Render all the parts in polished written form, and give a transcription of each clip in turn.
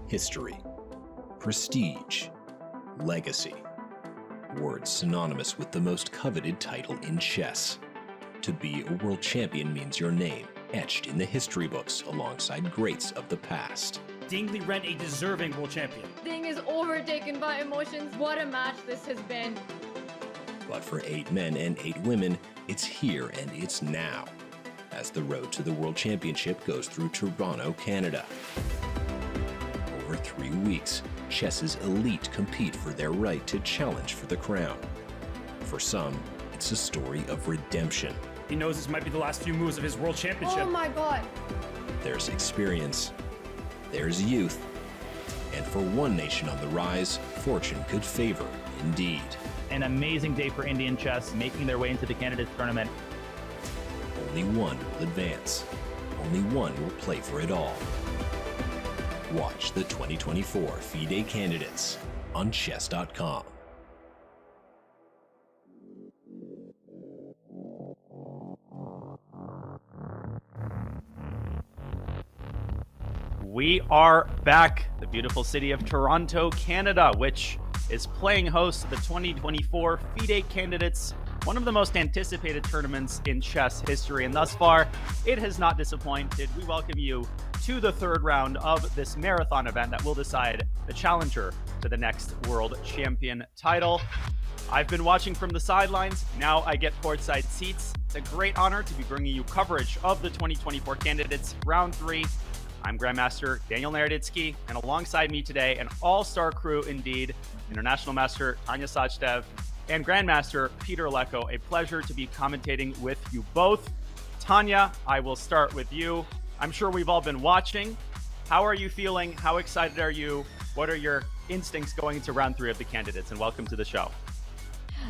history, prestige, legacy. Words synonymous with the most coveted title in chess. To be a world champion means your name etched in the history books alongside greats of the past. Ding Liren, a deserving world champion. Ding is overtaken by emotions. What a match this has been. But for 8 men and 8 women, it's here and it's now, as the road to the World Championship goes through Toronto, Canada. Over 3 weeks, chess's elite compete for their right to challenge for the crown. For some, it's a story of redemption. He knows this might be the last few moves of his world championship. Oh my god. There's experience, there's youth, and for one nation on the rise, fortune could favor indeed. An amazing day for Indian chess, making their way into the Candidates tournament. Only one will advance. Only one will play for it all. Watch the 2024 FIDE Candidates on chess.com. We are back, the beautiful city of Toronto, Canada, which is playing host to the 2024 FIDE Candidates, one of the most anticipated tournaments in chess history, and thus far, it has not disappointed. We welcome you to the third round of this marathon event that will decide the challenger to the next world champion title. I've been watching from the sidelines. Now I get courtside seats. It's a great honor to be bringing you coverage of the 2024 Candidates Round 3. I'm Grandmaster Daniel Naroditsky, and alongside me today, an all-star crew indeed, International Master Tanya Sachdev and Grandmaster Peter Leko. A pleasure to be commentating with you both. Tanya, I will start with you. I'm sure we've all been watching. How are you feeling? How excited are you? What are your instincts going into round 3 of the Candidates? And welcome to the show.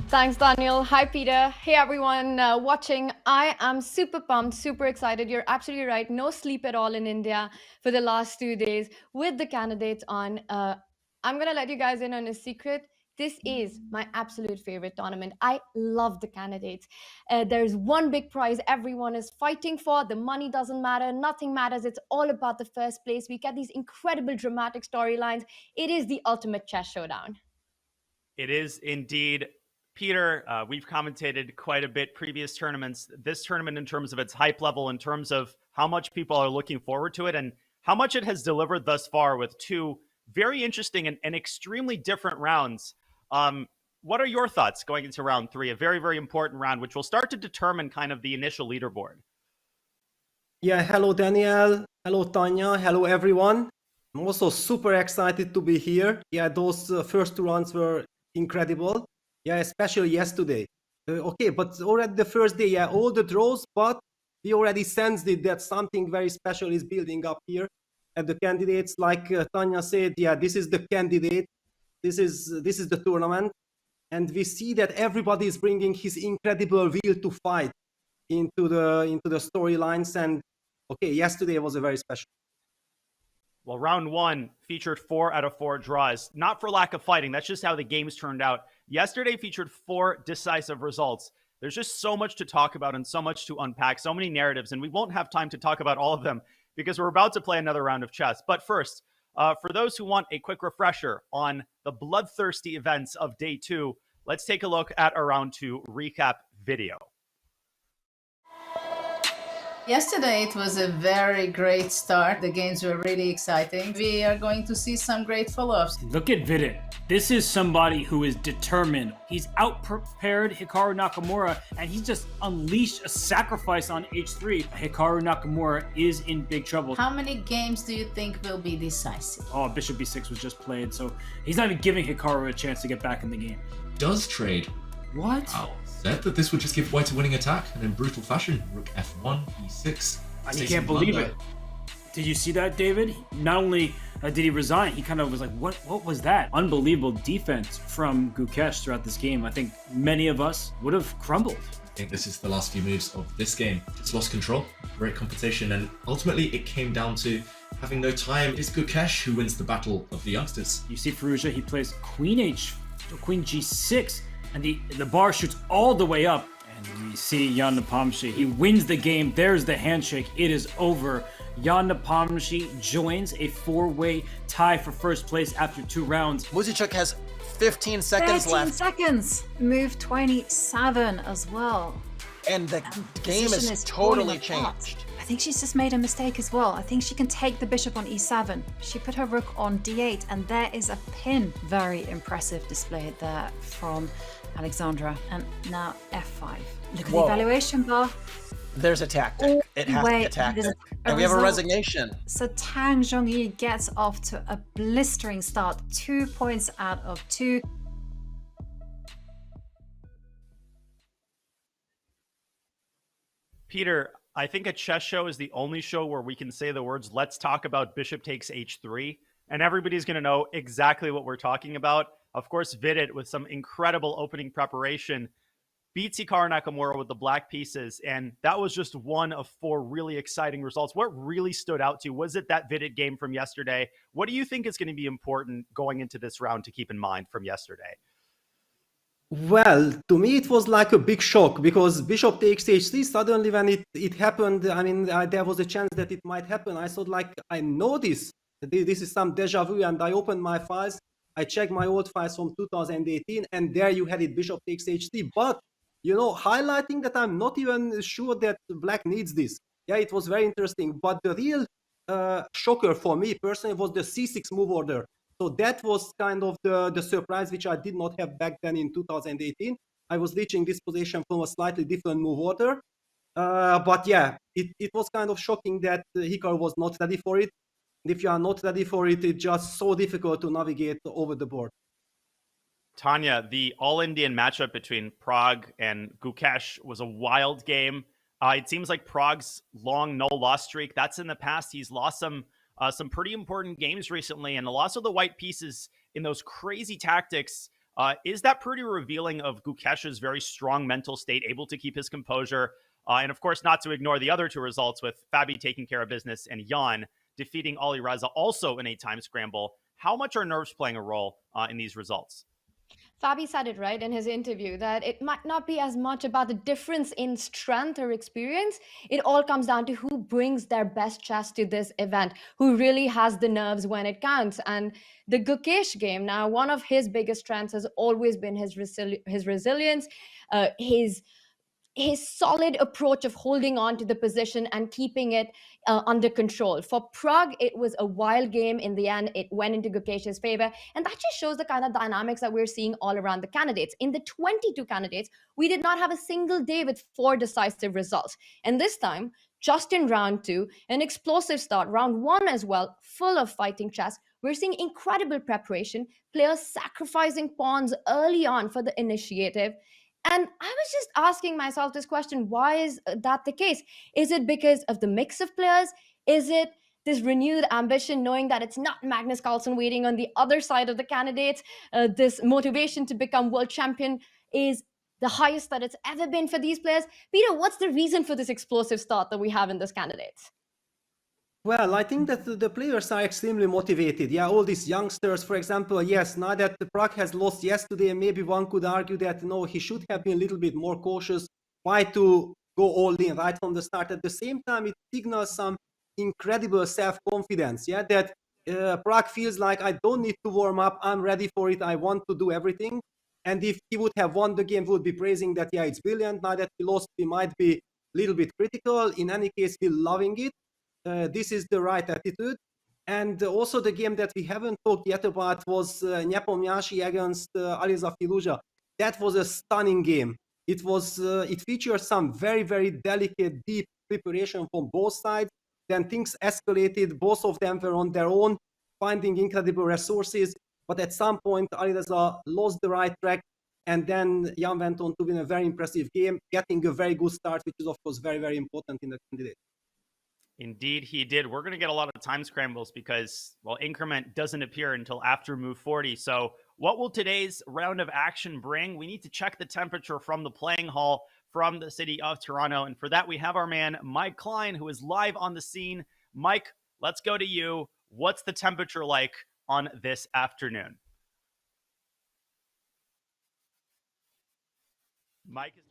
Thanks, Daniel. Hi, Peter. Hey, everyone watching. I am super pumped, super excited. You're absolutely right. No sleep at all in India for the last 2 days with the candidates on. I'm going to let you guys in on a secret. This is my absolute favorite tournament. I love the candidates. There's one big prize everyone is fighting for. The money doesn't matter. Nothing matters. It's all about the first place. We get these incredible dramatic storylines. It is the ultimate chess showdown. It is indeed. Peter, we've commentated quite a bit previous tournaments. This tournament, in terms of its hype level, in terms of how much people are looking forward to it and how much it has delivered thus far with 2 very interesting and extremely different rounds. What are your thoughts going into round 3, a very, very important round, which will start to determine kind of the initial leaderboard? Yeah, hello, Daniel. Hello, Tanya. Hello, everyone. I'm also super excited to be here. Yeah, those first 2 rounds were incredible. Yeah, especially yesterday. Okay, but already the first day, yeah, all the draws, but we already sensed it that something very special is building up here at the candidates. Like Tanya said, yeah, this is the candidate. This is the tournament, and we see that everybody is bringing his incredible will to fight into the storylines. And okay, yesterday was a very special. Well, round 1 featured 4 out of 4 draws, not for lack of fighting. That's just how the games turned out. Yesterday featured 4 decisive results. There's just so much to talk about and so much to unpack, so many narratives, and we won't have time to talk about all of them because we're about to play another round of chess. But first, for those who want a quick refresher on the bloodthirsty events of day 2, let's take a look at our round 2 recap video. Yesterday, it was a very great start. The games were really exciting. We are going to see some great follow-ups. Look at Vidit. This is somebody who is determined. He's out-prepared Hikaru Nakamura, and he's just unleashed a sacrifice on H3. Hikaru Nakamura is in big trouble. How many games do you think will be decisive? Oh, Bishop B6 was just played, so he's not even giving Hikaru a chance to get back in the game. Does trade. What? Wow. Said that this would just give white a winning attack, and in brutal fashion, rook f1, e6. I can't believe it. Did you see that, David? Not only did he resign, he kind of was like, what was that? Unbelievable defense from Gukesh throughout this game. I think many of us would have crumbled. I think this is the last few moves of this game. It's lost control, great competition, and ultimately it came down to having no time. It's Gukesh who wins the battle of the youngsters. You see Firouzja, he plays queen g6, and the bar shoots all the way up, And we see Jan Nepomniachtchi. He wins the game. There's the handshake. It is over. Jan Nepomniachtchi joins a four-way tie for first place after 2 rounds. Muzichuk has 15 seconds 13 left. seconds. Move 27 as well. And the game Position is falling totally apart. changed. I think she's just made a mistake as well. I think she can take the bishop on e7. She put her rook on d8, and there is a pin. Very impressive display there from Alexandra. And now f5. Look at the evaluation bar. There's a tactic. It has to be a tactic. And we have a resignation. So Tang Zhongyi gets off to a blistering start. 2 points out of 2. Peter, I think a chess show is the only show where we can say the words, let's talk about bishop takes h3, and everybody's going to know exactly what we're talking about. Of course, Vidit, with some incredible opening preparation, beats Hikaru Nakamura with the black pieces, and that was just one of 4 really exciting results. What really stood out to you? Was it that Vidit game from yesterday? What do you think is going to be important going into this round to keep in mind from yesterday? Well, to me it was like a big shock, because bishop takes h3, suddenly when it happened, I mean, there was a chance that it might happen. I thought, like, I know this is some deja vu, and I opened my files, I checked my old files from 2018, and there you had it, bishop takes h3. But, you know, highlighting that I'm not even sure that black needs this. Yeah, it was very interesting. But the real shocker for me personally was the c6 move order. So that was kind of the surprise, which I did not have back then in 2018. I was reaching this position from a slightly different move order. But yeah, it was kind of shocking that Hikaru was not ready for it. And if you are not ready for it, it's just so difficult to navigate over the board. Tanya, the all-Indian matchup between Pragg and Gukesh was a wild game. It seems like Pragg's long no-loss streak, that's in the past. He's lost some pretty important games recently, and the loss of the white pieces in those crazy tactics. Is that pretty revealing of Gukesh's very strong mental state, able to keep his composure? And of course, not to ignore the other 2 results with Fabi taking care of business and Jan defeating Ali Reza also in a time scramble. How much are nerves playing a role in these results? Fabi said it right in his interview, that it might not be as much about the difference in strength or experience. It all comes down to who brings their best chess to this event, who really has the nerves when it counts. And the Gukesh game, now, one of his biggest strengths has always been his resilience, his solid approach of holding on to the position and keeping it under control. For Pragg, it was a wild game. In the end, it went into Gukesh's favor. And that just shows the kind of dynamics that we're seeing all around the candidates. In the 22 candidates, we did not have a single day with 4 decisive results. And this time, just in round 2, an explosive start, round 1 as well, full of fighting chess. We're seeing incredible preparation, players sacrificing pawns early on for the initiative. And I was just asking myself this question, why is that the case? Is it because of the mix of players? Is it this renewed ambition, knowing that it's not Magnus Carlsen waiting on the other side of the candidates? This motivation to become world champion is the highest that it's ever been for these players. Peter, what's the reason for this explosive start that we have in this candidates? Well, I think that the players are extremely motivated. Yeah, all these youngsters, for example, yes, now that Pragg has lost yesterday, maybe one could argue that, no, he should have been a little bit more cautious. Why to go all in right from the start? At the same time, it signals some incredible self-confidence, yeah, that Pragg feels like, I don't need to warm up, I'm ready for it, I want to do everything. And if he would have won the game, we would be praising that, yeah, it's brilliant. Now that he lost, we might be a little bit critical. In any case, we're loving it. This is the right attitude. And also the game that we haven't talked yet about was Nepomniachtchi against Aliza Firouzja. That was a stunning game. It featured some very, very delicate, deep preparation from both sides. Then things escalated. Both of them were on their own, finding incredible resources. But at some point, Aliza lost the right track. And then Jan went on to win a very impressive game, getting a very good start, which is, of course, very, very important in the candidate. Indeed, he did. We're going to get a lot of time scrambles because, well, increment doesn't appear until after move 40. So what will today's round of action bring? We need to check the temperature from the playing hall from the city of Toronto. And for that, we have our man, Mike Klein, who is live on the scene. Mike, let's go to you. What's the temperature like on this afternoon? Mike is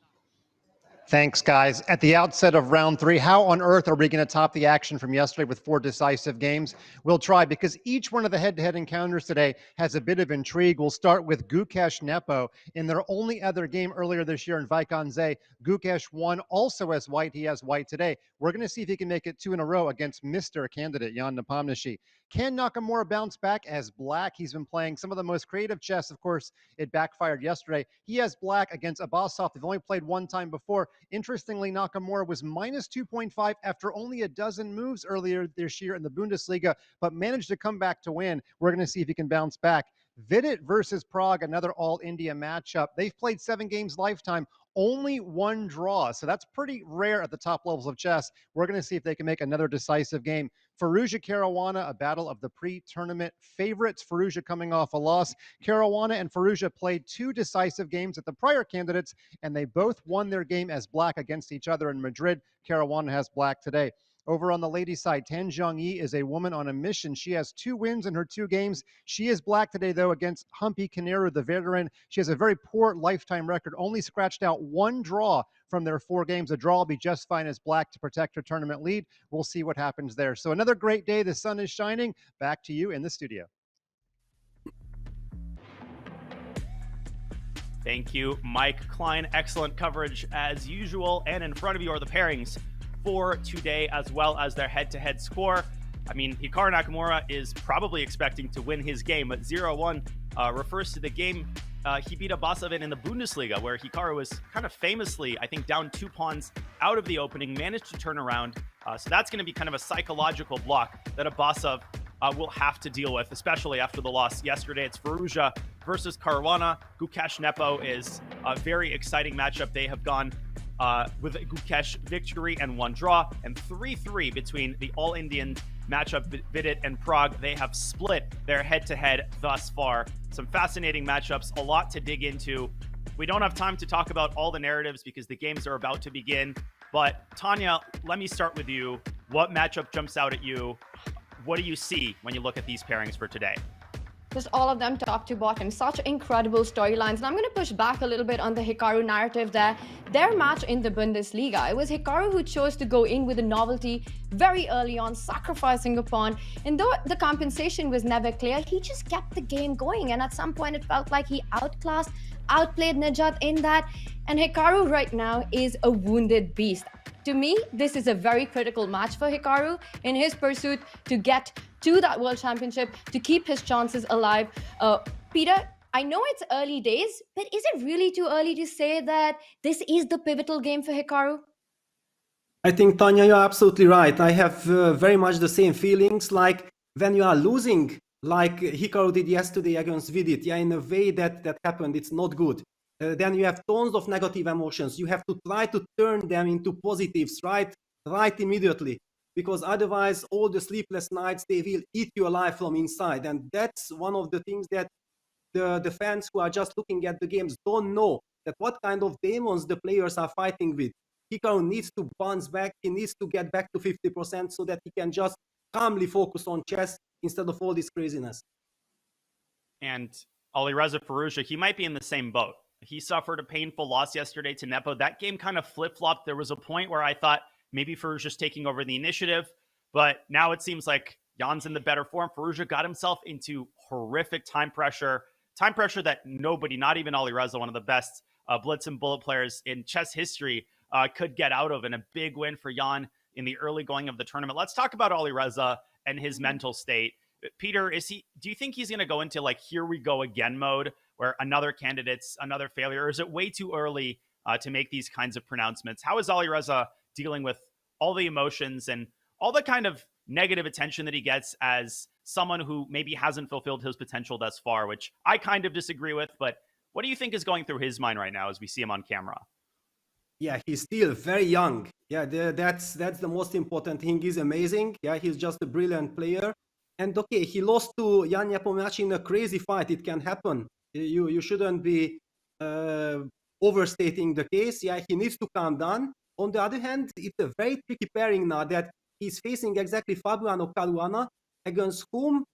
Thanks, guys. At the outset of round 3, how on earth are we going to top the action from yesterday with 4 decisive games? We'll try, because each one of the head-to-head encounters today has a bit of intrigue. We'll start with Gukesh Nepo. In their only other game earlier this year in FIDE Candidates, Gukesh won also as white. He has white today. We're going to see if he can make it 2 in a row against Mr. Candidate, Jan Nepomniachtchi. Can Nakamura bounce back as black? He's been playing some of the most creative chess. Of course, it backfired yesterday. He has black against Abasov. They've only played one time before. Interestingly, Nakamura was minus 2.5 after only a dozen moves earlier this year in the Bundesliga, but managed to come back to win. We're going to see if he can bounce back. Vidit versus Pragg, another all-India matchup. They've played 7 games lifetime, only 1 draw. So that's pretty rare at the top levels of chess. We're going to see if they can make another decisive game. Firouzja Caruana, a battle of the pre-tournament favorites. Firouzja coming off a loss. Caruana and Firouzja played 2 decisive games at the prior candidates, and they both won their game as black against each other in Madrid. Caruana has black today. Over on the ladies' side, Tan Zhongyi is a woman on a mission. She has 2 wins in her 2 games. She is black today, though, against Humpy Kineru, the veteran. She has a very poor lifetime record, only scratched out 1 draw from their 4 games. A draw will be just fine as black to protect her tournament lead. We'll see what happens there. So another great day. The sun is shining. Back to you in the studio. Thank you, Mike Klein. Excellent coverage as usual. And in front of you are the pairings for today, as well as their head-to-head score. I mean, Hikaru Nakamura is probably expecting to win his game, but 0-1 refers to the game he beat Abasov in the Bundesliga, where Hikaru was kind of famously, I think, down 2 pawns out of the opening, managed to turn around. So that's going to be kind of a psychological block that Abasov will have to deal with, especially after the loss yesterday. It's Firouzja versus Caruana. Gukesh Nepo is a very exciting matchup. They have gone with a Gukesh victory and 1 draw, and 3-3 between the All-Indian matchup, Vidit and Pragg. They have split their head-to-head thus far. Some fascinating matchups, a lot to dig into. We don't have time to talk about all the narratives because the games are about to begin. But Tanya, let me start with you. What matchup jumps out at you? What do you see when you look at these pairings for today? Just all of them top to bottom, such incredible storylines. And I'm going to push back a little bit on the Hikaru narrative there. Their match in the Bundesliga, it was Hikaru who chose to go in with a novelty very early on, sacrificing a pawn. And though the compensation was never clear, he just kept the game going. And at some point, it felt like he outplayed Nejat in that. And Hikaru right now is a wounded beast. To me, this is a very critical match for Hikaru in his pursuit to get to that World Championship, to keep his chances alive. Peter, I know it's early days, but is it really too early to say that this is the pivotal game for Hikaru? I think, Tanya, you're absolutely right. I have very much the same feelings, like when you are losing, like Hikaru did yesterday against Vidit. Yeah, in a way that happened, it's not good. Then you have tons of negative emotions. You have to try to turn them into positives, right immediately, because otherwise all the sleepless nights, they will eat you alive from inside. And that's one of the things that the fans who are just looking at the games don't know, that what kind of demons the players are fighting with. Hikaru needs to bounce back. He needs to get back to 50% so that he can just calmly focus on chess instead of all this craziness. And Alireza Firouzja, he might be in the same boat. He suffered a painful loss yesterday to Nepo. That game kind of flip-flopped. There was a point where I thought maybe Firouzja's taking over the initiative, but now it seems like Jan's in the better form. Firouzja got himself into horrific time pressure that nobody, not even Alireza, one of the best blitz and bullet players in chess history, could get out of, and a big win for Jan in the early going of the tournament. Let's talk about Alireza and his mental state. Peter, do you think he's going to go into like here we go again mode, where another failure, or is it way too early to make these kinds of pronouncements? How is Alireza dealing with all the emotions and all the kind of negative attention that he gets as someone who maybe hasn't fulfilled his potential thus far, which I kind of disagree with, but what do you think is going through his mind right now as we see him on camera? Yeah, he's still very young. Yeah, that's the most important thing. He's amazing. Yeah, he's just a brilliant player. And okay, he lost to Jan Nepomniachtchi in a crazy fight. It can happen. You shouldn't be overstating the case. Yeah, he needs to calm down. On the other hand, it's a very tricky pairing now that he's facing exactly Fabiano Caruana, against whom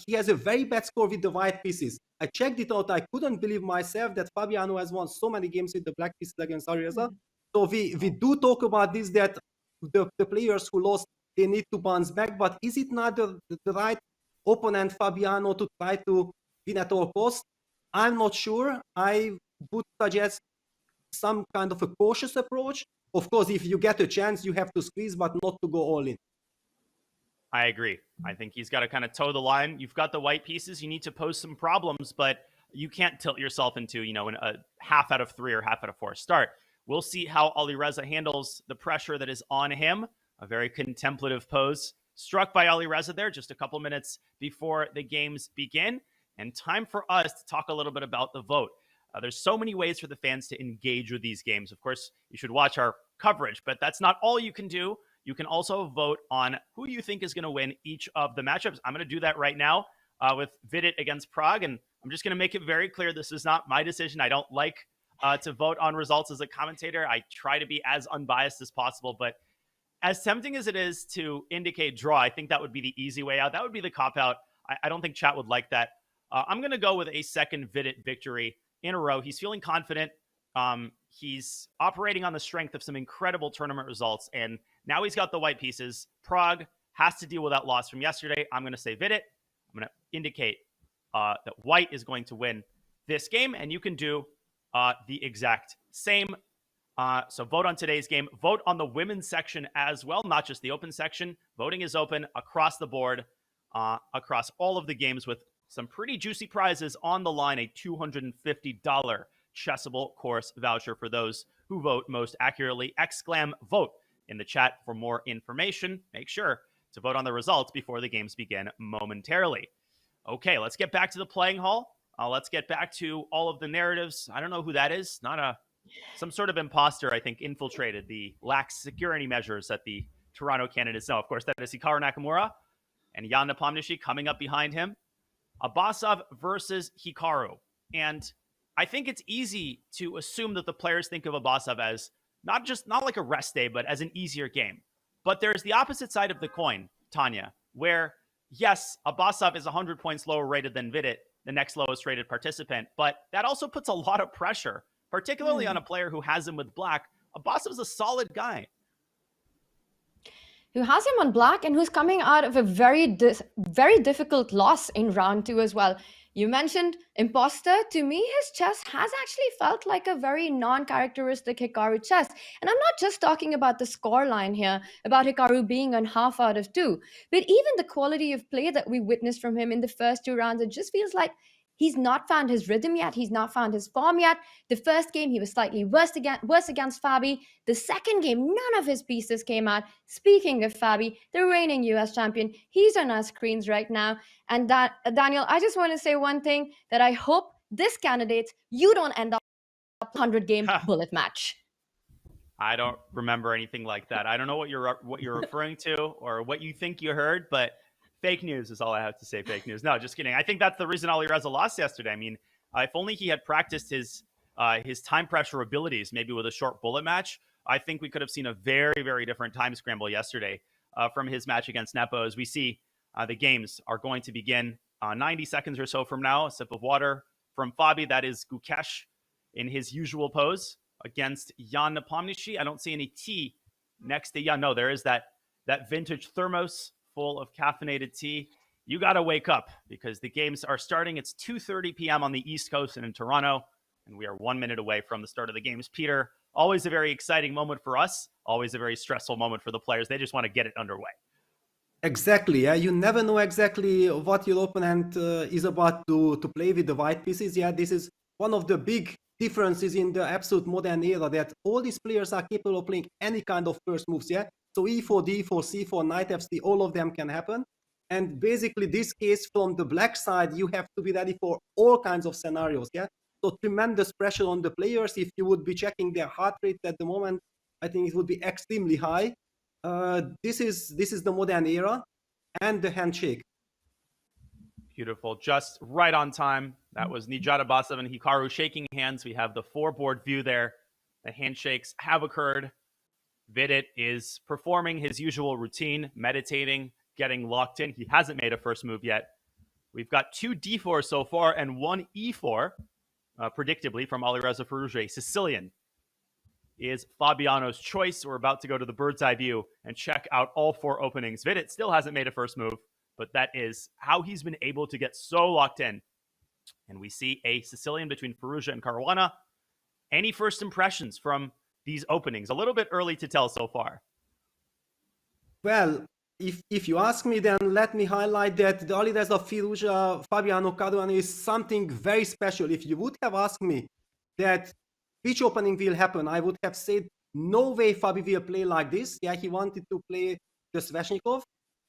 he has a very bad score with the white pieces. I checked it out. I couldn't believe myself that Fabiano has won so many games with the black pieces against Alireza. So we do talk about this, that the players who lost, they need to bounce back, but is it not the right opponent, Fabiano, to try to win at all costs? I'm not sure. I would suggest some kind of a cautious approach. Of course, if you get a chance, you have to squeeze, but not to go all in. I agree. I think he's got to kind of toe the line. You've got the white pieces. You need to pose some problems, but you can't tilt yourself into, a half out of 3 or half out of 4 start. We'll see how Alireza handles the pressure that is on him. A very contemplative pose struck by Alireza there just a couple minutes before the games begin. And time for us to talk a little bit about the vote. There's so many ways for the fans to engage with these games. Of course, you should watch our coverage, but that's not all you can do. You can also vote on who you think is going to win each of the matchups. I'm going to do that right now with Vidit against Pragg, and I'm just going to make it very clear this is not my decision. I don't like to vote on results as a commentator. I try to be as unbiased as possible, but as tempting as it is to indicate draw, I think that would be the easy way out. That would be the cop-out. I don't think chat would like that. I'm going to go with a second Vidit victory in a row. He's feeling confident. He's operating on the strength of some incredible tournament results, and now he's got the white pieces. Pragg has to deal with that loss from yesterday. I'm going to say Vidit. I'm going to indicate that white is going to win this game, and you can do the exact same. So vote on today's game. Vote on the women's section as well, not just the open section. Voting is open across the board, across all of the games, with some pretty juicy prizes on the line. A $250 Chessable course voucher for those who vote most accurately. Exclam vote in the chat for more information. Make sure to vote on the results before the games begin momentarily. Okay, let's get back to the playing hall. Let's get back to all of the narratives. I don't know who that is. Some sort of imposter, I think, infiltrated the lax security measures at the Toronto Candidates. No, of course, that is Hikaru Nakamura and Jan Nepomniachtchi coming up behind him. Abasov versus Hikaru. And I think it's easy to assume that the players think of Abasov as not like a rest day, but as an easier game. But there's the opposite side of the coin, Tanya, where, yes, Abasov is 100 points lower rated than Vidit, the next lowest rated participant, but that also puts a lot of pressure, particularly on a player who has him with black. Abasov's a solid guy. Who has him on black and who's coming out of a very difficult loss in round 2 as well. You mentioned imposter. To me, his chess has actually felt like a very non-characteristic Hikaru chess. And I'm not just talking about the score line here, about Hikaru being on half out of 2, but even the quality of play that we witnessed from him in the first 2 rounds, it just feels like he's not found his rhythm yet. He's not found his form yet. The first game, he was slightly worse against Fabi. The second game, none of his pieces came out. Speaking of Fabi, the reigning US champion, he's on our screens right now. And Daniel, I just want to say one thing, that I hope this Candidates, you don't end up 100-game bullet match. I don't remember anything like that. I don't know what you're referring to or what you think you heard, but fake news is all I have to say. Fake news. No, just kidding. I think that's the reason Alireza lost yesterday. I mean, if only he had practiced his time pressure abilities, maybe with a short bullet match, I think we could have seen a very, very different time scramble yesterday from his match against Nepo. As we see, the games are going to begin 90 seconds or so from now. A sip of water from Fabi. That is Gukesh in his usual pose against Jan Nepomniachtchi. I don't see any tea next to Jan. No, there is that vintage thermos full of caffeinated tea. You got to wake up because the games are starting. It's 2:30 p.m. on the East Coast and in Toronto, and we are 1 minute away from the start of the games. Peter, always a very exciting moment for us, always a very stressful moment for the players. They just want to get it underway. Exactly. Yeah, you never know exactly what your opponent is about to play with the white pieces. Yeah, this is one of the big differences in the absolute modern era, that all these players are capable of playing any kind of first moves. Yeah. So e4, d4, c4, knight f3, all of them can happen. And basically this case, from the black side, you have to be ready for all kinds of scenarios. Yeah. So tremendous pressure on the players. If you would be checking their heart rate at the moment, I think it would be extremely high. This is the modern era, and the handshake. Beautiful. Just right on time. That was Nijat Abasov and Hikaru shaking hands. We have the 4-board view there. The handshakes have occurred. Vidit is performing his usual routine, meditating, getting locked in. He hasn't made a first move yet. We've got 2 d4 so far and 1 e4, predictably, from Alireza Firouzja, a Sicilian. is Fabiano's choice. We're about to go to the bird's eye view and check out all 4 openings. Vidit still hasn't made a first move, but that is how he's been able to get so locked in. And we see a Sicilian between Firouzja and Caruana. Any first impressions from these openings? A little bit early to tell so far. Well, if you ask me, then let me highlight that the Alireza Firouzja Fabiano Caruana is something very special. If you would have asked me that which opening will happen, I would have said no way Fabi will play like this. Yeah, he wanted to play the Sveshnikov.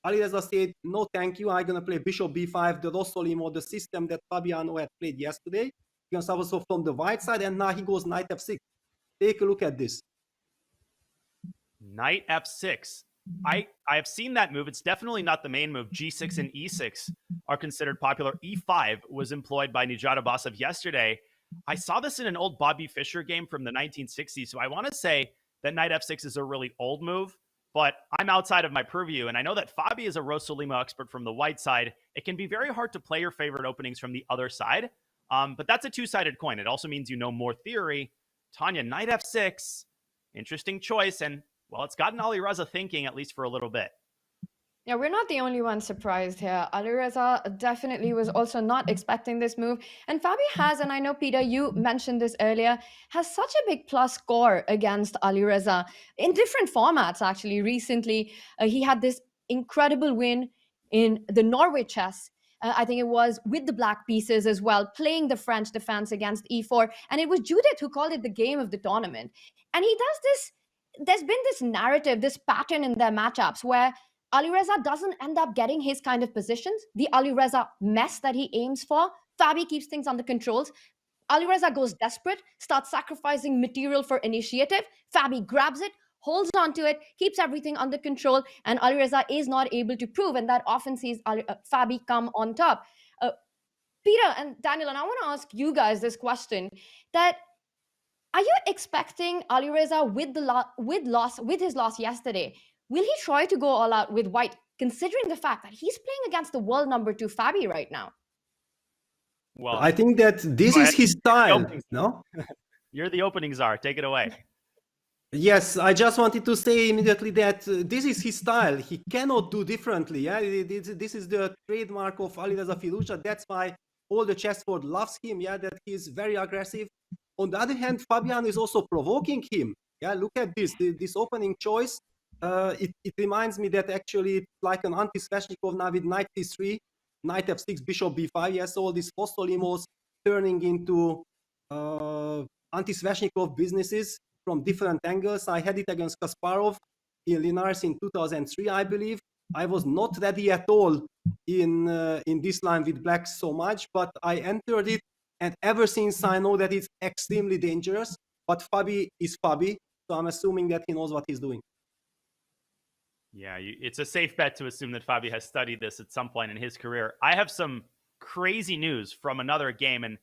Alireza said, no thank you, I'm going to play bishop b5, the Rossolimo, the system that Fabiano had played yesterday against Abasov from the white side, and now he goes knight f6. Take a look at this. Knight f6. I have seen that move. It's definitely not the main move. g6 and e6 are considered popular. e5 was employed by Nijat Abasov yesterday. I saw this in an old Bobby Fischer game from the 1960s, so I want to say that knight f6 is a really old move, but I'm outside of my purview, and I know that Fabi is a Rossolimo expert from the white side. It can be very hard to play your favorite openings from the other side, but that's a two-sided coin. It also means you know more theory. Tanya, knight f6, interesting choice, and, well, it's gotten Alireza thinking, at least for a little bit. Yeah, we're not the only ones surprised here. Alireza definitely was also not expecting this move. And Fabi has, and I know, Peter, you mentioned this earlier, has such a big plus score against Alireza in different formats, actually. Recently, he had this incredible win in the Norway chess. I think it was with the black pieces as well, playing the French defense against e4. And it was Judith who called it the game of the tournament. And he does this, there's been this narrative, this pattern in their matchups where Alireza doesn't end up getting his kind of positions, the Alireza mess that he aims for. Fabi keeps things under controls. Alireza goes desperate, starts sacrificing material for initiative. Fabi grabs it, holds on to it, keeps everything under control, and Alireza is not able to prove, and that often sees Fabi come on top. Peter and Daniel, and I want to ask you guys this question, that are you expecting Alireza with his loss yesterday, will he try to go all out with white, considering the fact that he's playing against the world #2 Fabi right now? Well, I think that this is his style, no? You're the opening czar. Take it away. Yes, I just wanted to say immediately that this is his style. He cannot do differently. Yeah, this is the trademark of Alireza Firouzja. That's why all the chess world loves him. Yeah, that he's very aggressive. On the other hand, Fabiano is also provoking him. Yeah, look at this opening choice. It reminds me that actually it's like an anti-Sveshnikov now with knight c3, knight f6, bishop b5. Yes, all these Fostolimos turning into anti-Sveshnikov businesses from different angles. I had it against Kasparov in Linares in 2003, I believe. I was not ready at all in this line with black so much, but I entered it, and ever since I know that it's extremely dangerous. But Fabi is Fabi, so I'm assuming that he knows what he's doing. Yeah, it's a safe bet to assume that Fabi has studied this at some point in his career. I have some crazy news from another game, and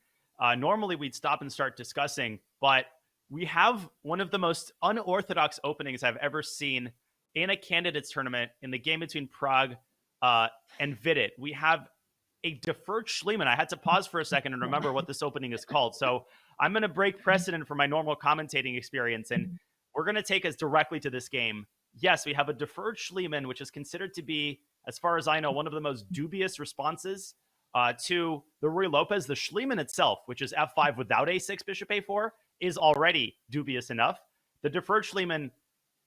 normally we'd stop and start discussing, but we have one of the most unorthodox openings I've ever seen in a candidates tournament in the game between Pragg and Vidit. We have a deferred Schliemann. I had to pause for a second and remember what this opening is called. So I'm going to break precedent for my normal commentating experience, and we're going to take us directly to this game. Yes, we have a deferred Schliemann, which is considered to be, as far as I know, one of the most dubious responses to the Ruy Lopez. The Schliemann itself, which is f5 without a6, bishop a4, is already dubious enough. The deferred Schliemann,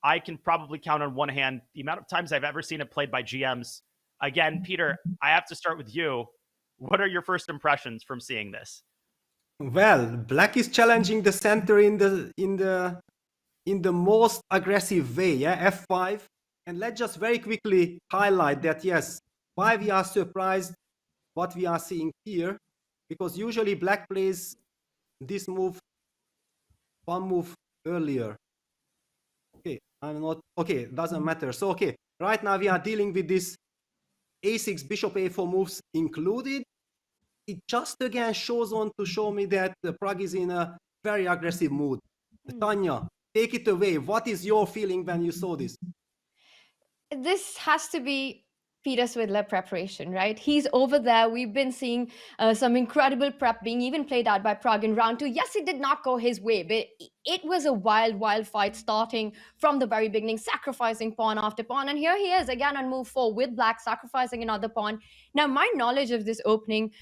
I can probably count on one hand the amount of times I've ever seen it played by GMs. Again, Peter, I have to start with you. What are your first impressions from seeing this? Well, black is challenging the center in the most aggressive way, yeah, f5. And let's just very quickly highlight that, yes, why we are surprised what we are seeing here, because usually black plays this move one move earlier. Okay, I'm not, okay, doesn't matter. So, okay, right now we are dealing with this a6, bishop a4 moves included. It just again shows on to show me that Pragg is in a very aggressive mood. Tanya, take it away. What is your feeling when you saw this? This has to be Peter Swidler preparation, right? He's over there. We've been seeing some incredible prep being even played out by Pragg in round 2. Yes, it did not go his way, but it was a wild fight starting from the very beginning, sacrificing pawn after pawn. And here he is again on move 4 with black sacrificing another pawn. Now, my knowledge of this opening,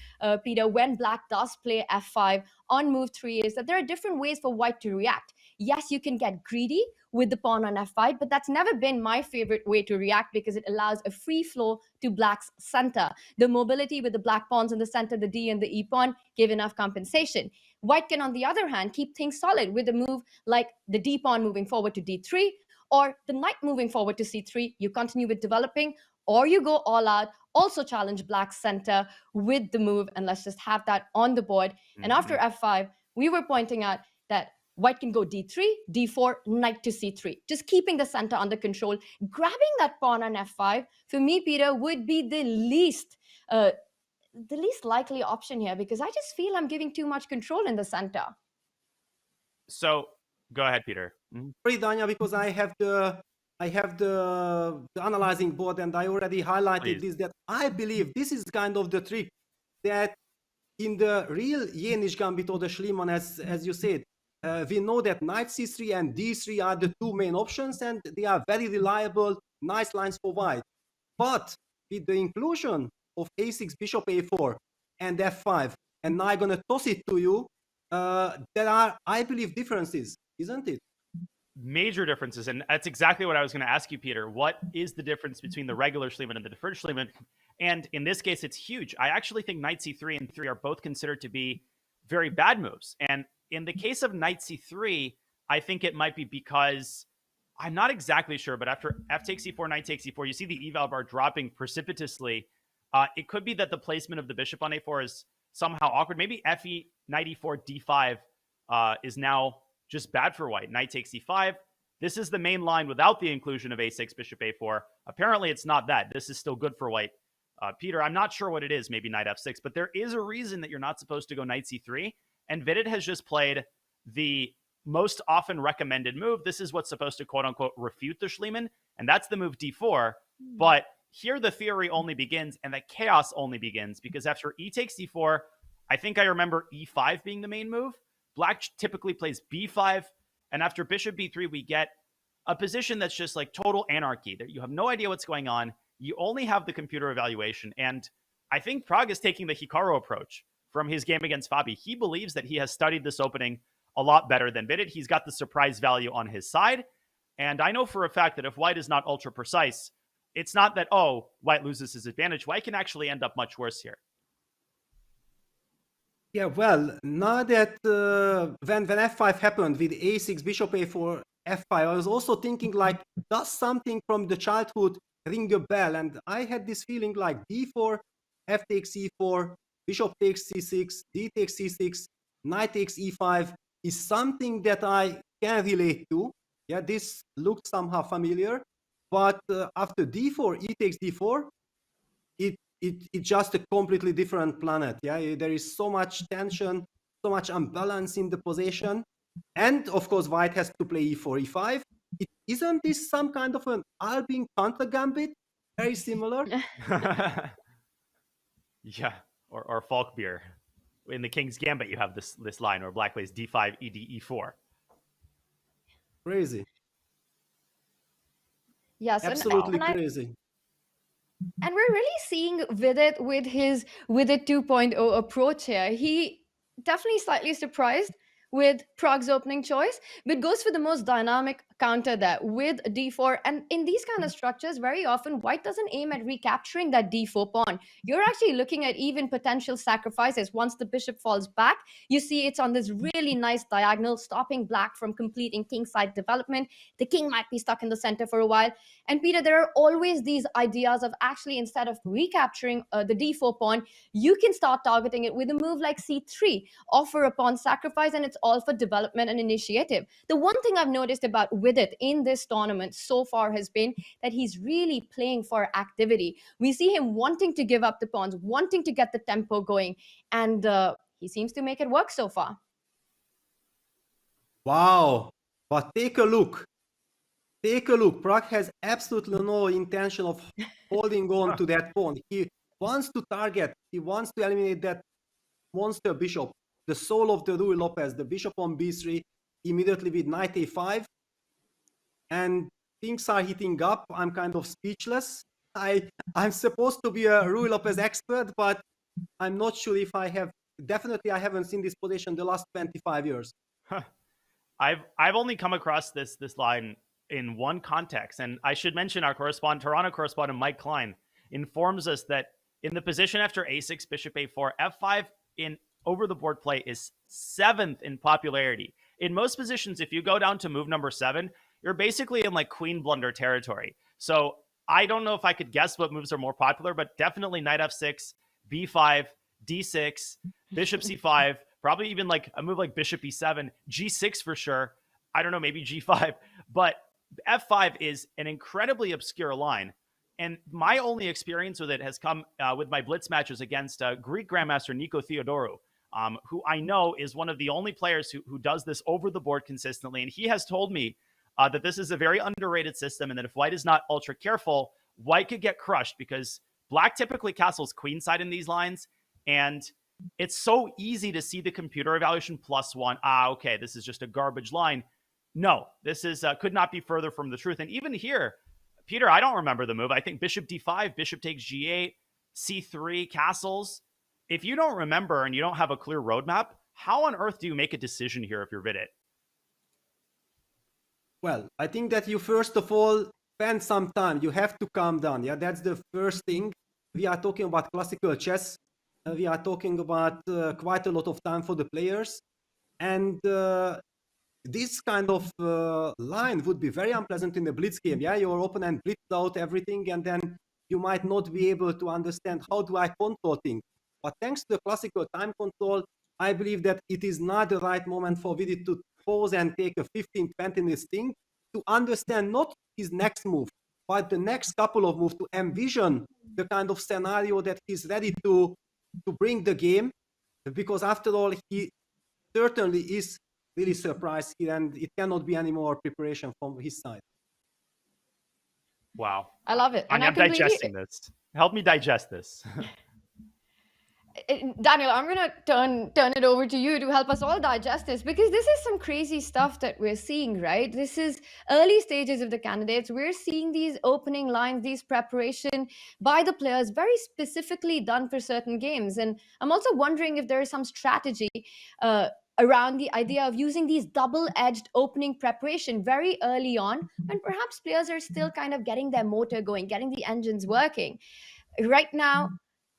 Peter, when black does play f5 on move 3 is that there are different ways for white to react. Yes, you can get greedy with the pawn on f5, but that's never been my favorite way to react because it allows a free flow to black's center. The mobility with the black pawns in the center, the d and the e pawn, give enough compensation. White can, on the other hand, keep things solid with a move like the d pawn moving forward to d3 or the knight moving forward to c3. You continue with developing, or you go all out, also challenge black's center with the move, and let's just have that on the board. And after f5, we were pointing out that white can go d3, d4, knight to c3, just keeping the center under control. Grabbing that pawn on f5, for me, Peter, would be the least likely option here because I just feel I'm giving too much control in the center. So go ahead, Peter. Sorry, Danya, because I have the analyzing board and I already highlighted this, that I believe this is kind of the trick that in the real Yenish Gambit or the Schliemann, as you said, we know that knight c3 and d3 are the two main options and they are very reliable, nice lines for white. But with the inclusion of a6, bishop a4 and f5, and now I'm going to toss it to you, there are, I believe, differences, isn't it? Major differences, and that's exactly what I was going to ask you, Peter. What is the difference between the regular Schliemann and the deferred Schliemann? And in this case, it's huge. I actually think knight c3 and 3 are both considered to be very bad moves. And in the case of knight c3, I think it might be because I'm not exactly sure, but after f takes e4, knight takes e4, you see the eval bar dropping precipitously. It could be that the placement of the bishop on a4 is somehow awkward. Maybe fe, knight e4, d5 is now just bad for white. Knight takes e5. This is the main line without the inclusion of a6, bishop a4. Apparently, it's not that. This is still good for white. Peter, I'm not sure what it is, maybe knight f6, but there is a reason that you're not supposed to go knight c3. And Vidit has just played the most often recommended move. This is what's supposed to, quote unquote, refute the Schliemann, and that's the move d4. But here the theory only begins and the chaos only begins because after e takes d4, I think I remember e5 being the main move. Black typically plays b5, and after bishop b3, we get a position that's just like total anarchy. You have no idea what's going on. You only have the computer evaluation, and I think Pragg is taking the Hikaru approach from his game against Fabi. He believes that he has studied this opening a lot better than Vidit. He's got the surprise value on his side, and I know for a fact that if white is not ultra precise, it's not that, oh, white loses his advantage. White can actually end up much worse here. Yeah, well, now that when f5 happened with a6, bishop a4, f5, I was also thinking like, does something from the childhood ring a bell? And I had this feeling like d4, f takes e4, bishop takes c6, d takes c6, knight takes e5 is something that I can relate to. Yeah, this looked somehow familiar. But after d4, e takes d4, it's just a completely different planet. Yeah, there is so much tension, so much imbalance in the position. And of course, white has to play e4, e5. Isn't this some kind of an Albin counter gambit? Very similar. Yeah, or Falk beer. In the King's Gambit, you have this line where black plays d5, ed, e4. Crazy. Yes, absolutely crazy. And we're really seeing Vidit with his Vidit 2.0 approach here. He definitely slightly surprised with Pragg's opening choice, but goes for the most dynamic counter there with d4. And in these kind of structures, very often white doesn't aim at recapturing that d4 pawn. You're actually looking at even potential sacrifices. Once the bishop falls back, you see it's on this really nice diagonal, stopping black from completing kingside development. The king might be stuck in the center for a while. And Peter, there are always these ideas of actually, instead of recapturing the d4 pawn, you can start targeting it with a move like c3, offer a pawn sacrifice, and it's all for development and initiative. The one thing I've noticed about Vidit in this tournament so far has been that he's really playing for activity. We see him wanting to give up the pawns, wanting to get the tempo going, and he seems to make it work so far. Wow, but take a look. take a look. Pragg has absolutely no intention of holding on to that pawn. He wants to target, he wants to eliminate that monster bishop, the soul of the Ruy Lopez, the bishop on b3, immediately with knight a5. And things are heating up. I'm kind of speechless. I'm supposed to be a Ruy Lopez expert, but I'm not sure if I have. Definitely, I haven't seen this position the last 25 years. I've only come across this line in one context, and I should mention our Toronto correspondent Mike Klein informs us that in the position after a6, bishop a4, f5 in over the board play is 7th in popularity. In most positions, if you go down to move number 7, you're basically in like queen blunder territory. So I don't know if I could guess what moves are more popular, but definitely knight f6, b5, d6, bishop c5, probably even like a move like bishop e7, g6 for sure. I don't know, maybe g5, but f5 is an incredibly obscure line. And my only experience with it has come with my blitz matches against Greek Grandmaster Nico Theodorou, who I know is one of the only players who does this over the board consistently. And he has told me that this is a very underrated system, and that if white is not ultra careful, white could get crushed because black typically castles queenside in these lines. And it's so easy to see the computer evaluation +1. Okay, this is just a garbage line. No, this is could not be further from the truth. And even here, Peter, I don't remember the move. I think bishop d5, bishop takes g8, c3, castles. If you don't remember and you don't have a clear roadmap, how on earth do you make a decision here if you're Vidit? Well, I think that you first of all spend some time. You have to calm down. Yeah, that's the first thing. We are talking about classical chess. We are talking about quite a lot of time for the players. And this kind of line would be very unpleasant in the blitz game. Yeah, your opponent blitzed out everything, and then you might not be able to understand how do I control things. But thanks to the classical time control, I believe that it is not the right moment for Vidit to pause and take a 15-20 minutes thing to understand not his next move, but the next couple of moves, to envision the kind of scenario that he's ready to bring the game, because after all, he certainly is really surprised here, and it cannot be any more preparation from his side. Wow. I love it. I'm digesting this. Help me digest this. Daniel, I'm going to turn it over to you to help us all digest this, because this is some crazy stuff that we're seeing, right? This is early stages of the candidates. We're seeing these opening lines, these preparation by the players, very specifically done for certain games. And I'm also wondering if there is some strategy around the idea of using these double-edged opening preparation very early on, when perhaps players are still kind of getting their motor going, getting the engines working. Right now,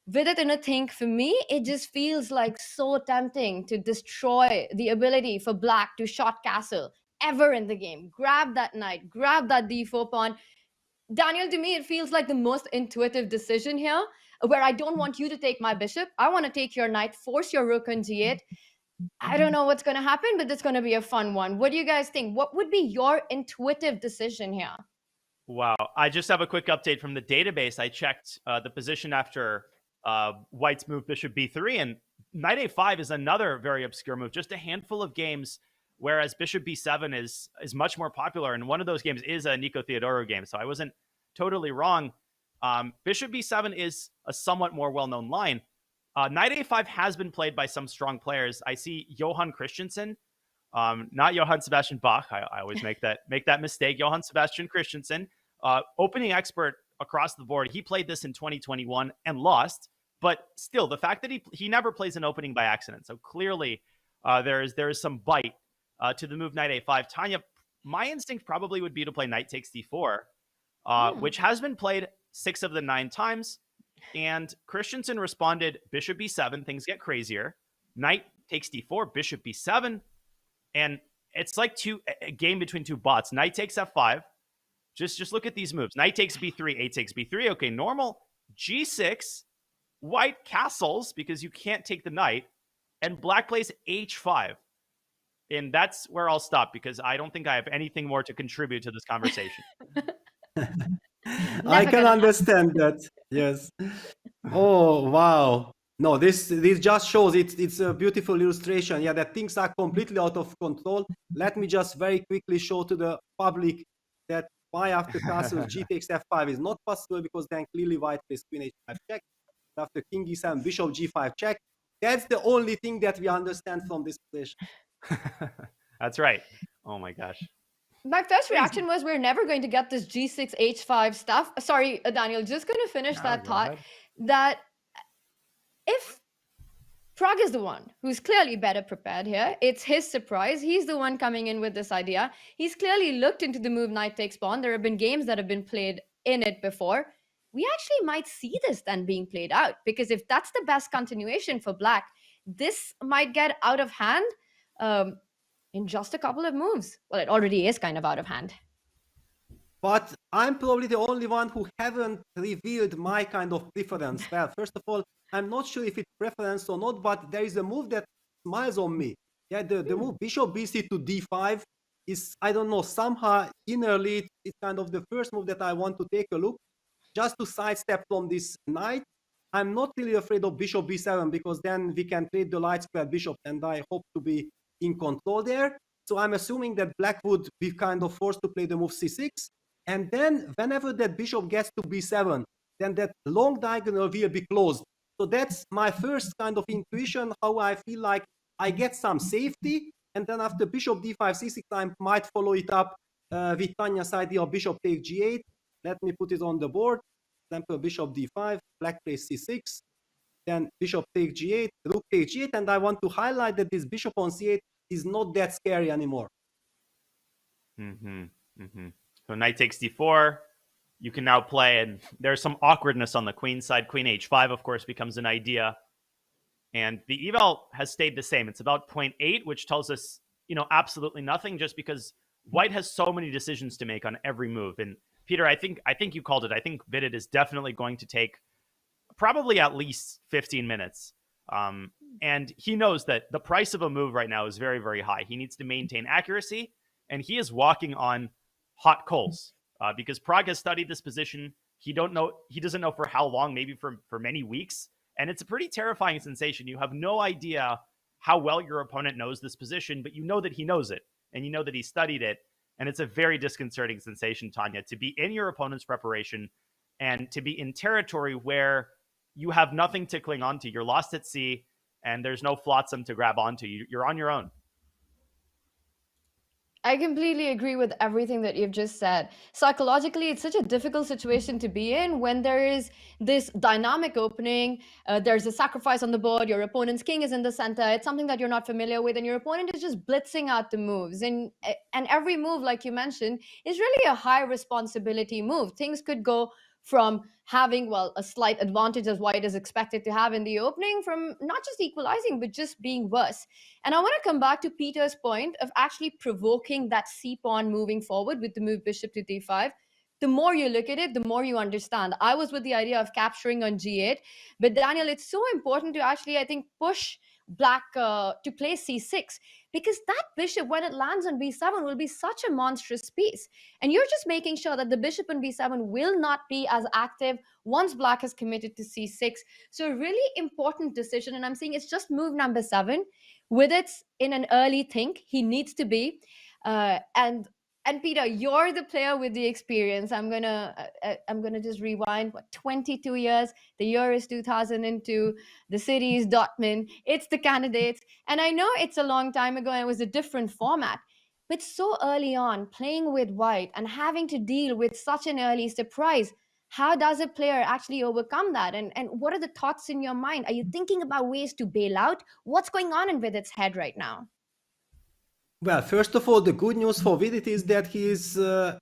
Vidit, in a think, for me, it just feels like so tempting to destroy the ability for black to short castle ever in the game. Grab that knight, grab that d4 pawn. Daniel, to me, it feels like the most intuitive decision here, where I don't want you to take my bishop. I want to take your knight, force your rook on g8. I don't know what's going to happen, but it's going to be a fun one. What do you guys think? What would be your intuitive decision here? Wow. I just have a quick update from the database. I checked the position after white's move bishop b3, and knight a5 is another very obscure move. Just a handful of games, whereas bishop b7 is much more popular, and one of those games is a Nico Theodorou game, so I wasn't totally wrong. Bishop b7 is a somewhat more well-known line. Knight a5 has been played by some strong players. I see Johan Christensen, not Johann Sebastian Bach. I always make that mistake. Johann Sebastian Christensen, opening expert across the board. He played this in 2021 and lost. But still, the fact that he never plays an opening by accident. So clearly, there is some bite to the move knight a5. Tanya, my instinct probably would be to play knight takes d4, which has been played 6 of the 9 times. And Christensen responded bishop b7. Things get crazier. Knight takes d4, bishop b7. And it's like a game between two bots. Knight takes f5. Just look at these moves. Knight takes b3, a takes b3. Okay, normal. G6. White castles because you can't take the knight, and black plays h5. And that's where I'll stop, because I don't think I have anything more to contribute to this conversation. I can understand that. Yes. Oh, wow. No, this just shows it's a beautiful illustration. Yeah, that things are completely out of control. Let me just very quickly show to the public that why after castle g takes f5 is not possible, because then clearly white plays queen h5 check. After king e7, bishop g5 check. That's the only thing that we understand from this position. That's right. Oh my gosh. My first reaction was we're never going to get this g6 h5 stuff. Sorry, Daniel, just going to finish that thought ahead. that if Pragg is the one who's clearly better prepared here, it's his surprise. He's the one coming in with this idea. He's clearly looked into the move knight takes pawn. There have been games that have been played in it before. We actually might see this then being played out, because if that's the best continuation for black, this might get out of hand in just a couple of moves. Well, it already is kind of out of hand. But I'm probably the only one who haven't revealed my kind of preference. Well, first of all, I'm not sure if it's preference or not, but there is a move that smiles on me. Yeah, the move bishop bc to d5 is, I don't know, somehow innerly, it's kind of the first move that I want to take a look, just to sidestep from this knight. I'm not really afraid of bishop b7, because then we can trade the light square bishop, and I hope to be in control there. So I'm assuming that black would be kind of forced to play the move c6. And then whenever that bishop gets to b7, then that long diagonal will be closed. So that's my first kind of intuition, how I feel like I get some safety. And then after bishop d5, c6, I might follow it up with Tanya's idea of bishop take g8. Let me put it on the board. Example, bishop d5, black plays c6. Then bishop take g8, rook take g8. And I want to highlight that this bishop on c8 is not that scary anymore. So knight takes d4. You can now play, and there's some awkwardness on the queen side. Queen h5, of course, becomes an idea. And the eval has stayed the same. It's about 0.8, which tells us, absolutely nothing, just because white has so many decisions to make on every move. And Peter, I think you called it. I think Vidit is definitely going to take probably at least 15 minutes. And he knows that the price of a move right now is very, very high. He needs to maintain accuracy, and he is walking on hot coals. Because Pragg has studied this position. He doesn't know for how long, maybe for many weeks. And it's a pretty terrifying sensation. You have no idea how well your opponent knows this position, but you know that he knows it, and you know that he studied it. And it's a very disconcerting sensation, Tanya, to be in your opponent's preparation and to be in territory where you have nothing to cling on to. You're lost at sea, and there's no flotsam to grab onto. You're on your own. I completely agree with everything that you've just said. Psychologically, it's such a difficult situation to be in when there is this dynamic opening. There's a sacrifice on the board. Your opponent's king is in the center. It's something that you're not familiar with, and your opponent is just blitzing out the moves. And every move, like you mentioned, is really a high responsibility move. Things could go from having, a slight advantage as white is expected to have in the opening, from not just equalizing, but just being worse. And I want to come back to Peter's point of actually provoking that c-pawn moving forward with the move bishop to d5. The more you look at it, the more you understand. I was with the idea of capturing on g8, but Daniel, it's so important to actually, I think, push black to play c6, because that bishop, when it lands on b7, will be such a monstrous piece. And you're just making sure that the bishop on b7 will not be as active once black has committed to c6. So a really important decision, and I'm saying it's just move number 7. With it in an early think, he needs to be. And Peter, you're the player with the experience. I'm gonna just rewind. 22 years. The year is 2002. The city is Dortmund. It's the candidates, and I know it's a long time ago and it was a different format. But so early on, playing with white and having to deal with such an early surprise, how does a player actually overcome that? And what are the thoughts in your mind? Are you thinking about ways to bail out? What's going on in Vidit's head right now? Well, first of all, the good news for Vidit is that he is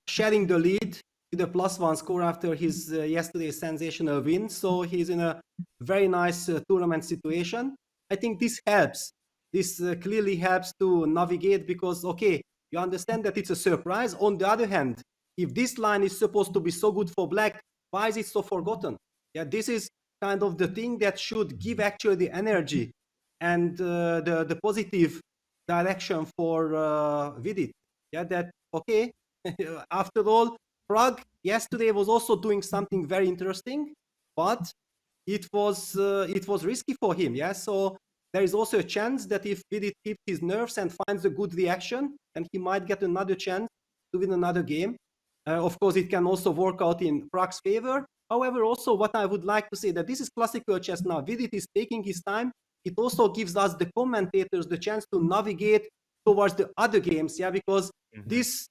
sharing the lead with a +1 score after his yesterday's sensational win. So he's in a very nice tournament situation. I think this helps. This clearly helps to navigate, because, okay, you understand that it's a surprise. On the other hand, if this line is supposed to be so good for black, why is it so forgotten? Yeah, this is kind of the thing that should give actually the energy and the positive direction for Vidit. Yeah, that, okay, after all, Pragg yesterday was also doing something very interesting, but it was risky for him. Yeah, so there is also a chance that if Vidit keeps his nerves and finds a good reaction, then he might get another chance to win another game. Of course, it can also work out in Pragg's favor. However, also what I would like to say that this is classical chess now. Vidit is taking his time. It also gives us, the commentators, the chance to navigate towards the other games, yeah, because this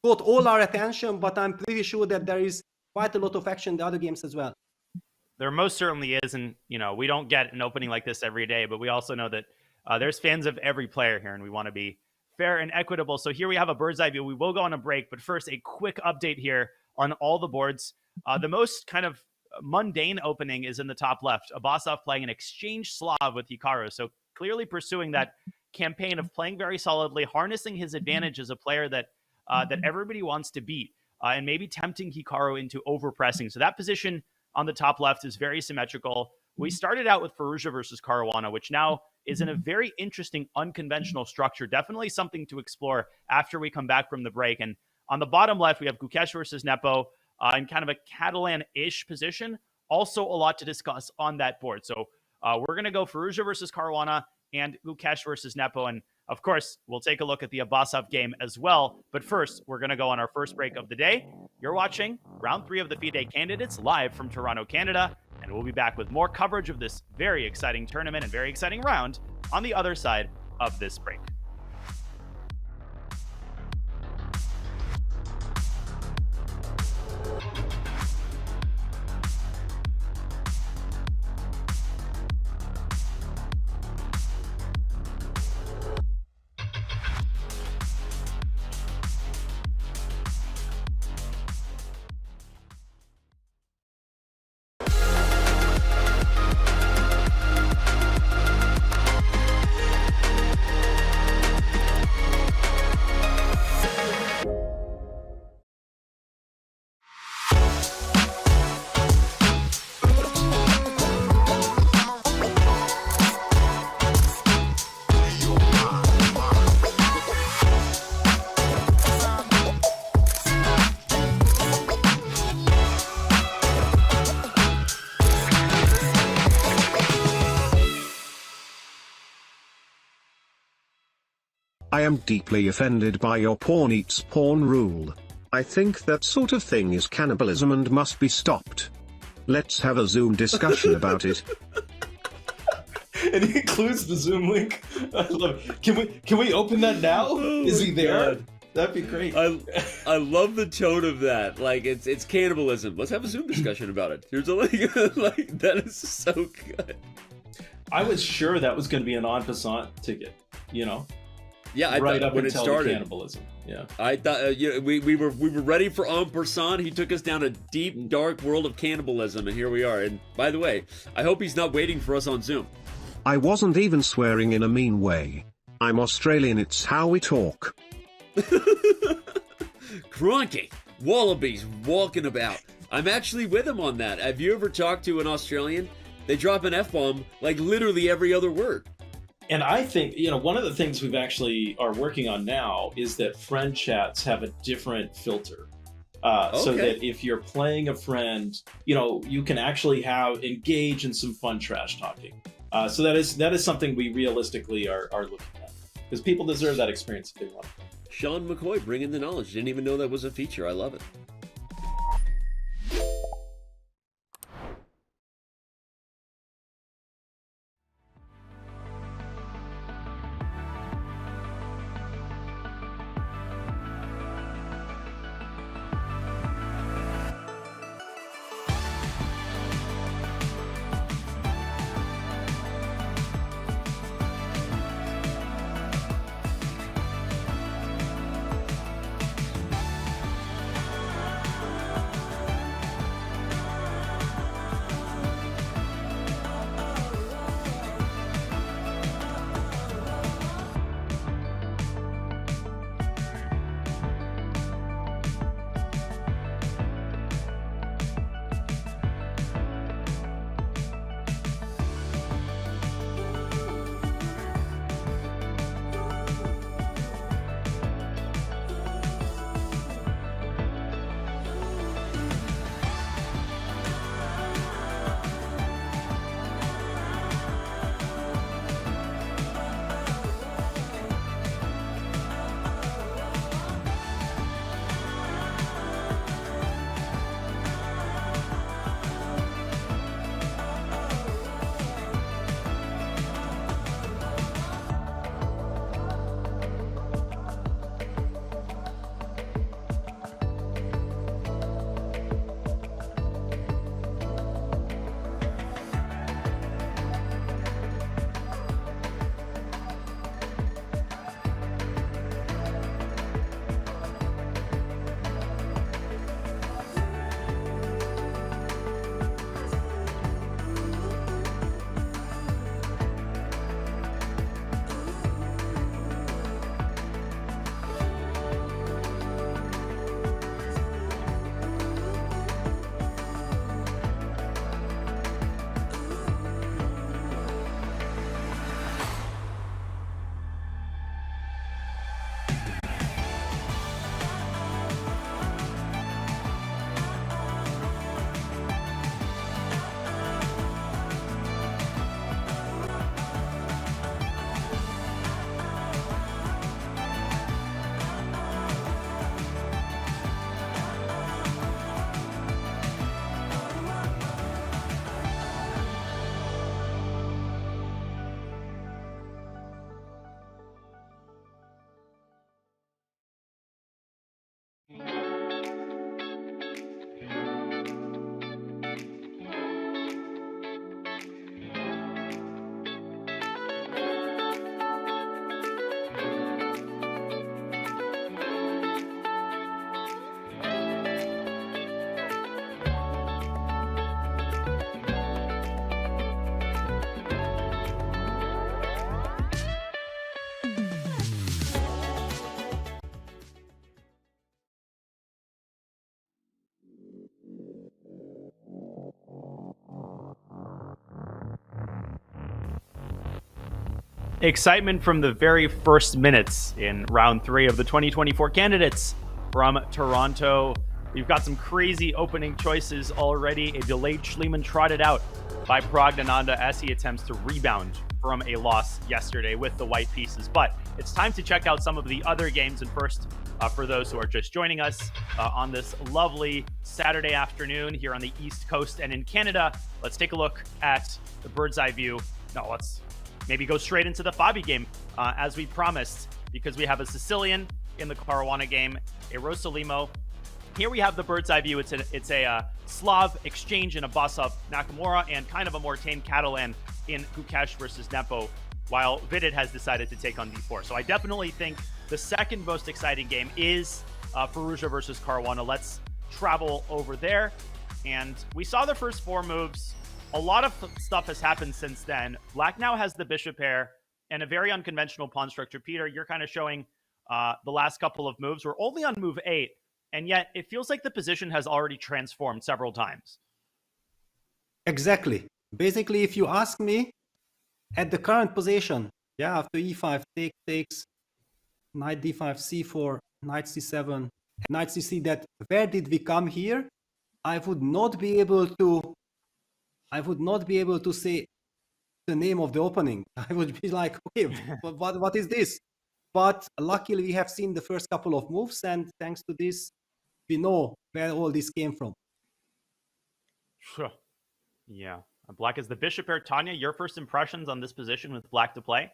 got all our attention, but I'm pretty sure that there is quite a lot of action in the other games as well. There most certainly is, and we don't get an opening like this every day, but we also know that there's fans of every player here, and we want to be fair and equitable. So here we have a bird's eye view. We will go on a break, but first a quick update here on all the boards. The most kind of mundane opening is in the top left. Abasov playing an exchange Slav with Hikaru, so clearly pursuing that campaign of playing very solidly, harnessing his advantage as a player that that everybody wants to beat, and maybe tempting Hikaru into overpressing. So that position on the top left is very symmetrical. We started out with Firouzja versus Caruana, which now is in a very interesting, unconventional structure. Definitely something to explore after we come back from the break. And on the bottom left, we have Gukesh versus Nepo in kind of a Catalan-ish position. Also a lot to discuss on that board. So we're going to go Firouzja versus Caruana and Gukesh versus Nepo. And of course, we'll take a look at the Abasov game as well. But first, we're going to go on our first break of the day. You're watching round 3 of the FIDE Candidates live from Toronto, Canada. And we'll be back with more coverage of this very exciting tournament and very exciting round on the other side of this break. I am deeply offended by your porn eats porn rule. I think that sort of thing is cannibalism and must be stopped. Let's have a Zoom discussion about it. And he includes the Zoom link. I love it. Can we open that now? Oh, is he there? God. That'd be great. I love the tone of that. Like it's cannibalism. Let's have a Zoom discussion about it. Here's a link. Like that is so good. I was sure that was going to be an en passant ticket. Yeah, I right thought up when until it started, cannibalism. Yeah, I thought we were ready for en passant. He took us down a deep, dark world of cannibalism, and here we are. And by the way, I hope he's not waiting for us on Zoom. I wasn't even swearing in a mean way. I'm Australian. It's how we talk. Crikey, wallabies walking about. I'm actually with him on that. Have you ever talked to an Australian? They drop an F-bomb like literally every other word. and I think one of the things we've actually are working on now is that friend chats have a different filter. So that if you're playing a friend, you can actually engage in some fun trash talking. So that is something we realistically are looking at, because people deserve that experience if they want. Sean McCoy bringing the knowledge. Didn't even know that was a feature. I love it. Excitement from the very first minutes in round 3 of the 2024 candidates from Toronto. We've got some crazy opening choices already. A delayed Schliemann trotted out by Praggnanandhaa as he attempts to rebound from a loss yesterday with the white pieces. But it's time to check out some of the other games. And first, for those who are just joining us on this lovely Saturday afternoon here on the East Coast and in Canada, let's take a look at the bird's eye view. No, let's maybe go straight into the FIDE game as we promised, because we have a Sicilian in the Caruana game, a Rosalimo. Here we have the bird's eye view. It's a Slav exchange in Abasov, Nakamura, and kind of a more tame Catalan in Gukesh versus Nepo, while Vidit has decided to take on d4. So I definitely think the second most exciting game is Firouzja versus Caruana. Let's travel over there. And we saw the first 4 moves. A lot of stuff has happened since then. Black now has the bishop pair and a very unconventional pawn structure. Peter, you're kind of showing the last couple of moves. We're only on move 8, and yet it feels like the position has already transformed several times. Exactly. Basically, if you ask me, at the current position, yeah, after e5 takes, knight d5, c4, knight c7, knight cc, that where did we come here? I would not be able to say the name of the opening. I would be like, okay, what is this? But luckily we have seen the first couple of moves, and thanks to this, we know where all this came from. Sure. Yeah. Black is the bishop pair. Tanya, your first impressions on this position with black to play?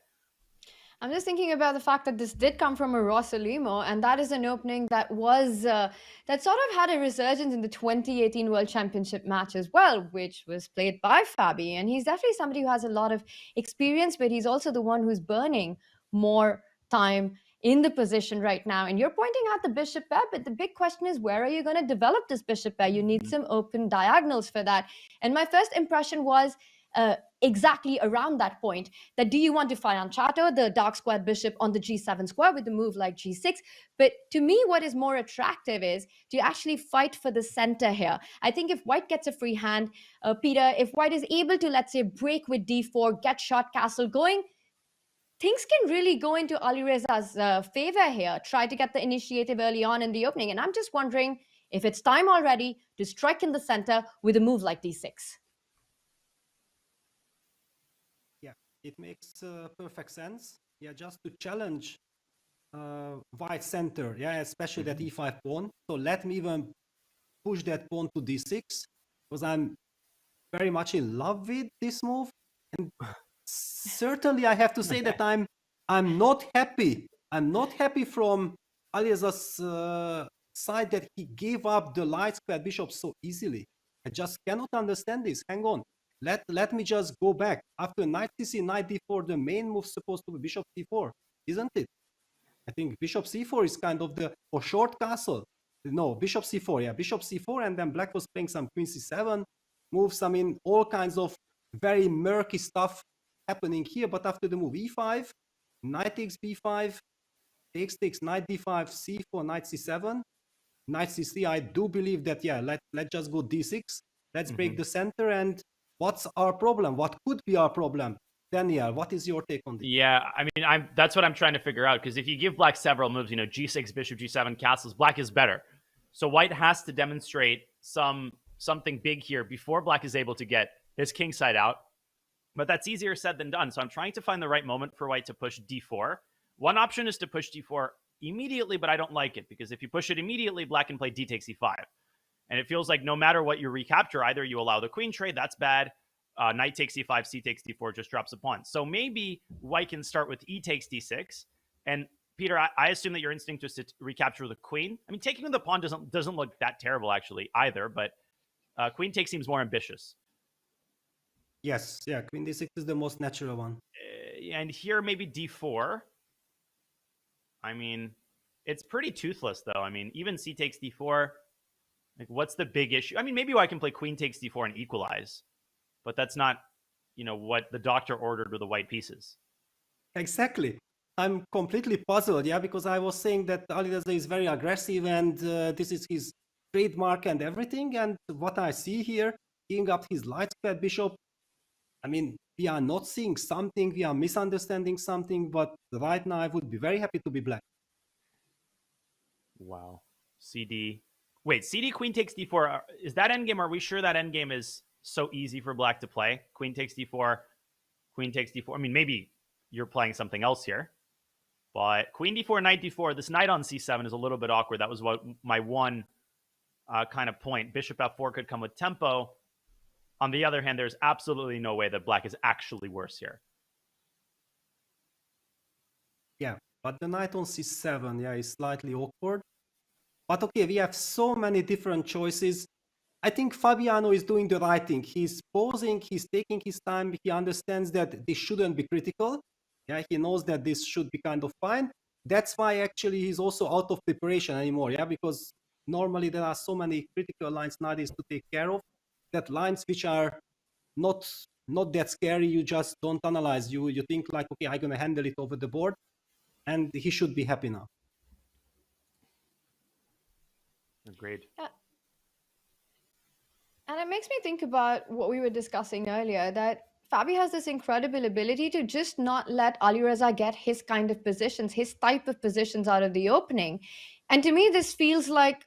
I'm just thinking about the fact that this did come from a Rosalimo, and that is an opening that was that sort of had a resurgence in the 2018 World Championship match as well, which was played by Fabi. And he's definitely somebody who has a lot of experience, but he's also the one who's burning more time in the position right now. And you're pointing out the bishop pair, but the big question is, where are you going to develop this bishop pair? You need some open diagonals for that. And my first impression was exactly around that point, that do you want to fianchetto the dark squared bishop on the g7 square with a move like g6? But to me, what is more attractive is to actually fight for the center here. I think if white gets a free hand, Peter, if white is able to, let's say, break with d4, get short castle going, things can really go into Alireza's favor here. Try to get the initiative early on in the opening. And I'm just wondering if it's time already to strike in the center with a move like d6. Yeah, it makes perfect sense. Yeah, just to challenge white center. Yeah, especially that e5 pawn. So let me even push that pawn to d6, because I'm very much in love with this move. And certainly I have to say that I'm not happy. I'm not happy from Alireza's side that he gave up the light squared bishop so easily. I just cannot understand this. Hang on. Let me just go back. After knight c6, knight d4, the main move is supposed to be bishop c4, isn't it? I think bishop c4 is kind of the, or short castle. No, bishop c4, yeah, bishop c4, and then black was playing some queen c7 moves. I mean, all kinds of very murky stuff happening here. But after the move e5, knight takes b5, takes knight d5, c4, knight c7, knight c3. I do believe that, yeah, let's just go d6. Let's break the center. And what's our problem? What could be our problem? Daniel, what is your take on this? Yeah, I mean, that's what I'm trying to figure out, because if you give black several moves, you know, g6, bishop, g7, castles, black is better. So white has to demonstrate something big here before black is able to get his king side out. But that's easier said than done. So I'm trying to find the right moment for white to push d4. One option is to push d4 immediately, but I don't like it, because if you push it immediately, black can play d takes e5. And it feels like no matter what you recapture, either you allow the queen trade, that's bad. Knight takes e5, c takes d4, just drops a pawn. So maybe white can start with e takes d6. And Peter, I assume that your instinct was to recapture the queen. I mean, taking the pawn doesn't look that terrible actually either, but queen takes seems more ambitious. Yes, yeah, queen d6 is the most natural one. And here maybe d4. I mean, it's pretty toothless though. I mean, even c takes d4. Like, what's the big issue? I mean, maybe I can play queen takes d4 and equalize, but that's not, you know, what the doctor ordered with the white pieces. Exactly. I'm completely puzzled, yeah, because I was saying that Alireza is very aggressive and this is his trademark and everything. And what I see here, giving up his light squared bishop, I mean, we are not seeing something, we are misunderstanding something, but right now I would be very happy to be black. Wow. CD. Wait, CD queen takes d4. Is that endgame? Are we sure that endgame is so easy for black to play? Queen takes d4, queen takes d4. I mean, maybe you're playing something else here. But queen d4, knight d4, this knight on c7 is a little bit awkward. That was what my one kind of point. Bishop f4 could come with tempo. On the other hand, there's absolutely no way that black is actually worse here. Yeah, but the knight on c7, yeah, is slightly awkward. But okay, we have so many different choices. I think Fabiano is doing the right thing. He's pausing, he's taking his time. He understands that this shouldn't be critical. Yeah, he knows that this should be kind of fine. That's why actually he's also out of preparation anymore. Yeah, because normally there are so many critical lines nowadays to take care of. That lines which are not that scary, you just don't analyze. You think like, okay, I'm gonna handle it over the board, and he should be happy now. Agreed. And it makes me think about what we were discussing earlier, that Fabi has this incredible ability to just not let Alireza get his kind of positions, his type of positions out of the opening. And to me, this feels like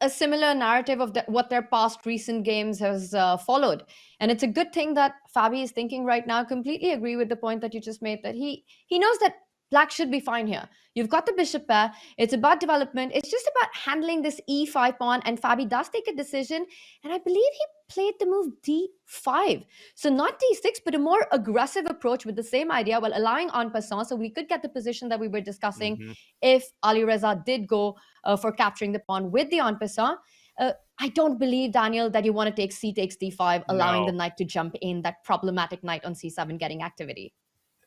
a similar narrative of what their past recent games has followed. And it's a good thing that Fabi is thinking right now. Completely agree with the point that you just made, that he knows that black should be fine here. You've got the bishop pair. It's about development. It's just about handling this e5 pawn. And Fabi does take a decision. And I believe he played the move d5. So not d6, but a more aggressive approach with the same idea while allowing en passant. So we could get the position that we were discussing if Alireza did go for capturing the pawn with the en passant. I don't believe, Daniel, that you want to take c takes d5, allowing the knight to jump in, that problematic knight on c7 getting activity.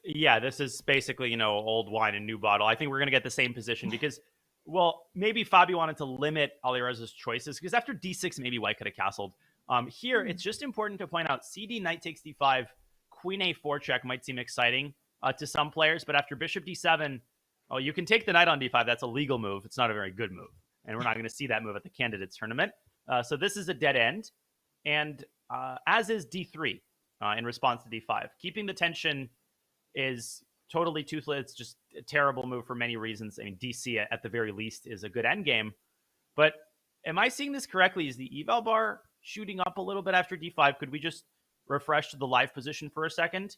Yeah, this is basically, old wine in new bottle. I think we're going to get the same position because, well, maybe Fabi wanted to limit Alireza's choices because after d6, maybe white could have castled. Here, it's just important to point out CD, knight takes d5, queen a4 check might seem exciting to some players, but after bishop d7, oh, you can take the knight on d5. That's a legal move. It's not a very good move, and we're not going to see that move at the candidates tournament. So this is a dead end, and as is d3 in response to d5. Keeping the tension is totally toothless. It's just a terrible move for many reasons. I mean, DC at the very least is a good endgame. But am I seeing this correctly? Is the eval bar shooting up a little bit after d5? Could we just refresh to the live position for a second?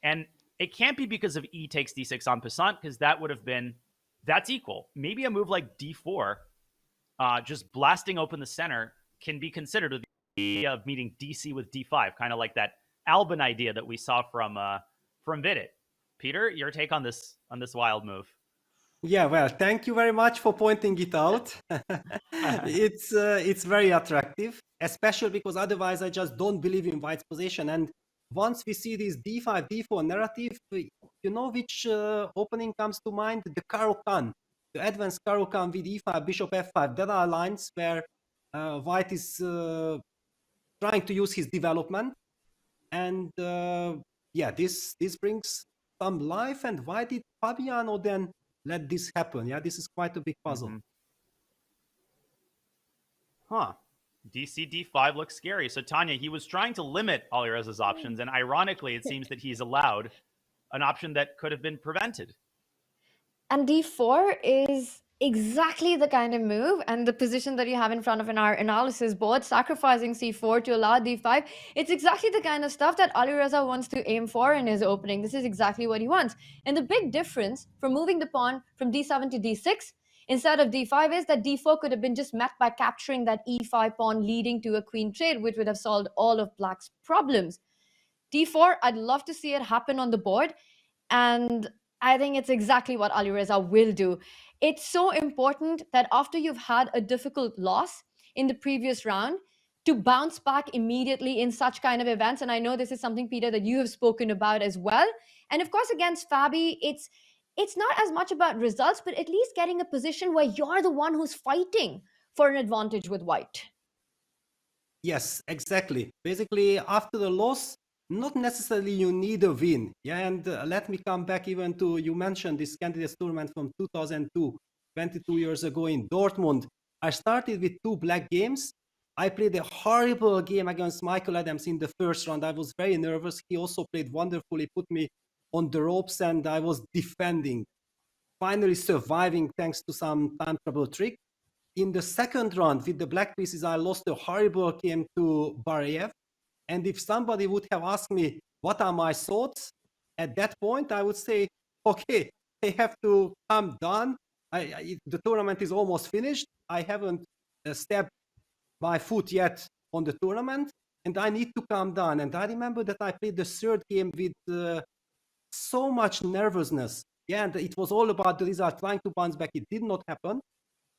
And it can't be because of e takes d6 en passant, because that would have been, that's equal. Maybe a move like d4, just blasting open the center, can be considered with the idea of meeting DC with d5, kind of like that Albin idea that we saw from Vidit. Peter, your take on this wild move? Yeah, well, thank you very much for pointing it out. It's very attractive, especially because otherwise I just don't believe in white's position. And once we see this d5, d4 narrative, you know which opening comes to mind? The Caruana, the advanced Caruana with e5, bishop f5. There are lines where white is trying to use his development. And yeah, this brings some life. And why did Fabiano then let this happen? Yeah, this is quite a big puzzle. Huh. DC d5 looks scary. So Tanya, he was trying to limit Alireza's options, and ironically, it seems that he's allowed an option that could have been prevented. And d4 is exactly the kind of move and the position that you have in front of in our analysis board, sacrificing c4 to allow d5. It's exactly the kind of stuff that Alireza wants to aim for in his opening. This is exactly what he wants. And the big difference from moving the pawn from d7 to d6 instead of d5 is that d4 could have been just met by capturing that e5 pawn, leading to a queen trade, which would have solved all of black's problems. d4, I'd love to see it happen on the board, and I think it's exactly what Alireza will do. It's so important that after you've had a difficult loss in the previous round, to bounce back immediately in such kind of events. And I know this is something, Peter, that you have spoken about as well. And of course, against Fabi, it's not as much about results, but at least getting a position where you're the one who's fighting for an advantage with white. Yes, exactly. Basically, after the loss, not necessarily you need a win. Yeah, and let me come back even to, you mentioned this candidates tournament from 2002, 22 years ago in Dortmund. I started with 2 black games, I played a horrible game against Michael Adams in the first round. I was very nervous. He also played wonderfully, put me on the ropes, and I was defending, finally surviving thanks to some time trouble trick. In the second round with the black pieces, I lost a horrible game to Barayev. And if somebody would have asked me what are my thoughts at that point, I would say, okay, they have to calm down. The tournament is almost finished. I haven't stepped my foot yet on the tournament, and I need to calm down. And I remember that I played the third game with so much nervousness. Yeah, and it was all about the result, trying to bounce back. It did not happen.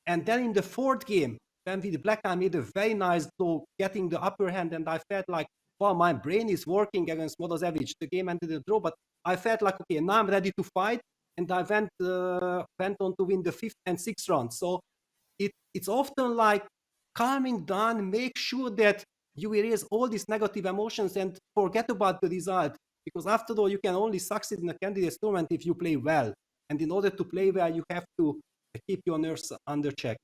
And then in the fourth game, then with black, I made a very nice throw, getting the upper hand, and I felt like, wow, my brain is working against Modozevich. The game ended a draw, but I felt like, okay, now I'm ready to fight, and I went on to win the 5th and 6th round. So it's often like calming down, make sure that you erase all these negative emotions and forget about the result. Because after all, you can only succeed in a candidates tournament if you play well. And in order to play well, you have to keep your nerves under check.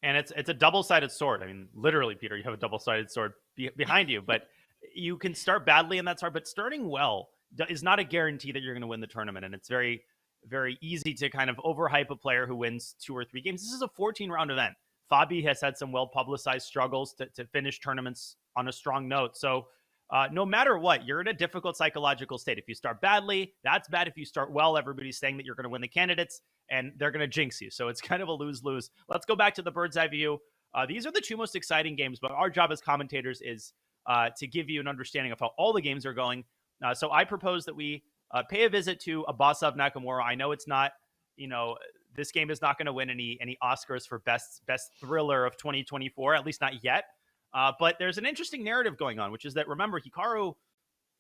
And it's a double-sided sword. I mean, literally, Peter, you have a double-sided sword behind you. But you can start badly, and that's hard. But starting well is not a guarantee that you're going to win the tournament. And it's very, very easy to kind of overhype a player who wins 2 or 3 games. This is a 14-round event. Fabi has had some well-publicized struggles to finish tournaments on a strong note. So no matter what, you're in a difficult psychological state. If you start badly, that's bad. If you start well, everybody's saying that you're going to win the candidates, and they're going to jinx you. So it's kind of a lose-lose. Let's go back to the bird's eye view. These are the 2 most exciting games, but our job as commentators is to give you an understanding of how all the games are going. So I propose that we pay a visit to Abasov Nakamura. I know it's not, this game is not going to win any Oscars for best thriller of 2024, at least not yet. But there's an interesting narrative going on, which is that, remember, Hikaru,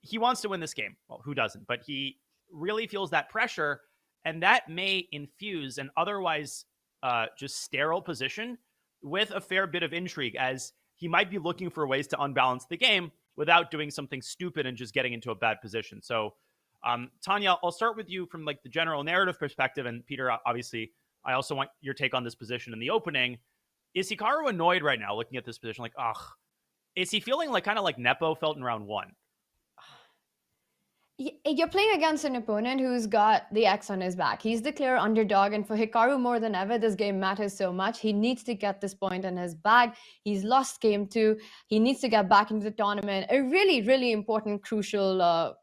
he wants to win this game. Well, who doesn't? But he really feels that pressure, and that may infuse an otherwise just sterile position with a fair bit of intrigue, as he might be looking for ways to unbalance the game without doing something stupid and just getting into a bad position. So, Tanya, I'll start with you from like the general narrative perspective, and Peter, obviously, I also want your take on this position in the opening. Is Hikaru annoyed right now looking at this position? Like, is he feeling like kind of like Nepo felt in round 1? You're playing against an opponent who's got the X on his back. He's the clear underdog, and for Hikaru more than ever, this game matters so much. He needs to get this point in his bag. He's lost game 2. He needs to get back into the tournament. A really, really important, crucial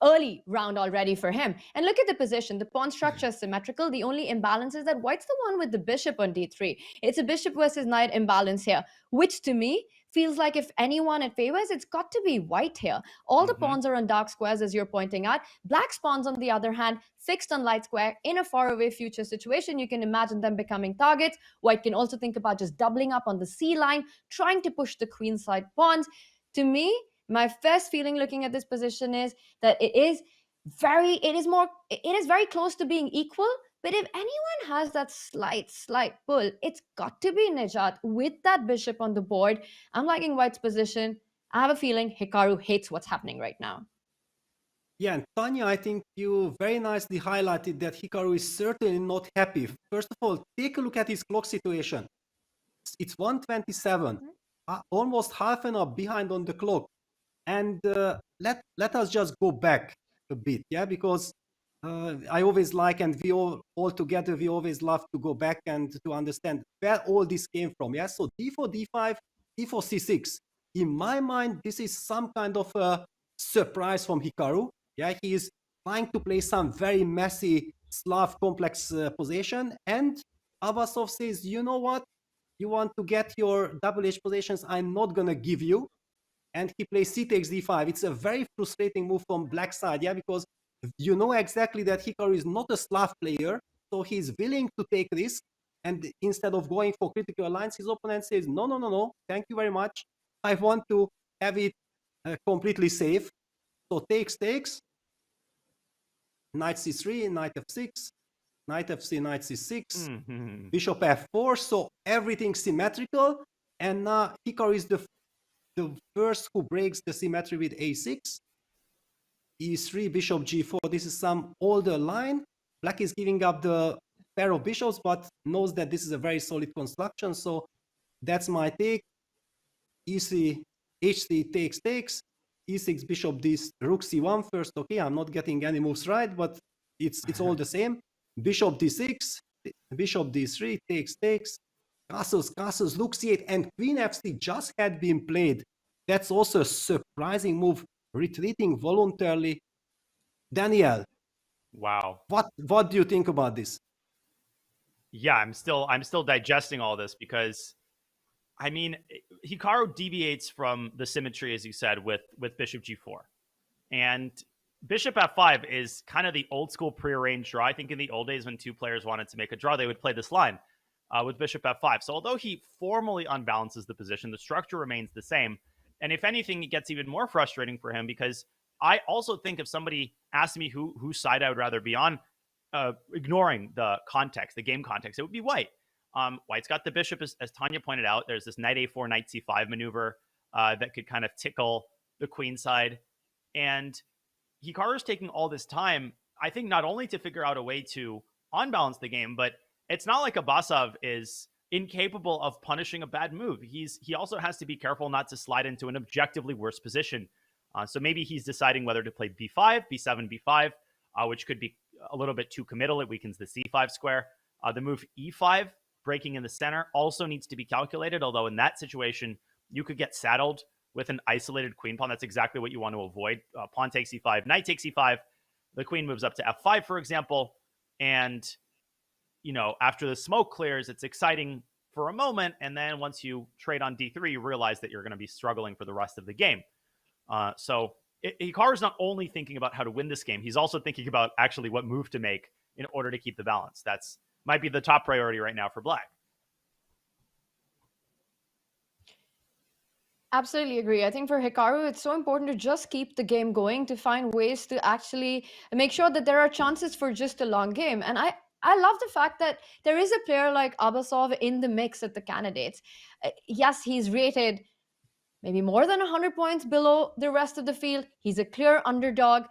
early round already for him. And look at the position. The pawn structure is symmetrical. The only imbalance is that white's the one with the bishop on d3. It's a bishop versus knight imbalance here, which to me feels like if anyone it favors, it's got to be white here. All the pawns are on dark squares, as you're pointing out. Black's pawns, on the other hand, fixed on light square. In a faraway future situation, you can imagine them becoming targets. White can also think about just doubling up on the C line, trying to push the queen side pawns. To me, my first feeling looking at this position is that it is very close to being equal. But if anyone has that slight pull, it's got to be Nejat with that bishop on the board. I'm liking white's position. I have a feeling Hikaru hates what's happening right now. Yeah, and Tanya, I think you very nicely highlighted that Hikaru is certainly not happy. First of all, take a look at his clock situation. It's 1:27, almost half an hour behind on the clock. And let us just go back a bit, yeah, because I always like, and we all together, we always love to go back and to understand where all this came from, yeah. So d4, d5, d4, c6. In my mind, this is some kind of a surprise from Hikaru. Yeah, he is trying to play some very messy Slav complex position, and Abasov says, you know what? You want to get your double H positions? I'm not gonna give you. And he plays c takes d5. It's a very frustrating move from black side, yeah, because you know exactly that Hikaru is not a Slav player, so he's willing to take risk. And instead of going for critical lines, his opponent says, no, thank you very much. I want to have it completely safe. So takes, knight c3, knight f6, knight fc, knight c6, bishop f4. So everything symmetrical. And now Hikaru is the first who breaks the symmetry with a6, e3, bishop g4. This is some older line. Black is giving up the pair of bishops, but knows that this is a very solid construction. So That's my take. EC, HC takes, E6 bishop d, rook c1 first. Okay, I'm not getting any moves right, but it's all the same. Bishop d6, bishop d3, takes, castles, rook c8, and queen f6 just had been played. That's also a surprising move, retreating voluntarily. Daniel, wow, what do you think about this? Yeah, I'm still digesting all this because, I mean, Hikaru deviates from the symmetry, as you said, with bishop g4, and bishop f5 is kind of the old school prearranged draw. I think in the old days when two players wanted to make a draw, they would play this line with bishop f5. So although he formally unbalances the position, the structure remains the same. And if anything, it gets even more frustrating for him because I also think if somebody asked me whose side I would rather be on, ignoring the context, the game context, it would be white. White's got the bishop, as Tanya pointed out. There's this knight a4, knight c5 maneuver that could kind of tickle the queen side. And Hikaru's taking all this time, I think, not only to figure out a way to unbalance the game, but it's not like Abasov is incapable of punishing a bad move. He also has to be careful not to slide into an objectively worse position. So maybe he's deciding whether to play b5, b7, b5, which could be a little bit too committal. It weakens the c5 square. The move e5, breaking in the center, also needs to be calculated, although in that situation, you could get saddled with an isolated queen pawn. That's exactly what you want to avoid. Pawn takes e5, knight takes e5, the queen moves up to f5, for example, and, you know, after the smoke clears, it's exciting for a moment, and then once you trade on d3, you realize that you're going to be struggling for the rest of the game. So Hikaru's not only thinking about how to win this game, he's also thinking about actually what move to make in order to keep the balance. That's might be the top priority right now for Black. Absolutely agree. I think for Hikaru, it's so important to just keep the game going, to find ways to actually make sure that there are chances for just a long game. And I love the fact that there is a player like Abasov in the mix at the candidates. Yes, he's rated maybe more than 100 points below the rest of the field. He's a clear underdog.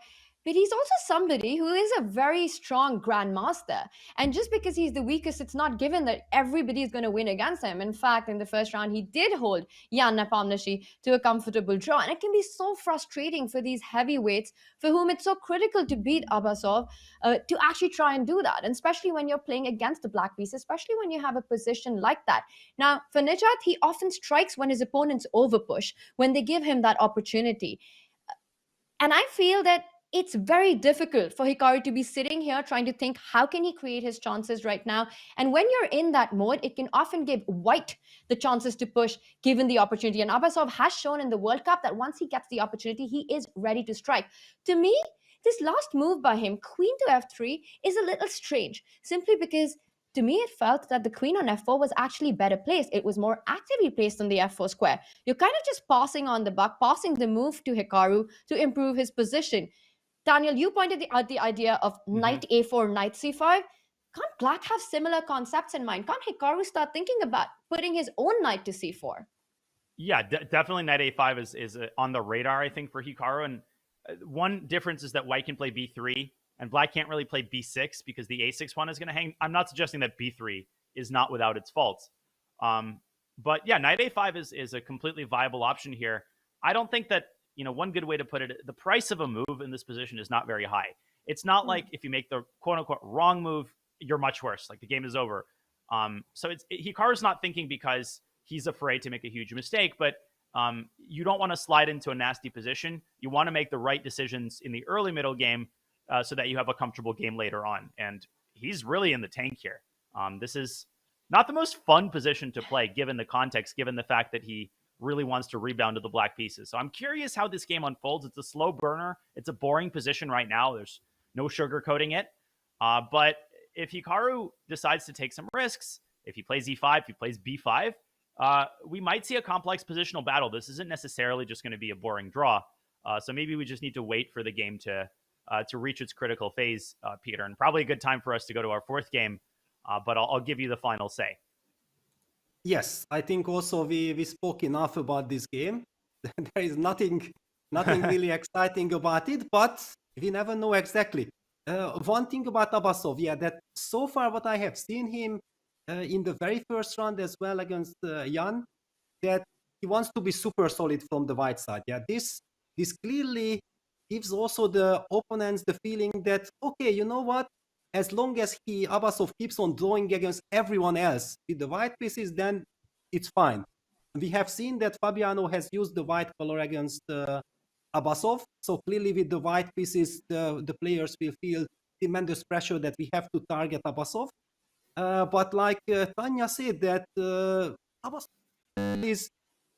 But he's also somebody who is a very strong grandmaster. And just because he's the weakest, it's not given that everybody is going to win against him. In fact, in the first round, he did hold Jan Nepomniachtchi to a comfortable draw. And it can be so frustrating for these heavyweights for whom it's so critical to beat Abasov to actually try and do that. And especially when you're playing against the black piece, especially when you have a position like that. Now, for Nijat, he often strikes when his opponents overpush, when they give him that opportunity. And I feel that it's very difficult for Hikaru to be sitting here trying to think, how can he create his chances right now? And when you're in that mode, it can often give white the chances to push given the opportunity. And Abasov has shown in the World Cup that once he gets the opportunity, he is ready to strike. To me, this last move by him, queen to f3, is a little strange, simply because to me, it felt that the queen on f4 was actually better placed. It was more actively placed on the f4 square. You're kind of just passing on the buck, passing the move to Hikaru to improve his position. Daniel, you pointed out the idea of knight a4, knight c5. Can't Black have similar concepts in mind? Can't Hikaru start thinking about putting his own knight to c4? Yeah, definitely knight a5 is on the radar, I think, for Hikaru. And one difference is that white can play b3, and Black can't really play b6 because the a6 pawn is going to hang. I'm not suggesting that b3 is not without its faults. But yeah, knight a5 is a completely viable option here. I don't think that, you know, one good way to put it, the price of a move in this position is not very high. It's not like if you make the quote unquote wrong move, you're much worse. Like the game is over. So Hikaru's not thinking because he's afraid to make a huge mistake, but you don't want to slide into a nasty position. You want to make the right decisions in the early middle game so that you have a comfortable game later on. And he's really in the tank here. This is not the most fun position to play given the context, given the fact that he really wants to rebound to the black pieces. So I'm curious how this game unfolds. It's a slow burner. It's a boring position right now. There's no sugarcoating it. But if Hikaru decides to take some risks, if he plays e5, if he plays b5, we might see a complex positional battle. This isn't necessarily just going to be a boring draw. So maybe we just need to wait for the game to reach its critical phase, Peter. And probably a good time for us to go to our fourth game. But I'll give you the final say. Yes, I think also we spoke enough about this game. There is nothing really exciting about it, but we never know exactly. One thing about Abasov, yeah, that so far what I have seen him, in the very first round as well against Jan, that he wants to be super solid from the white side. Yeah, this clearly gives also the opponents the feeling that, okay, you know what? As long as Abasov keeps on drawing against everyone else with the white pieces, then it's fine. We have seen that Fabiano has used the white color against Abasov. So clearly with the white pieces, the players will feel tremendous pressure that we have to target Abasov. But like Tanya said, that Abasov is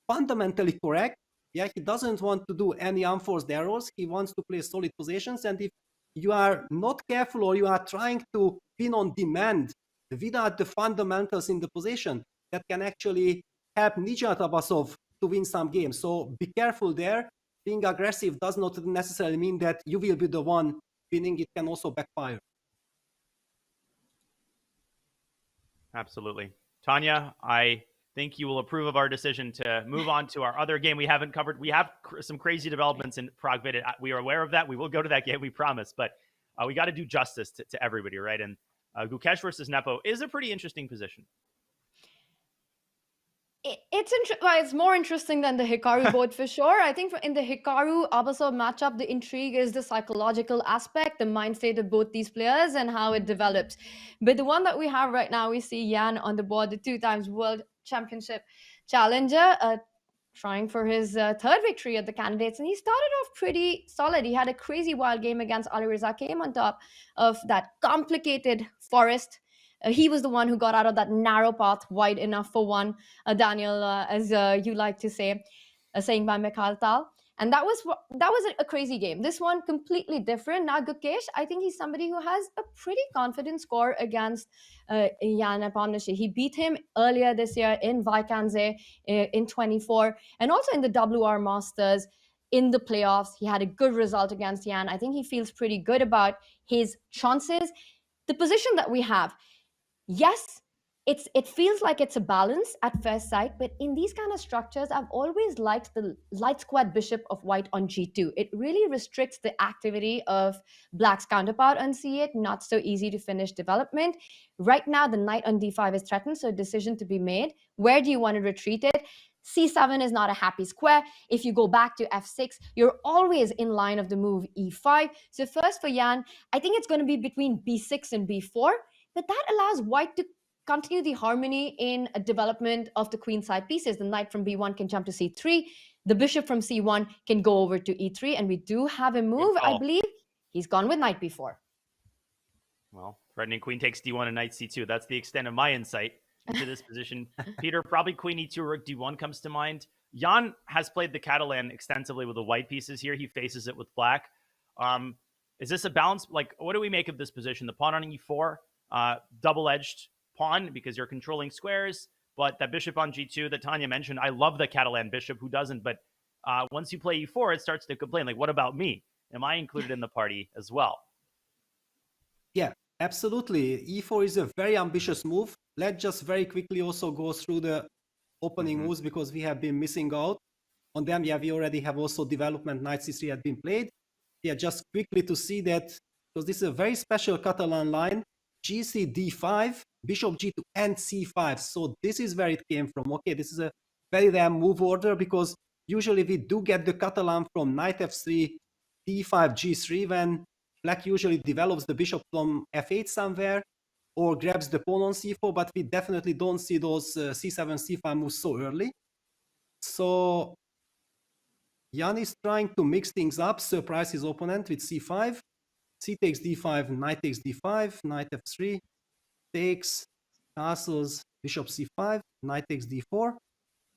fundamentally correct. Yeah, he doesn't want to do any unforced errors. He wants to play solid positions. And if you are not careful or you are trying to pin on demand without the fundamentals in the position, that can actually help Nijat Abasov to win some games. So be careful there. Being aggressive does not necessarily mean that you will be the one winning. It can also backfire. Absolutely. Tanya, I think you will approve of our decision to move on to our other game we haven't covered. We have some crazy developments in Pragg Vidit. We are aware of that. We will go to that game, we promise. But we got to do justice to everybody, right? And Gukesh versus Nepo is a pretty interesting position. It's more interesting than the Hikaru board for sure. I think in the Hikaru Abasov matchup, the intrigue is the psychological aspect, the mind state of both these players and how it develops. But the one that we have right now, we see Jan on the board, the 2-time World Championship challenger, trying for his third victory at the Candidates. And he started off pretty solid. He had a crazy wild game against Alireza, came on top of that complicated forest. He was the one who got out of that narrow path wide enough for one, Daniel, as you like to say, saying by Mikhail Tal. And that was a crazy game. This one completely different. Now Gukesh, I think he's somebody who has a pretty confident score against Jan Nepomniachtchi. He beat him earlier this year in Vaikanze in 24, and also in the WR Masters in the playoffs. He had a good result against Jan. I think he feels pretty good about his chances. The position that we have, yes, it feels like it's a balance at first sight, but in these kind of structures, I've always liked the light squared bishop of white on g2. It really restricts the activity of black's counterpart on c8, not so easy to finish development. Right now, the knight on d5 is threatened, so a decision to be made. Where do you want to retreat it? c7 is not a happy square. If you go back to f6, you're always in line of the move e5. So first for Jan, I think it's going to be between b6 and b4, but that allows white to continue the harmony in a development of the queen side pieces. The knight from b1 can jump to c3. The bishop from c1 can go over to e3. And we do have a move, I believe. He's gone with knight b4. Well, threatening queen takes d1 and knight c2. That's the extent of my insight into this position. Peter, probably queen e2, rook d1 comes to mind. Jan has played the Catalan extensively with the white pieces here. He faces it with black. Is this a balance? Like, what do we make of this position? The pawn on e4, double-edged pawn because you're controlling squares, but that bishop on g2 that Tanya mentioned, I love the Catalan bishop, who doesn't, but once you play e4, it starts to complain, like, what about me? Am I included in the party as well? Yeah, absolutely. e4 is a very ambitious move. Let's just very quickly also go through the opening moves because we have been missing out on them. Yeah, we already have also development, knight c3 had been played. Yeah, just quickly to see that, because this is a very special Catalan line, gc d5, bishop g2 and c5. So this is where it came from. Okay, this is a very rare move order because usually we do get the Catalan from knight f3, d5, g3 when black usually develops the bishop from f8 somewhere or grabs the pawn on c4, but we definitely don't see those c7, c5 moves so early. So Jan is trying to mix things up, surprise his opponent with c5. C takes d5, knight takes d5, knight f3, takes, castles, bishop c5, knight takes d4,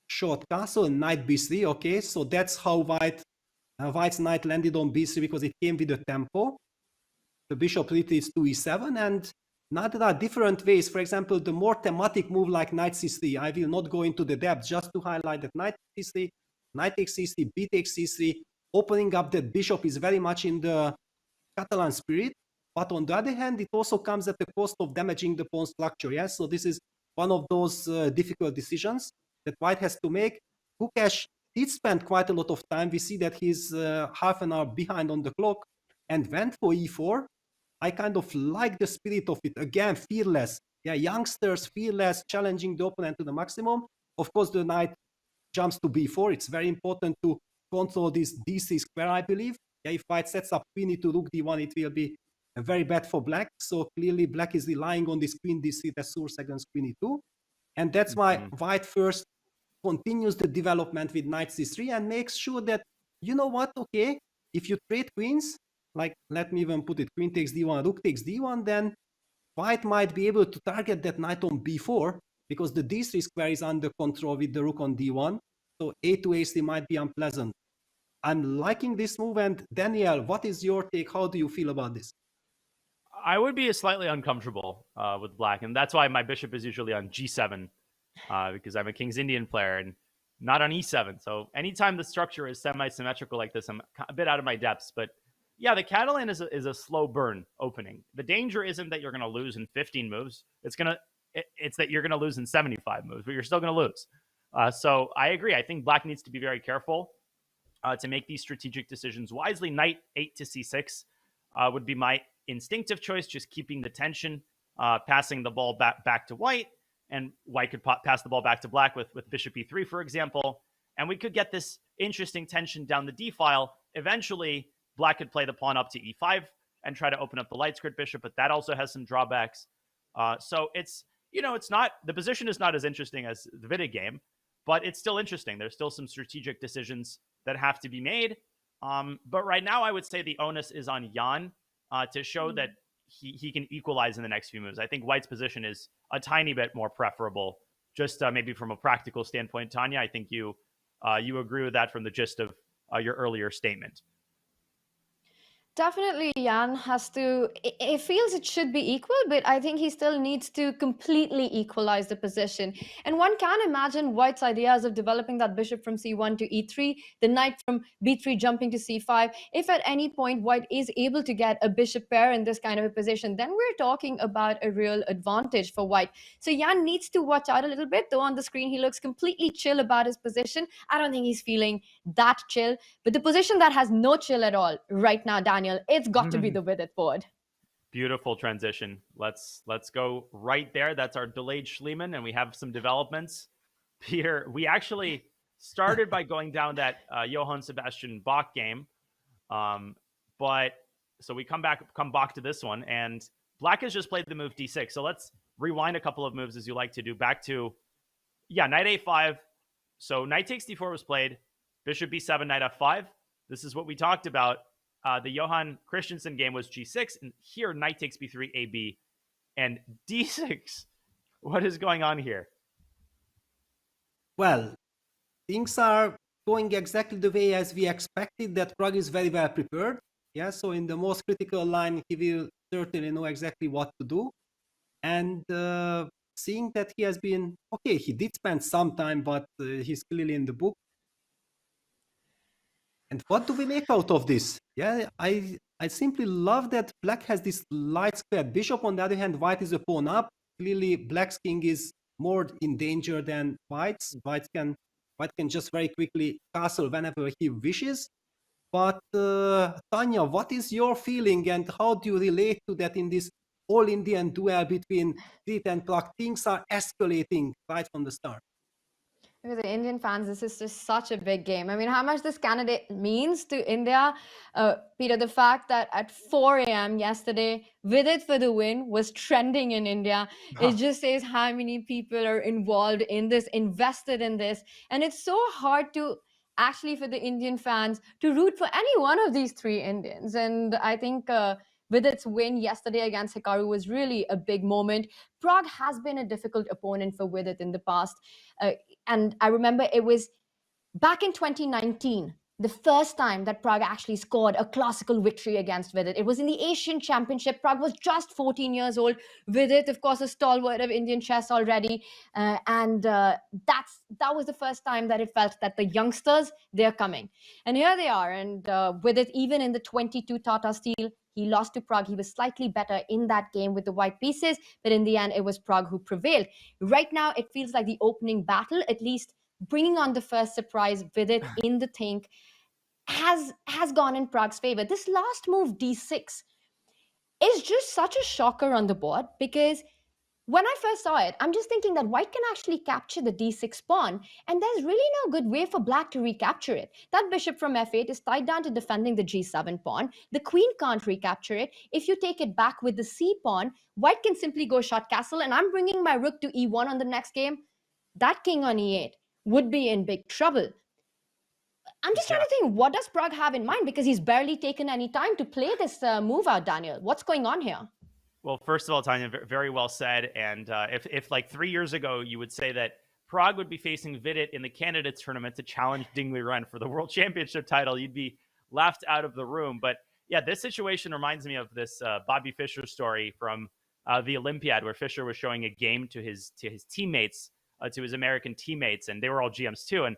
short castle, knight b3. Okay, so that's how White's knight landed on b3 because it came with the tempo. The bishop retreats to e7, and now there are different ways. For example, the more thematic move like knight c3, I will not go into the depth, just to highlight that knight c3, knight takes c3, b takes c3, opening up that bishop is very much in the Catalan spirit, but on the other hand, it also comes at the cost of damaging the pawn structure. Yes, so this is one of those difficult decisions that White has to make. Gukesh did spend quite a lot of time. We see that he's half an hour behind on the clock and went for e4. I kind of like the spirit of it. Again, fearless. youngsters feel less challenging the opponent to the maximum. Of course, the knight jumps to b4. It's very important to control this d3 square, I believe. If white sets up queen e2 rook d1, it will be very bad for black. So clearly black is relying on this queen d3 resource against queen e2. And that's why white first continues the development with knight c3 and makes sure that, you know what, okay, if you trade queens, like let me even put it, queen takes d1, rook takes d1, then white might be able to target that knight on b4 because the d3 square is under control with the rook on d1. So a to a3 might be unpleasant. I'm liking this move. And Daniel, what is your take? How do you feel about this? I would be slightly uncomfortable with black, and that's why my bishop is usually on g7 because I'm a King's Indian player and not on e7. So anytime the structure is semi-symmetrical like this, I'm a bit out of my depths. But yeah, the Catalan is a slow burn opening. The danger isn't that you're going to lose in 15 moves. It's that you're going to lose in 75 moves, but you're still going to lose. So I agree. I think black needs to be very careful to make these strategic decisions wisely. Knight 8 to c6 would be my instinctive choice, just keeping the tension, passing the ball back to white, and white could pass the ball back to black with bishop e3, for example, and we could get this interesting tension down the d file. Eventually, black could play the pawn up to e5 and try to open up the light squared bishop, but that also has some drawbacks. So it's not, the position is not as interesting as the Vidit game, but it's still interesting. There's still some strategic decisions that have to be made. But right now, I would say the onus is on Jan to show that he can equalize in the next few moves. I think white's position is a tiny bit more preferable, just maybe from a practical standpoint. Tanya, I think you agree with that from the gist of your earlier statement. Definitely, Jan has to, it feels it should be equal, but I think he still needs to completely equalize the position. And one can imagine white's ideas of developing that bishop from c1 to e3, the knight from b3 jumping to c5. If at any point white is able to get a bishop pair in this kind of a position, then we're talking about a real advantage for white. So Jan needs to watch out a little bit, though on the screen he looks completely chill about his position. I don't think he's feeling that chill, but the position that has no chill at all right now, Daniel, it's got to be the Vidit board. Beautiful transition. Let's go right there. That's our delayed Schliemann, and we have some developments. Peter, we actually started by going down that Johann Sebastian Bach game, but so we come back to this one, and black has just played the move d6. So let's rewind a couple of moves, as you like to do, back to knight a5. So knight takes d4 was played, bishop b7, knight f5. This is what we talked about. The Johan Christensen game was g6, and here knight takes b3, ab, and d6. What is going on here? Well, things are going exactly the way as we expected, that Pragg is very well prepared. Yeah, so in the most critical line, he will certainly know exactly what to do. And seeing that he has been, okay, he did spend some time, but he's clearly in the book. And what do we make out of this? Yeah, I simply love that black has this light squared bishop. On the other hand, white is a pawn up. Clearly, black's king is more in danger than white's. White can just very quickly castle whenever he wishes. But Tanya, what is your feeling, and how do you relate to that in this all-Indian duel between Vidit and Pragg? Things are escalating right from the start. For the Indian fans, this is just such a big game. I mean, how much this candidate means to India. Peter, the fact that at 4 a.m. yesterday, Vidit for the win was trending in India. It just says how many people are involved in this, invested in this. And it's so hard to actually, for the Indian fans, to root for any one of these three Indians. And I think Vidit's win yesterday against Hikaru was really a big moment. Pragg has been a difficult opponent for Vidit in the past. And I remember it was back in 2019, the first time that Pragg actually scored a classical victory against Vidit. It was in the Asian Championship. Pragg was just 14 years old. Vidit, of course, a stalwart of Indian chess already. That was the first time that it felt that the youngsters, they're coming. And here they are. And Vidit, even in the 22 Tata Steel, he lost to Pragg. He was slightly better in that game with the white pieces, but in the end, it was Pragg who prevailed. Right now, it feels like the opening battle, at least bringing on the first surprise, Vidit in the think, has gone in Pragg's favor. This last move, d6, is just such a shocker on the board because when I first saw it, I'm just thinking that white can actually capture the d6 pawn, and there's really no good way for black to recapture it. That bishop from f8 is tied down to defending the g7 pawn. The queen can't recapture it. If you take it back with the c pawn, white can simply go short castle, and I'm bringing my rook to e1 on the next game. That king on e8 would be in big trouble. I'm just trying to think, what does Pragg have in mind? Because he's barely taken any time to play this move out, Daniel. What's going on here? Well, first of all, Tanya, very well said. And if like 3 years ago, you would say that Pragg would be facing Vidit in the Candidates tournament to challenge Ding Liren for the World Championship title, you'd be laughed out of the room. But yeah, this situation reminds me of this Bobby Fischer story from the Olympiad, where Fischer was showing a game to his teammates, to his American teammates, and they were all GMs too. And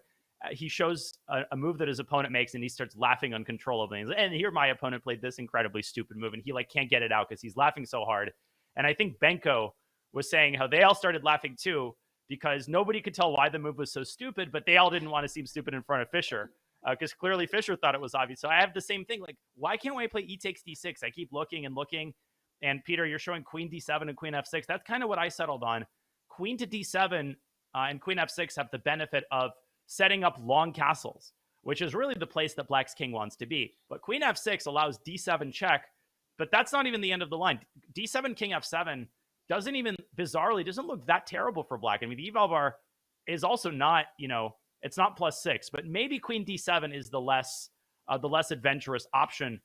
he shows a move that his opponent makes, and he starts laughing uncontrollably. And here my opponent played this incredibly stupid move, and he like can't get it out because he's laughing so hard. And I think Benko was saying how they all started laughing too, because nobody could tell why the move was so stupid, but they all didn't want to seem stupid in front of Fischer, because clearly Fischer thought it was obvious. So I have the same thing. Like, why can't we play e takes d6? I keep looking and looking. And Peter, you're showing queen d7 and queen f6. That's kind of what I settled on. Queen to d7 and queen f6 have the benefit of setting up long castles, which is really the place that black's king wants to be. But queen f6 allows d7 check, but that's not even the end of the line. d7 king f7 doesn't even, bizarrely, doesn't look that terrible for black. I mean, the eval bar is also not, it's not +6, but maybe queen d7 is the less adventurous option.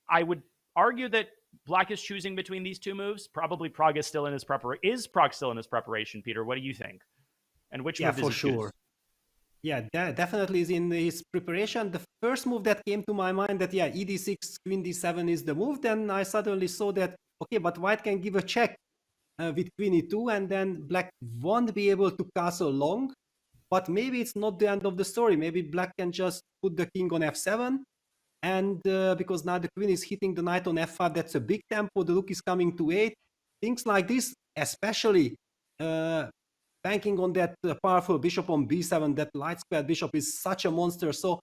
I would argue that black is choosing between these two moves. Probably Pragg is still in his preparation. Is Pragg still in his preparation, Peter? What do you think? And which move does he choose? Yeah, that definitely is in his preparation. The first move that came to my mind that, e d6, queen d7 is the move. Then I suddenly saw that, okay, but white can give a check with queen e2, and then black won't be able to castle long. But maybe it's not the end of the story. Maybe black can just put the king on f7. And because now the queen is hitting the knight on f5, that's a big tempo. The rook is coming to 8. Things like this, especially banking on that powerful bishop on b7, that light squared bishop is such a monster. So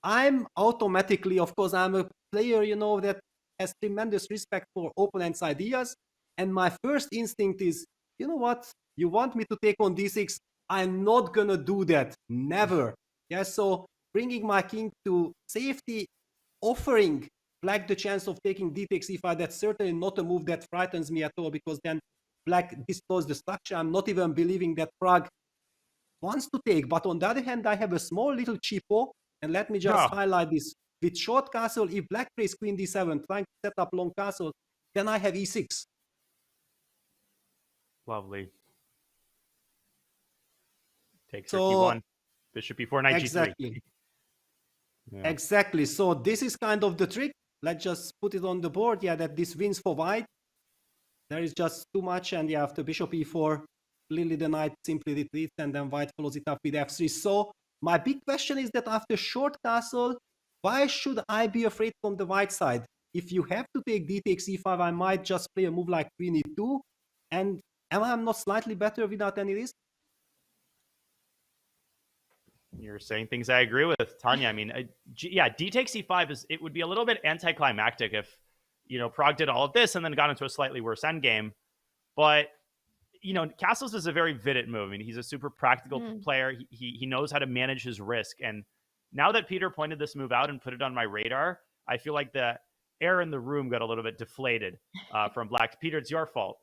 I'm automatically, of course, I'm a player, that has tremendous respect for opponents' ideas. And my first instinct is, you know what? You want me to take on d6? I'm not going to do that. Never. Yeah, so bringing my king to safety, offering black the chance of taking d takes e5, that's certainly not a move that frightens me at all, because then black destroys the structure. I'm not even believing that Pragg wants to take. But on the other hand, I have a small little cheapo, and let me just highlight this. With short castle, if black plays queen d7, trying to set up long castle, then I have e6. Lovely. Takes e1, bishop e4, knight exactly. g3. Yeah. Exactly. So this is kind of the trick. Let's just put it on the board. Yeah, that this wins for white. There is just too much, and after bishop e4, clearly the knight simply retreats, and then white follows it up with f3. So my big question is that after short castle, why should I be afraid from the white side? If you have to take d takes e5, I might just play a move like queen e2, and am I not slightly better without any risk? You're saying things I agree with, Tanya. I mean, d takes e5 it would be a little bit anticlimactic if, Pragg did all of this and then got into a slightly worse endgame. But, castles is a very Vidit move. I mean, he's a super practical player. He knows how to manage his risk. And now that Peter pointed this move out and put it on my radar, I feel like the air in the room got a little bit deflated from black. Peter, it's your fault.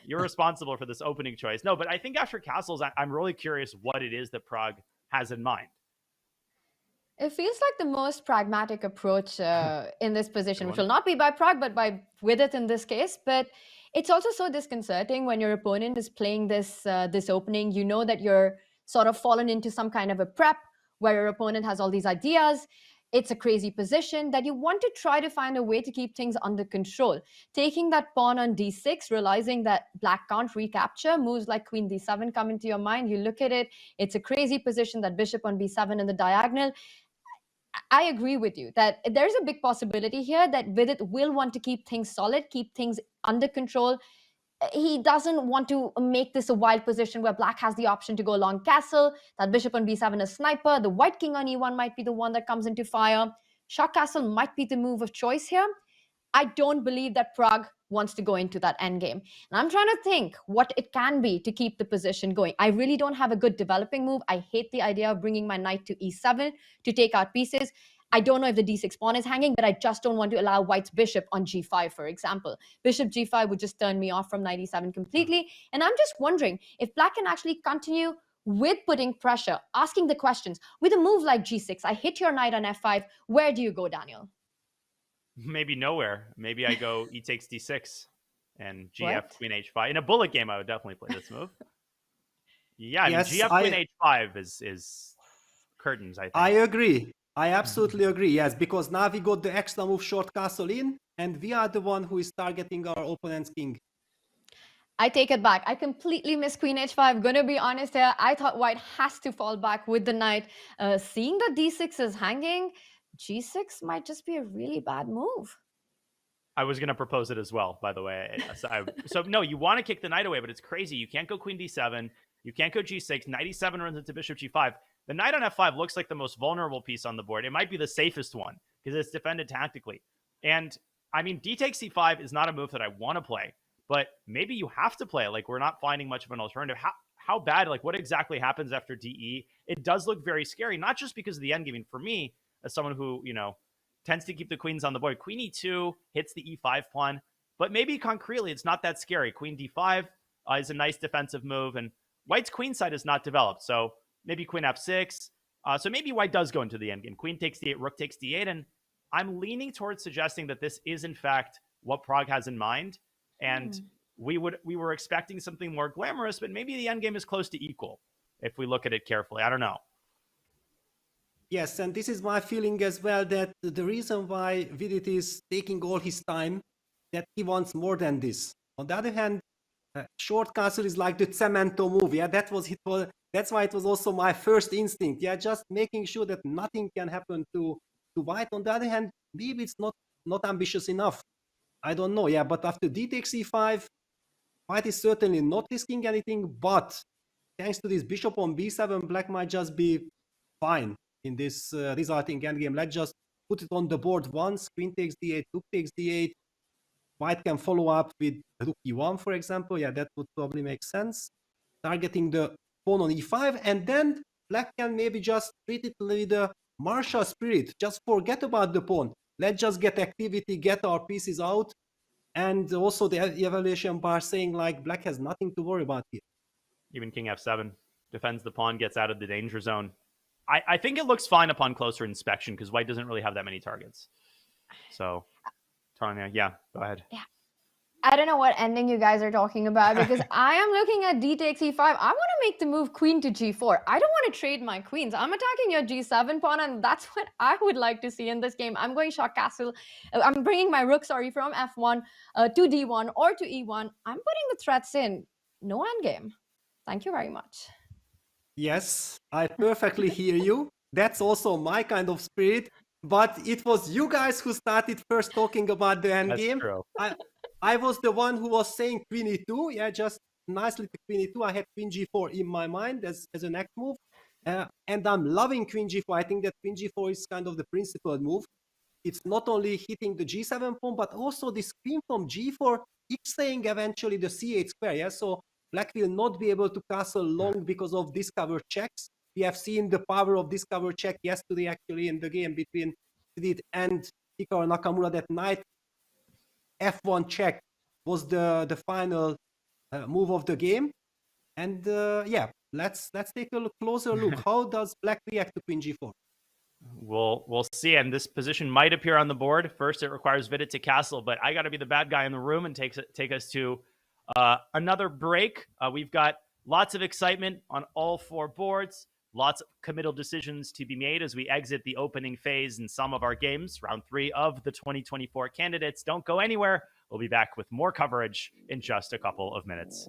You're responsible for this opening choice. No, but I think after castles, I'm really curious what it is that Pragg has in mind. It feels like the most pragmatic approach in this position, which will not be by Pragg, but by Vidit in this case. But it's also so disconcerting when your opponent is playing this opening. You know that you're sort of fallen into some kind of a prep where your opponent has all these ideas. It's a crazy position that you want to try to find a way to keep things under control. Taking that pawn on d6, realizing that black can't recapture, moves like queen d7 come into your mind. You look at it, it's a crazy position, that bishop on b7 in the diagonal. I agree with you that there's a big possibility here that Vidit will want to keep things solid, keep things under control. He doesn't want to make this a wild position where black has the option to go long castle. That bishop on b7 is sniper. The white king on e1 might be the one that comes into fire. Short castle might be the move of choice here. I don't believe that Pragg wants to go into that endgame. And I'm trying to think what it can be to keep the position going. I really don't have a good developing move. I hate the idea of bringing my knight to e7 to take out pieces. I don't know if the d6 pawn is hanging, but I just don't want to allow white's bishop on g5, for example. Bishop g5 would just turn me off from knight e7 completely. And I'm just wondering if black can actually continue with putting pressure, asking the questions. With a move like g6, I hit your knight on f5. Where do you go, Daniel? Maybe nowhere. Maybe I go e takes d6 and gf What? queen h5. In a bullet game, I would definitely play this move. Yeah, I mean, Yes, gf queen h5 is curtains, I think. I agree. I absolutely agree. Yes, because now we got the extra move short castle in, and we are the one who is targeting our opponent's king. I take it back. I completely missed queen h5. Gonna be honest here. I thought white has to fall back with the knight. Seeing that d6 is hanging, g6 might just be a really bad move. I was going to propose it as well, by the way. So no, you want to kick the knight away, but it's crazy. You can't go queen d7. You can't go g6. Knight e7 runs into bishop g5. The knight on f5 looks like the most vulnerable piece on the board. It might be the safest one because it's defended tactically. And I mean, d takes c5 is not a move that I want to play, but maybe you have to play it. Like, we're not finding much of an alternative. How bad, like, what exactly happens after de? It does look very scary, not just because of the endgame. For me, as someone who, you know, tends to keep the queens on the board, queen e2 hits the e5 pawn, but maybe concretely it's not that scary. Queen d5 is a nice defensive move, and white's queen side is not developed, so maybe queen f6. So maybe white does go into the endgame. Queen takes d8, rook takes d8, and I'm leaning towards suggesting that this is in fact what Pragg has in mind, and we were expecting something more glamorous, but maybe the endgame is close to equal if we look at it carefully. I don't know. Yes, and this is my feeling as well, that the reason why Vidit is taking all his time, that he wants more than this. On the other hand, short castle is like the Cemento move. Yeah, that's why it was also my first instinct. Yeah, just making sure that nothing can happen to white. On the other hand, maybe it's not ambitious enough. I don't know. Yeah, but after d takes e5, white is certainly not risking anything. But thanks to this bishop on b7, black might just be fine in this resulting endgame. Let's just put it on the board once. Queen takes d8, rook takes d8. White can follow up with rook e1, for example. Yeah, that would probably make sense. Targeting the pawn on e5, and then black can maybe just treat it with a martial spirit. Just forget about the pawn. Let's just get activity, get our pieces out. And also the evaluation bar saying like black has nothing to worry about here. Even king f7 defends the pawn, gets out of the danger zone. I think it looks fine upon closer inspection because white doesn't really have that many targets. So, Tanya, yeah, go ahead. Yeah. I don't know what ending you guys are talking about, because I am looking at d takes e5. I want to make the move queen to g4. I don't want to trade my queens. I'm attacking your g7 pawn, and that's what I would like to see in this game. I'm going short castle. I'm bringing my rook, from f1 to d1 or to e1. I'm putting the threats in. No endgame. Thank you very much. Yes, I perfectly hear you. That's also my kind of spirit. But it was you guys who started first talking about the endgame. I was the one who was saying queen e2. Yeah, just nicely to queen e2. I had queen g4 in my mind as a next move. And I'm loving queen g4. I think that queen g4 is kind of the principal move. It's not only hitting the g7 pawn, but also this queen from g4 x-raying eventually the c8 square. Yeah, so black will not be able to castle long because of discover checks. We have seen the power of discover check yesterday, actually, in the game between Vidit and Hikaru Nakamura. That knight f1 check was the final move of the game. And yeah, let's take a closer look. How does black react to queen g4? We'll see. And this position might appear on the board. First, it requires Vidit to castle, but I got to be the bad guy in the room and take us to another break. We've got lots of excitement on all four boards. Lots of committal decisions to be made as we exit the opening phase in some of our games. Round 3 of the 2024 candidates. Don't go anywhere. We'll be back with more coverage in just a couple of minutes.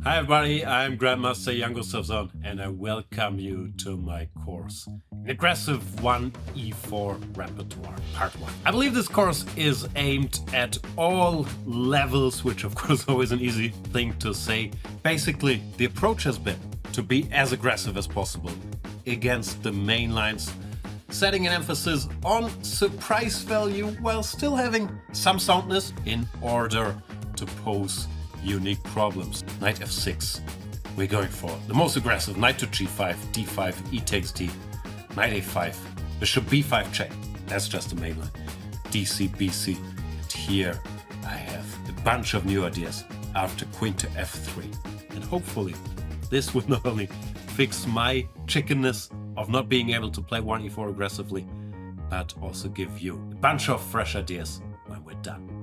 Hi everybody, I'm Grandmaster Yango Savzon and I welcome you to my course. An aggressive 1e4 repertoire, part 1. I believe this course is aimed at all levels, which of course is always an easy thing to say. Basically, the approach has been to be as aggressive as possible against the main lines, setting an emphasis on surprise value while still having some soundness in order to pose unique problems. Knight f6. We're going for the most aggressive. Knight to g5, d5, e takes d. Knight a5. Bishop b5 check. That's just the main line. dc, bc. And here I have a bunch of new ideas after queen to f3. And hopefully this will not only fix my chickenness of not being able to play 1e4 aggressively, but also give you a bunch of fresh ideas when we're done.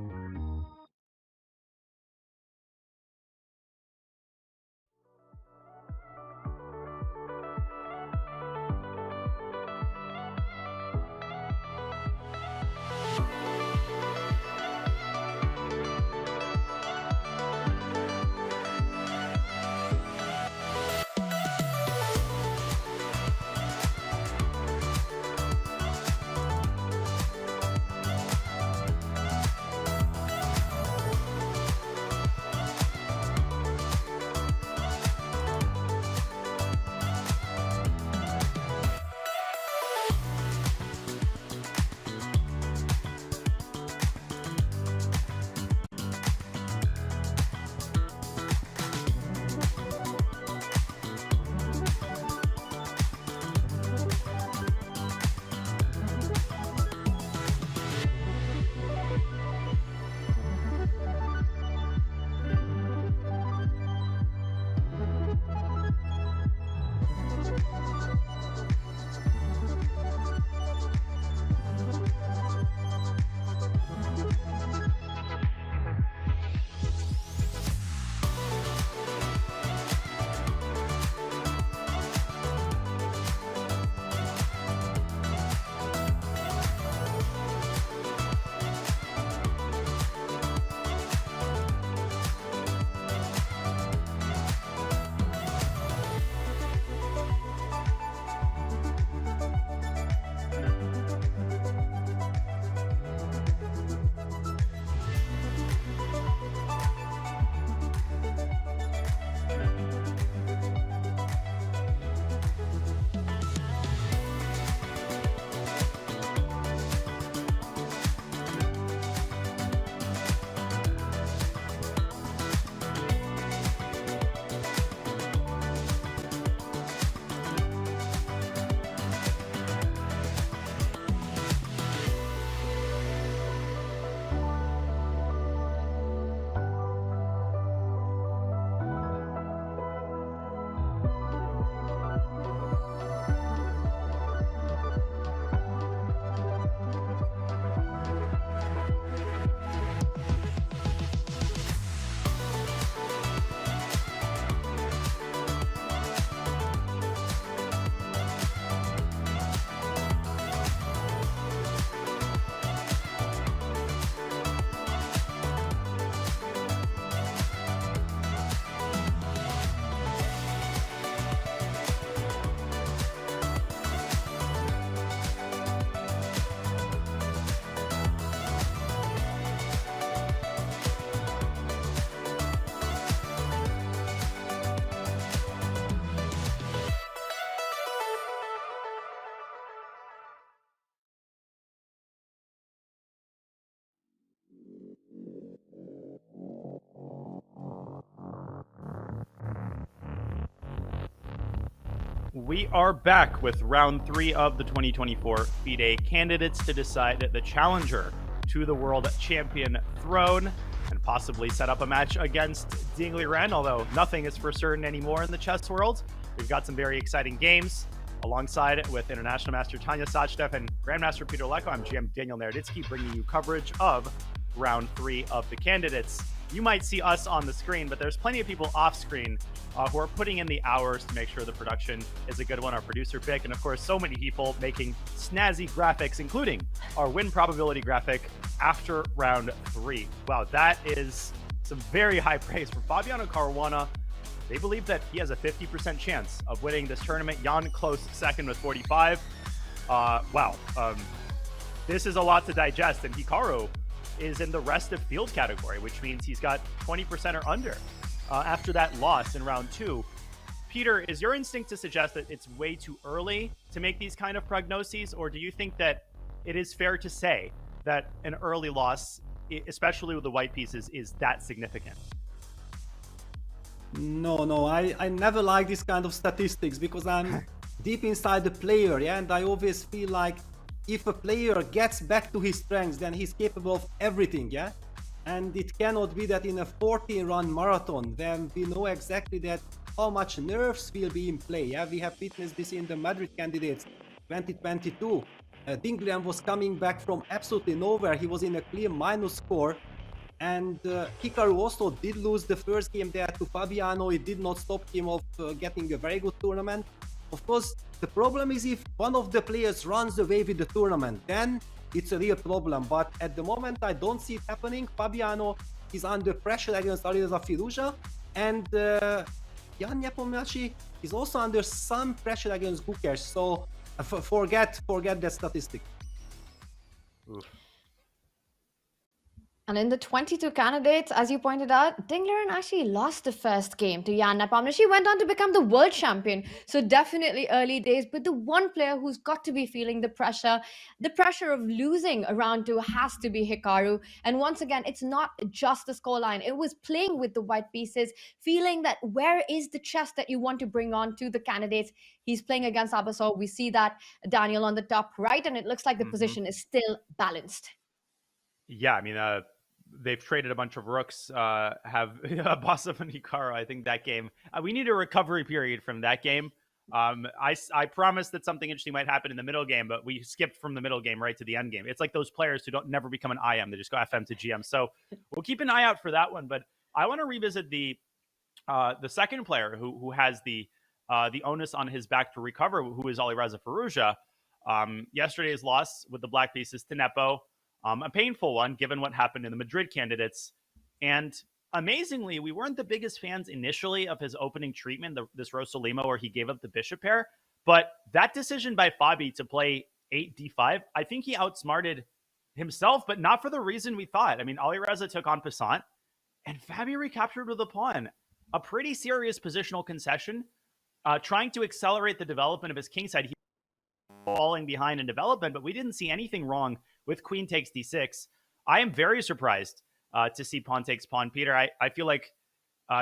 We are back with round 3 of the 2024 FIDE Candidates to decide the challenger to the world champion throne and possibly set up a match against Ding Liren, although nothing is for certain anymore in the chess world. We've got some very exciting games alongside with International Master Tanya Sachdev and Grandmaster Peter Leko. I'm GM Daniel Naroditsky, bringing you coverage of round 3 of the candidates. You might see us on the screen, but there's plenty of people off screen who are putting in the hours to make sure the production is a good one. Our producer, Vic, and of course, so many people making snazzy graphics, including our win probability graphic after round 3. Wow, that is some very high praise for Fabiano Caruana they believe that he has a 50% chance of winning this tournament. Jan close second with 45. Wow. This is a lot to digest, and Hikaru is in the rest of field category, which means he's got 20% or under after that loss in round 2. Peter, is your instinct to suggest that it's way too early to make these kind of prognoses, or do you think that it is fair to say that an early loss, especially with the white pieces, is that significant? No, I never like this kind of statistics because I'm deep inside the player, yeah, and I always feel like if a player gets back to his strengths, then he's capable of everything, yeah? And it cannot be that in a 14-run marathon, then we know exactly that how much nerves will be in play, yeah? We have witnessed this in the Madrid Candidates 2022. Ding Liren was coming back from absolutely nowhere. He was in a clear minus score. And Hikaru also did lose the first game there to Fabiano. It did not stop him of getting a very good tournament. Of course, the problem is if one of the players runs away with the tournament, then it's a real problem. But at the moment, I don't see it happening. Fabiano is under pressure against Alireza Firouzja, and Jan Nepomniachtchi is also under some pressure against Gukesh. So forget that statistic. Oof. And in the 22 candidates, as you pointed out, Ding Liren actually lost the first game to Jan Nepomniachtchi. Went on to become the world champion. So definitely early days. But the one player who's got to be feeling the pressure of losing a round 2 has to be Hikaru. And once again, it's not just the scoreline. It was playing with the white pieces, feeling that where is the chess that you want to bring on to the candidates. He's playing against Abasov. We see that, Daniel, on the top right, and it looks like the position is still balanced. Yeah, I mean, they've traded a bunch of rooks, have Abasov and Hikaru. I think that game, we need a recovery period from that game. I promised that something interesting might happen in the middle game, but we skipped from the middle game right to the end game. It's like those players who don't never become an IM. They just go FM to GM. So we'll keep an eye out for that one. But I want to revisit the second player who has the onus on his back to recover, who is Alireza Firouzja. Yesterday's loss with the black pieces to Nepo. A painful one, given what happened in the Madrid Candidates. And amazingly, we weren't the biggest fans initially of his opening treatment, this Rosalimo, where he gave up the bishop pair. But that decision by Fabi to play 8d5, I think he outsmarted himself, but not for the reason we thought. I mean, Alireza took on Passant, and Fabi recaptured with a pawn. A pretty serious positional concession, trying to accelerate the development of his kingside. He was falling behind in development, but we didn't see anything wrong with queen takes d6. I am very surprised to see pawn takes pawn. Peter, I feel like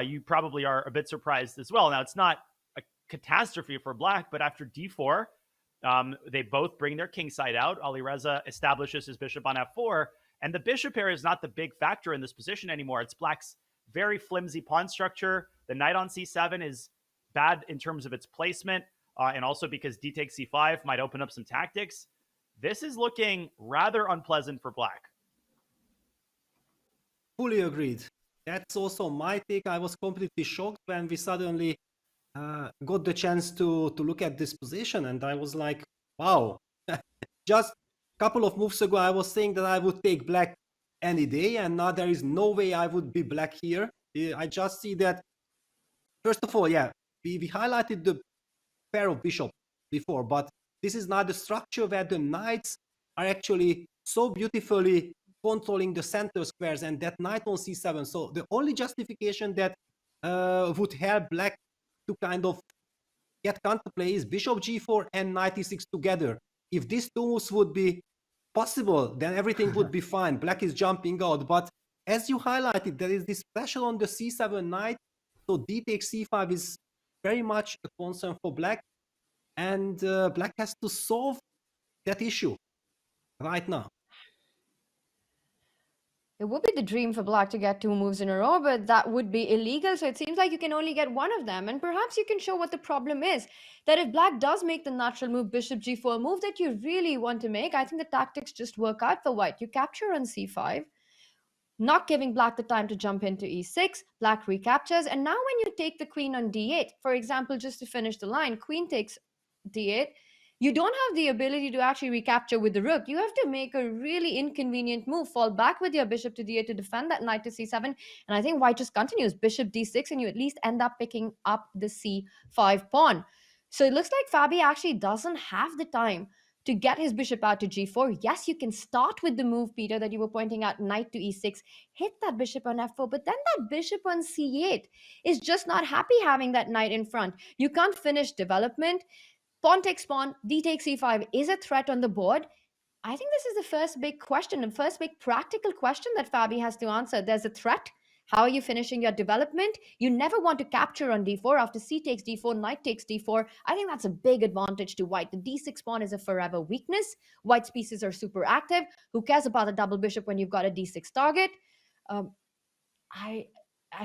you probably are a bit surprised as well. Now, it's not a catastrophe for black, but after d4, they both bring their king side out. Alireza establishes his bishop on f4, and the bishop pair is not the big factor in this position anymore. It's black's very flimsy pawn structure. The knight on c7 is bad in terms of its placement, and also because d takes c5 might open up some tactics. This is looking rather unpleasant for black. Fully agreed. That's also my take. I was completely shocked when we suddenly got the chance to look at this position, and I was like, wow. Just a couple of moves ago, I was saying that I would take black any day, and now there is no way I would be black here. I just see that, first of all, yeah, we highlighted the pair of bishop before, but this is not the structure where the knights are actually so beautifully controlling the center squares, and that knight on c7. So the only justification that would help black to kind of get counterplay is bishop g4 and knight e6 together. If these two moves would be possible, then everything would be fine. Black is jumping out. But as you highlighted, there is this pressure on the c7 knight. So d takes c5 is very much a concern for black. And black has to solve that issue right now. It would be the dream for black to get 2 moves in a row, but that would be illegal. So it seems like you can only get one of them. And perhaps you can show what the problem is. That if black does make the natural move, bishop g4, move that you really want to make, I think the tactics just work out for white. You capture on c5, not giving black the time to jump into e6. Black recaptures. And now when you take the queen on d8, for example, just to finish the line, queen takes d8, you don't have the ability to actually recapture with the rook. You have to make a really inconvenient move, fall back with your bishop to d8 to defend that knight to c7. And I think white just continues bishop d6, and you at least end up picking up the c5 pawn. So it looks like Fabi actually doesn't have the time to get his bishop out to g4. Yes, you can start with the move, Peter, that you were pointing out, knight to e6, hit that bishop on f4, but then that bishop on c8 is just not happy having that knight in front. You can't finish development. Pawn takes pawn, d takes e5 is a threat on the board. I think this is the first big question, the first big practical question that Fabi has to answer. There's a threat. How are you finishing your development? You never want to capture on d4. After c takes d4, knight takes d4. I think that's a big advantage to white. The d6 pawn is a forever weakness. White's pieces are super active. Who cares about a double bishop when you've got a d6 target? I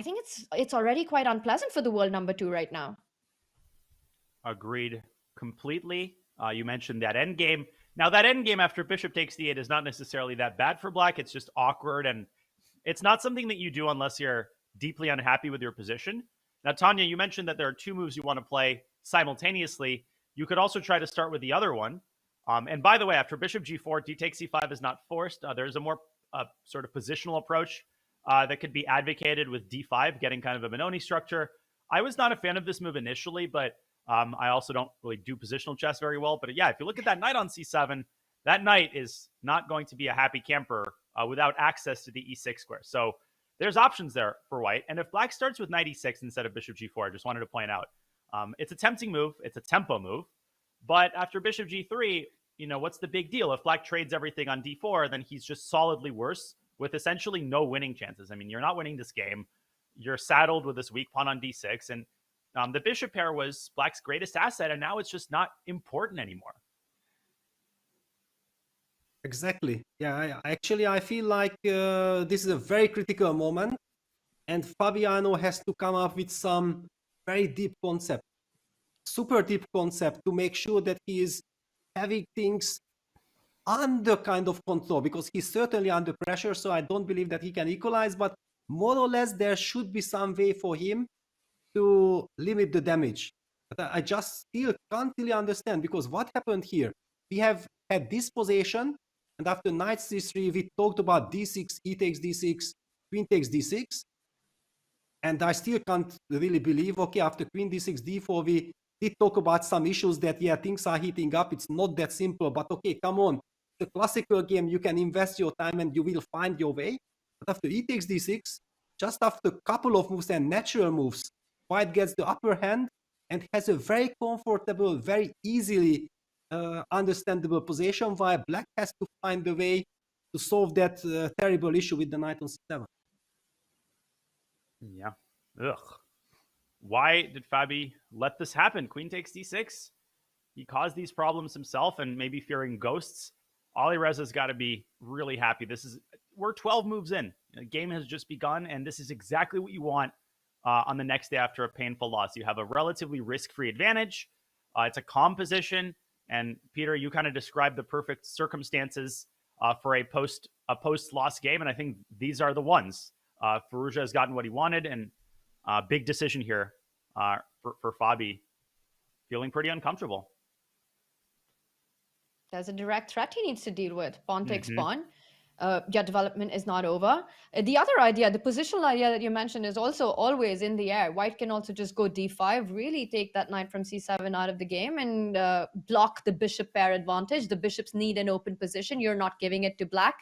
think it's already quite unpleasant for the world number 2 right now. Agreed completely. You mentioned that endgame. Now, that endgame after bishop takes d8 is not necessarily that bad for black. It's just awkward, and it's not something that you do unless you're deeply unhappy with your position. Now, Tanya, you mentioned that there are 2 moves you want to play simultaneously. You could also try to start with the other one. And by the way, after bishop g4, d takes c5 is not forced. There's a more sort of positional approach that could be advocated with d5, getting kind of a Benoni structure. I was not a fan of this move initially, but I also don't really do positional chess very well. But yeah, if you look at that knight on c7, that knight is not going to be a happy camper without access to the e6 square. So there's options there for white. And if black starts with knight e6 instead of bishop g4, I just wanted to point out, it's a tempting move. It's a tempo move. But after bishop g3, what's the big deal? If black trades everything on d4, then he's just solidly worse with essentially no winning chances. I mean, you're not winning this game. You're saddled with this weak pawn on d6. And the bishop pair was black's greatest asset, and now it's just not important anymore. Exactly. Yeah, I feel like this is a very critical moment, and Fabiano has to come up with some very deep concept, super deep concept, to make sure that he is having things under kind of control, because he's certainly under pressure, so I don't believe that he can equalize, but more or less there should be some way for him to limit the damage. But I just still can't really understand, because what happened here? We have had this position, and after knight c3, we talked about d6, e takes d6, queen takes d6, and I still can't really believe, okay, after queen d6, d4, we did talk about some issues that, yeah, things are heating up, it's not that simple, but okay, come on. The classical game, you can invest your time and you will find your way. But after e takes d6, just after a couple of moves and natural moves, white gets the upper hand and has a very comfortable, very easily understandable position, while black has to find a way to solve that terrible issue with the knight on c7. Yeah. Ugh. Why did Fabi let this happen? Queen takes d6. He caused these problems himself, and maybe fearing ghosts. Alireza's got to be really happy. We're 12 moves in. The game has just begun, and this is exactly what you want on the next day after a painful loss. You have a relatively risk-free advantage. It's a calm position, and Peter, you kind of described the perfect circumstances for a post-loss game, and I think these are the ones. Firouzja has gotten what he wanted, and big decision here for Fabi. Feeling pretty uncomfortable. There's a direct threat he needs to deal with. Pawn takes pawn. Your development is not over. The other idea, the positional idea that you mentioned, is also always in the air. White can also just go d5, really take that knight from c7 out of the game and block the bishop pair advantage. The bishops need an open position. You're not giving it to black.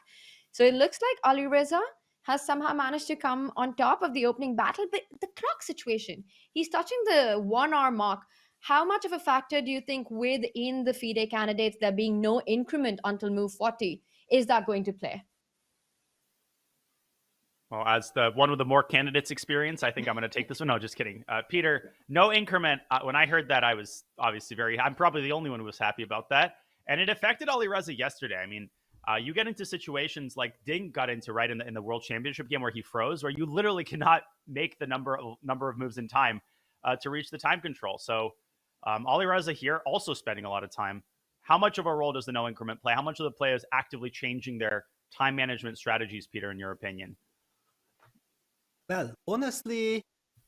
So it looks like Alireza has somehow managed to come on top of the opening battle. But the clock situation, he's touching the 1 hour mark. How much of a factor do you think within the FIDE candidates, there being no increment until move 40, is that going to play? Well, as the one with the more candidates experience, I think I'm going to take this one. No, just kidding. Peter, no increment. When I heard that, I was obviously I'm probably the only one who was happy about that. And it affected Alireza yesterday. I mean, you get into situations like Ding got into right in the World Championship game where he froze, where you literally cannot make the number of moves in time to reach the time control. So Alireza here also spending a lot of time. How much of a role does the no increment play? How much of the players actively changing their time management strategies, Peter, in your opinion? Well, honestly,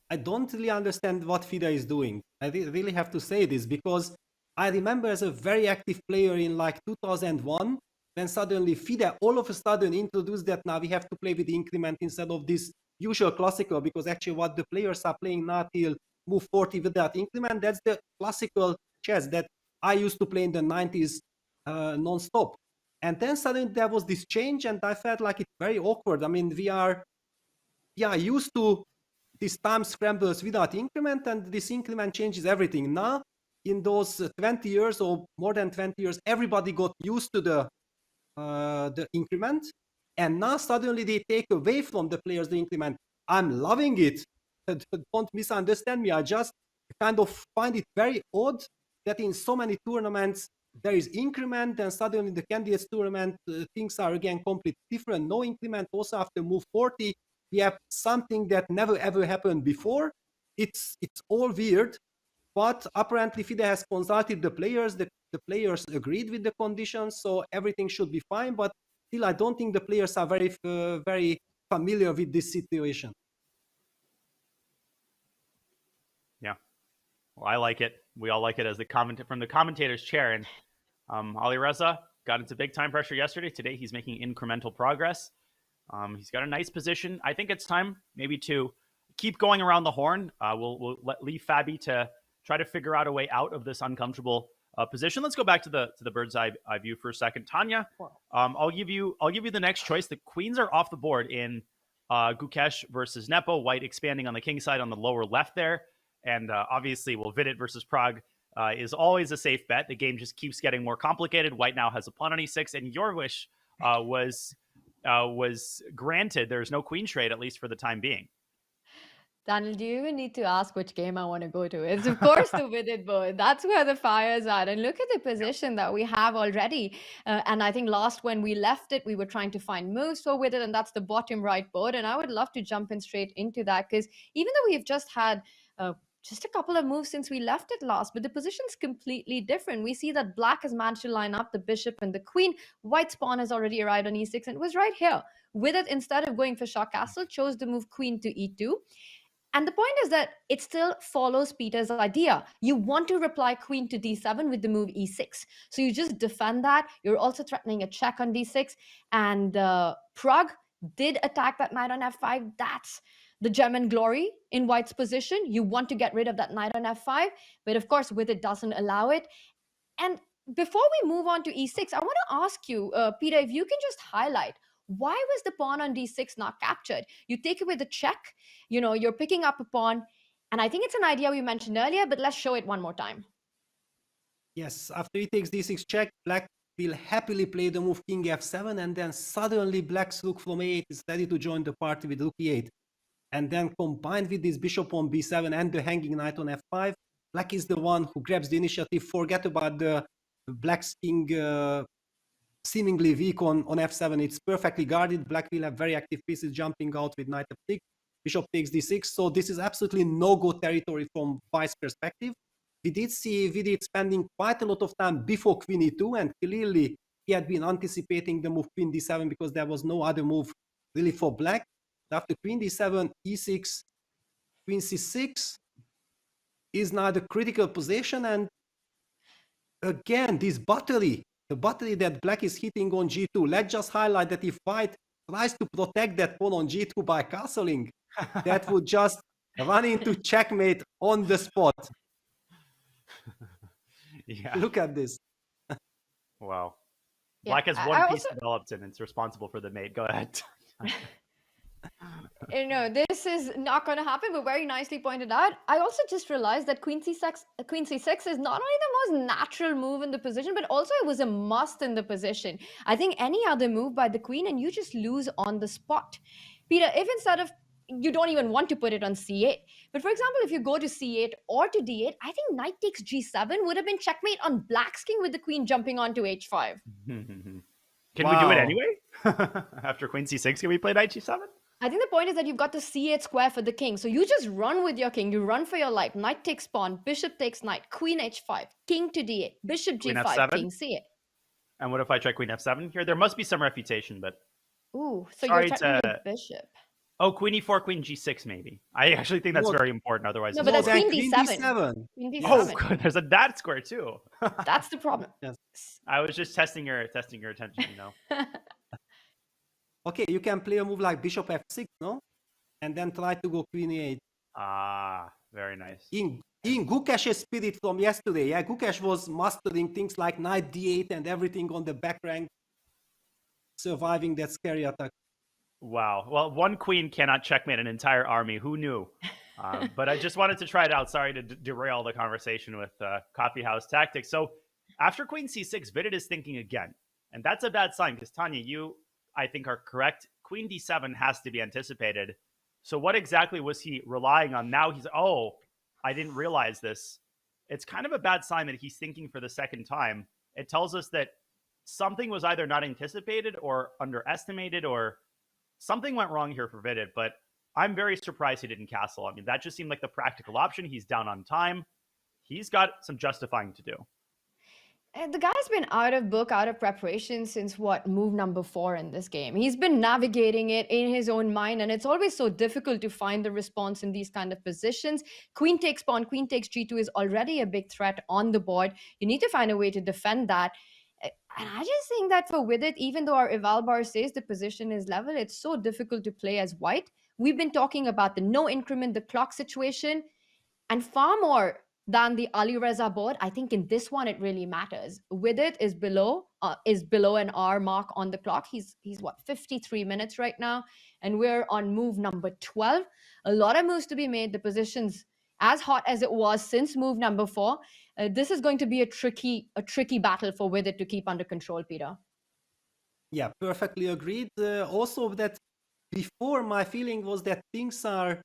I don't really understand what FIDE is doing. I really have to say this, because I remember as a very active player in like 2001, when suddenly FIDE all of a sudden introduced that now we have to play with the increment instead of this usual classical, because actually what the players are playing now till move 40 with that increment, that's the classical chess that I used to play in the 90s non-stop. And then suddenly there was this change, and I felt like it's very awkward. I mean, we are used to these time scrambles without increment, and this increment changes everything. Now, in those 20 years or more than 20 years, everybody got used to the increment, and now suddenly they take away from the players the increment. I'm loving it. Don't misunderstand me. I just kind of find it very odd that in so many tournaments there is increment, and suddenly in the candidates tournament things are again completely different. No increment. Also after move 40, we have something that never ever happened before. It's all weird, but apparently FIDE has consulted the players. The players agreed with the conditions, so everything should be fine. But still, I don't think the players are very familiar with this situation. Yeah, well, I like it. We all like it as from the commentator's chair. And Alireza got into big time pressure yesterday. Today he's making incremental progress. He's got a nice position. I think it's time maybe to keep going around the horn. We'll leave Fabi to try to figure out a way out of this uncomfortable position. Let's go back to the bird's eye view for a second. Tanya, I'll give you the next choice. The queens are off the board in Gukesh versus Nepo. White expanding on the king side on the lower left there. And obviously, Vidit versus Pragg is always a safe bet. The game just keeps getting more complicated. White now has a pawn on e6, and your wish was granted. There's no queen trade, at least for the time being. Daniel, do you even need to ask which game I want to go to? It's of course the Vidit board. That's where the fire's at. And look at the position that we have already. And I think last when we left it, we were trying to find moves for Vidit, and that's the bottom right board. And I would love to jump in straight into that, because even though we've just had just a couple of moves since we left it last, but the position's completely different. We see that black has managed to line up the bishop and the queen. White's pawn has already arrived on e6, and it was right here. Vidit, instead of going for Shah Castle, chose to move queen to e2. And the point is that it still follows Peter's idea. You want to reply queen to d7 with the move e6. So you just defend that. You're also threatening a check on d6. And Pragg did attack that knight on f5. That's the gem and glory in White's position. You want to get rid of that knight on f5. But of course, Vidit doesn't allow it. And before we move on to e6, I want to ask you, Peter, if you can just highlight, why was the pawn on d6 not captured? You take it with a check, you're picking up a pawn. And I think it's an idea we mentioned earlier, but let's show it one more time. Yes, after he takes d6 check, black will happily play the move king f7, and then suddenly black's rook from a8 is ready to join the party with rook e8. And then combined with this bishop on b7 and the hanging knight on f5, black is the one who grabs the initiative. Forget about the black's king seemingly weak on f7. It's perfectly guarded. Black will have very active pieces jumping out with knight f6. Bishop takes d6. So this is absolutely no-go territory from White's perspective. We did see Vidit spending quite a lot of time before queen e2, and clearly he had been anticipating the move queen d7 because there was no other move really for black. After queen d7, e6, queen c6 is now the critical position. And again, this battery, the battery that black is hitting on g2, let's just highlight that if White tries to protect that pawn on g2 by castling, that would just run into checkmate on the spot. Yeah. Look at this. Wow. Yeah, Black has one piece developed and it's responsible for the mate. Go ahead. This is not going to happen, but very nicely pointed out. I also just realized that queen c6 is not only the most natural move in the position, but also it was a must in the position. I think any other move by the queen and you just lose on the spot. Peter, if instead of, you don't even want to put it on c8, but for example, if you go to c8 or to d8, I think knight takes g7 would have been checkmate on black's king with the queen jumping onto h5. Can we do it anyway? After queen c6, can we play knight g7? I think the point is that you've got the c8 square for the king. So you just run with your king. You run for your life. Knight takes pawn, bishop takes knight, queen h5, king to d8, bishop g5, king c8. And what if I try queen f7 here? There must be some refutation, but... Ooh, so sorry you're threatening the bishop. Oh, queen e4, queen g6, maybe. I actually think that's very important. Otherwise, No, but that's queen d7. Queen d7. Oh, good. There's a that square too. That's the problem. Yes. I was just testing your attention, you know. Okay, you can play a move like bishop f6, no? And then try to go queen e8. Ah, very nice. In Gukesh's spirit from yesterday, yeah, Gukesh was mastering things like knight d8 and everything on the back rank, surviving that scary attack. Wow. Well, one queen cannot checkmate an entire army. Who knew? But I just wanted to try it out. Sorry to derail the conversation with coffee house tactics. So after queen c6, Vidit is thinking again. And that's a bad sign because Tanya, you, I think, are correct. Queen d7 has to be anticipated. So what exactly was he relying on? Now he's, oh, I didn't realize this. It's kind of a bad sign that he's thinking for the second time. It tells us that something was either not anticipated or underestimated, or something went wrong here for Vidit, but I'm very surprised he didn't castle. I mean, that just seemed like the practical option. He's down on time. He's got some justifying to do. And the guy's been out of book, out of preparation since move number 4 in this game. He's been navigating it in his own mind, and it's always so difficult to find the response in these kind of positions. Queen takes pawn, queen takes g2 is already a big threat on the board. You need to find a way to defend that. And I just think that for Vidit, even though our eval bar says the position is level, it's so difficult to play as white. We've been talking about the no increment, the clock situation, and far more than the Ali Reza board. I think in this one, it really matters. Vidit is below an hour mark on the clock. He's what, 53 minutes right now, and we're on move number 12. A lot of moves to be made. The position's as hot as it was since move number 4. This is going to be a tricky battle for Vidit to keep under control, Peter. Yeah, perfectly agreed. Also, that before, my feeling was that things are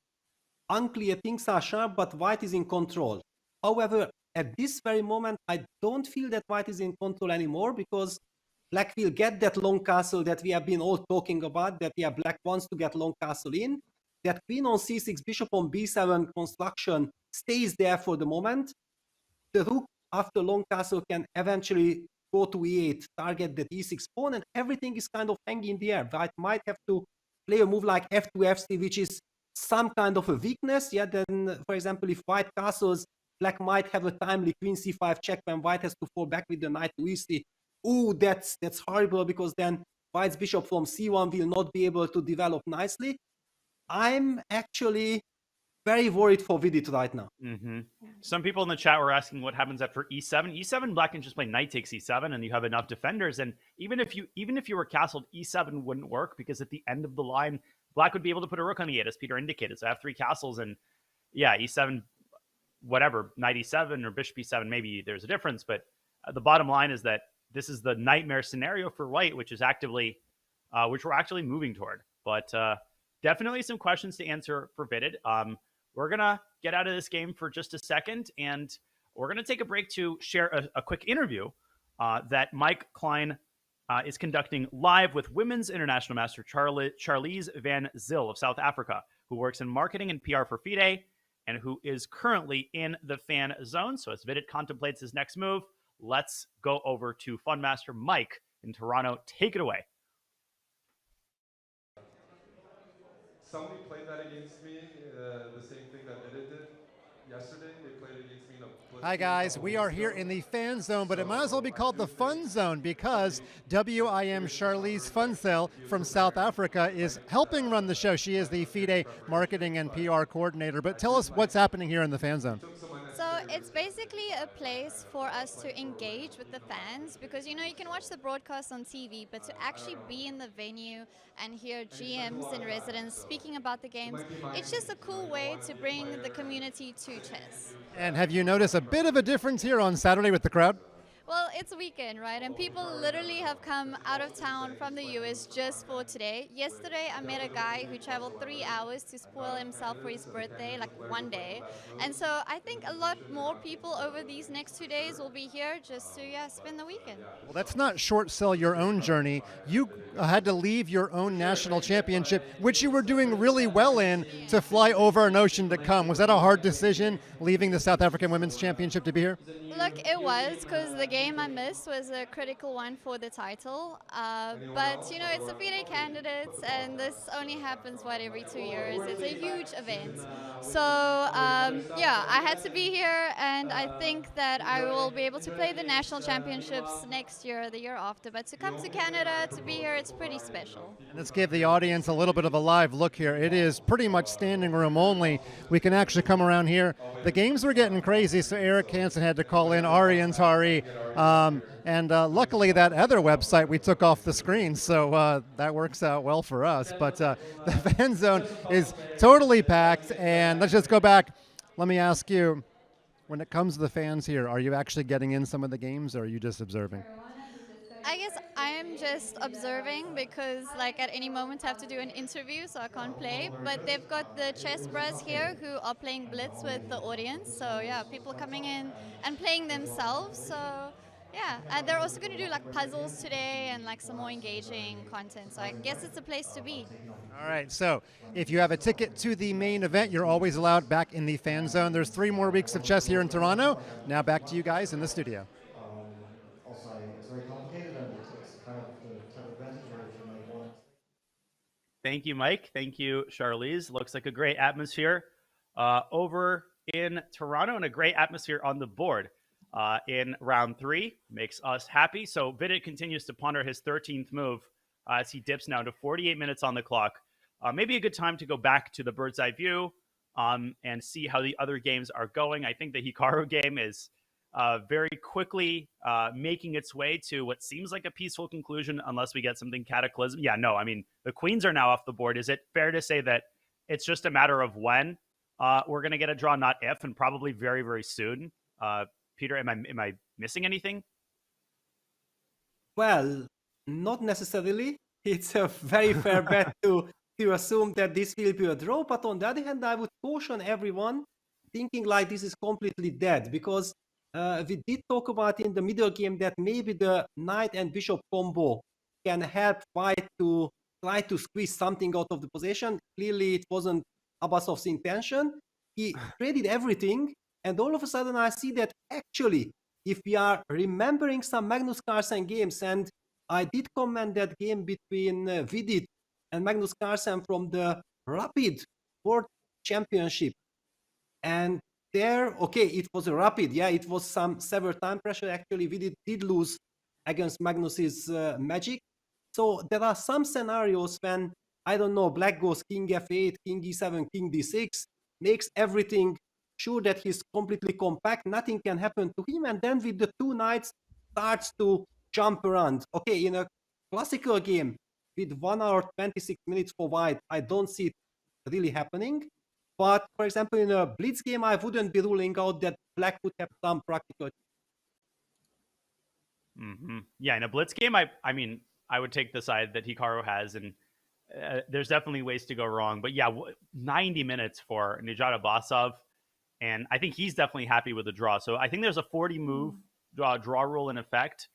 unclear, things are sharp, but white is in control. However, at this very moment, I don't feel that white is in control anymore, because black will get that long castle that we have been all talking about, that black wants to get long castle in. That queen on c6, bishop on b7 construction stays there for the moment. The rook after long castle can eventually go to e8, target the d6 pawn, and everything is kind of hanging in the air. White might have to play a move like f2, f3, which is some kind of a weakness. Yeah, then, for example, if white castles, black might have a timely queen c5 check when white has to fall back with the knight to e3. Ooh, that's horrible, because then white's bishop from c1 will not be able to develop nicely. I'm actually very worried for Vidit right now. Mm-hmm. Some people in the chat were asking what happens after e7. E7, black can just play knight takes e7, and you have enough defenders. And even if you were castled, e7 wouldn't work, because at the end of the line, black would be able to put a rook on e8, as Peter indicated. So I have 3 castles, and yeah, e7, whatever, knight e7 or bishop e7, maybe there's a difference. But the bottom line is that this is the nightmare scenario for white, which we're actually moving toward. But definitely some questions to answer for Vidit. We're going to get out of this game for just a second, and we're going to take a break to share a quick interview that Mike Klein is conducting live with Women's International Master Charlize Van Zyl of South Africa, who works in marketing and PR for FIDE, and who is currently in the fan zone. So as Vidit contemplates his next move, let's go over to Fun Master Mike in Toronto. Take it away. Somebody played that against me, the same thing that Vidit did yesterday. They played it against me in a Hi guys, we are here in the fan zone, but it might as well be called the fun zone, because WIM Charlize Van Zyl from South Africa is helping run the show. She is the FIDE marketing and PR coordinator. But tell us what's happening here in the fan zone. So it's basically a place for us to engage with the fans, because you can watch the broadcast on TV, but to actually be in the venue and hear GMs and residents speaking about the games, it's just a cool way to bring the community to chess. And have you noticed a bit of a difference here on Saturday with the crowd? Well, it's a weekend, right? And people literally have come out of town from the US just for today. Yesterday, I met a guy who traveled 3 hours to spoil himself for his birthday, like one day. And so I think a lot more people over these next 2 days will be here just to spend the weekend. Well, that's not short sell your own journey. You had to leave your own national championship, which you were doing really well in, to fly over an ocean to come. Was that a hard decision, leaving the South African Women's Championship to be here? Look, it was, because the game I missed was a critical one for the title, but you know, it's the FIDE Candidates, and this only happens, every 2 years. It's a huge event. So yeah, I had to be here, and I think that I will be able to play the national championships next year, the year after. But to come to Canada, to be here, it's pretty special. And let's give the audience a little bit of a live look here. It is pretty much standing room only. We can actually come around here. The games were getting crazy, so Eric Hansen had to call in Ari and Tari. And luckily that other website we took off the screen, so that works out well for us. But the fan zone is totally packed. And let's just go back. Let me ask you, when it comes to the fans here, are you actually getting in some of the games, or are you just observing? I guess I'm just observing because, like, at any moment I have to do an interview, so I can't play. But they've got the chess bros here who are playing Blitz with the audience. So yeah, people coming in and playing themselves. So yeah, and they're also going to do like puzzles today and like some more engaging content. So I guess it's a place to be. All right, so if you have a ticket to the main event, you're always allowed back in the fan zone. There's 3 more weeks of chess here in Toronto. Now back to you guys in the studio. Thank you, Mike. Thank you, Charlize. Looks like a great atmosphere over in Toronto and a great atmosphere on the board in round 3. Makes us happy. So Vidit continues to ponder his 13th move as he dips now to 48 minutes on the clock. Maybe a good time to go back to the bird's eye view and see how the other games are going. I think the Hikaru game is very quickly making its way to what seems like a peaceful conclusion unless we get something cataclysm. Yeah, no, I mean, the queens are now off the board. Is it fair to say that it's just a matter of when we're going to get a draw, not if, and probably very, very soon? Peter, am I missing anything? Well, not necessarily. It's a very fair bet to assume that this will be a draw. But on the other hand, I would caution everyone thinking like this is completely dead, because we did talk about in the middle game that maybe the knight and bishop combo can help White to try to squeeze something out of the position. Clearly, it wasn't Abasov's intention. He traded everything, and all of a sudden I see that actually, if we are remembering some Magnus Carlsen games, and I did comment that game between Vidit and Magnus Carlsen from the Rapid World Championship, and there, okay, it was a rapid. Yeah, it was some severe time pressure. Actually, we did lose against Magnus's magic. So there are some scenarios when, I don't know, Black goes King F8, King E7, King D6, makes everything sure that he's completely compact, nothing can happen to him, and then with the 2 knights starts to jump around. Okay, in a classical game with 1 hour 26 minutes for White, I don't see it really happening. But, for example, in a blitz game, I wouldn't be ruling out that Black would have some practical. Yeah, in a blitz game, I mean, I would take the side that Hikaru has, and there's definitely ways to go wrong. But yeah, 90 minutes for Nijat Abasov, and I think he's definitely happy with the draw. So I think there's a 40-move draw rule in effect.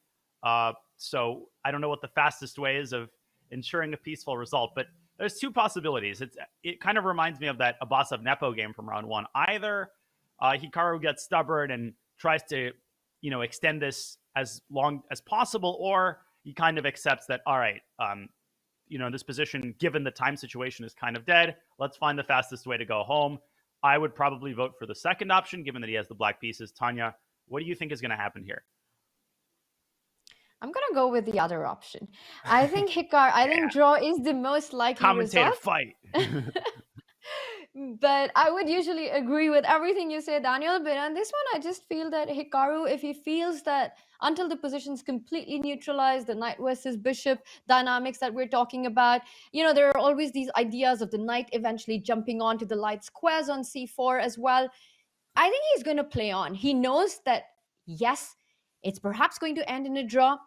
So I don't know what the fastest way is of ensuring a peaceful result, but there's 2 possibilities. It kind of reminds me of that Abasov Nepo game from round 1. Either Hikaru gets stubborn and tries to, extend this as long as possible, or he kind of accepts that, all right, this position, given the time situation, is kind of dead. Let's find the fastest way to go home. I would probably vote for the second option, given that he has the black pieces. Tanya, what do you think is going to happen here? I'm gonna go with the other option. I think draw is the most likely Commentator result. fight. But I would usually agree with everything you say, Daniel. But on this one, I just feel that Hikaru, if he feels that until the position's completely neutralized, the knight versus bishop dynamics that we're talking about, there are always these ideas of the knight eventually jumping onto the light squares on c4 as well. I think he's going to play on. He knows that, yes, it's perhaps going to end in a draw,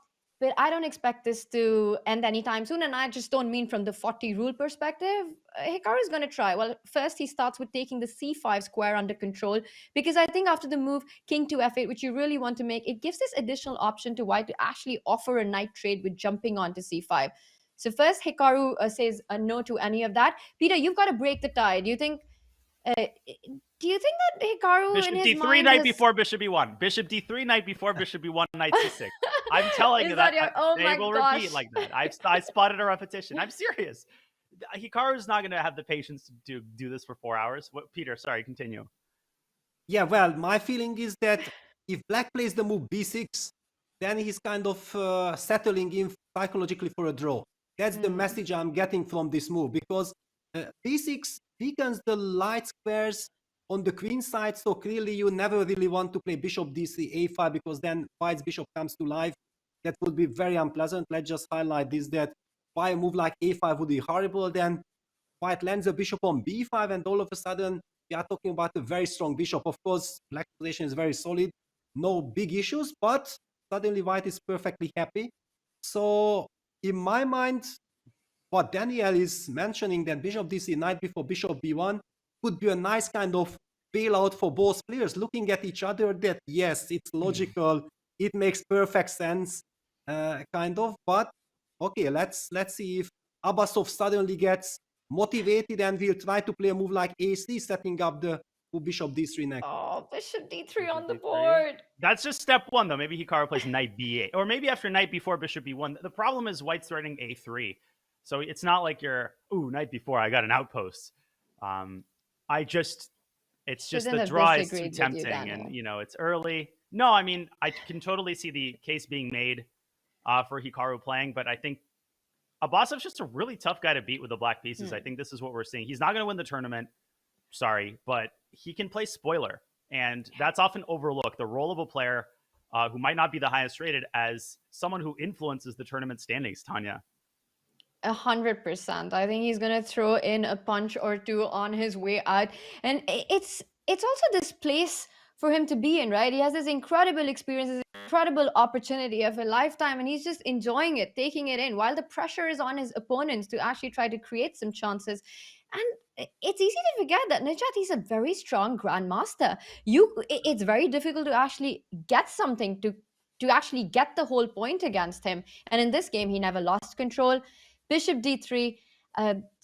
but I don't expect this to end anytime soon. And I just don't mean from the 40 rule perspective. Hikaru is going to try. Well, first he starts with taking the c5 square under control, because I think after the move king to f8, which you really want to make, it gives this additional option to White to actually offer a knight trade with jumping onto c5. So first Hikaru says no to any of that. Peter, you've got to break the tie. Do you think Do you think that Hikaru Bishop in his D3 mind knight has... before Bishop E1. Bishop D3 knight before Bishop E1 knight C6. I'm telling you that, Oh they my will gosh. repeat like that. I spotted a repetition. I'm serious. Hikaru's not going to have the patience to do this for 4 hours. What, Peter? Sorry, continue. Yeah, well, my feeling is that if Black plays the move b6, then he's kind of settling in psychologically for a draw. That's the message I'm getting from this move, because b6 weakens the light squares on the queen side, so clearly you never really want to play bishop d3 a5, because then white's bishop comes to life. That would be very unpleasant. Let's just highlight this, that why a move like a5 would be horrible. Then white lands a bishop on b5, and all of a sudden we are talking about a very strong bishop. Of course, black position is very solid, no big issues, but suddenly white is perfectly happy. So in my mind, what Daniel is mentioning, that bishop d3 knight before bishop b1 could be a nice kind of bailout for both players, looking at each other, that yes, it's logical, it makes perfect sense, kind of. But okay, let's see if Abasov suddenly gets motivated and will try to play a move like a3, setting up the bishop d3 next. Oh, bishop d3 on the board. That's just step one, though. Maybe Hikaru plays knight b8, or maybe after knight before bishop b1. The problem is white's threatening a3, so it's not like you're knight before I got an outpost. It's just the draw is too tempting, and it's early. No, I mean, I can totally see the case being made for Hikaru playing, but I think Abasov's just a really tough guy to beat with the black pieces. I think this is what we're seeing. He's not going to win the tournament, sorry, but he can play spoiler, and that's often overlooked. The role of a player who might not be the highest rated as someone who influences the tournament standings, Tanya. 100%. I think he's gonna throw in a punch or two on his way out, and it's also this place for him to be in, right? He has this incredible experience, this incredible opportunity of a lifetime, and he's just enjoying it, taking it in, while the pressure is on his opponents to actually try to create some chances. And it's easy to forget that Nijat, he's a very strong grandmaster. It's very difficult to actually get something to actually get the whole point against him. And in this game, he never lost control. Bishop d3,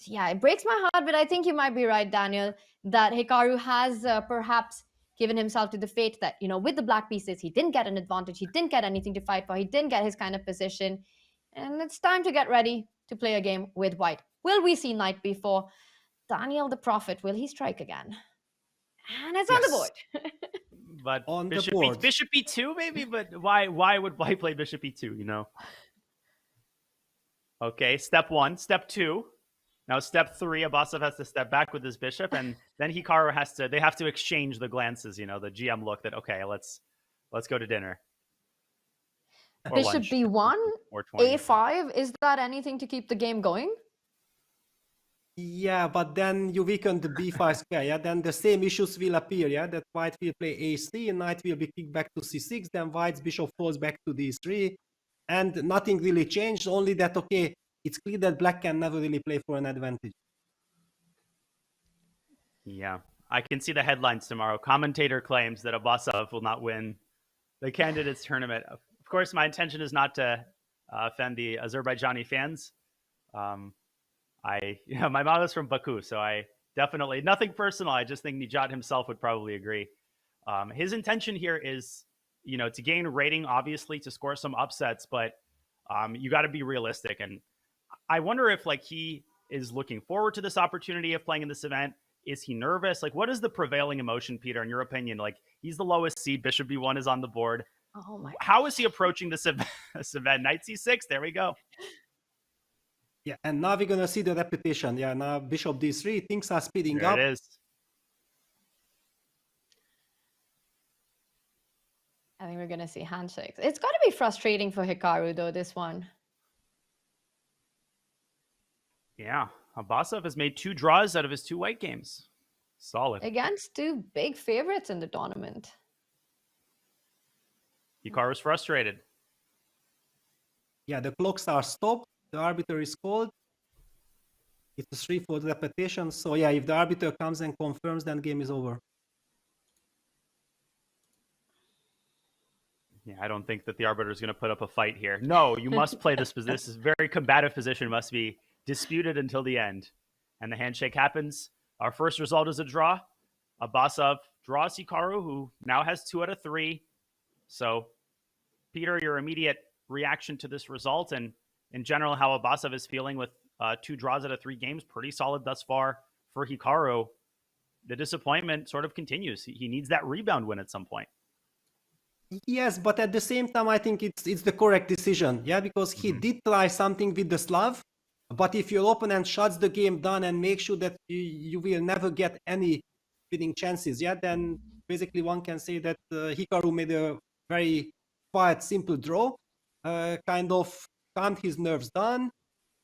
yeah, it breaks my heart, but I think you might be right, Daniel, that Hikaru has perhaps given himself to the fate that, with the black pieces, he didn't get an advantage, he didn't get anything to fight for, he didn't get his kind of position, and it's time to get ready to play a game with white. Will we see knight b4? Daniel the Prophet, will he strike again? And it's on the board. But on bishop, the board. Bishop e2 maybe, but why would white play bishop e2, Okay, step one. Step two. Now step three, Abasov has to step back with his bishop, and then Hikaru they have to exchange the glances, the GM look that, okay, let's go to dinner. Or bishop lunch, b1, or 20. a5, is that anything to keep the game going? Yeah, but then you weaken the b5 square, yeah? Then the same issues will appear, yeah? That white will play a3, and knight will be kicked back to c6, then white's bishop falls back to d3, and nothing really changed, only that, okay, it's clear that black can never really play for an advantage. Yeah, I can see the headlines tomorrow. Commentator claims that Abasov will not win the candidates tournament. Of course, my intention is not to offend the Azerbaijani fans. My mom is from Baku, so I definitely, nothing personal. I just think Nijat himself would probably agree. His intention here is, to gain rating, obviously, to score some upsets, but you got to be realistic. And I wonder if he is looking forward to this opportunity of playing in this event. Is he nervous? What is the prevailing emotion, Peter, in your opinion? He's the lowest seed. Bishop b1 is on the board. Oh my! How is he approaching this event? Knight c6. There we go. Yeah, and now we're gonna see the repetition. Yeah, now bishop d3. Things are speeding up. There it is. I think we're gonna see handshakes. It's got to be frustrating for Hikaru, though, this one. Yeah, Abasov has made 2 draws out of his 2 white games. Solid. Against 2 big favorites in the tournament. Hikaru's frustrated. Yeah, the clocks are stopped. The arbiter is called. It's a 3-fold repetition. So yeah, if the arbiter comes and confirms, then game is over. Yeah, I don't think that the arbiter is going to put up a fight here. No, you must play this position. This is very combative position. Must be disputed until the end. And the handshake happens. Our first result is a draw. Abasov draws Hikaru, who now has 2 out of 3. So, Peter, your immediate reaction to this result, and in general, how Abasov is feeling with 2 draws out of 3 games, pretty solid thus far for Hikaru. The disappointment sort of continues. He needs that rebound win at some point. Yes, but at the same time, I think it's the correct decision. Yeah, because he did try something with the Slav, but if your opponent shuts the game down and makes sure that you will never get any winning chances, yeah, then basically one can say that Hikaru made a very quiet, simple draw, kind of calmed his nerves down.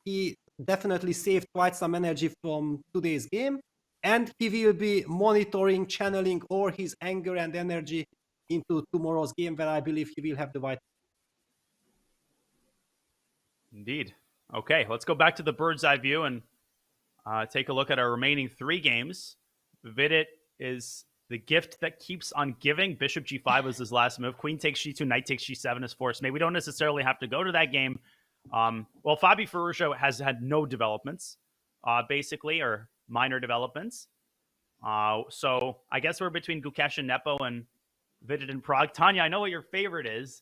He definitely saved quite some energy from today's game, and he will be monitoring, channeling all his anger and energy into tomorrow's game, where I believe he will have the white. Indeed. Okay, let's go back to the bird's eye view and take a look at our remaining 3 games. Vidit is the gift that keeps on giving. Bishop g5 was his last move. Queen takes g2, knight takes g7 is forced. Maybe we don't necessarily have to go to that game. Well, Fabi Firouzja has had no developments, basically, or minor developments. So I guess we're between Gukesh and Nepo and Vidit and Pragg. Tanya, I know what your favorite is.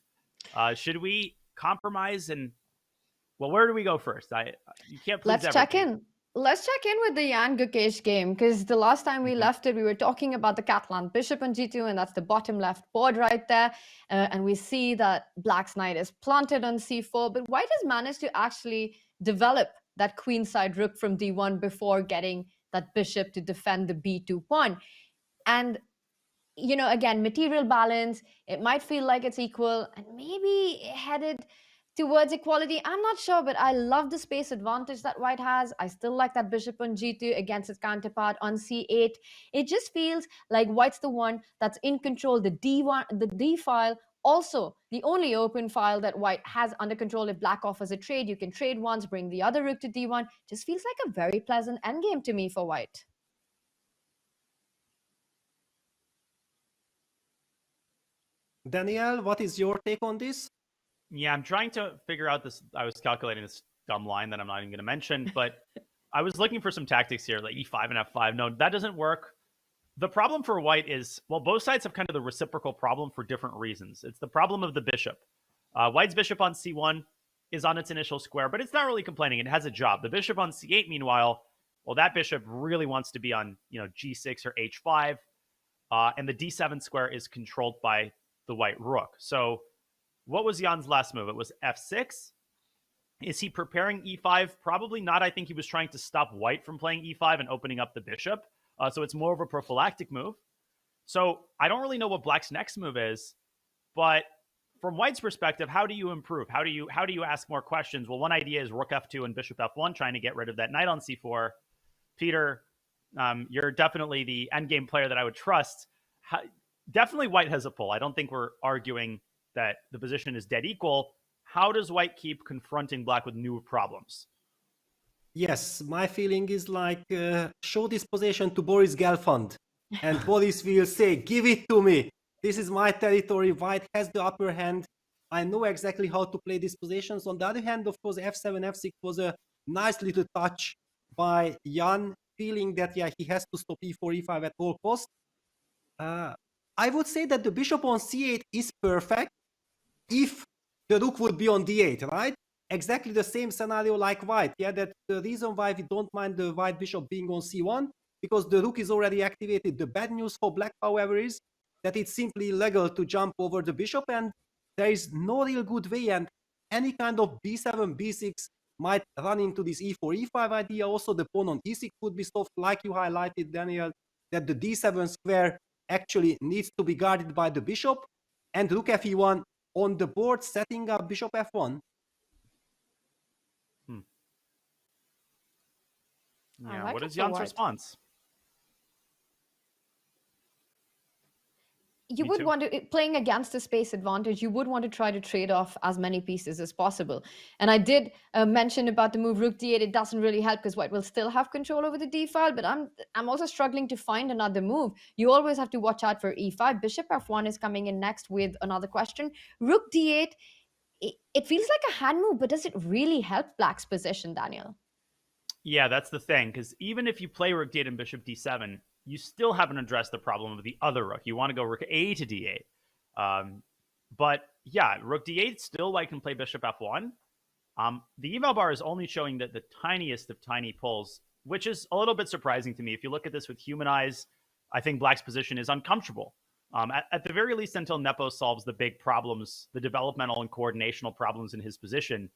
Should we compromise and, well, where do we go first? You can't please Let's check in. Let's check in with the Jan Gukesh game, because the last time we left it, we were talking about the Catalan bishop on g2, and that's the bottom left board right there. And we see that Black's knight is planted on c4, but White has managed to actually develop that queenside rook from d1 before getting that bishop to defend the b2 pawn. And, you know, again, material balance, it might feel like it's equal and maybe headed towards equality. I'm not sure, but I love the space advantage that White has. I still like that bishop on g2 against its counterpart on c8. It just feels like White's the one that's in control. The d file, also the only open file that White has under control. If Black offers a trade, you can trade once, bring the other rook to d1. Just feels like a very pleasant endgame to me for White. Daniel, what is your take on this? Yeah, I'm trying to figure out this. I was calculating this dumb line that I'm not even going to mention, but I was looking for some tactics here, like e5 and f5. No, that doesn't work. The problem for White is, well, both sides have kind of the reciprocal problem for different reasons. It's the problem of the bishop. White's bishop on c1 is on its initial square, but it's not really complaining. It has a job. The bishop on c8, meanwhile, well, that bishop really wants to be on, you know, g6 or h5, and the d7 square is controlled by the white rook. So what was Jan's last move? It was f6. Is he preparing e5? Probably not. I think he was trying to stop White from playing e5 and opening up the bishop. So it's more of a prophylactic move. So I don't really know what Black's next move is, but from White's perspective, how do you improve? How do you ask more questions? Well, one idea is rook f2 and bishop f1, trying to get rid of that knight on c4. Peter, you're definitely the endgame player that I would trust. Definitely White has a pull. I don't think we're arguing that the position is dead equal. How does White keep confronting Black with new problems? Yes, my feeling is like, show this position to Boris Gelfand. And Boris will say, give it to me. This is my territory. White has the upper hand. I know exactly how to play these positions. On the other hand, of course, f7, f6 was a nice little touch by Jan, feeling that, yeah, he has to stop e4, e5 at all costs. I would say that the bishop on c8 is perfect if the rook would be on d8, right? Exactly the same scenario like White. Yeah, that the reason why we don't mind the White bishop being on c1, because the rook is already activated. The bad news for Black, however, is that it's simply illegal to jump over the bishop, and there is no real good way, and any kind of b7, b6 might run into this e4, e5 idea. Also, the pawn on e6 would be soft, like you highlighted, Daniel, that the d7 square actually needs to be guarded by the bishop, and rook fe1 on the board, setting up bishop f1. Yeah, like, what is Jan's response? You would want to, playing against the space advantage, you would want to try to trade off as many pieces as possible. And I did mention about the move rook d8. It doesn't really help because White will still have control over the d file, but I'm also struggling to find another move. You always have to watch out for e5. Bishop f1 is coming in next with another question. Rook d8, it feels like a hand move, but does it really help Black's position, Daniel? Yeah, that's the thing, because even if you play rook d8 and bishop d7, you still haven't addressed the problem of the other rook. You want to go rook a to d8. But yeah, rook d8 still white can play bishop f1. The eval bar is only showing that the tiniest of tiny pulls, which is a little bit surprising to me. If you look at this with human eyes, I think Black's position is uncomfortable. At the very least, until Nepo solves the big problems, the developmental and coordinational problems in his position.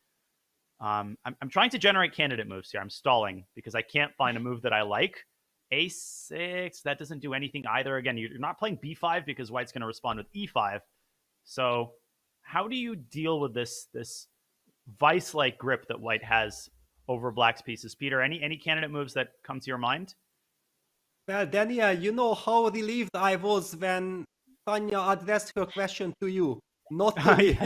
I'm trying to generate candidate moves here. I'm stalling because I can't find a move that I like. A6, that doesn't do anything either. Again, you're not playing b5 because white's going to respond with e5. So how do you deal with this vice-like grip that white has over black's pieces? Peter, any candidate moves that come to your mind? Well, Daniel, you know how relieved I was when Tanya addressed her question to you, not to me,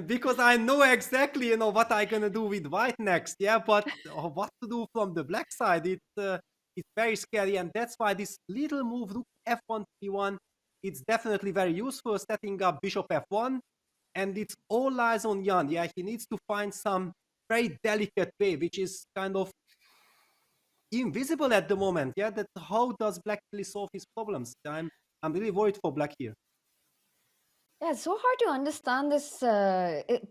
because I know exactly, you know, what I'm gonna do with white next. Yeah, but what to do from the black side? It's very scary, and that's why this little move, rook f1 p1, it's definitely very useful, setting up bishop f1, and it's all lies on Jan. Yeah, he needs to find some very delicate way, which is kind of invisible at the moment. Yeah, that how does black really solve his problems? I'm really worried for black here. Yeah, it's so hard to understand this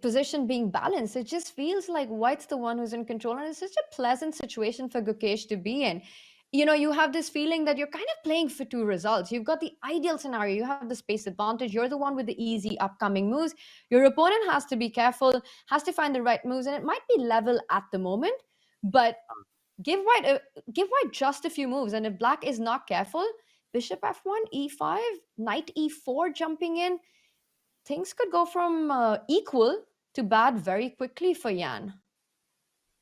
position being balanced. It just feels like white's the one who's in control, and it's such a pleasant situation for Gukesh to be in. You know, you have this feeling that you're kind of playing for two results. You've got the ideal scenario. You have the space advantage. You're the one with the easy upcoming moves. Your opponent has to be careful, has to find the right moves, and it might be level at the moment, but give white just a few moves, and if black is not careful, bishop f1, e5, knight e4 jumping in, things could go from equal to bad very quickly for Jan.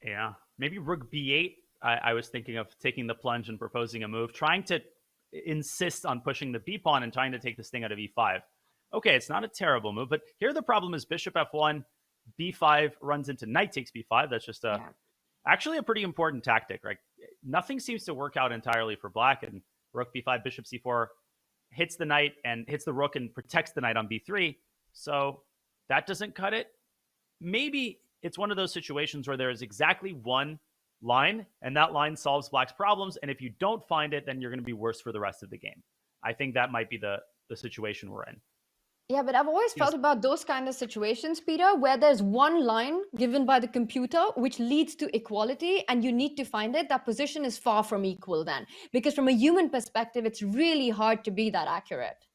Yeah, maybe rook b8. I was thinking of taking the plunge and proposing a move, trying to insist on pushing the b pawn and trying to take this thing out of e5. Okay, it's not a terrible move, but here the problem is bishop f1, b5 runs into knight takes b5. That's just actually a pretty important tactic, right? Nothing seems to work out entirely for black, and rook b5, bishop c4 hits the knight and hits the rook and protects the knight on b3. So that doesn't cut it. Maybe it's one of those situations where there is exactly one line, and that line solves black's problems. And if you don't find it, then you're going to be worse for the rest of the game. I think that might be the situation we're in. Yeah, but I've always felt about those kind of situations, Peter, where there's one line given by the computer which leads to equality, and you need to find it. That position is far from equal then, because from a human perspective, it's really hard to be that accurate.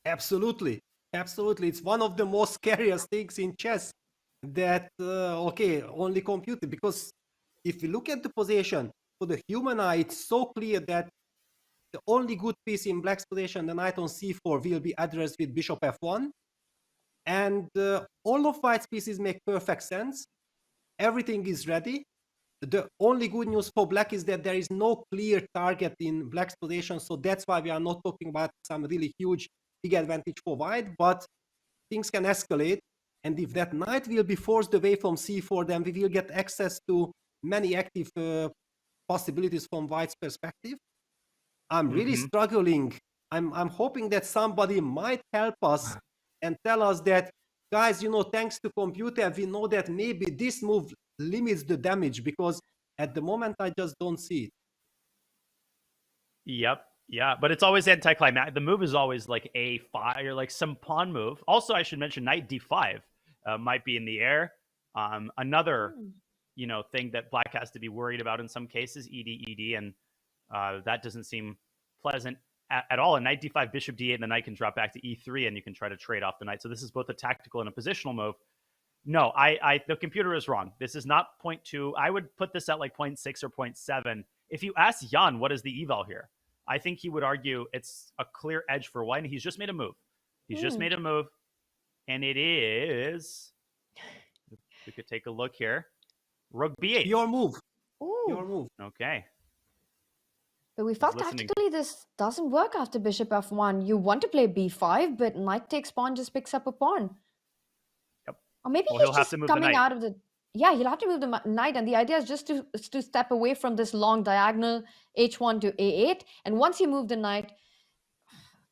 Absolutely. It's one of the most scariest things in chess that, only computer, because if you look at the position for the human eye, it's so clear that the only good piece in black's position, the knight on c4, will be addressed with bishop f1. And all of white's pieces make perfect sense. Everything is ready. The only good news for black is that there is no clear target in black's position. So that's why we are not talking about some really huge, big advantage for white. But things can escalate. And if that knight will be forced away from c4, then we will get access to many active possibilities from white's perspective. I'm really struggling. I'm hoping that somebody might help us and tell us that, guys, you know, thanks to computer, we know that maybe this move limits the damage, because at the moment I just don't see it. Yep. Yeah, but it's always anticlimactic. The move is always like a5 or like some pawn move. Also, I should mention knight d5 might be in the air. Another, thing that black has to be worried about in some cases, ed, and that doesn't seem pleasant at all. And knight d5, bishop d8, and the knight can drop back to e3, and you can try to trade off the knight. So this is both a tactical and a positional move. No, the computer is wrong. This is not 0.2. I would put this at like 0.6 or 0.7. If you ask Jan, what is the eval here? I think he would argue it's a clear edge for white, and he's just made a move. He's just made a move, and it is... We could take a look here. Rook b8. Your move. Ooh. Your move. Okay. But we felt tactically this doesn't work after bishop f1. You want to play b5, but knight takes pawn just picks up a pawn. Yep. Or maybe he's just coming out of the... Yeah, he'll have to move the knight, and the idea is just to step away from this long diagonal h1 to a8. And once you move the knight,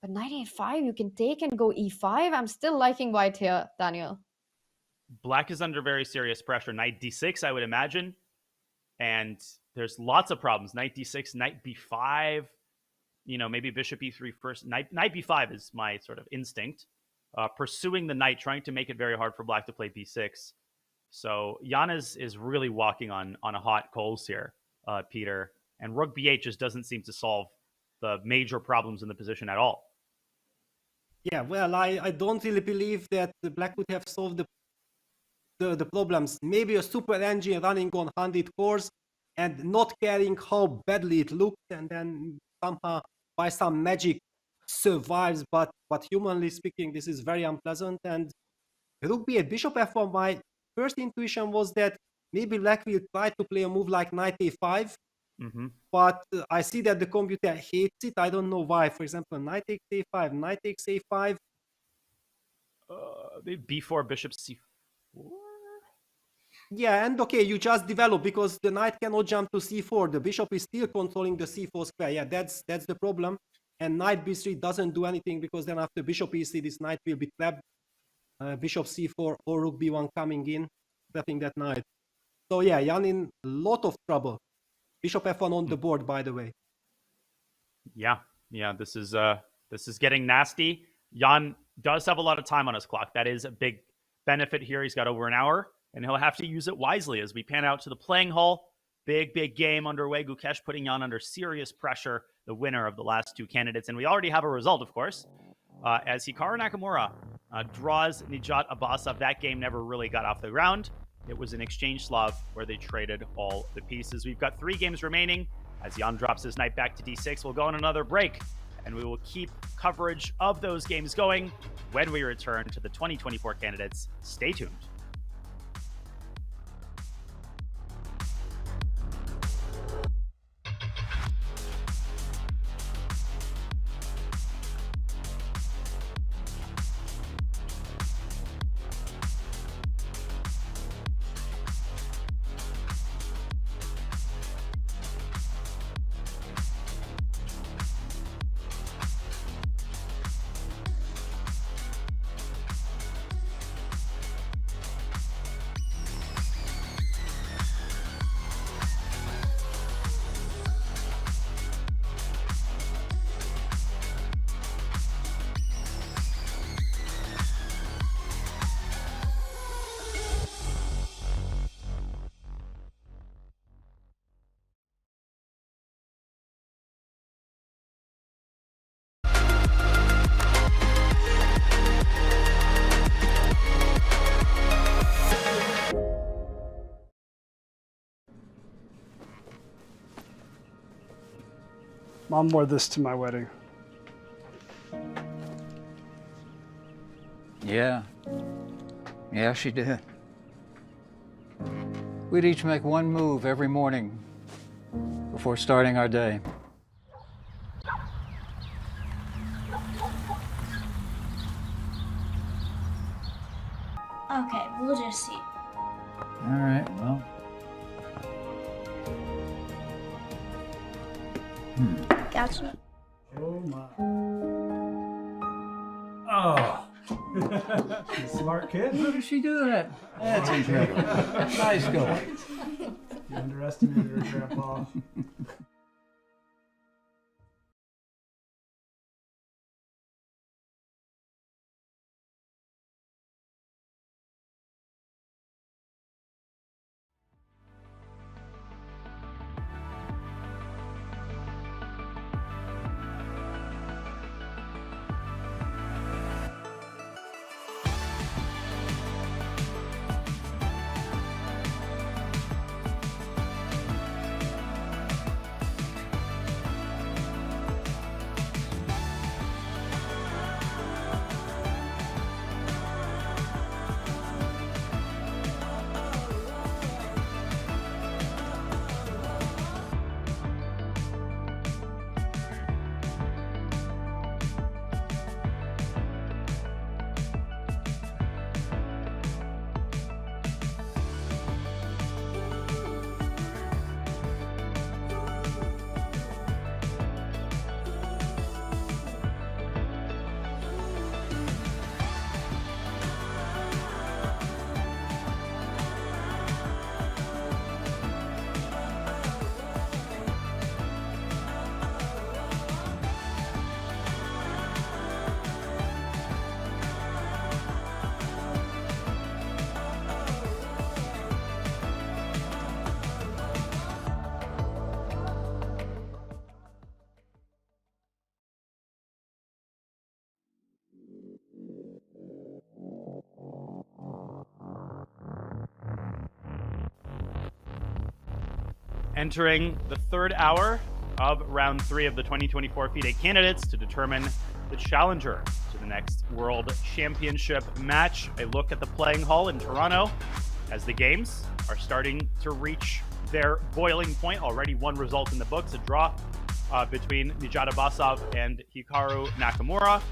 but knight a5, you can take and go e5. I'm still liking white here, Daniel. Black is under very serious pressure. Knight d6, I would imagine. And there's lots of problems. Knight d6, knight b5, maybe bishop e3 first. Knight b5 is my sort of instinct. Pursuing the knight, trying to make it very hard for black to play b6. So Jan is really walking on a hot coals here, Peter. And rook b8 just doesn't seem to solve the major problems in the position at all. Yeah, well, I don't really believe that the black would have solved the problems. Maybe a super engine running on 100 cores and not caring how badly it looked, and then somehow by some magic survives. But humanly speaking, this is very unpleasant. And rook b8, bishop f1. My first intuition was that maybe black will try to play a move like knight a5. But I see that the computer hates it. I don't know why. For example, knight takes a5, knight takes a5. Maybe b4, bishop c4. Yeah, and okay, you just develop because the knight cannot jump to c4. The bishop is still controlling the c4 square. Yeah, that's the problem. And knight b3 doesn't do anything because then after bishop e3, this knight will be trapped. Bishop c4 or rook b1 coming in, trapping that knight. So yeah, Jan in a lot of trouble. Bishop f1 on the board, by the way. Yeah, this is getting nasty. Jan does have a lot of time on his clock. That is a big benefit here. He's got over an hour, and he'll have to use it wisely as we pan out to the playing hall. Big game underway. Gukesh putting Jan under serious pressure, the winner of the last two candidates. And we already have a result, of course, as Hikaru Nakamura draws Nijat Abasov. That game never really got off the ground. It was an exchange Slav where they traded all the pieces. We've got 3 games remaining. As Jan drops his knight back to d6, we'll go on another break, and we will keep coverage of those games going when we return to the 2024 candidates. Stay tuned. Mom wore this to my wedding. Yeah, she did. We'd each make one move every morning before starting our day. Okay, we'll just see. All right, well. Gotcha. Oh my. Oh. Smart kid. How did she do that? That's incredible. Nice going. You underestimated her, Grandpa. Entering the third hour of round 3 of the 2024 FIDE Candidates to determine the challenger to the next World Championship match. A look at the playing hall in Toronto as the games are starting to reach their boiling point. Already one result in the books, a draw between Abasov and Hikaru Nakamura.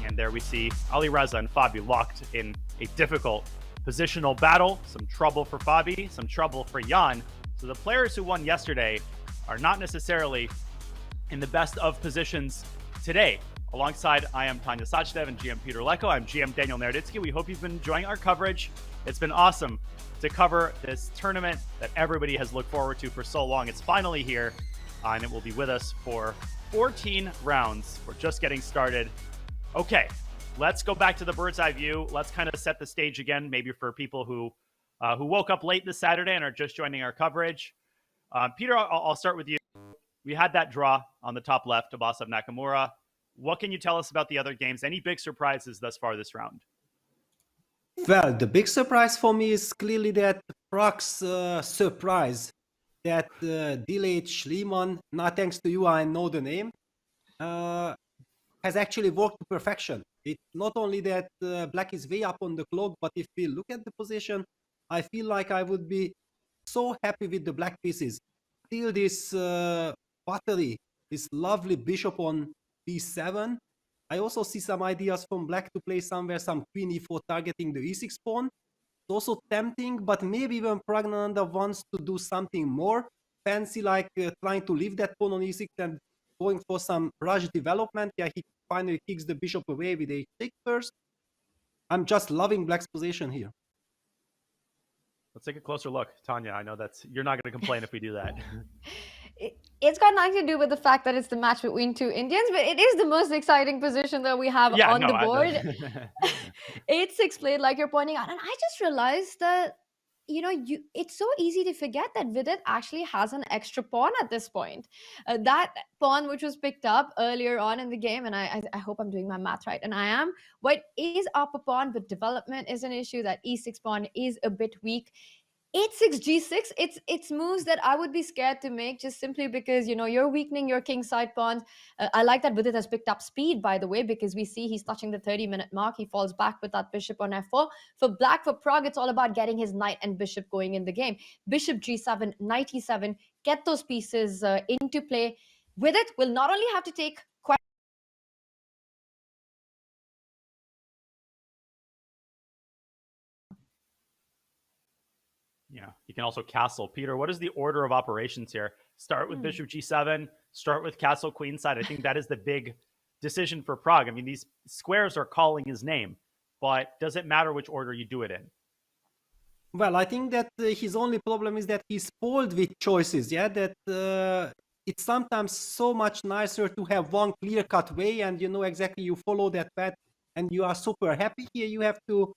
And there we see Ali Reza and Fabi locked in a difficult positional battle. Some trouble for Fabi, some trouble for Jan. So the players who won yesterday are not necessarily in the best of positions today. Alongside, I am Tanya Sachdev and GM Peter Leko. I'm GM Daniel Naroditsky. We hope you've been enjoying our coverage. It's been awesome to cover this tournament that everybody has looked forward to for so long. It's finally here, and it will be with us for 14 rounds. We're just getting started. Okay, let's go back to the bird's eye view. Let's kind of set the stage again, maybe for people who woke up late this Saturday and are just joining our coverage. Peter, I'll start with you. We had that draw on the top left, Abasov Nakamura. What can you tell us about the other games? Any big surprises thus far this round? Well, the big surprise for me is clearly that Pragg's surprise that delayed Schliemann, not thanks to you, I know the name, has actually worked to perfection. It's not only that Black is way up on the clock, but if we look at the position, I feel like I would be so happy with the Black pieces. Still this battery, this lovely bishop on b7. I also see some ideas from Black to play somewhere some queen e4 targeting the e6 pawn. It's also tempting, but maybe when Praggnanandhaa wants to do something more fancy, like trying to leave that pawn on e6 and going for some rush development, yeah, he finally kicks the bishop away with h6 first. I'm just loving Black's position here. Let's take a closer look. Tanya, I know you're not going to complain if we do that. It's got nothing to do with the fact that it's the match between two Indians, but it is the most exciting position that we have on the board. 8-6 played, like you're pointing out. And I just realized that, it's so easy to forget that Vidit actually has an extra pawn at this point. That pawn which was picked up earlier on in the game, and I hope I'm doing my math right, and I am. White is up a pawn, but development is an issue. That e6 pawn is a bit weak. 8-6 g6, it's moves that I would be scared to make, just simply because you're weakening your king side pawns. I like that Vidit has picked up speed, by the way, because we see he's touching the 30-minute mark. He falls back with that bishop on f4. For Black, for Pragg, it's all about getting his knight and bishop going in the game. Bishop g7, knight e7, get those pieces into play. Vidit will not only have to take quite Yeah, you can also castle. Peter, what is the order of operations here? Start with bishop g7, start with castle queenside. I think that is the big decision for Pragg. I mean, these squares are calling his name, but does it matter which order you do it in? Well, I think that his only problem is that he's spoiled with choices, yeah? That it's sometimes so much nicer to have one clear-cut way and exactly you follow that path and you are super happy. Here you have to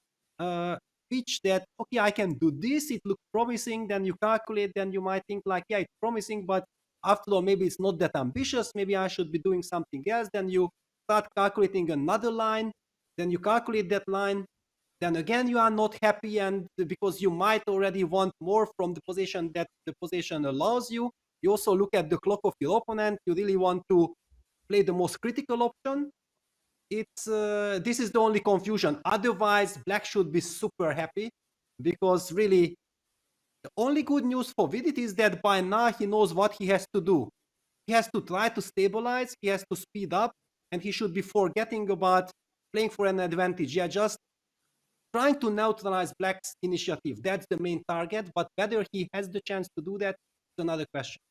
pitch that, okay, I can do this, it looks promising, then you calculate, then you might think like, yeah, it's promising, but after all, maybe it's not that ambitious, maybe I should be doing something else. Then you start calculating another line, then you calculate that line, then again you are not happy, and because you might already want more from the position that the position allows you. You also look at the clock of your opponent, you really want to play the most critical option. This is the only confusion. Otherwise, Black should be super happy, because really the only good news for Vidit is that by now he knows what he has to do. He has to try to stabilize, he has to speed up, and he should be forgetting about playing for an advantage. Yeah, just trying to neutralize Black's initiative. That's the main target, but whether he has the chance to do that is another question.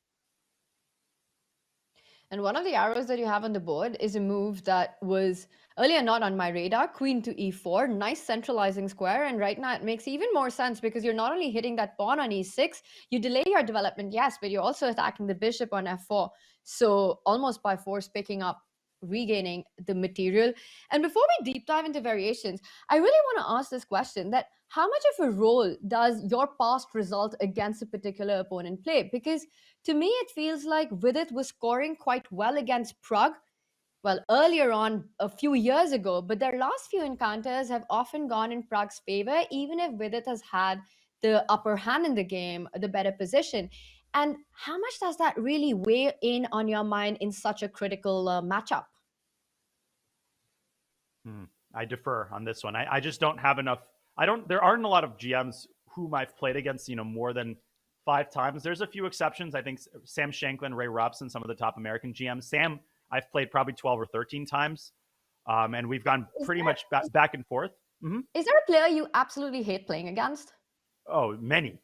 And one of the arrows that you have on the board is a move that was earlier not on my radar, queen to e4, nice centralizing square. And right now it makes even more sense because you're not only hitting that pawn on e6, you delay your development, yes, but you're also attacking the bishop on f4. So almost by force picking up, regaining the material. And before we deep dive into variations, I really want to ask this question, that how much of a role does your past result against a particular opponent play? Because to me, it feels like Vidit was scoring quite well against Pragg, well, earlier on, a few years ago, but their last few encounters have often gone in Pragg's favor, even if Vidit has had the upper hand in the game, the better position. And how much does that really weigh in on your mind in such a critical matchup? I defer on this one. I just don't have enough. There aren't a lot of GMs whom I've played against, more than 5 times. There's a few exceptions. I think Sam Shanklin, Ray Robson, some of the top American GMs. Sam, I've played probably 12 or 13 times. And we've gone pretty much back and forth. Is there a player you absolutely hate playing against? Oh, many.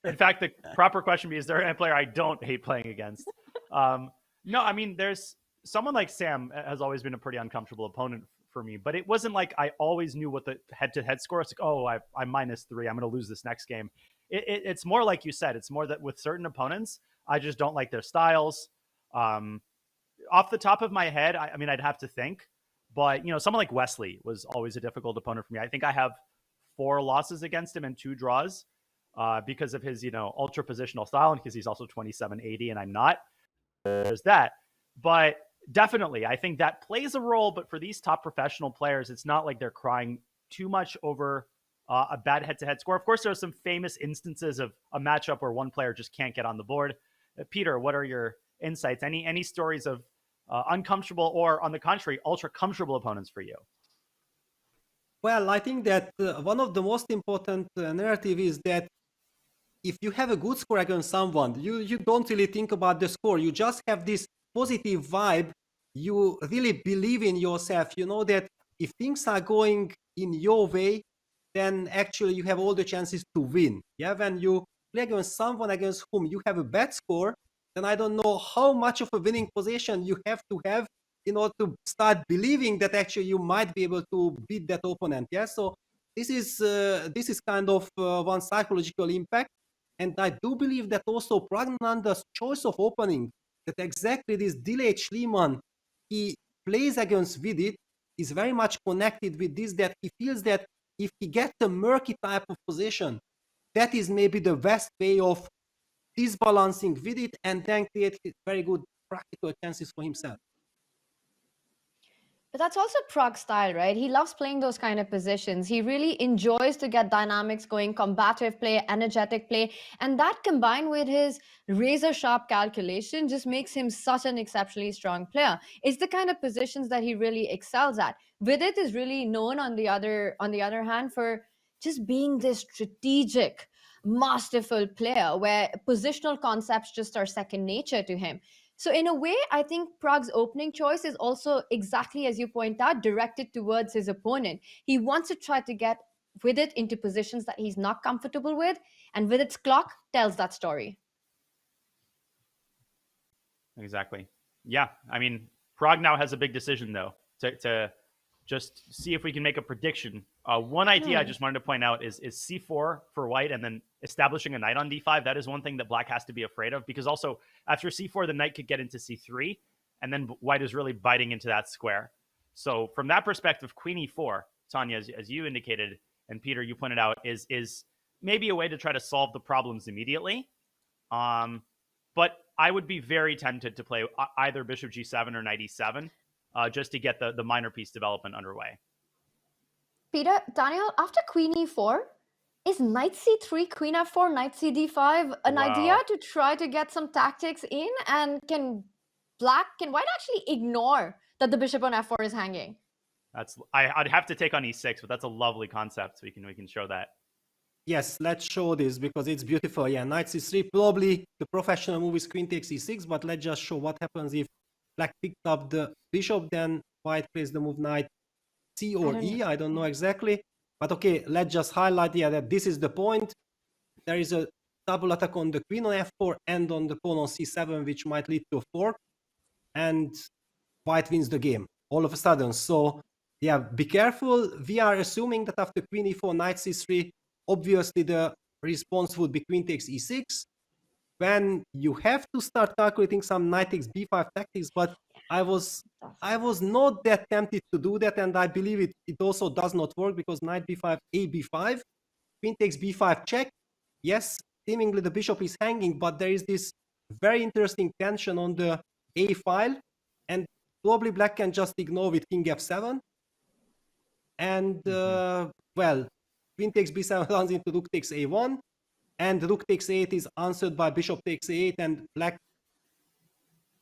In fact, the proper question would be, is there a player I don't hate playing against? No, I mean, there's someone like Sam has always been a pretty uncomfortable opponent for me, but it wasn't like I always knew what the head-to-head score was. Like, oh, I'm -3. I'm going to lose this next game. It's more like you said. It's more that with certain opponents, I just don't like their styles. Off the top of my head, I mean, I'd have to think, but someone like Wesley was always a difficult opponent for me. I think I have 4 losses against him and 2 draws because of his ultra positional style, and because he's also 2780 and I'm not. There's that, but definitely, I think that plays a role. But for these top professional players, it's not like they're crying too much over a bad head-to-head score. Of course, there are some famous instances of a matchup where one player just can't get on the board. Peter, what are your insights? Any stories of uncomfortable or, on the contrary, ultra comfortable opponents for you? Well, I think that one of the most important narrative is that if you have a good score against someone, you don't really think about the score. You just have this positive vibe. You really believe in yourself. You know that if things are going in your way, then actually you have all the chances to win. Yeah, when you play against someone against whom you have a bad score, then I don't know how much of a winning position you have to have in order to start believing that actually you might be able to beat that opponent. Yeah, so this is kind of one psychological impact. And I do believe that also Praggnanandhaa's choice of opening, that exactly this delayed Schliemann he plays against Vidit, is very much connected with this, that he feels that if he gets a murky type of position, that is maybe the best way of disbalancing Vidit and then create very good practical chances for himself. But that's also Pragg's style, right? He loves playing those kind of positions. He really enjoys to get dynamics going, combative play, energetic play. And that combined with his razor-sharp calculation just makes him such an exceptionally strong player. It's the kind of positions that he really excels at. Vidit is really known, on the other hand, for just being this strategic, masterful player where positional concepts just are second nature to him. So in a way, I think Pragg's opening choice is also, exactly as you point out, directed towards his opponent. He wants to try to get Vidit into positions that he's not comfortable with, and Vidit's clock tells that story. Exactly. Yeah, I mean, Pragg now has a big decision, though, to just see if we can make a prediction. One idea I just wanted to point out is c4 for white and then establishing a knight on d5. That is one thing that black has to be afraid of, because also after c4, the knight could get into c3, and then white is really biting into that square. So from that perspective, queen e4, Tanya, as you indicated, and Peter, you pointed out, is maybe a way to try to solve the problems immediately. But I would be very tempted to play either bishop g7 or knight e7, just to get the minor piece development underway. Peter, Daniel, after queen e4, is knight c3, queen f4, knight c d5 an idea to try to get some tactics in? And can white actually ignore that the bishop on f4 is hanging? I'd have to take on e6, but that's a lovely concept. So we can show that. Yes, let's show this because it's beautiful. Yeah, knight c3, probably the professional move is queen takes e6, but let's just show what happens if black picked up the bishop, then white plays the move knight c or e. I don't know exactly. But okay, let's just highlight here that this is the point. There is a double attack on the queen on f4 and on the pawn on c7, which might lead to a fork. And white wins the game all of a sudden. So yeah, be careful. We are assuming that after queen e4, knight c3, obviously the response would be queen takes e6. When you have to start calculating some knight takes b5 tactics, but I was not that tempted to do that, and I believe it also does not work because knight b5, a b5, queen takes b5 check. Yes, seemingly the bishop is hanging, but there is this very interesting tension on the a file, and probably black can just ignore with king f7. And well, queen takes b7 runs into rook takes a1. and rook takes 8 is answered by bishop takes 8, and black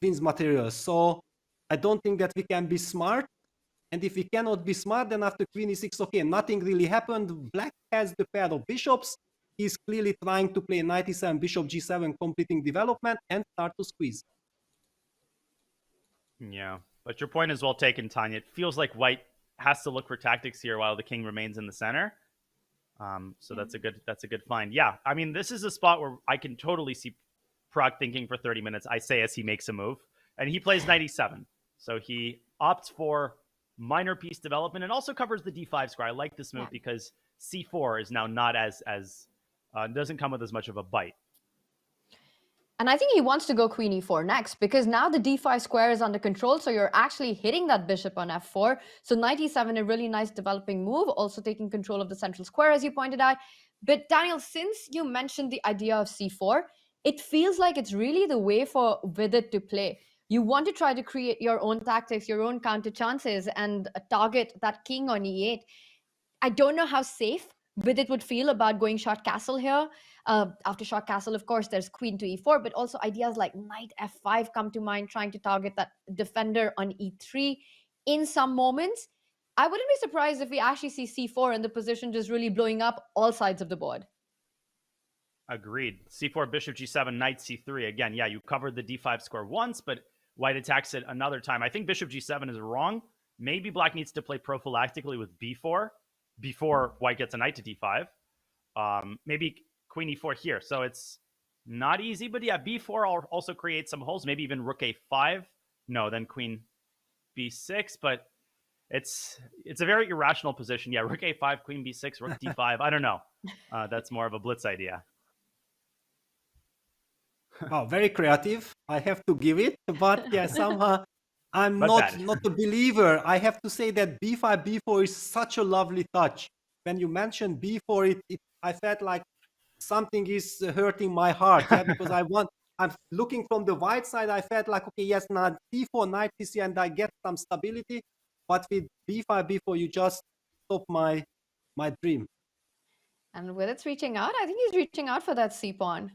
wins material. So I don't think that we can be smart. And if we cannot be smart, then after queen e6, okay, nothing really happened. Black has the pair of bishops. He's clearly trying to play knight e7, bishop g7, completing development, and start to squeeze. Yeah, but your point is well taken, Tanya. It feels like white has to look for tactics here while the king remains in the center. So that's a good find. Yeah, I mean, this is a spot where I can totally see Pragg thinking for 30 minutes, I say, as he makes a move. And he plays knight e7. So he opts for minor piece development and also covers the d5 square. I like this move because c4 is now not as doesn't come with as much of a bite. And I think he wants to go queen e4 next, because now the d5 square is under control, so you're actually hitting that bishop on f4. So knight e7, a really nice developing move, also taking control of the central square, as you pointed out. But Daniel, since you mentioned the idea of c4, it feels like it's really the way for Vidit to play. You want to try to create your own tactics, your own counter chances, and target that king on e8. I don't know how safe Vidit would feel about going short castle here. After short castle, of course, there's queen to e4, but also ideas like knight f5 come to mind, trying to target that defender on e3 in some moments. I wouldn't be surprised if we actually see c4 and the position just really blowing up all sides of the board. Agreed. c4, bishop g7, knight c3. Again, yeah, you covered the d5 square once, but white attacks it another time. I think bishop g7 is wrong. Maybe black needs to play prophylactically with b4 before white gets a knight to d5. Maybe queen e4 here. So it's not easy, but yeah, b4 also creates some holes. Maybe even rook a5. No, then queen b6, but it's a very irrational position. Yeah, rook a5, queen b6, rook d5. I don't know. That's more of a blitz idea. Oh, very creative. I have to give it, but yeah, somehow I'm not a believer. I have to say that b5, b4 is such a lovely touch. When you mentioned b4, I felt like something is hurting my heart. Yeah, because I'm looking from the white side. I felt like, okay, yes, now d4, knight c, and I get some stability. But with b5, b4, you just stop my dream. And with it's reaching out, I think he's reaching out for that c pawn.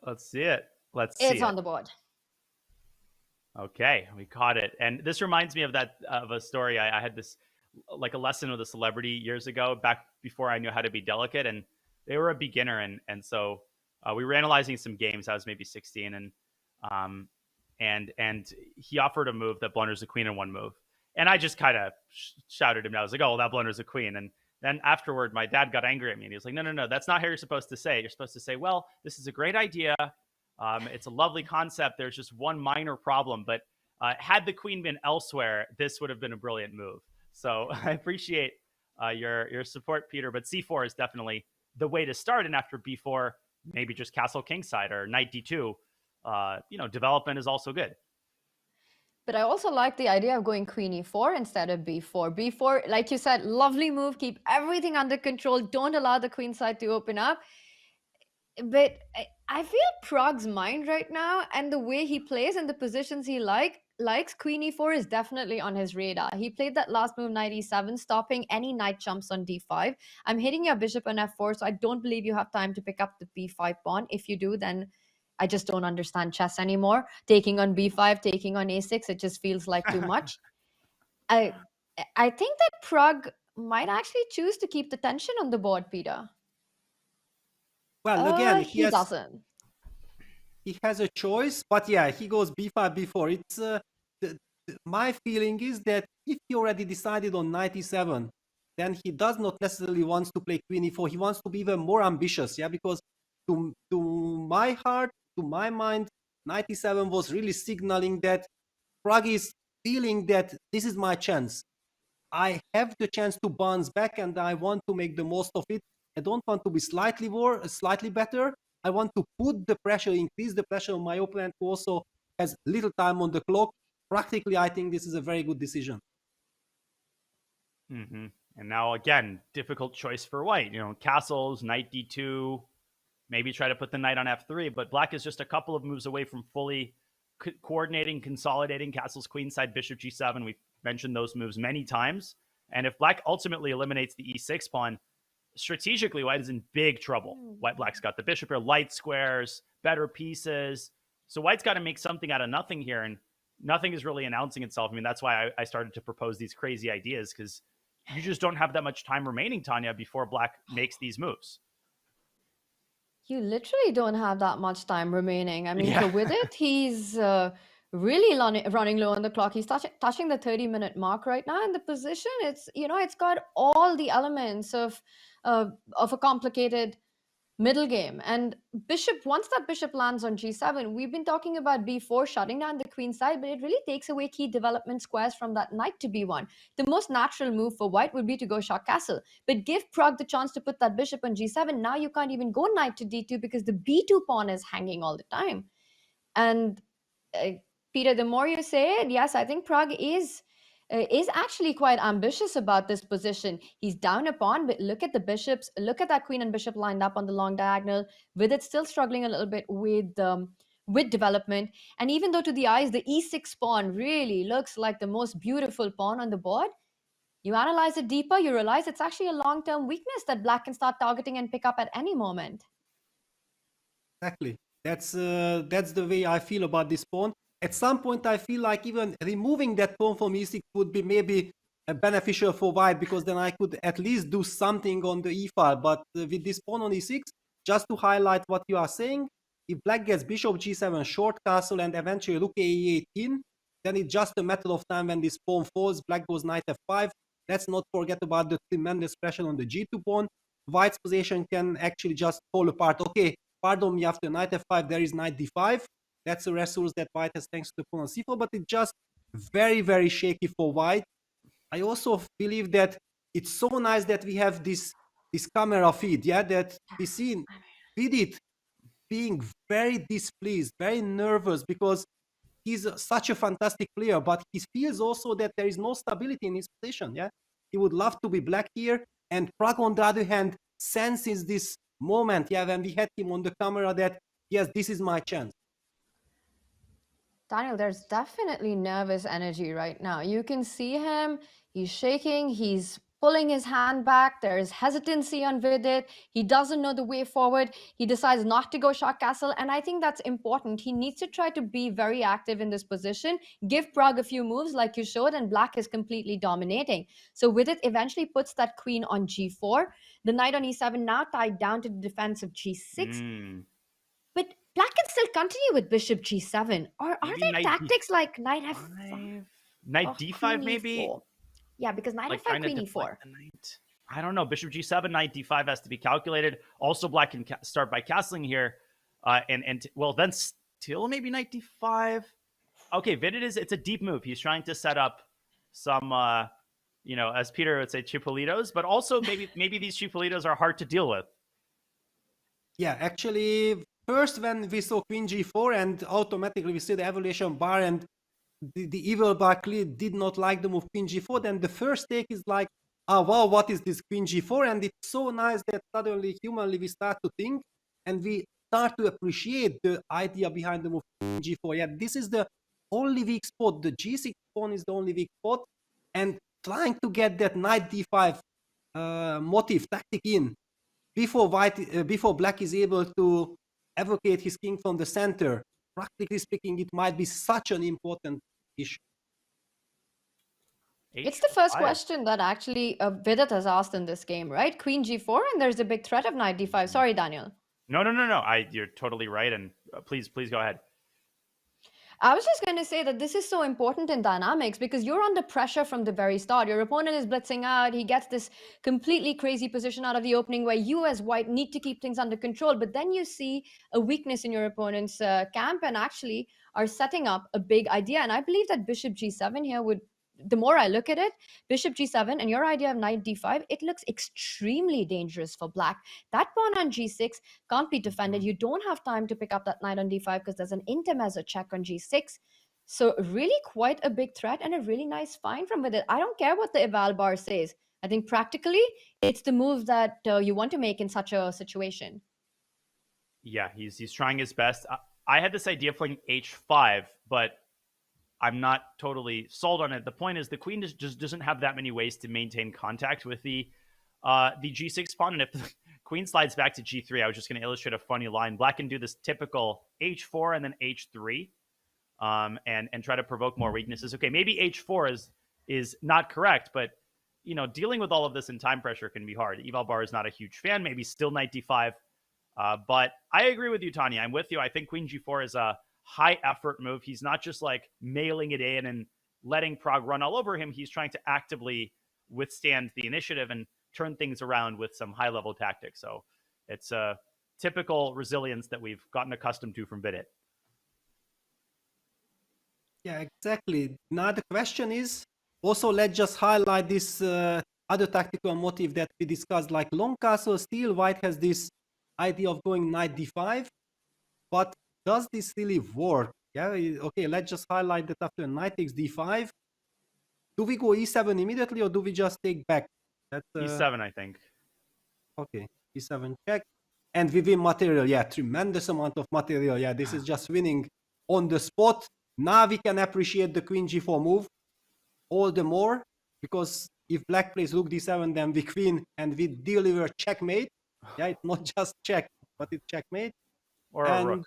Let's see it. Let's see it's on the board. Okay, we caught it. And this reminds me of a story. I had this, like a lesson with a celebrity years ago, back before I knew how to be delicate. And they were a beginner. And so we were analyzing some games. I was maybe 16. And he offered a move that blunders the queen in one move. And I just kind of shouted him. I was like, oh, well, that blunders the queen. And then afterward, my dad got angry at me. And he was like, no, that's not how you're supposed to say it. You're supposed to say, well, this is a great idea. It's a lovely concept. There's just one minor problem. But had the queen been elsewhere, this would have been a brilliant move. So I appreciate your support, Peter. But c4 is definitely the way to start. And after b4, maybe just castle kingside or knight d2. Development is also good. But I also like the idea of going queen e4 instead of b4. b4, like you said, lovely move. Keep everything under control. Don't allow the queen side to open up. But I feel Pragg's mind right now, and the way he plays and the positions he likes, queen e4 is definitely on his radar. He played that last move, knight e7, stopping any knight jumps on d5. I'm hitting your bishop on f4, so I don't believe you have time to pick up the b5 pawn. If you do, then I just don't understand chess anymore. Taking on b5, taking on a6, it just feels like too much. I think that Pragg might actually choose to keep the tension on the board, Peter. Well, again, he doesn't. He has a choice, but yeah, he goes b5, b4. It's my feeling is that if he already decided on knight e7, then he does not necessarily want to play queen e4. He wants to be even more ambitious, yeah, because to my heart, to my mind, knight e7 was really signaling that Pragg is feeling that this is my chance. I have the chance to bounce back, and I want to make the most of it. I don't want to be slightly better. I want to put the pressure, increase the pressure on my opponent who also has little time on the clock. Practically, I think this is a very good decision. Mm-hmm. And now, again, difficult choice for white. Castles, knight d2, maybe try to put the knight on f3. But black is just a couple of moves away from fully coordinating, consolidating castles, queenside, bishop g7. We've mentioned those moves many times. And if black ultimately eliminates the e6 pawn, strategically, white is in big trouble. Black's got the bishop here, light squares, better pieces. So white's got to make something out of nothing here, and nothing is really announcing itself. I mean, that's why I started to propose these crazy ideas, because you just don't have that much time remaining, Tanya, before black makes these moves. You literally don't have that much time remaining. I mean, Yeah. so with it, he's really running low on the clock. He's touching the 30-minute mark right now. And the position, it's, you know, it's got all the elements of a complicated middle game. And bishop, once that bishop lands on g7, we've been talking about b4 shutting down the queen side, but it really takes away key development squares from that knight to b1. The most natural move for white would be to go shot castle, but give Pragg the chance to put that bishop on g7. Now you can't even go knight to d2 because the b2 pawn is hanging all the time. And Peter, the more you say it, yes, I think Pragg is actually quite ambitious about this position. He's down a pawn, but look at the bishops. Look at that queen and bishop lined up on the long diagonal, with it still struggling a little bit with development. And even though to the eyes, the e6 pawn really looks like the most beautiful pawn on the board, you analyze it deeper, you realize it's actually a long-term weakness that black can start targeting and pick up at any moment. Exactly. That's the way I feel about this pawn. At some point, I feel like even removing that pawn from e6 would be maybe beneficial for white, because then I could at least do something on the e file. But with this pawn on e6, just to highlight what you are saying, if black gets bishop g7 short castle and eventually rook a8 in, then it's just a matter of time when this pawn falls. Black goes knight f5. Let's not forget about the tremendous pressure on the g2 pawn. White's position can actually just fall apart. Okay, pardon me, after knight f5, there is knight d5. That's a resource that white has thanks to the pawn on c4, but it's just very, very shaky for white. I also believe that it's so nice that we have this camera feed, yeah, that we see Vidit being very displeased, very nervous, because he's such a fantastic player, but he feels also that there is no stability in his position, yeah. He would love to be black here, and Pragg, on the other hand, senses this moment, yeah, when we had him on the camera, that, yes, this is my chance. Daniel, there's definitely nervous energy right now. You can see him, he's shaking, he's pulling his hand back, there's hesitancy on Vidit, he doesn't know the way forward, he decides not to go shot castle, and I think that's important. He needs to try to be very active in this position, give Pragg a few moves like you showed, and black is completely dominating. So Vidit eventually puts that queen on g4, the knight on e7 now tied down to the defense of g6. But black can still continue with bishop g7. Or are there tactics like knight f5? Knight d5 maybe? E4. Yeah, because knight like f5, queen e4. I don't know. Bishop g7, knight d5 has to be calculated. Also, black can start by castling here. Well, then still maybe knight d5. Okay, Vidit it's a deep move. He's trying to set up some, as Peter would say, chipolitos. But also maybe these chipolitos are hard to deal with. Yeah, actually, first when we saw queen g4 and automatically we see the evaluation bar, and the evil bar clearly did not like the move queen g4, then the first take is like, oh wow, what is this queen g4? And it's so nice that suddenly humanly we start to think and we start to appreciate the idea behind the move queen g4. Yeah, this is the only weak spot. The g6 pawn is the only weak spot, and trying to get that knight d5 motif tactic in before black is able to evocate his king from the center. Practically speaking, it might be such an important issue. It's the first question that actually Vidit has asked in this game, right? Queen g4, and there's a big threat of knight d5. Sorry, Daniel. No. You're totally right, and please go ahead. I was just going to say that this is so important in dynamics because you're under pressure from the very start. Your opponent is blitzing out. He gets this completely crazy position out of the opening where you as white need to keep things under control. But then you see a weakness in your opponent's camp and actually are setting up a big idea. And I believe that bishop g7 here would, the more I look at it, bishop g7 and your idea of knight d5, it looks extremely dangerous for black. That pawn on g6 can't be defended. You don't have time to pick up that knight on d5 because there's an intermezzo check on g6. So really quite a big threat and a really nice find from Vidit. I don't care what the eval bar says. I think practically it's the move that you want to make in such a situation. Yeah, he's trying his best. I had this idea of playing h5, but I'm not totally sold on it. The point is the queen just doesn't have that many ways to maintain contact with the the g6 pawn, and if the queen slides back to g3, I was just going to illustrate a funny line. Black can do this typical h4 and then h3, and try to provoke more weaknesses. Okay, maybe h4 is not correct, but dealing with all of this in time pressure can be hard. Eval Bar is not a huge fan, maybe still knight d5. But I agree with you, Tanya. I'm with you. I think queen g4 is a high effort move. He's not just like mailing it in and letting Pragg run all over him. He's trying to actively withstand the initiative and turn things around with some high level tactics. So it's a typical resilience that we've gotten accustomed to from Vidit. Yeah, exactly. Now the question is, also let's just highlight this other tactical motive that we discussed, like long castle. Still, white has this idea of going knight d5, but does this really work? Yeah, okay, let's just highlight that after knight takes d5, do we go e7 immediately or do we just take back? That's e7, I think. Okay, e7 check. And we win material. Yeah, tremendous amount of material. Yeah, this is just winning on the spot. Now we can appreciate the queen g4 move all the more, because if black plays rook d7, then we queen and we deliver checkmate. Yeah, it's not just check, but it's checkmate. Or a rook.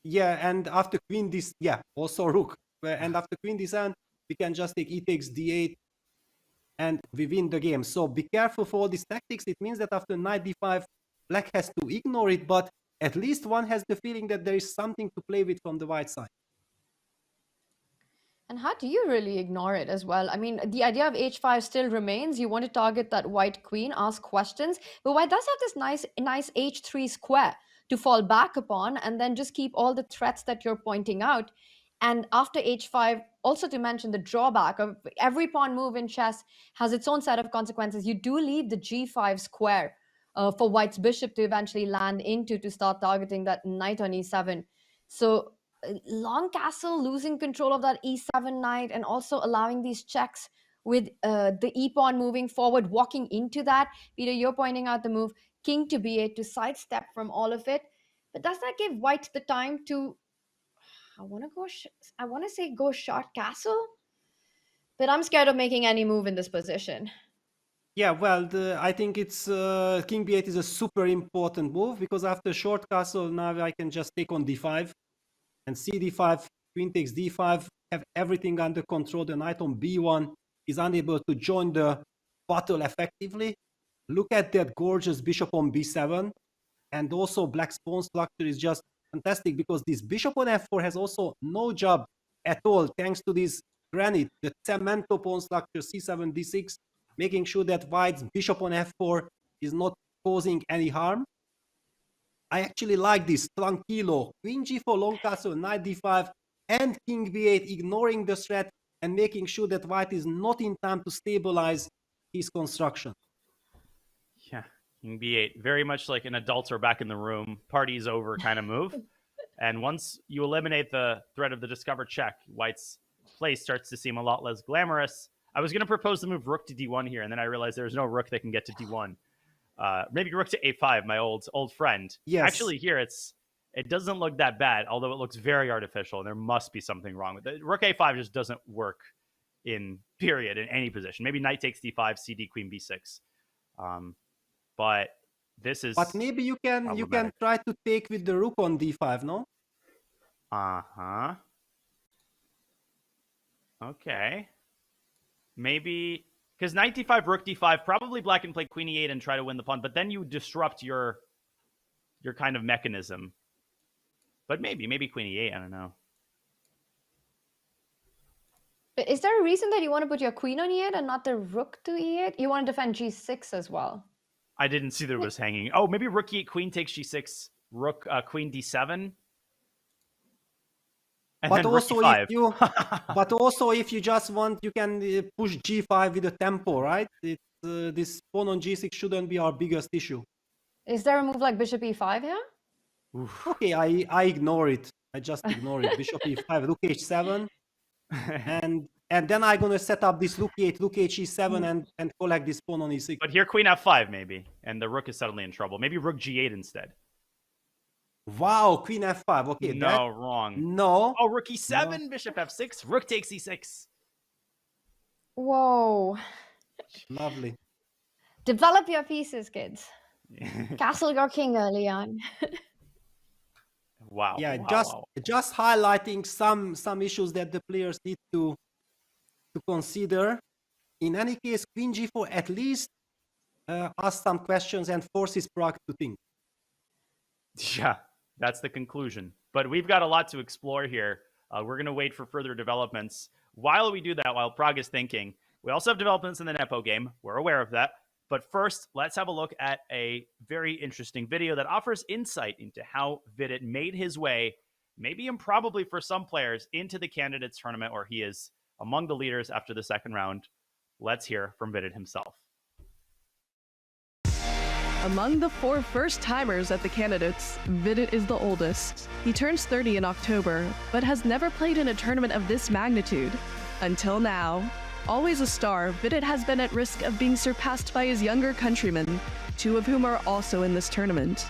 Yeah, and after queen this, yeah, also rook. And after queen d7, we can just take e takes d8 and we win the game. So be careful for all these tactics. It means that after knight d5, black has to ignore it, but at least one has the feeling that there is something to play with from the white side. And how do you really ignore it as well? I mean, the idea of h5 still remains. You want to target that white queen, ask questions, but white does have this nice h3 square to fall back upon, and then just keep all the threats that you're pointing out. And after h5, also to mention the drawback of every pawn move in chess has its own set of consequences. You do leave the g5 square for white's bishop to eventually land into to start targeting that knight on e7. So long castle, losing control of that e7 knight, and also allowing these checks with the e-pawn moving forward, walking into that. Peter, you're pointing out the move king to b8 to sidestep from all of it. But does that give white the time to, I want to say go short castle? But I'm scared of making any move in this position. Yeah, well, I think it's king b8 is a super important move, because after short castle, now I can just take on d5 and cd5, queen takes d5, have everything under control. The knight on b1 is unable to join the battle effectively. Look at that gorgeous bishop on b7. And also black's pawn structure is just fantastic, because this bishop on f4 has also no job at all, thanks to this granite, the cemento pawn structure, c7, d6, making sure that white's bishop on f4 is not causing any harm. I actually like this tranquilo, queen g4, long castle, knight d5, and king b8, ignoring the threat and making sure that white is not in time to stabilize his construction. Yeah, king b8, very much like an adults are back in the room, party's over kind of move. And once you eliminate the threat of the discovered check, white's play starts to seem a lot less glamorous. I was going to propose the move rook to d1 here, and then I realized there's no rook that can get to d1. Maybe rook to a5, my old friend. Yes. Actually, here it doesn't look that bad, although it looks very artificial, and there must be something wrong with it. Rook a5 just doesn't work in any position. Maybe knight takes d5, cd, queen b6. But this is. But maybe you can try to take with the rook on d5, no? Okay. Maybe. Because knight d5, rook d5, probably black can play queen e8 and try to win the pawn, but then you disrupt your kind of mechanism. But maybe queen e8, I don't know. But is there a reason that you want to put your queen on e8 and not the rook to e8? You want to defend g6 as well. I didn't see that it was hanging. Oh, maybe rook e8, queen takes g6, rook, queen d7. And But then also, rook if you just want, you can push g5 with a tempo, right? This pawn on g6 shouldn't be our biggest issue. Is there a move like bishop e5 here? Oof. Okay, I ignore it. I just ignore it. Bishop e5, rook h7, and then I'm gonna set up this rook e8, rook h7, and collect this pawn on e6. But here queen f5 maybe, and the rook is suddenly in trouble. Maybe rook g8 instead. Wow, queen f5. Okay, no, wrong. No. Oh, rook e7, no. Bishop f6, rook takes e6. Whoa. Lovely. Develop your pieces, kids. Castle your king early on. Wow. Yeah, wow. just highlighting some issues that the players need to consider. In any case, Queen G4 at least asks some questions and forces Pragg to think. Yeah, that's the conclusion. But we've got a lot to explore here. We're going to wait for further developments. While we do that, while Pragg is thinking, we also have developments in the Nepo game. We're aware of that. But first, let's have a look at a very interesting video that offers insight into how Vidit made his way, maybe improbably for some players, into the Candidates tournament where he is among the leaders after the second round. Let's hear from Vidit himself. Among the 4 first-timers at the Candidates, Vidit is the oldest. He turns 30 in October, but has never played in a tournament of this magnitude. Until now. Always a star, Vidit has been at risk of being surpassed by his younger countrymen, 2 of whom are also in this tournament.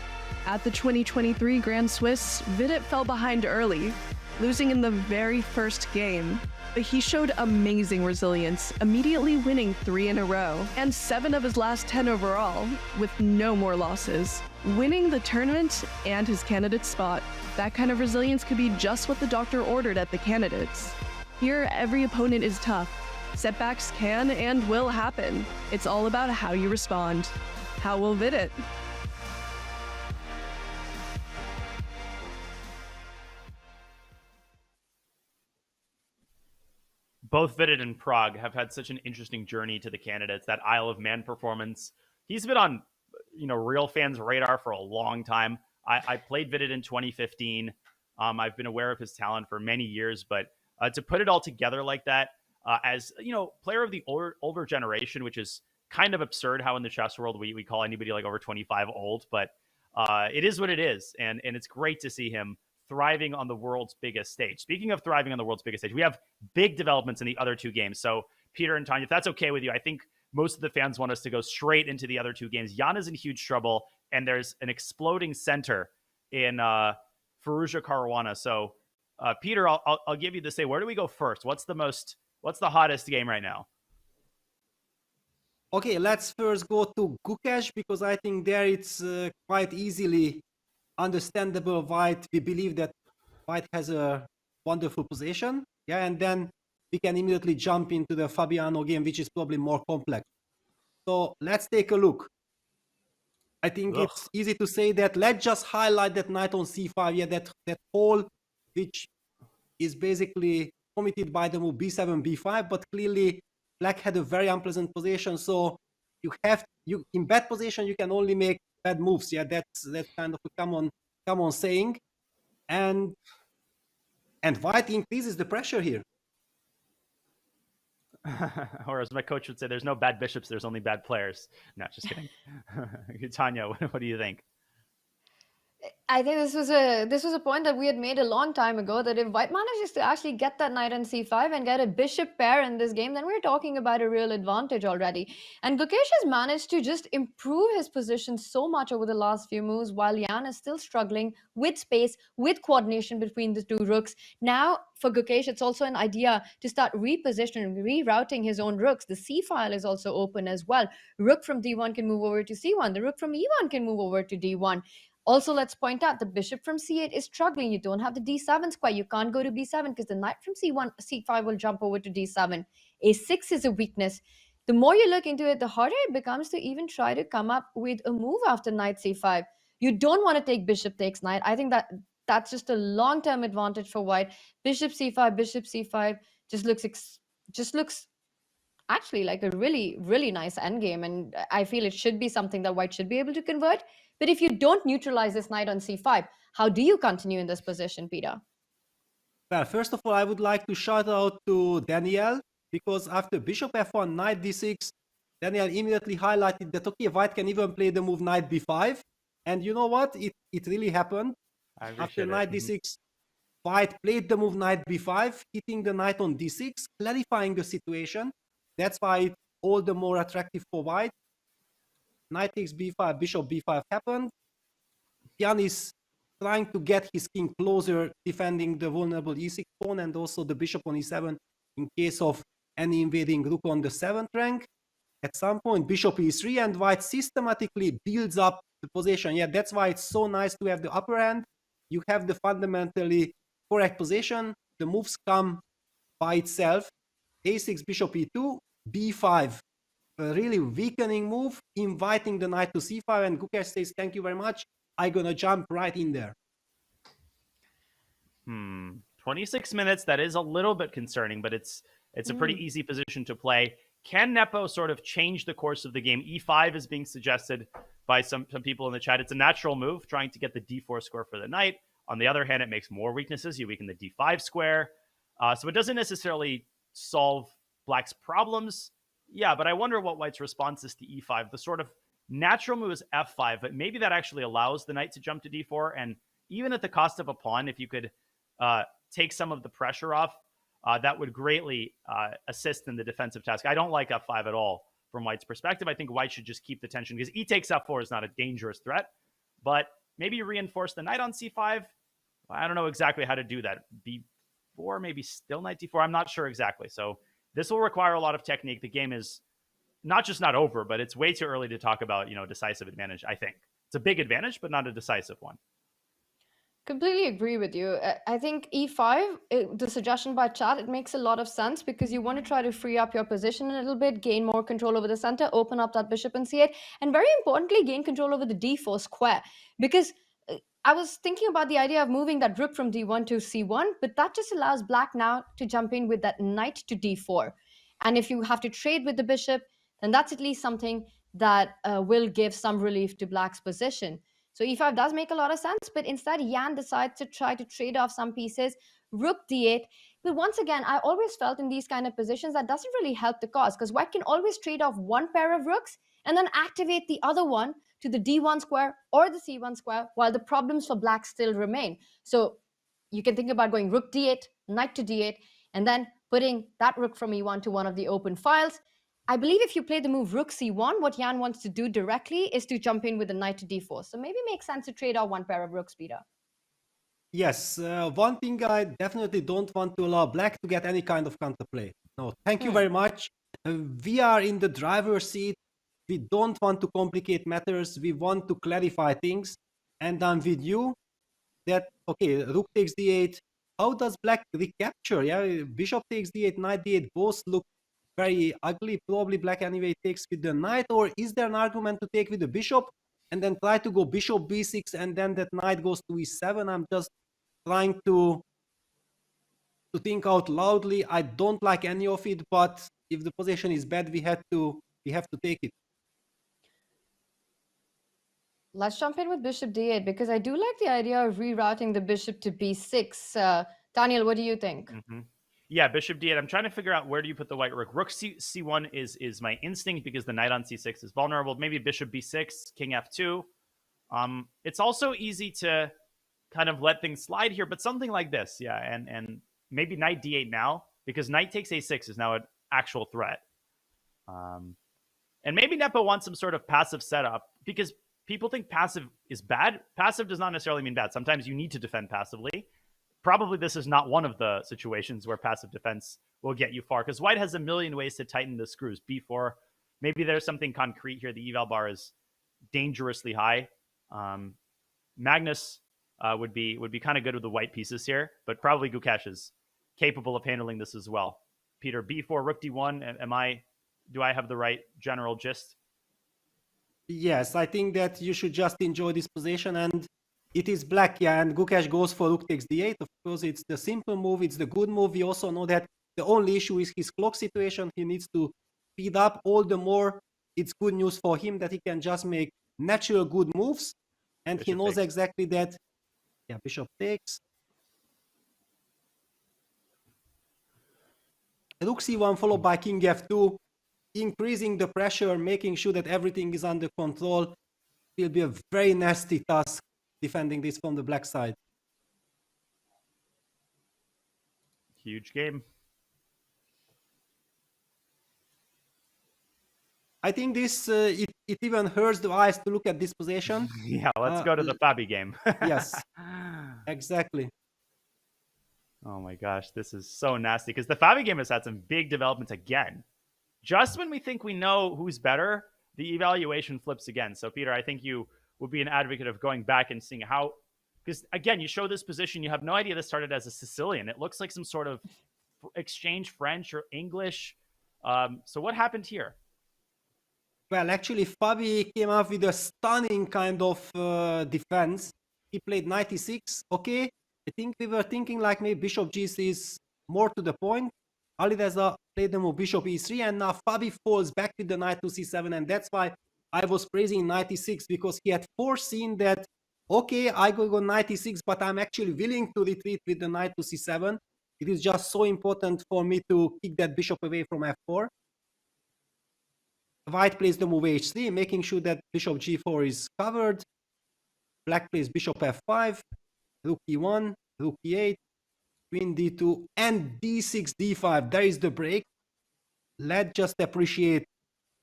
At the 2023 Grand Swiss, Vidit fell behind early, losing in the very first game. But he showed amazing resilience, immediately winning 3 in a row, and 7 of his last 10 overall, with no more losses. Winning the tournament and his candidate spot. That kind of resilience could be just what the doctor ordered at the Candidates. Here, every opponent is tough. Setbacks can and will happen. It's all about how you respond. How will Vidit? Both Vidit and Pragg have had such an interesting journey to the Candidates. That Isle of Man performance, he's been on, real fans' radar for a long time. I played Vidit in 2015. I've been aware of his talent for many years, but to put it all together like that, as player of the older generation, which is kind of absurd how in the chess world we call anybody like over 25 old, but it is what it is, and it's great to see him thriving on the world's biggest stage. Speaking of thriving on the world's biggest stage, we have big developments in the other 2 games. So Peter and Tanya, if that's okay with you, I think most of the fans want us to go straight into the other 2 games. Jana's in huge trouble, and there's an exploding center in Firouzja Caruana. So Peter, I'll give you the say. Where do we go first? What's the hottest game right now? Okay, let's first go to Gukesh, because I think there it's quite easily understandable why we believe that White has a wonderful position. Yeah, and then we can immediately jump into the Fabiano game, which is probably more complex. So let's take a look. I think it's easy to say that. Let's just highlight that knight on c5. Yeah, that hole, which is basically committed by the move b7, b5, but clearly Black had a very unpleasant position. So you in bad position you can only make bad moves. Yeah, that's kind of a common saying, and White increases the pressure here. Or as my coach would say, there's no bad bishops, there's only bad players. No, just kidding. Tanya, what do you think? I think this was a point that we had made a long time ago, that if White manages to actually get that knight on c5 and get a bishop pair in this game, then we're talking about a real advantage already. And Gukesh has managed to just improve his position so much over the last few moves, while Jan is still struggling with space, with coordination between the 2 rooks. Now, for Gukesh, it's also an idea to start repositioning, rerouting his own rooks. The c file is also open as well. Rook from d1 can move over to c1. The rook from e1 can move over to d1. Also, let's point out the bishop from c8 is struggling. You don't have the d7 square. You can't go to b7 because the knight from c5 will jump over to d7. a6 is a weakness. The more you look into it, the harder it becomes to even try to come up with a move after knight c5. You don't want to take bishop takes knight. I think that's just a long-term advantage for White. Bishop c5 just looks actually like a really, really nice endgame, and I feel it should be something that White should be able to convert. But if you don't neutralize this knight on c5, how do you continue in this position, Peter? Well, first of all, I would like to shout out to Daniel, because after bishop f1, knight d6, Daniel immediately highlighted that, okay, White can even play the move knight b5. And you know what? It really happened. After knight d6, White played the move knight b5, hitting the knight on d6, clarifying the situation. That's why it's all the more attractive for White. Knight takes b5, bishop b5 happened. Jan is trying to get his king closer, defending the vulnerable e6 pawn, and also the bishop on e7 in case of any invading rook on the 7th rank. at some point bishop e3, and white systematically builds up the position. Yeah, that's why it's so nice to have the upper hand. You have the fundamentally correct position. The moves come by itself. a6, bishop e2, b5. A really weakening move, inviting the knight to c5, and Gukesh says, thank you very much. I'm gonna jump right in there. 26 minutes, that is a little bit concerning, but it's a pretty easy position to play. Can Nepo sort of change the course of the game? E5 is being suggested by some people in the chat. It's a natural move, trying to get the d4 square for the knight. On the other hand, it makes more weaknesses. You weaken the d5 square. So it doesn't necessarily solve black's problems. Yeah, but I wonder what white's response is to e5. The sort of natural move is f5, but maybe that actually allows the knight to jump to d4. And even at the cost of a pawn, if you could take some of the pressure off, that would greatly assist in the defensive task. I don't like f5 at all from white's perspective. I think white should just keep the tension because e takes f4 is not a dangerous threat. But maybe reinforce the knight on c5. I don't know exactly how to do that. b4, maybe still knight d4. I'm not sure exactly. So this will require a lot of technique. The game is not just not over, but it's way too early to talk about, decisive advantage, I think. It's a big advantage, but not a decisive one. Completely agree with you. I think e5, the suggestion by chat, it makes a lot of sense because you want to try to free up your position a little bit, gain more control over the center, open up that bishop in c8, and very importantly, gain control over the d4 square. Because I was thinking about the idea of moving that rook from d1 to c1, but that just allows black now to jump in with that knight to d4. And if you have to trade with the bishop, then that's at least something that will give some relief to black's position. So e5 does make a lot of sense, but instead Jan decides to try to trade off some pieces, rook d8. But once again, I always felt in these kind of positions that doesn't really help the cause because white can always trade off one pair of rooks and then activate the other one to the d1 square or the c1 square while the problems for black still remain. So you can think about going rook d8, knight to d8, and then putting that rook from e1 to one of the open files. I believe if you play the move rook c1, what Jan wants to do directly is to jump in with the knight to d4. So maybe it makes sense to trade off one pair of rooks, Peter. Yes, one thing I definitely don't want to allow black to get any kind of counterplay. No, thank you very much. We are in the driver's seat. We don't want to complicate matters. We want to clarify things. And I'm with you that, okay, rook takes d8. How does black recapture? Yeah, bishop takes d8, knight d8, both look very ugly. Probably black anyway takes with the knight, or is there an argument to take with the bishop and then try to go bishop b6 and then that knight goes to e7? I'm just trying to think out loudly. I don't like any of it, but if the position is bad, we have to take it. Let's jump in with bishop d8 because I do like the idea of rerouting the bishop to b6. Daniel, what do you think? Yeah, bishop d8. I'm trying to figure out where do you put the white rook. Rook c1 is my instinct because the knight on c6 is vulnerable. Maybe bishop b6, king f2. It's also easy to kind of let things slide here, but something like this, yeah, and maybe knight d8 now because knight takes a6 is now an actual threat. And maybe Nepo wants some sort of passive setup because people think passive is bad. Passive does not necessarily mean bad. Sometimes you need to defend passively. Probably this is not one of the situations where passive defense will get you far because white has a million ways to tighten the screws. b4, maybe there's something concrete here. The eval bar is dangerously high. Magnus would be kind of good with the white pieces here, but probably Gukesh is capable of handling this as well. Peter, b4, rook d1. Do I have the right general gist? Yes, I think that you should just enjoy this position, and it is black, yeah, and Gukesh goes for rook takes d8. Of course, it's the simple move, it's the good move. We also know that the only issue is his clock situation. He needs to speed up. All the more, it's good news for him that he can just make natural good moves, and bishop he knows takes. Exactly that. Yeah, bishop takes. Rook c1 followed by king f2, increasing the pressure, making sure that everything is under control. It will be a very nasty task defending this from the black side. Huge game. I think this it even hurts the eyes to look at this position. Yeah, let's go to the FIDE game. Yes, exactly. Oh my gosh, this is so nasty because the FIDE game has had some big developments again. just when we think we know who's better, the evaluation flips again. So, Peter, I think you would be an advocate of going back and seeing how, because again, you show this position, you have no idea this started as a Sicilian. It looks like some sort of exchange French or English. So what happened here? Well, actually, Fabi came up with a stunning kind of defense. He played 96. Okay, I think we were thinking like maybe bishop g3 is more to the point. Alireza played the move bishop e3, and now Fabi falls back with the knight to c7, and that's why I was praising 96, because he had foreseen that, okay, I go 96, but I'm actually willing to retreat with the knight to c7. It is just so important for me to kick that bishop away from f4. White plays the move h3, making sure that bishop g4 is covered. Black plays bishop f5, rook e1, rook e8, queen d2, and d6, d5. There is the break. Let's just appreciate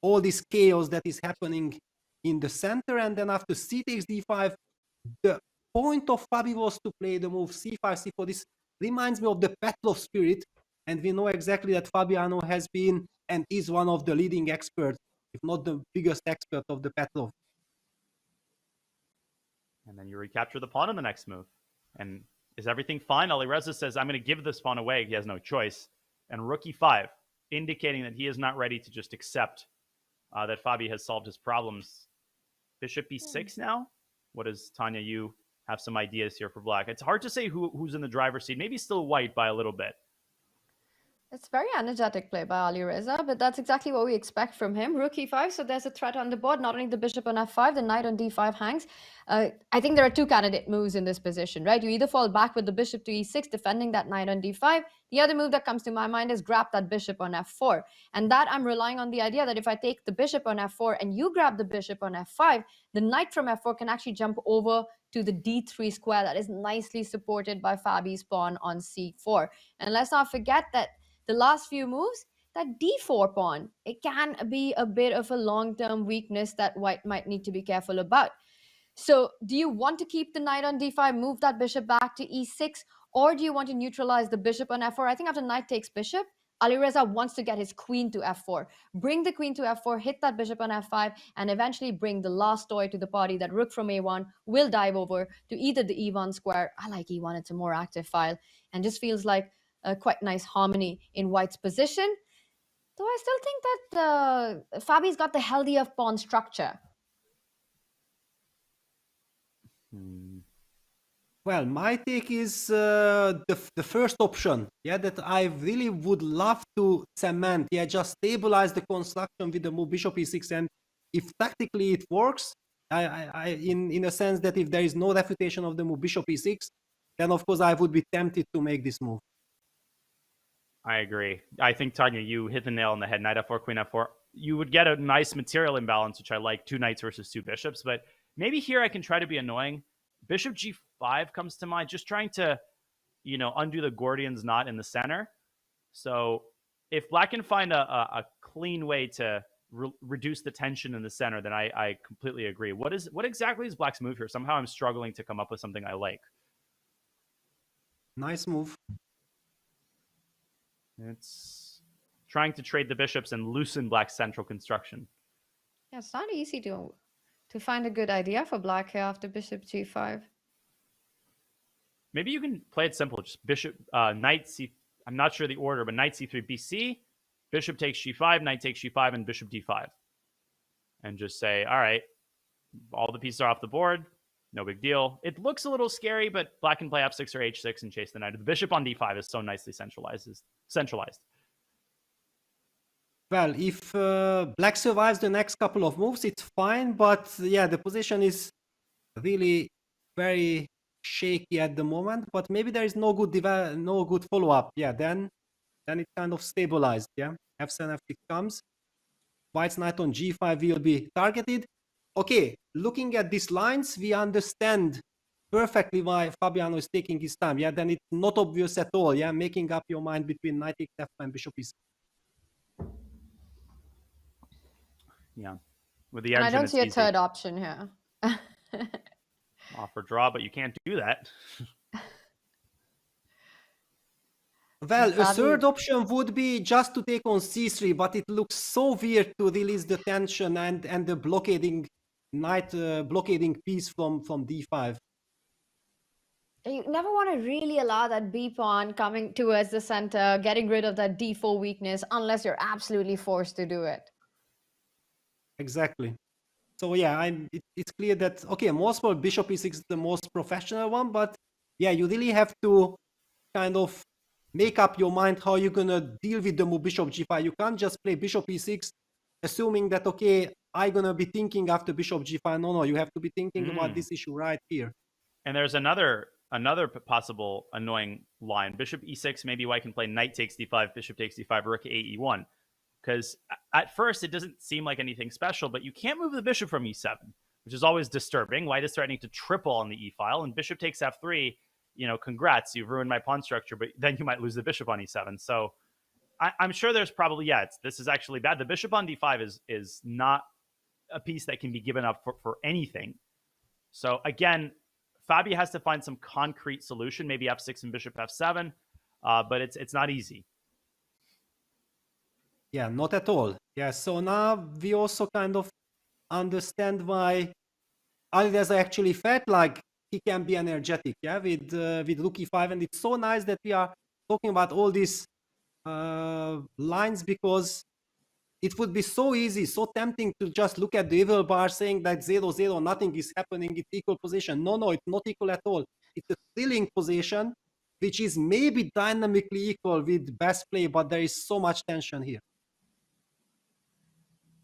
all this chaos that is happening in the center. And then after c takes d5, the point of Fabi was to play the move c5, c4. This reminds me of the Battle of Spirit. And we know exactly that Fabiano has been and is one of the leading experts, if not the biggest expert of the Battle of. And then you recapture the pawn in the next move. And is everything fine? Alireza says, I'm going to give this pawn away. He has no choice. And rook e5, indicating that he is not ready to just accept that Fabi has solved his problems. Bishop e6 now? What is, Tanya, you have some ideas here for black. It's hard to say who's in the driver's seat. Maybe still white by a little bit. It's very energetic play by Alireza, but that's exactly what we expect from him. Rook e5, so there's a threat on the board. Not only the bishop on f5, the knight on d5 hangs. I think there are two candidate moves in this position, right? You either fall back with the bishop to e6, defending that knight on d5. The other move that comes to my mind is grab that bishop on f4. And that I'm relying on the idea that if I take the bishop on f4 and you grab the bishop on f5, the knight from f4 can actually jump over to the d3 square that is nicely supported by Fabi's pawn on c4. And let's not forget that the last few moves, that d4 pawn, it can be a bit of a long-term weakness that white might need to be careful about. So do you want to keep the knight on d5, move that bishop back to e6, or do you want to neutralize the bishop on f4? I think after knight takes bishop, Alireza wants to get his queen to f4. Bring the queen to f4, hit that bishop on f5, and eventually bring the last toy to the party, that rook from a1 will dive over to either the e1 square. I like e1, it's a more active file, and just feels like a quite nice harmony in white's position. Though I still think that Fabi's got the healthier pawn structure. Well, my take is the first option, yeah, that I really would love to cement, yeah, just stabilize the construction with the move bishop e6, and if tactically it works, in a sense that if there is no refutation of the move bishop e6, then of course I would be tempted to make this move. I agree. I think, Tanya, you hit the nail on the head. Knight f4, queen f4. You would get a nice material imbalance, which I like, 2 knights versus 2 bishops. But maybe here I can try to be annoying. Bishop g5 comes to mind, just trying to, you know, undo the Gordian's knot in the center. So if black can find a clean way to reduce the tension in the center, then I completely agree. What exactly is black's move here? Somehow I'm struggling to come up with something I like. Nice move. It's trying to trade the bishops and loosen black's central construction. Yeah, it's not easy to find a good idea for black here after bishop g5. Maybe you can play it simple. Just bishop, knight c. I'm not sure the order, but knight c3, bc, bishop takes g5, knight takes g5, and bishop d5. And just say, all right, all the pieces are off the board. No big deal. It looks a little scary, but black can play f6 or h6 and chase the knight. The bishop on d5 is so nicely centralized. Well, if black survives the next couple of moves, it's fine. But yeah, the position is really very shaky at the moment. But maybe there is no good follow-up. Yeah, then it kind of stabilized. Yeah, f7, f6 comes. White's knight on g5 will be targeted. Okay, looking at these lines, we understand perfectly why Fabiano is taking his time. Yeah, then it's not obvious at all. Yeah, making up your mind between knight takes f and bishop is. Yeah, with the and engine, I don't see a easy. third option here. Offer draw, but you can't do that. Well, a Fabi. third option would be just to take on c3, but it looks so weird to release the tension and the blockading blockading piece from d5. You never want to really allow that B pawn coming towards the center, getting rid of that D4 weakness, unless you're absolutely forced to do it. Exactly. So yeah, it's clear that, okay, most probably bishop e6 is the most professional one, but yeah, you really have to kind of make up your mind how you're gonna deal with the move bishop g5. You can't just play bishop e6 assuming that, okay, I'm gonna be thinking after bishop g5. No, you have to be thinking about this issue right here. And there's another possible annoying line. Bishop e6, maybe white can play knight takes d5, bishop takes d5, rook a e1. Because at first it doesn't seem like anything special, but you can't move the bishop from e7, which is always disturbing. White is threatening to triple on the e file, and bishop takes f3, you know, congrats, you've ruined my pawn structure, but then you might lose the bishop on e7. So I'm sure there's probably, this is actually bad. The bishop on d5 is not a piece that can be given up for anything. So again, Fabi has to find some concrete solution, maybe f6 and bishop f7, but it's not easy. Yeah, not at all. Yeah, so now we also kind of understand why Alireza actually felt like he can be energetic, yeah, with rook e5, and it's so nice that we are talking about all these lines, because it would be so easy, so tempting to just look at the evil bar saying that 0-0, nothing is happening, it's equal position. No, it's not equal at all. It's a thrilling position, which is maybe dynamically equal with best play, but there is so much tension here.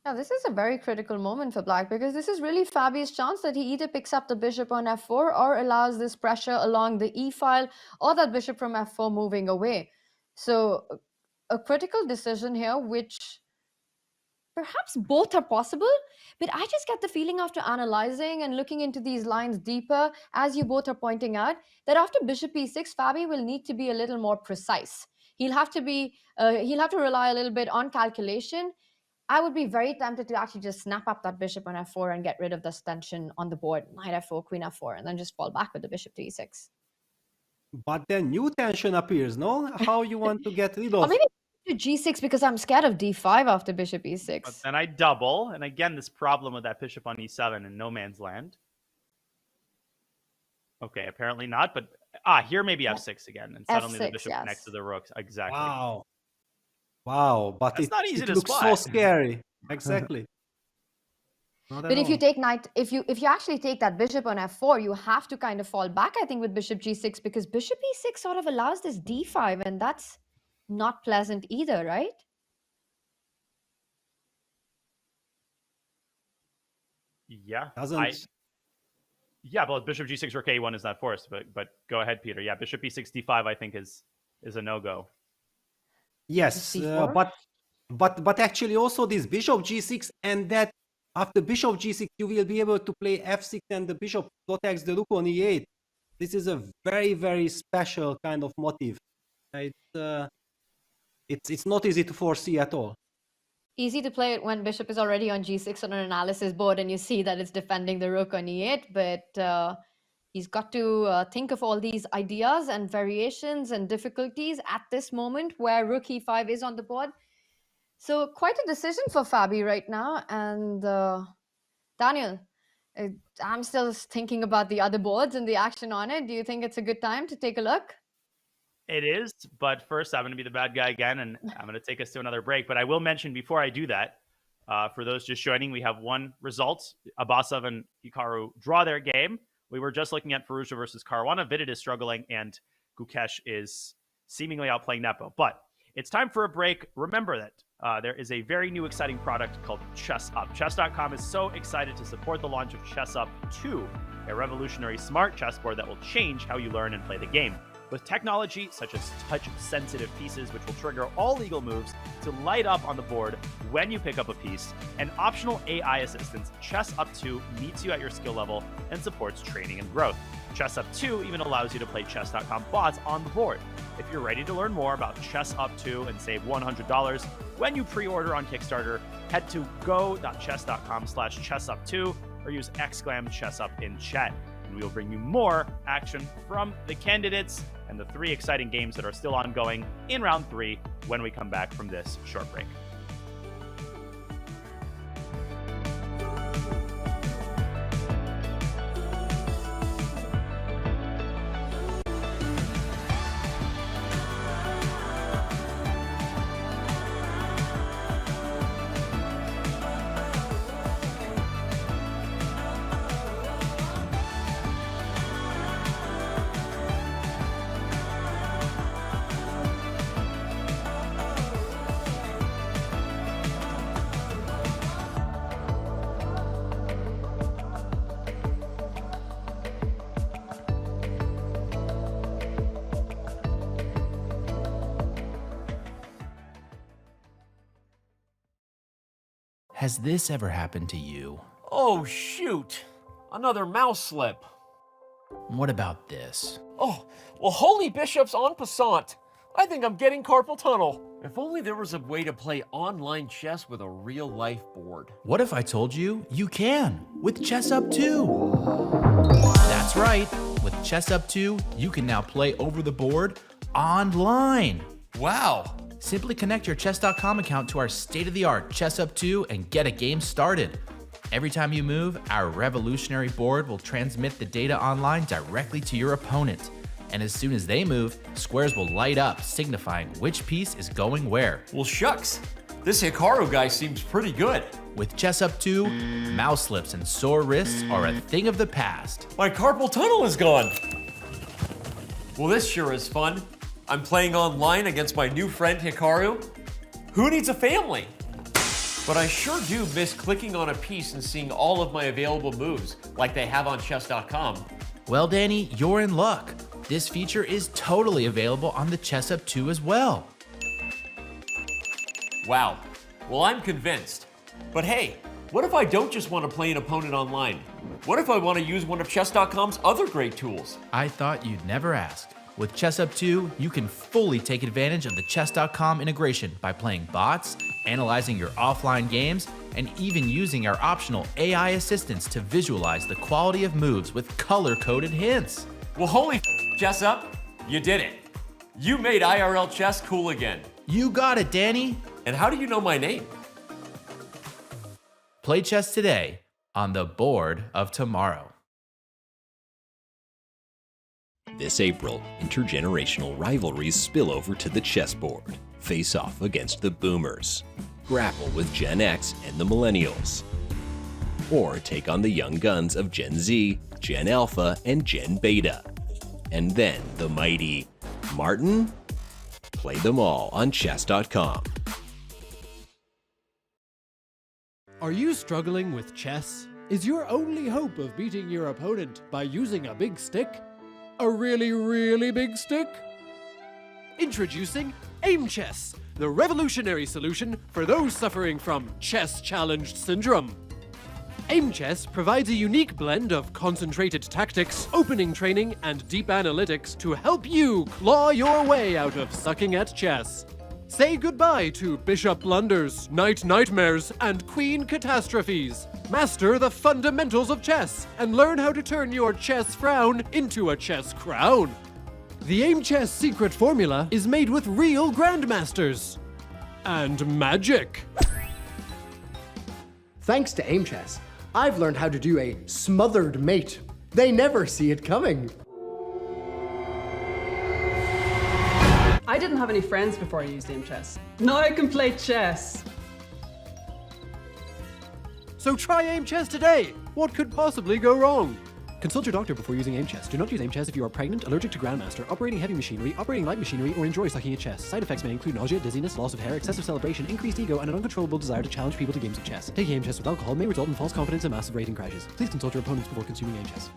Now, this is a very critical moment for Black, because this is really Fabi's chance that he either picks up the bishop on f4 or allows this pressure along the e file, or that bishop from f4 moving away. So a critical decision here, which perhaps both are possible, but I just get the feeling after analyzing and looking into these lines deeper, as you both are pointing out, that after bishop e6, Fabi will need to be a little more precise. He'll have to rely a little bit on calculation. I would be very tempted to actually just snap up that bishop on f4 and get rid of this tension on the board, knight f4, queen f4, and then just fall back with the bishop to e6. But then new tension appears, no? How you want to get rid of? Or maybe to g6, because I'm scared of d5 after bishop e6. But then I double, and again, this problem with that bishop on e7 in no man's land. Okay, apparently not, but here maybe f6 again, and suddenly F6, the bishop connects to the rooks. Exactly. Wow, but it's not easy it to looks spot. so scary. Exactly. But if you take if you actually take that bishop on f4, you have to kind of fall back, I think, with bishop g6, because bishop e6 sort of allows this d5, and that's not pleasant either, right? Yeah. Yeah, but bishop g6 rook a1 is not forced, but go ahead, Peter. Yeah, bishop e6 d5 I think is a no-go. Yes, but actually also this bishop g6, and that after bishop g6 you will be able to play f6 and the bishop protects the rook on e8. This is a very, very special kind of motive. It's not easy to foresee at all. Easy to play it when bishop is already on g6 on an analysis board and you see that it's defending the rook on e8, but he's got to think of all these ideas and variations and difficulties at this moment where rook e5 is on the board. So quite a decision for Fabi right now. And Daniel, I'm still thinking about the other boards and the action on it. Do you think it's a good time to take a look? It is, but first I'm going to be the bad guy again, and I'm going to take us to another break. But I will mention before I do that, for those just joining, we have one result. Abasov and Hikaru draw their game. We were just looking at Firouzja versus Caruana. Vidit is struggling, and Gukesh is seemingly outplaying Nepo. But it's time for a break. Remember that there is a very new, exciting product called Chess Up. Chess.com is so excited to support the launch of Chess Up 2, a revolutionary smart chessboard that will change how you learn and play the game. With technology such as touch-sensitive pieces, which will trigger all legal moves to light up on the board when you pick up a piece, and optional AI assistance, Chess Up 2 meets you at your skill level and supports training and growth. Chess Up 2 even allows you to play Chess.com bots on the board. If you're ready to learn more about Chess Up 2 and save $100 when you pre-order on Kickstarter, head to go.chess.com/chessup2 or use !chessup in chat. And we will bring you more action from the candidates. and the 3 exciting games that are still ongoing in round 3 when we come back from this short break. Has this ever happened to you? Oh, shoot. Another mouse slip. What about this? Oh, well, holy bishops en passant. I think I'm getting carpal tunnel. If only there was a way to play online chess with a real-life board. What if I told you you can with Chess Up 2? That's right. With Chess Up 2, you can now play over the board online. Wow. Simply connect your chess.com account to our state-of-the-art Chess Up 2 and get a game started. Every time you move, our revolutionary board will transmit the data online directly to your opponent. And as soon as they move, squares will light up, signifying which piece is going where. Well, shucks. This Hikaru guy seems pretty good. With Chess Up 2, mouse slips and sore wrists are a thing of the past. My carpal tunnel is gone. Well, this sure is fun. I'm playing online against my new friend Hikaru. Who needs a family? But I sure do miss clicking on a piece and seeing all of my available moves, like they have on chess.com. Well, Danny, you're in luck. This feature is totally available on the Chess Up 2 as well. Wow. Well, I'm convinced. But hey, what if I don't just want to play an opponent online? What if I want to use one of chess.com's other great tools? I thought you'd never ask. With Chess Up 2, you can fully take advantage of the chess.com integration by playing bots, analyzing your offline games, and even using our optional AI assistants to visualize the quality of moves with color-coded hints. Well, holy Chess Up, you did it. You made IRL chess cool again. You got it, Danny. And how do you know my name? Play chess today on the board of tomorrow. This April, intergenerational rivalries spill over to the chessboard. Face off against the boomers. Grapple with Gen X and the millennials. Or take on the young guns of Gen Z, Gen Alpha, and Gen Beta. And then the mighty Martin? Play them all on chess.com. Are you struggling with chess? Is your only hope of beating your opponent by using a big stick? A really, really big stick? Introducing Aim Chess, the revolutionary solution for those suffering from chess-challenged syndrome. Aim Chess provides a unique blend of concentrated tactics, opening training, and deep analytics to help you claw your way out of sucking at chess. Say goodbye to bishop blunders, knight nightmares, and queen catastrophes. Master the fundamentals of chess and learn how to turn your chess frown into a chess crown. The Aim Chess secret formula is made with real grandmasters. And magic. Thanks to Aim Chess, I've learned how to do a smothered mate. They never see it coming. I didn't have any friends before I used Aim Chess. Now I can play chess. So try Aim Chess today. What could possibly go wrong? Consult your doctor before using Aim Chess. Do not use Aim Chess if you are pregnant, allergic to Grandmaster, operating heavy machinery, operating light machinery, or enjoy sucking at chess. Side effects may include nausea, dizziness, loss of hair, excessive celebration, increased ego, and an uncontrollable desire to challenge people to games of chess. Taking Aim Chess with alcohol may result in false confidence and massive rating crashes. Please consult your opponents before consuming Aim Chess.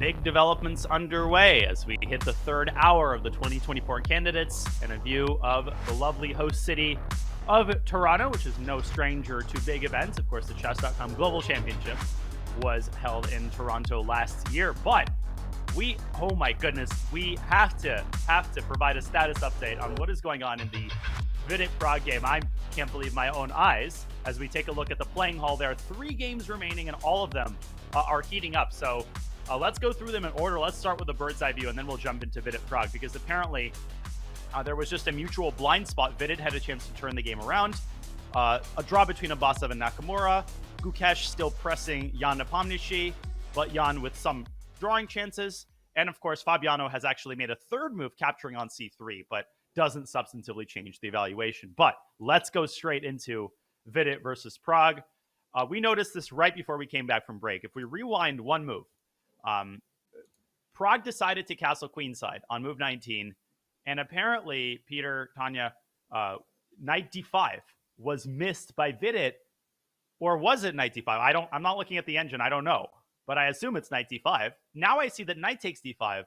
big developments underway as we hit the third hour of the 2024 candidates and a view of the lovely host city of Toronto, which is no stranger to big events. Of course, the Chess.com Global Championship was held in Toronto last year, but oh my goodness, we have to provide a status update on what is going on in the Vidit Pragg game. I can't believe my own eyes as we take a look at the playing hall. There are 3 games remaining and all of them are heating up. So let's go through them in order. Let's start with the bird's eye view and then we'll jump into Vidit Pragg, because apparently there was just a mutual blind spot. Vidit had a chance to turn the game around. A draw between Abasov and Nakamura. Gukesh still pressing Jan Nepomniachtchi, but Jan with some drawing chances. And of course, Fabiano has actually made a third move, capturing on c3, but doesn't substantively change the evaluation. But let's go straight into Vidit versus Pragg. We noticed this right before we came back from break. If we rewind one move, Pragg decided to castle queenside on move 19. And apparently, Peter, Tanya, knight d5 was missed by Vidit. Or was it knight d5? I'm not looking at the engine. I don't know. But I assume it's knight d5. Now I see that knight takes d5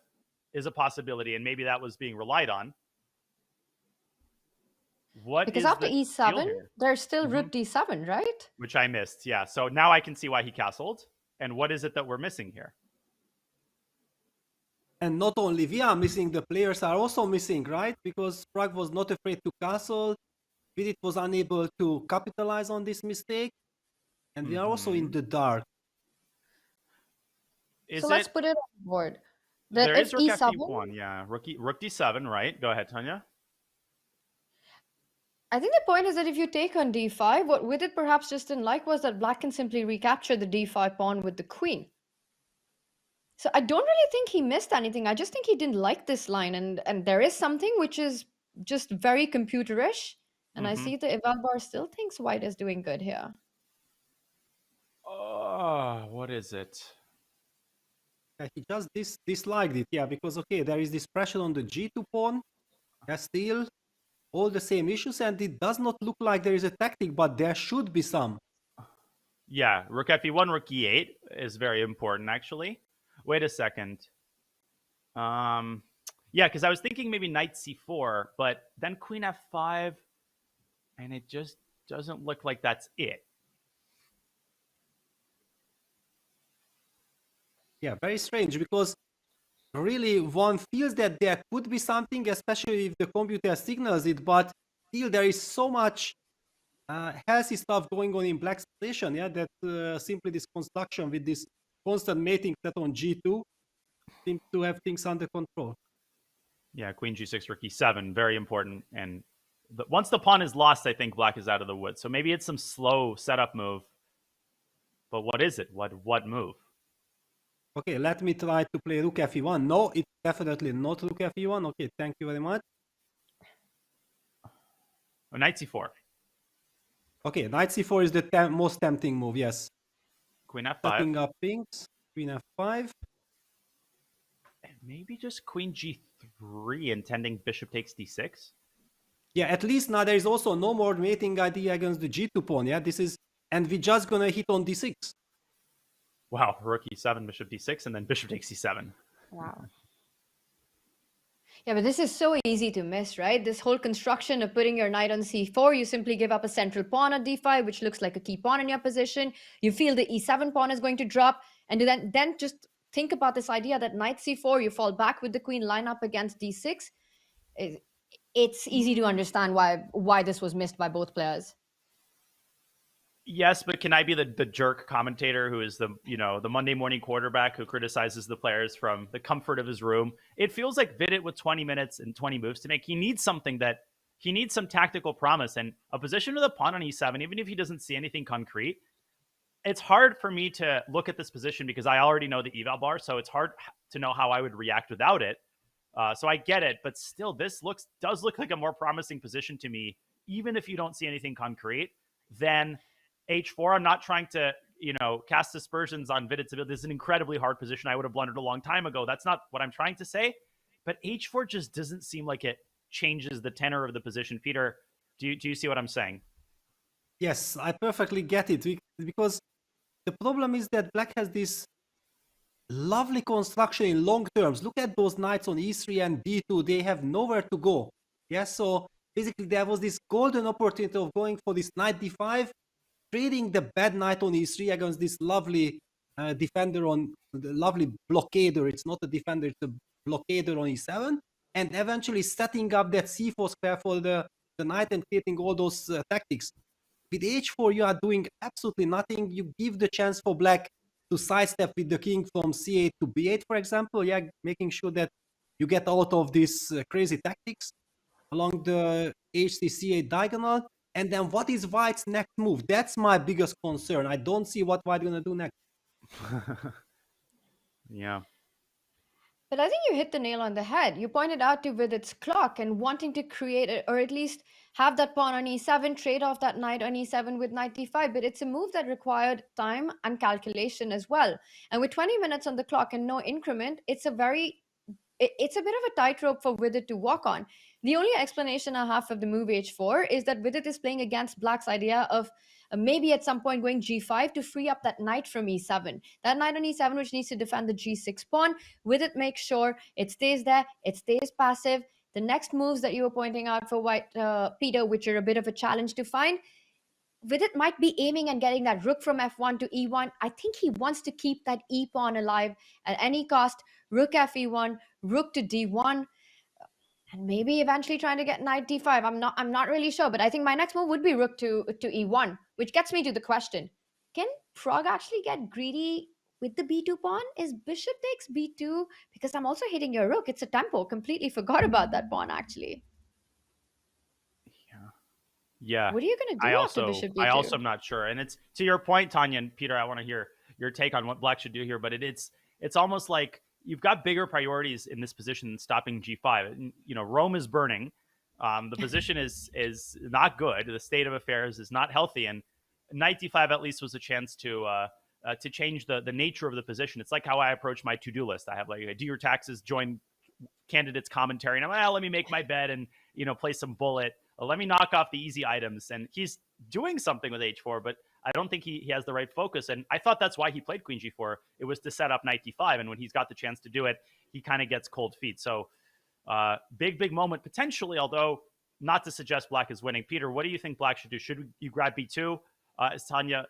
is a possibility, and maybe that was being relied on. Because after e7, there's still rook d7, right? Which I missed, yeah. So now I can see why he castled. And what is it that we're missing here? And not only we are missing, the players are also missing, right? Because Pragg was not afraid to castle. Vidit was unable to capitalize on this mistake. And we are also in the dark. So let's put it on the board. There is rook f1, yeah. Rook d7, right? Go ahead, Tanya. I think the point is that if you take on d5, what Vidit perhaps just didn't like was that black can simply recapture the d5 pawn with the queen. So I don't really think he missed anything. I just think he didn't like this line. And there is something which is just very computerish. And I see the eval bar still thinks white is doing good here. What is it? He just disliked it, yeah, because, okay, there is this pressure on the g2 pawn. There's still all the same issues, and it does not look like there is a tactic, but there should be some. Yeah, rook fe1, rook e8 is very important, actually. Wait a second. Yeah, because I was thinking maybe knight c4, but then queen f5, and it just doesn't look like that's it. Yeah, very strange, because really one feels that there could be something, especially if the computer signals it, but still there is so much healthy stuff going on in black's position, yeah, that simply this construction with this constant mating set on g2 seems to have things under control. Yeah, queen g6, rook e7, very important. And once the pawn is lost, I think black is out of the woods. So maybe it's some slow setup move. But what is it? What move? Okay, let me try to play rook fe1. No, it's definitely not rook fe1. Okay, thank you very much. Oh, knight c4. Okay, knight c4 is the most tempting move, yes. Queen f5. Setting up things. Queen f5. And maybe just queen g3, intending bishop takes d6. Yeah, at least now there is also no more mating idea against the g2 pawn. Yeah, this is, and we're just gonna hit on d6. Wow, rook e7, bishop d6, and then bishop takes c7. Wow. Yeah, but this is so easy to miss, right? This whole construction of putting your knight on c4, you simply give up a central pawn on d5, which looks like a key pawn in your position. You feel the e7 pawn is going to drop, and then just think about this idea that knight c4, you fall back with the queen, line up against d6. It's easy to understand why this was missed by both players. Yes, but can I be the jerk commentator who is the Monday morning quarterback who criticizes the players from the comfort of his room? It feels like Vidit with 20 minutes and 20 moves to make, he needs some tactical promise, and a position with a pawn on e7, even if he doesn't see anything concrete. It's hard for me to look at this position because I already know the eval bar, so it's hard to know how I would react without it. So I get it, but still, this does look like a more promising position to me, even if you don't see anything concrete, than h4. I'm not trying to, cast aspersions on Vidit's ability. This is an incredibly hard position. I would have blundered a long time ago. That's not what I'm trying to say. But h4 just doesn't seem like it changes the tenor of the position. Peter, do you see what I'm saying? Yes, I perfectly get it. Because the problem is that black has this lovely construction in long terms. Look at those knights on e3 and b2. They have nowhere to go. Yes, so basically there was this golden opportunity of going for this knight d5, trading the bad knight on e3 against this lovely defender on the lovely blockader. It's not a defender, it's a blockader on e7, and eventually setting up that c4 square for the knight and creating all those tactics. With h4, you are doing absolutely nothing. You give the chance for black to sidestep with the king from c8 to b8, for example. Yeah, making sure that you get out of these crazy tactics along the hc c8 diagonal. And then what is white's next move? That's my biggest concern. I don't see what white gonna do next. Yeah. But I think you hit the nail on the head. You pointed out to Vidit's clock and wanting to create it, or at least have that pawn on e7, trade off that knight on e7 with knight d5. But it's a move that required time and calculation as well. And with 20 minutes on the clock and no increment, it's a bit of a tightrope for Vidit to walk on. The only explanation I have for the move h4 is that Vidit is playing against black's idea of maybe at some point going g5 to free up that knight from e7. That knight on e7 which needs to defend the g6 pawn. Vidit makes sure it stays there, it stays passive. The next moves that you were pointing out for white, Peter, which are a bit of a challenge to find, Vidit might be aiming and getting that rook from f1 to e1. I think he wants to keep that e pawn alive at any cost. Rook fe1, rook to d1, and maybe eventually trying to get knight d5. I'm not really sure, but I think my next move would be rook to e1, which gets me to the question: can Pragg actually get greedy with the b2 pawn? Is bishop takes b2? Because I'm also hitting your rook. It's a tempo. Completely forgot about that pawn actually. Yeah. What are you going to do after bishop b2? I also am not sure. And it's to your point, Tanya and Peter, I want to hear your take on what black should do here, but it's almost like you've got bigger priorities in this position than stopping g5. You know, Rome is burning. The position is not good. The state of affairs is not healthy, and knight d5 at least was a chance to change the nature of the position. It's like how I approach my to-do list. I have like, do your taxes, join candidates commentary, and I'm like, let me make my bed and play some bullet. Let me knock off the easy items. And he's doing something with h4, but I don't think he has the right focus. And I thought that's why he played queen g4. It was to set up knight d5. And when he's got the chance to do it, he kind of gets cold feet. So big moment potentially, although not to suggest black is winning. Peter, what do you think black should do? Should you grab b2? As Tanya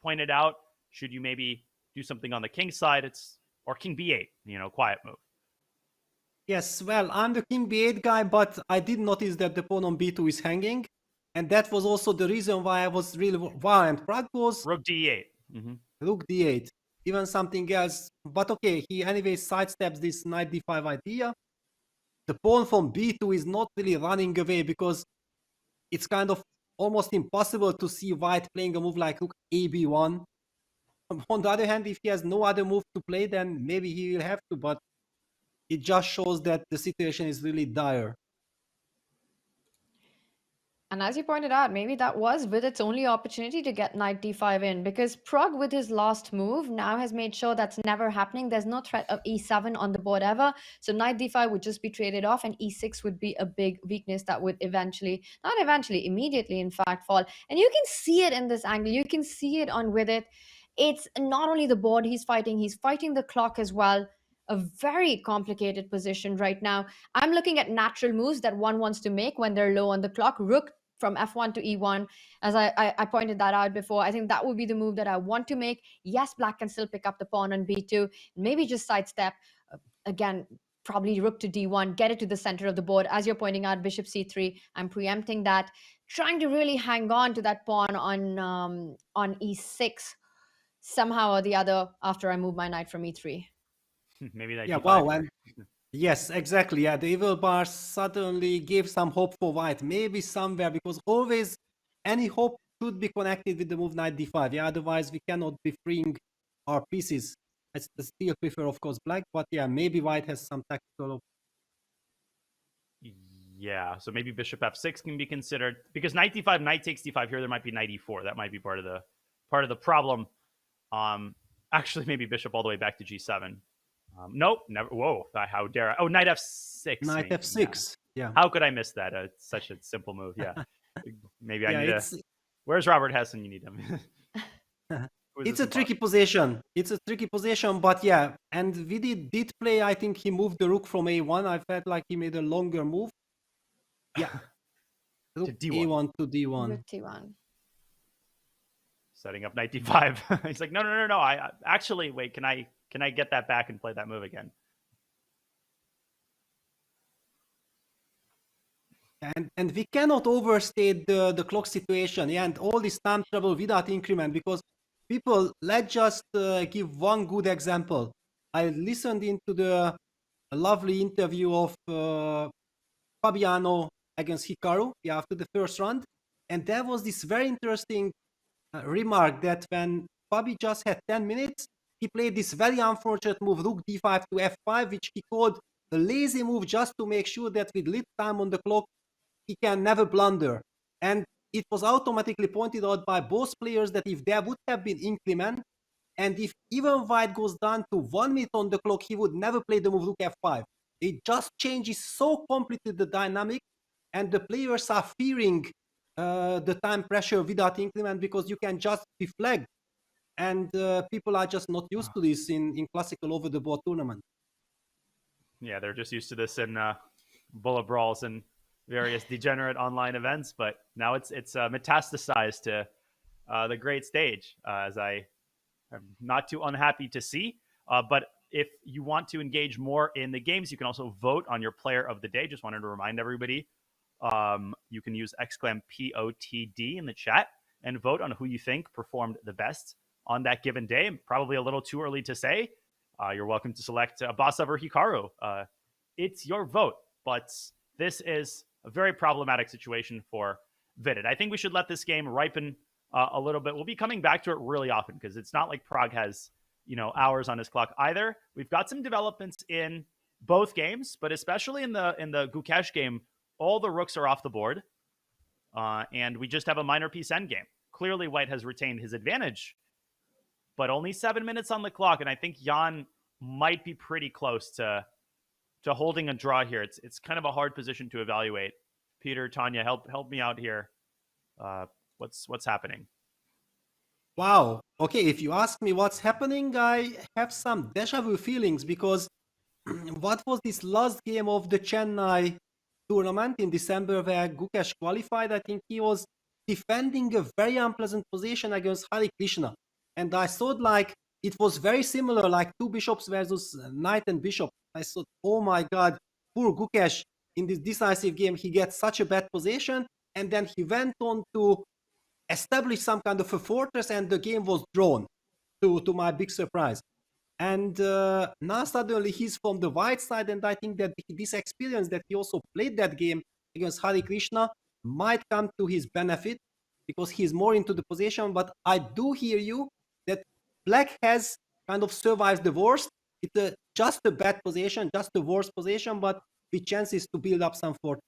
pointed out, should you maybe do something on the king side? Or king b8, quiet move. Yes, well, I'm the king b8 guy, but I did notice that the pawn on b2 is hanging. And that was also the reason why I was really and Pragg was rook d8. Rook d8. Even something else. But okay, he anyway sidesteps this knight d5 idea. The pawn from b2 is not really running away because it's kind of almost impossible to see white playing a move like rook ab1. On the other hand, if he has no other move to play, then maybe he will have to, but it just shows that the situation is really dire. And as you pointed out, maybe that was Vidit's only opportunity to get knight d5 in, because Pragg with his last move now has made sure that's never happening. There's no threat of e7 on the board ever. So knight d5 would just be traded off, and e6 would be a big weakness that would immediately in fact fall. And you can see it in this angle. You can see it on Vidit. It's not only the board he's fighting the clock as well. A very complicated position right now. I'm looking at natural moves that one wants to make when they're low on the clock. Rook from f1 to e1, as I pointed that out before. I think that would be the move that I want to make. Yes, black can still pick up the pawn on b2, maybe just sidestep. Again, probably rook to d1, get it to the center of the board. As you're pointing out, bishop c3, I'm preempting that. Trying to really hang on to that pawn on e6 somehow or the other after I move my knight from e3. Maybe that. Yeah, wow. And yes, exactly. Yeah, the evil bars suddenly gave some hope for white. Maybe somewhere, because always any hope should be connected with the move knight d5. Yeah, otherwise we cannot be freeing our pieces. I still prefer, of course, black, but yeah, maybe white has some tactical. Yeah, so maybe bishop f6 can be considered, because knight d5, knight takes d5 here. There might be knight e4. That might be part of the problem. Actually, maybe bishop all the way back to g7. Nope, never. Whoa, how dare I? Oh, knight f6. Knight maybe. f6. Yeah. How could I miss that? It's such a simple move. Yeah. Maybe I need to. Where's Robert Hessen? You need him. It's a tricky position. It's a tricky position, but yeah. And Vidit did play, I think he moved the rook from A1. I felt like he made a longer move. Yeah. Rook to D1. A1 to D1. Rook T1. Setting up knight D5. He's like, no. I actually, wait, can I get that back and play that move again? And we cannot overstate the clock situation, yeah, and all this time travel without increment, because people, let's just give one good example. I listened into the lovely interview of Fabiano against Hikaru, yeah, after the first round, and there was this very interesting remark that when Fabi just had 10 minutes, he played this very unfortunate move, rook d5 to f5, which he called a lazy move just to make sure that with little time on the clock, he can never blunder. And it was automatically pointed out by both players that if there would have been increment, and if even white goes down to 1 minute on the clock, he would never play the move rook f5. It just changes so completely the dynamic, and the players are fearing the time pressure without increment because you can just be flagged. And people are just not used to this in classical over-the-board tournament. Yeah, they're just used to this in bullet brawls and various degenerate online events, but now it's metastasized to the great stage, as I am not too unhappy to see. But if you want to engage more in the games, you can also vote on your player of the day. Just wanted to remind everybody, you can use !POTD in the chat and vote on who you think performed the best on that given day. Probably a little too early to say. You're welcome to select Abasov or Hikaru. It's your vote, but this is a very problematic situation for Vidit. I think we should let this game ripen a little bit. We'll be coming back to it really often because it's not like Pragg has, hours on his clock either. We've got some developments in both games, but especially in the Gukesh game, all the rooks are off the board, and we just have a minor piece endgame. Clearly, white has retained his advantage, but only 7 minutes on the clock, and I think Jan might be pretty close to holding a draw here. It's kind of a hard position to evaluate. Peter, Tanya, help me out here. What's happening? Wow. Okay, if you ask me what's happening, I have some deja vu feelings because what was this last game of the Chennai tournament in December where Gukesh qualified? I think he was defending a very unpleasant position against Hare Krishna. And I thought like it was very similar, like two bishops versus knight and bishop. I thought, oh my God, poor Gukesh in this decisive game, he gets such a bad position. And then he went on to establish some kind of a fortress and the game was drawn to my big surprise. And now suddenly he's from the white side. And I think that this experience that he also played that game against Hare Krishna might come to his benefit because he's more into the position. But I do hear you that black has kind of survived the worst. It's just a bad position, just the worst position, but with chances to build up some fort.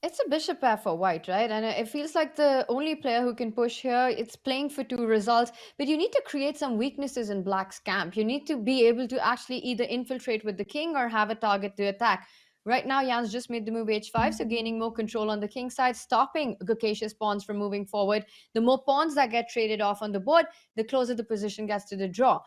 It's a bishop pair for white, right? And it feels like the only player who can push here. It's playing for two results, but you need to create some weaknesses in black's camp. You need to be able to actually either infiltrate with the king or have a target to attack. Right now, Jan's just made the move h5, so gaining more control on the king side, stopping Gukesh's pawns from moving forward. The more pawns that get traded off on the board, the closer the position gets to the draw.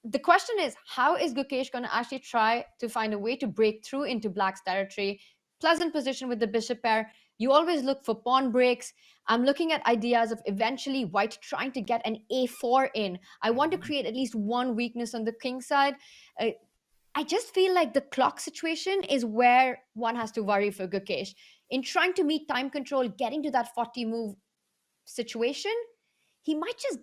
The question is, how is Gukesh going to actually try to find a way to break through into black's territory? Pleasant position with the bishop pair. You always look for pawn breaks. I'm looking at ideas of eventually white trying to get an a4 in. I want to create at least one weakness on the king side. I just feel like the clock situation is where one has to worry for Gukesh. In trying to meet time control, getting to that 40 move situation, he might just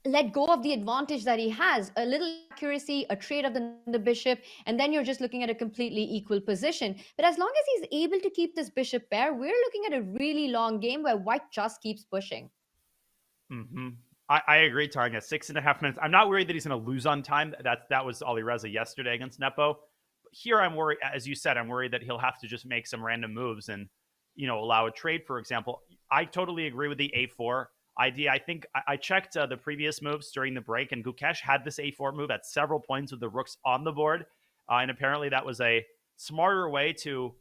let go of the advantage that he has. A little accuracy, a trade of the bishop, and then you're just looking at a completely equal position. But as long as he's able to keep this bishop pair, we're looking at a really long game where white just keeps pushing. Mm-hmm. I agree, Tanya. 6.5 minutes. I'm not worried that he's going to lose on time. That was Alireza yesterday against Nepo. Here I'm worried, as you said, I'm worried that he'll have to just make some random moves and, allow a trade, for example. I totally agree with the a4 idea. I think I checked the previous moves during the break, and Gukesh had this a4 move at several points with the rooks on the board. And apparently that was a smarter way to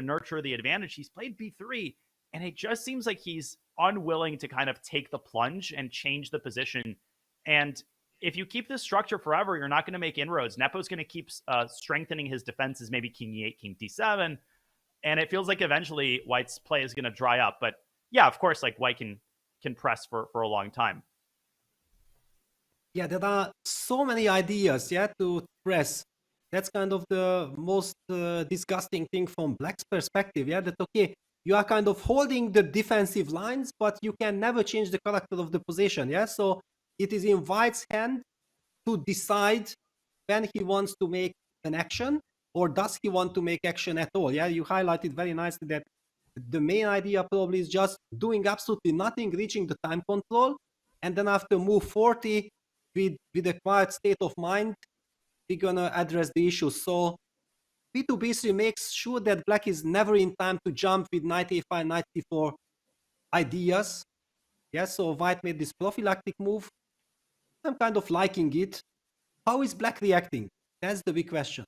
nurture the advantage. He's played b3, and it just seems like he's unwilling to kind of take the plunge and change the position. And if you keep this structure forever, you're not going to make inroads. Nepo's going to keep strengthening his defenses, maybe king e8, king d7. And it feels like eventually White's play is going to dry up. But yeah, of course, like White can press for a long time. Yeah, there are so many ideas, yeah, to press. That's kind of the most disgusting thing from Black's perspective, yeah, that, okay, you are kind of holding the defensive lines, but you can never change the character of the position, yeah? So it is in White's hand to decide when he wants to make an action, or does he want to make action at all, yeah? You highlighted very nicely that the main idea probably is just doing absolutely nothing, reaching the time control, and then after move 40, with a quiet state of mind, we're gonna address the issue. So b2 b3 makes sure that Black is never in time to jump with knight a5, knight c4 ideas. Yeah, so White made this prophylactic move. I'm kind of liking it. How is Black reacting? That's the big question.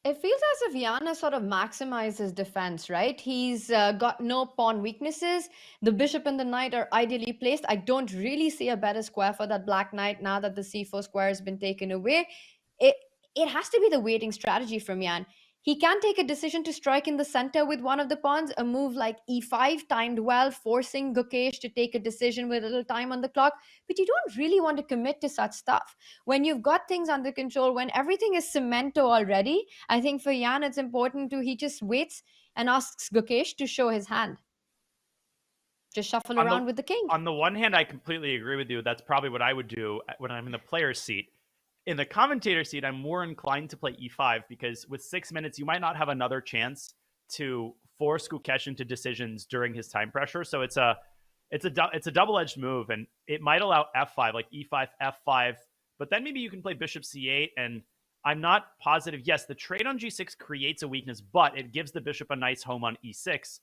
It feels as if Jan has sort of maximized his defense, right? He's got no pawn weaknesses. The bishop and the knight are ideally placed. I don't really see a better square for that black knight now that the c4 square has been taken away. It has to be the waiting strategy from Jan. He can take a decision to strike in the center with one of the pawns, a move like e5 timed well, forcing Gukesh to take a decision with a little time on the clock. But you don't really want to commit to such stuff. When you've got things under control, when everything is cemento already, I think for Jan it's important he just waits and asks Gukesh to show his hand. Just shuffle around with the king. On the one hand, I completely agree with you. That's probably what I would do when I'm in the player's seat. In the commentator seat, I'm more inclined to play e5 because with 6 minutes, you might not have another chance to force Gukesh into decisions during his time pressure. So it's a double-edged move, and it might allow f5, like e5, f5, but then maybe you can play bishop c8, and I'm not positive. Yes, the trade on g6 creates a weakness, but it gives the bishop a nice home on e6.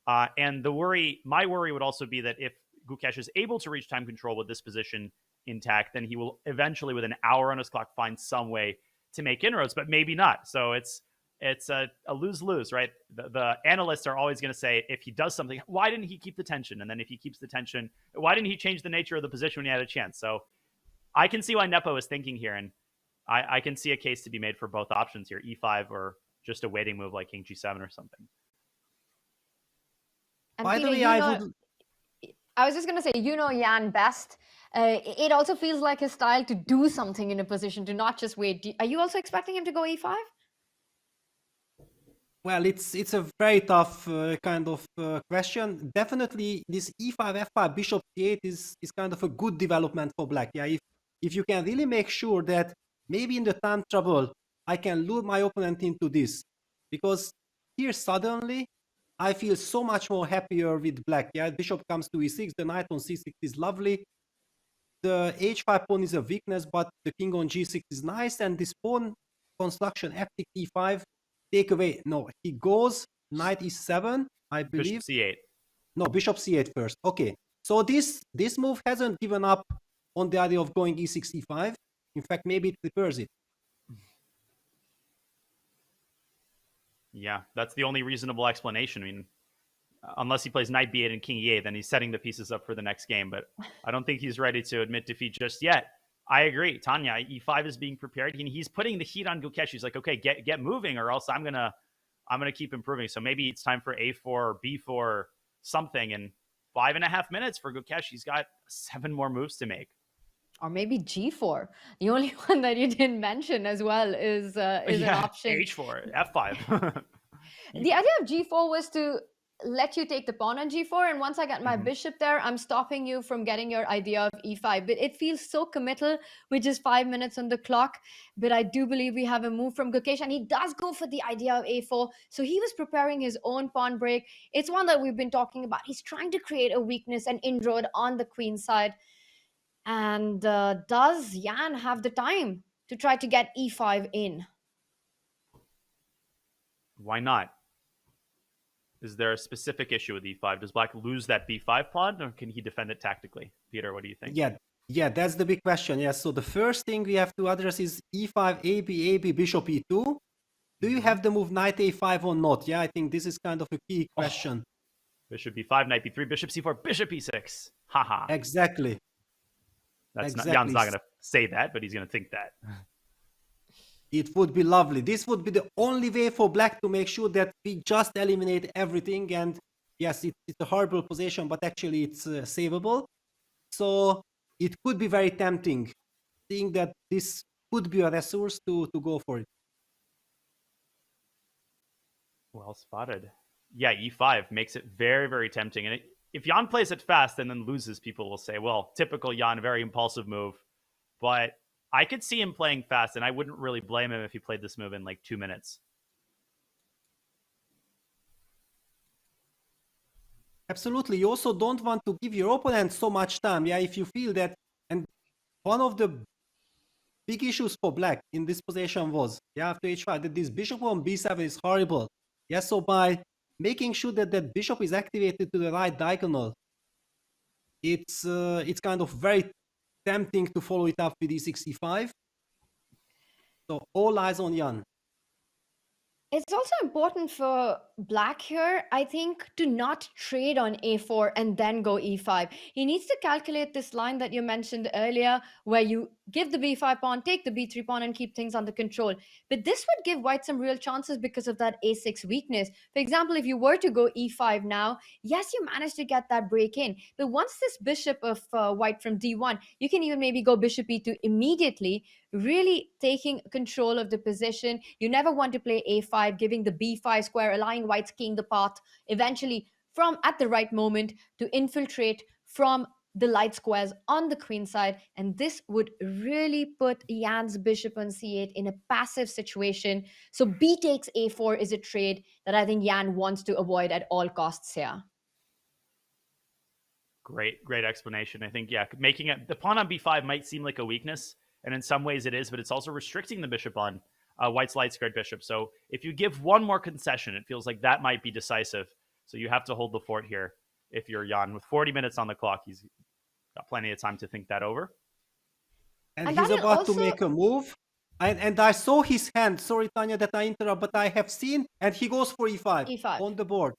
And my worry would also be that if Gukesh is able to reach time control with this position intact, then he will eventually, with an hour on his clock, find some way to make inroads, but maybe not. So it's a lose-lose, right? The analysts are always going to say, if he does something, why didn't he keep the tension? And then if he keeps the tension, why didn't he change the nature of the position when he had a chance? So I can see why Nepo is thinking here, and I can see a case to be made for both options here, e5 or just a waiting move like king g7 or something. And by the way, I was just going to say, Jan best. It also feels like his style to do something in a position, to not just wait. Are you also expecting him to go e5? Well, it's a very tough kind of question. Definitely, this e5, f5, bishop c8 is kind of a good development for Black. Yeah, if you can really make sure that maybe in the time trouble, I can lure my opponent into this. Because here suddenly, I feel so much more happier with Black. Yeah, bishop comes to e6, the knight on c6 is lovely. The h5 pawn is a weakness, but the king on g6 is nice, and this pawn construction f e5 take away. No, he goes knight e7, I believe. Bishop c8. No, bishop c8 first. Okay, so this move hasn't given up on the idea of going e6 e5. In fact, maybe it prefers it. Yeah, that's the only reasonable explanation. I mean, unless he plays knight b8 and king e8, then he's setting the pieces up for the next game. But I don't think he's ready to admit defeat just yet. I agree. Tanya, e5 is being prepared. He's putting the heat on Gukesh. He's like, okay, get moving, or else I'm gonna keep improving. So maybe it's time for a4 or b4 or something. In 5.5 minutes for Gukesh, he's got 7 more moves to make. Or maybe g4. The only one that you didn't mention as well is an option. h4, f5. The idea of g4 was to let you take the pawn on g4, and once I get my bishop there, I'm stopping you from getting your idea of e5. But it feels so committal with just 5 minutes on the clock. But I do believe we have a move from Gukesh, and he does go for the idea of a4. So he was preparing his own pawn break. It's one that we've been talking about. He's trying to create a weakness, an inroad on the queen side. And does Jan have the time to try to get e5 in? Why not? Is there a specific issue with e5? Does Black lose that b5 pawn, or can he defend it tactically? Peter, what do you think? Yeah, that's the big question. Yeah, so the first thing we have to address is e5, ab, bishop e2. Do you have the move knight a5 or not? Yeah, I think this is kind of a key question. Bishop b5, knight b3, bishop c4, bishop e6. Haha. Exactly. That's exactly. Jan's not going to say that, but he's going to think that. It would be lovely. This would be the only way for black to make sure that we just eliminate everything. And yes, it's a horrible position, but actually it's savable. So it could be very tempting, seeing that this could be a resource to go for it. Well spotted. Yeah, e5 makes it very, very tempting. And if Jan plays it fast and then loses, people will say, well, typical Jan, very impulsive move. But I could see him playing fast, and I wouldn't really blame him if he played this move in like 2 minutes. Absolutely. You also don't want to give your opponent so much time. Yeah, if you feel that. And one of the big issues for black in this position was, yeah, after h5, that this bishop on b7 is horrible. Yeah, so by making sure that that bishop is activated to the right diagonal, it's kind of very tempting to follow it up with e6, e5. So all eyes on Jan. It's also important for black here, I think, to not trade on a4 and then go e5. He needs to calculate this line that you mentioned earlier, where you give the b5 pawn, take the b3 pawn, and keep things under control. But this would give white some real chances because of that a6 weakness. For example, if you were to go e5 now, yes, you managed to get that break in. But once this bishop of white from d1, you can even maybe go bishop e2 immediately, really taking control of the position. You never want to play a5, giving the b5 square, allowing white's king the path eventually from at the right moment to infiltrate from the light squares on the queen side. And this would really put Jan's bishop on c8 in a passive situation. So b takes a4 is a trade that I think Jan wants to avoid at all costs here. Great explanation. I think, yeah, making it the pawn on b5 might seem like a weakness, and in some ways it is, but it's also restricting the bishop on white's light squared bishop. So if you give one more concession, it feels like that might be decisive. So you have to hold the fort here if you're Jan. With 40 minutes on the clock, he's got plenty of time to think that over. And he's about to make a move. And I saw his hand. Sorry, Tanya, that I interrupt, but I have seen, and he goes for e5. On the board.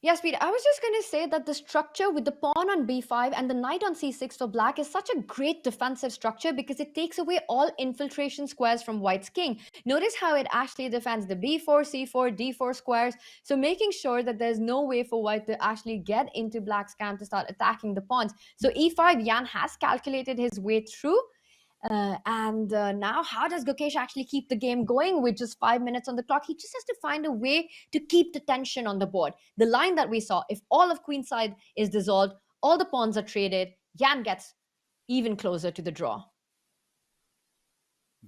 Yes, Peter, I was just going to say that the structure with the pawn on b5 and the knight on c6 for black is such a great defensive structure because it takes away all infiltration squares from white's king. Notice how it actually defends the b4, c4, d4 squares. So making sure that there's no way for white to actually get into black's camp to start attacking the pawns. So e5, Jan has calculated his way through. Now how does Gukesh actually keep the game going with just 5 minutes on the clock? He just has to find a way to keep the tension on the board. The line that we saw, if all of queenside is dissolved, all the pawns are traded, Jan gets even closer to the draw.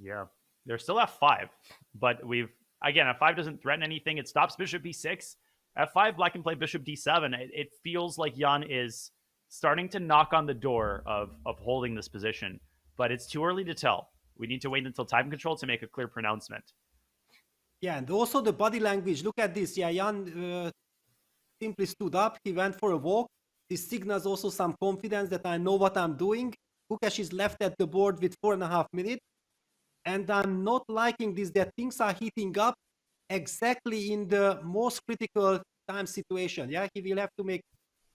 Yeah, they're still f5, but again, f5 doesn't threaten anything. It stops bishop b6. f5, black can play bishop d7. It feels like Jan is starting to knock on the door of holding this position. But it's too early to tell. We need to wait until time control to make a clear pronouncement. Yeah, and also the body language. Look at this. Yeah, Jan simply stood up. He went for a walk. This signals also some confidence that I know what I'm doing. Gukesh is left at the board with 4.5 minutes. And I'm not liking this, that things are heating up exactly in the most critical time situation. Yeah, he will have to make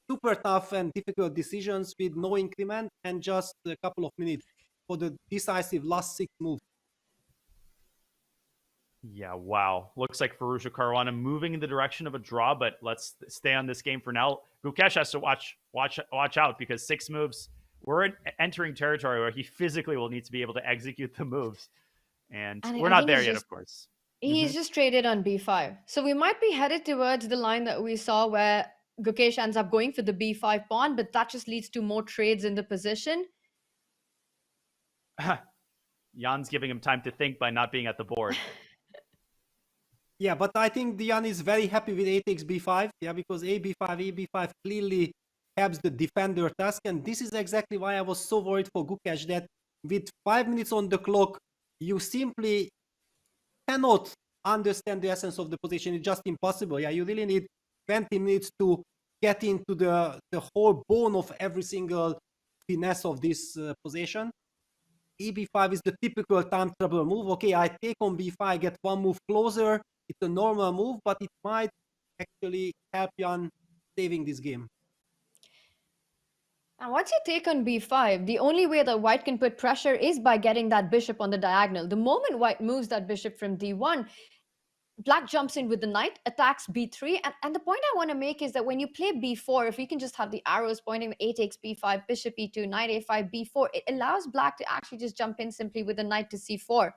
super tough and difficult decisions with no increment and just a couple of minutes for the decisive last 6 moves. Yeah, wow. Looks like Firouzja Caruana moving in the direction of a draw, but let's stay on this game for now. Gukesh has to watch out because 6 moves, we're entering territory where he physically will need to be able to execute the moves. And we're not there yet, of course. He's just traded on b5. So we might be headed towards the line that we saw where Gukesh ends up going for the b5 pawn, but that just leads to more trades in the position. Jan's giving him time to think by not being at the board. Yeah, but I think Jan is very happy with a takes b5. Yeah, because a b5 clearly helps the defender task. And this is exactly why I was so worried for Gukesh, that with 5 minutes on the clock, you simply cannot understand the essence of the position. It's just impossible. Yeah, you really need 20 minutes to get into the whole bone of every single finesse of this position. EB5 is the typical time trouble move. Okay, I take on b5, get 1 move closer. It's a normal move, but it might actually help Jan saving this game. And what's your take on b5? The only way that white can put pressure is by getting that bishop on the diagonal. The moment white moves that bishop from d1, black jumps in with the knight, attacks b3. And the point I want to make is that when you play b4, if we can just have the arrows pointing a takes b5, bishop e2, knight a5, b4, it allows black to actually just jump in simply with the knight to c4.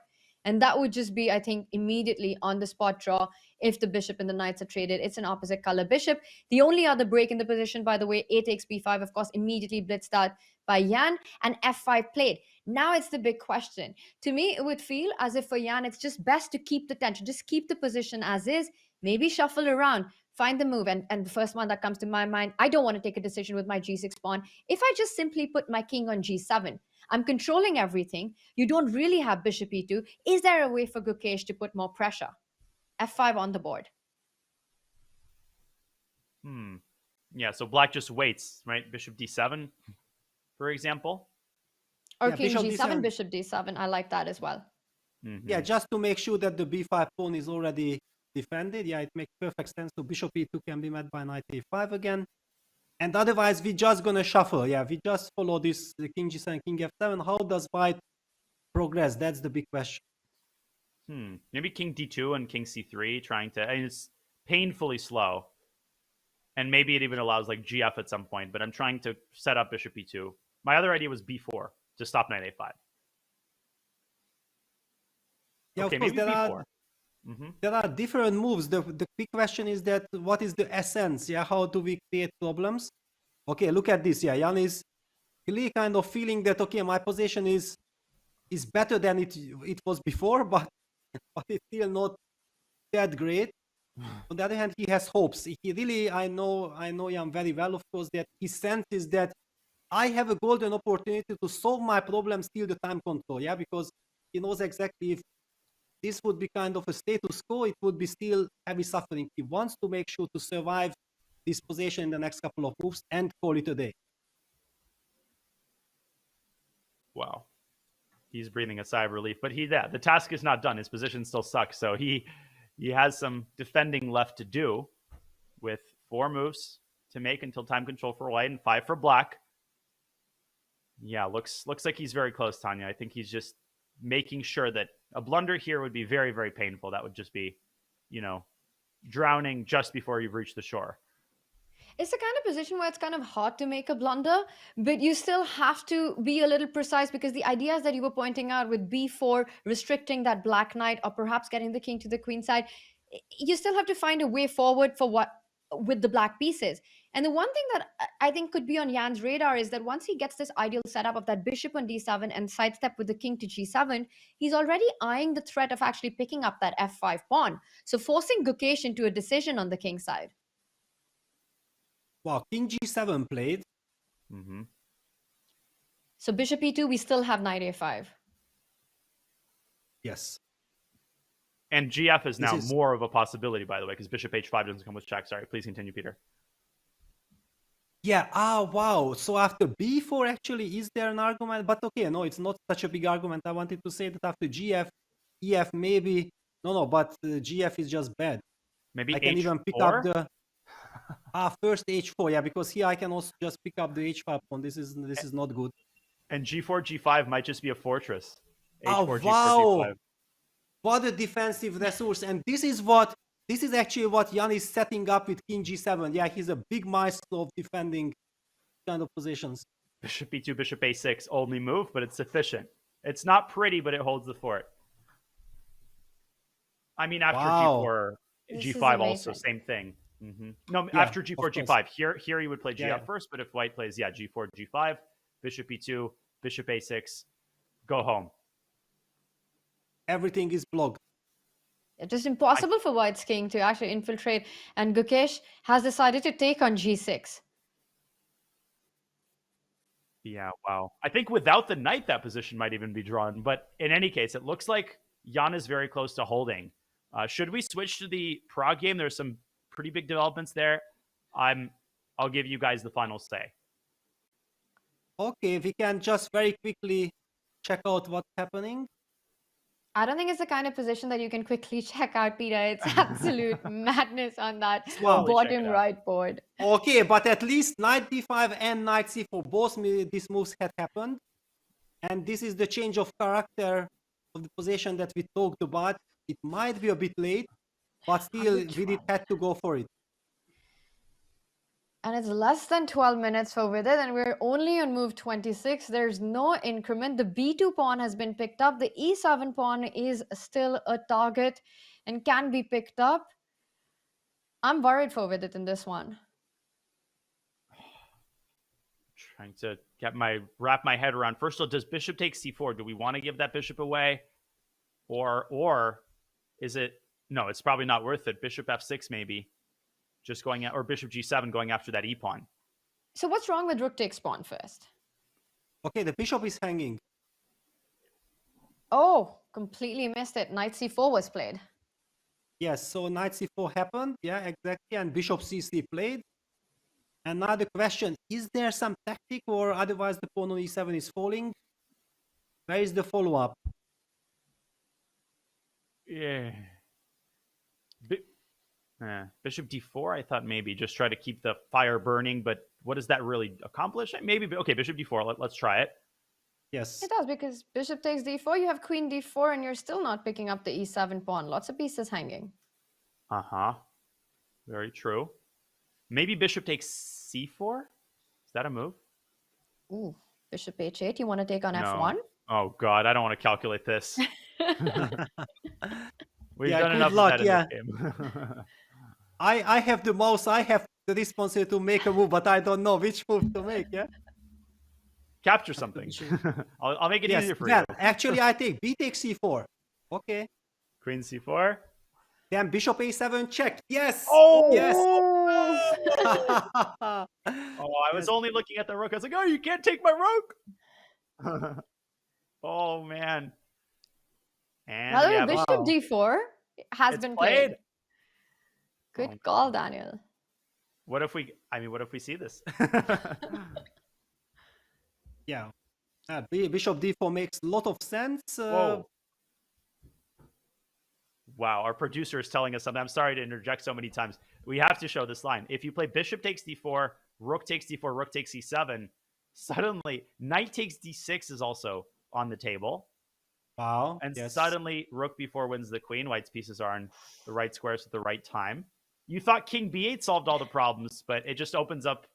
And that would just be, I think, immediately on the spot draw if the bishop and the knights are traded. It's an opposite color bishop. The only other break in the position, by the way, a takes b5, of course, immediately blitzed out by Jan, and f5 played. Now it's the big question. To me, it would feel as if for Jan, it's just best to keep the tension, just keep the position as is, maybe shuffle around, find the move. And the first one that comes to my mind, I don't want to take a decision with my g6 pawn. If I just simply put my king on g7, I'm controlling everything. You don't really have bishop e2. Is there a way for Gukesh to put more pressure? f5 on the board. Yeah, so black just waits, right? Bishop d7, for example. Or Yeah, king bishop g7, d7. bishop d7. I like that as well. Yeah, just to make sure that the b5 pawn is already defended. Yeah, it makes perfect sense. So bishop e2 can be met by knight a5 again. And otherwise, we're just going to shuffle. Yeah, we just follow this king g7, king f7. How does white progress? That's the big question. Maybe king d2 and king c3, trying to... I mean, it's painfully slow. And maybe it even allows like gf at some point, but I'm trying to set up bishop e2. My other idea was b4 to stop knight a5. Yeah, Okay, of course, maybe there b4. there are different moves. The big question is that what is the essence? Yeah, how do we create problems? Okay, look at this. Yeah, Jan is really kind of feeling that, okay, my position is better than it was before, but it's still not that great. On the other hand, he has hopes. He really, I know Jan very well, of course, that he senses that I have a golden opportunity to solve my problem still the time control. Yeah, because he knows exactly if this would be kind of a status quo, it would be still heavy suffering. He wants to make sure to survive this position in the next couple of moves and call it a day. Wow. He's breathing a sigh of relief. But the task is not done. His position still sucks. So he has some defending left to do with 4 moves to make until time control for white and 5 for black. Yeah, looks like he's very close, Tanya. I think he's just making sure that a blunder here would be very, very painful. That would just be, drowning just before you've reached the shore. It's the kind of position where it's kind of hard to make a blunder, but you still have to be a little precise, because the ideas that you were pointing out with b4, restricting that black knight, or perhaps getting the king to the queen side, you still have to find a way forward for what with the black pieces. And the one thing that I think could be on Jan's radar is that once he gets this ideal setup of that bishop on d7 and sidestep with the king to g7, he's already eyeing the threat of actually picking up that f5 pawn. So forcing Gukesh into a decision on the king side. Wow, king g7 played. So bishop e2, we still have knight a5. Yes. And gf is now more of a possibility, by the way, because bishop h5 doesn't come with check. Sorry, please continue, Peter. Yeah, wow. So after b4, actually, is there an argument? But okay, no, it's not such a big argument. I wanted to say that after gf, ef, maybe... No, but gf is just bad. Maybe I can h4? even pick up the... first h4, yeah, because here I can also just pick up the h5 pawn. This is not good. And g4, g5 might just be a fortress. H4, G4, wow. G5. What a defensive resource. And this is actually what Jan is setting up with king g7. Yeah, he's a big maestro of defending kind of positions. Bishop e2, bishop a6, only move, but it's sufficient. It's not pretty, but it holds the fort. I mean, after g4, g5 also, same thing. No, yeah, after g4, g5. Here he would play gf first, but if white plays, g4, g5, bishop e2, bishop a6, go home. Everything is blocked. It's just impossible for white's king to actually infiltrate. And Gukesh has decided to take on g6. Yeah, wow. I think without the knight, that position might even be drawn. But in any case, it looks like Jan is very close to holding. Should we switch to the Pragg game? There's some pretty big developments there. I'll give you guys the final say. Okay, we can just very quickly check out what's happening. I don't think it's the kind of position that you can quickly check out, Peter. It's absolute madness on that Wow. bottom right board. Okay, but at least knight d5 and knight c4, both these moves had happened. And this is the change of character of the position that we talked about. It might be a bit late, but still, Vidit had to go for it. And it's less than 12 minutes for Vidit, and we're only on move 26. There's no increment. The b2 pawn has been picked up. The e7 pawn is still a target and can be picked up. I'm worried for Vidit in this one. Trying to wrap my head around. First of all, does bishop take c4? Do we want to give that bishop away? Or is it... No, it's probably not worth it. Bishop f6 maybe. Just going or bishop g7 going after that e-pawn. So what's wrong with rook takes pawn first? Okay, the bishop is hanging. Oh, completely missed it. Knight c4 was played. Yes, so knight c4 happened. Yeah, exactly. And bishop c3 played. And now the question, is there some tactic or otherwise the pawn on e7 is falling? Where is the follow-up? Yeah. Bishop d4, I thought maybe just try to keep the fire burning, but what does that really accomplish? Maybe, okay, bishop d4, let's try it. Yes. It does, because bishop takes d4, you have queen d4, and you're still not picking up the e7 pawn. Lots of pieces hanging. Uh-huh. Very true. Maybe bishop takes c4? Is that a move? Ooh, bishop h8, you want to take on f1? Oh, God, I don't want to calculate this. We've yeah, done good enough luck, of that yeah. in this game. I have the mouse, I have the responsibility to make a move, but I don't know which move to make, yeah? Capture something. I'll make it easier for you. you. Actually, I take b takes c4. Okay. Queen c4. Then bishop a7 check. Yes. Oh, yes. I was only looking at the rook. I was like, oh, you can't take my rook. Oh, man. And well, bishop d4 has been played. Good call, Daniel. What if we see this? Yeah. Bishop d4 makes a lot of sense. Whoa. Wow, our producer is telling us something. I'm sorry to interject so many times. We have to show this line. If you play bishop takes d4, rook takes d4, rook takes c7, suddenly knight takes d6 is also on the table. Wow. And suddenly rook b4 wins the queen. White's pieces are on the right squares at the right time. You thought king b8 solved all the problems, but it just opens up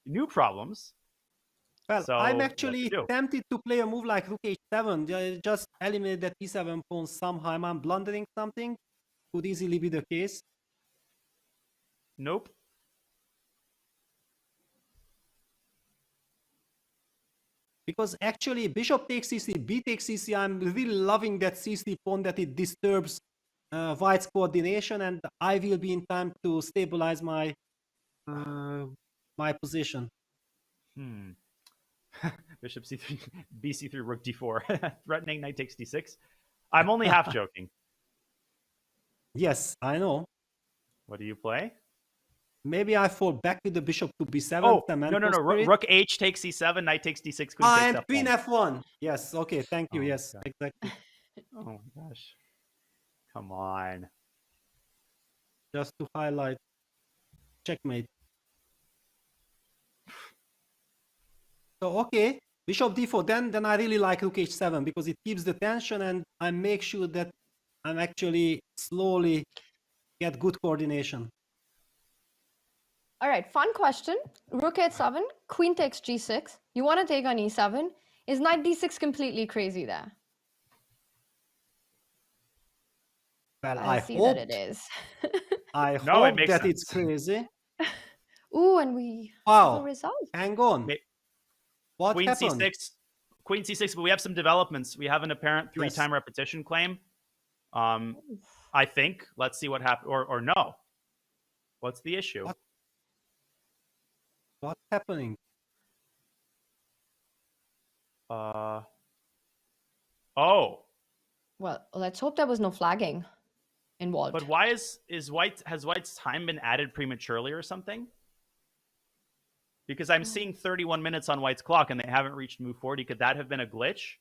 new problems. Well, so, I'm actually tempted to play a move like rook h7. Just eliminate that e7 pawn somehow. I'm blundering something. Could easily be the case. Nope. Because actually, bishop takes c3, b takes c3. I'm really loving that c3 pawn, that it disturbs white's coordination, and I will be in time to stabilize my my position. Bishop c3, bc3, rook d4, threatening knight takes d6. I'm only half joking. Yes, I know. What do you play? Maybe I fall back with the bishop to b7. Oh, no. Rook h takes c7, knight takes d6, queen takes and f1. queen f1. Yes, okay, thank you. Yes, God. exactly. Oh my gosh. Come on. Just to highlight. Checkmate. So, okay, bishop d4. Then I really like rook h7 because it keeps the tension and I make sure that I'm actually slowly get good coordination. All right, fun question. Rook h7, queen takes g6. You want to take on e7. Is knight d6 completely crazy there? Well, I see that it is. I hope that sense. It's crazy. Ooh, and we have a result. Hang on. What Queen happened? c6. Queen c6, but we have some developments. We have an apparent 3-time repetition claim. I think. Let's see what happened. Or no. What's the issue? What's happening? Oh. Well, let's hope there was no flagging involved. But why has White's time been added prematurely or something? Because I'm seeing 31 minutes on White's clock and they haven't reached move 40. Could that have been a glitch?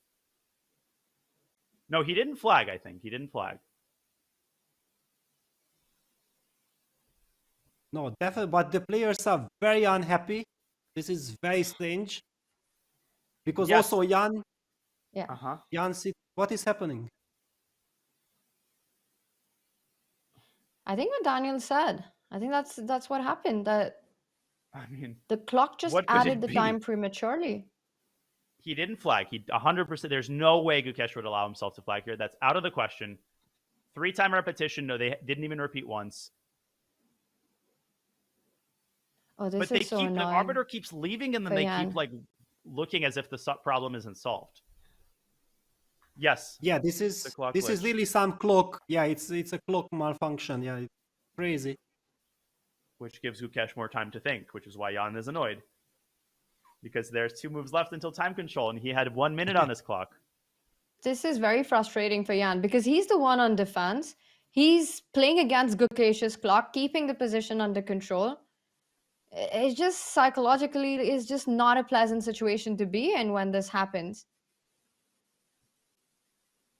No, he didn't flag, I think. He didn't flag. No, definitely, but the players are very unhappy. This is very strange. Because Yes. also Jan, Uh-huh. Jan, what is happening? I think what Daniel said. I think that's what happened. That I mean, the clock just what could added it the be? time prematurely. He didn't flag. He 100%. There's no way Gukesh would allow himself to flag here. That's out of the question. 3-time repetition. No, they didn't even repeat once. Oh, this But they is so keep annoying. the arbiter keeps leaving, and then for they Jan. keep like looking as if the problem isn't solved. Yes. Yeah, this is glitch. really some clock. Yeah, it's a clock malfunction. Yeah, it's crazy. Which gives Gukesh more time to think, which is why Jan is annoyed. Because there's 2 moves left until time control, and he had 1 minute on his clock. This is very frustrating for Jan because he's the one on defense. He's playing against Gukesh's clock, keeping the position under control. It's just psychologically, it's just not a pleasant situation to be in when this happens.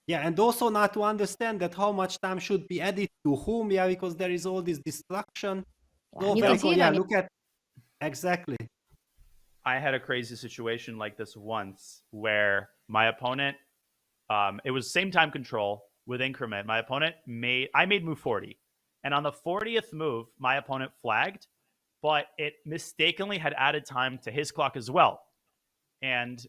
Yeah, and also not to understand that how much time should be added to whom. Yeah, because there is all this distraction. Yeah, you can see it yeah, when look at exactly. I had a crazy situation like this once where my opponent, it was same time control with increment. My opponent I made move 40. And on the 40th move, my opponent flagged, but it mistakenly had added time to his clock as well. And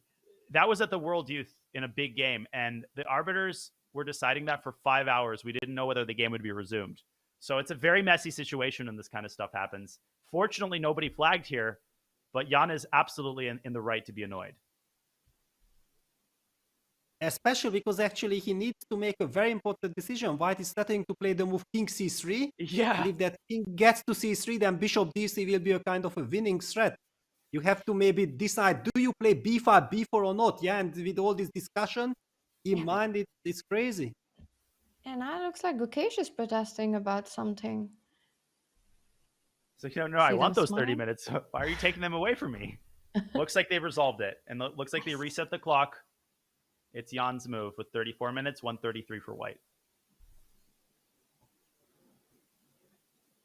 that was at the World Youth in a big game. And the arbiters were deciding that for 5 hours. We didn't know whether the game would be resumed. So it's a very messy situation when this kind of stuff happens. Fortunately, nobody flagged here, but Jan is absolutely in the right to be annoyed. Especially because actually he needs to make a very important decision. White is starting to play the move king c3. Yeah. And if that king gets to c3, then bishop d3 will be a kind of a winning threat. You have to maybe decide, do you play b5, b4 or not? Yeah, and with all this discussion in mind, it's crazy. And now it looks like Gukesh is protesting about something. So, I want those 30 smile? minutes. Why are you taking them away from me? Looks like they've resolved it. And looks like they reset the clock. It's Jan's move with 34 minutes, 133 for white.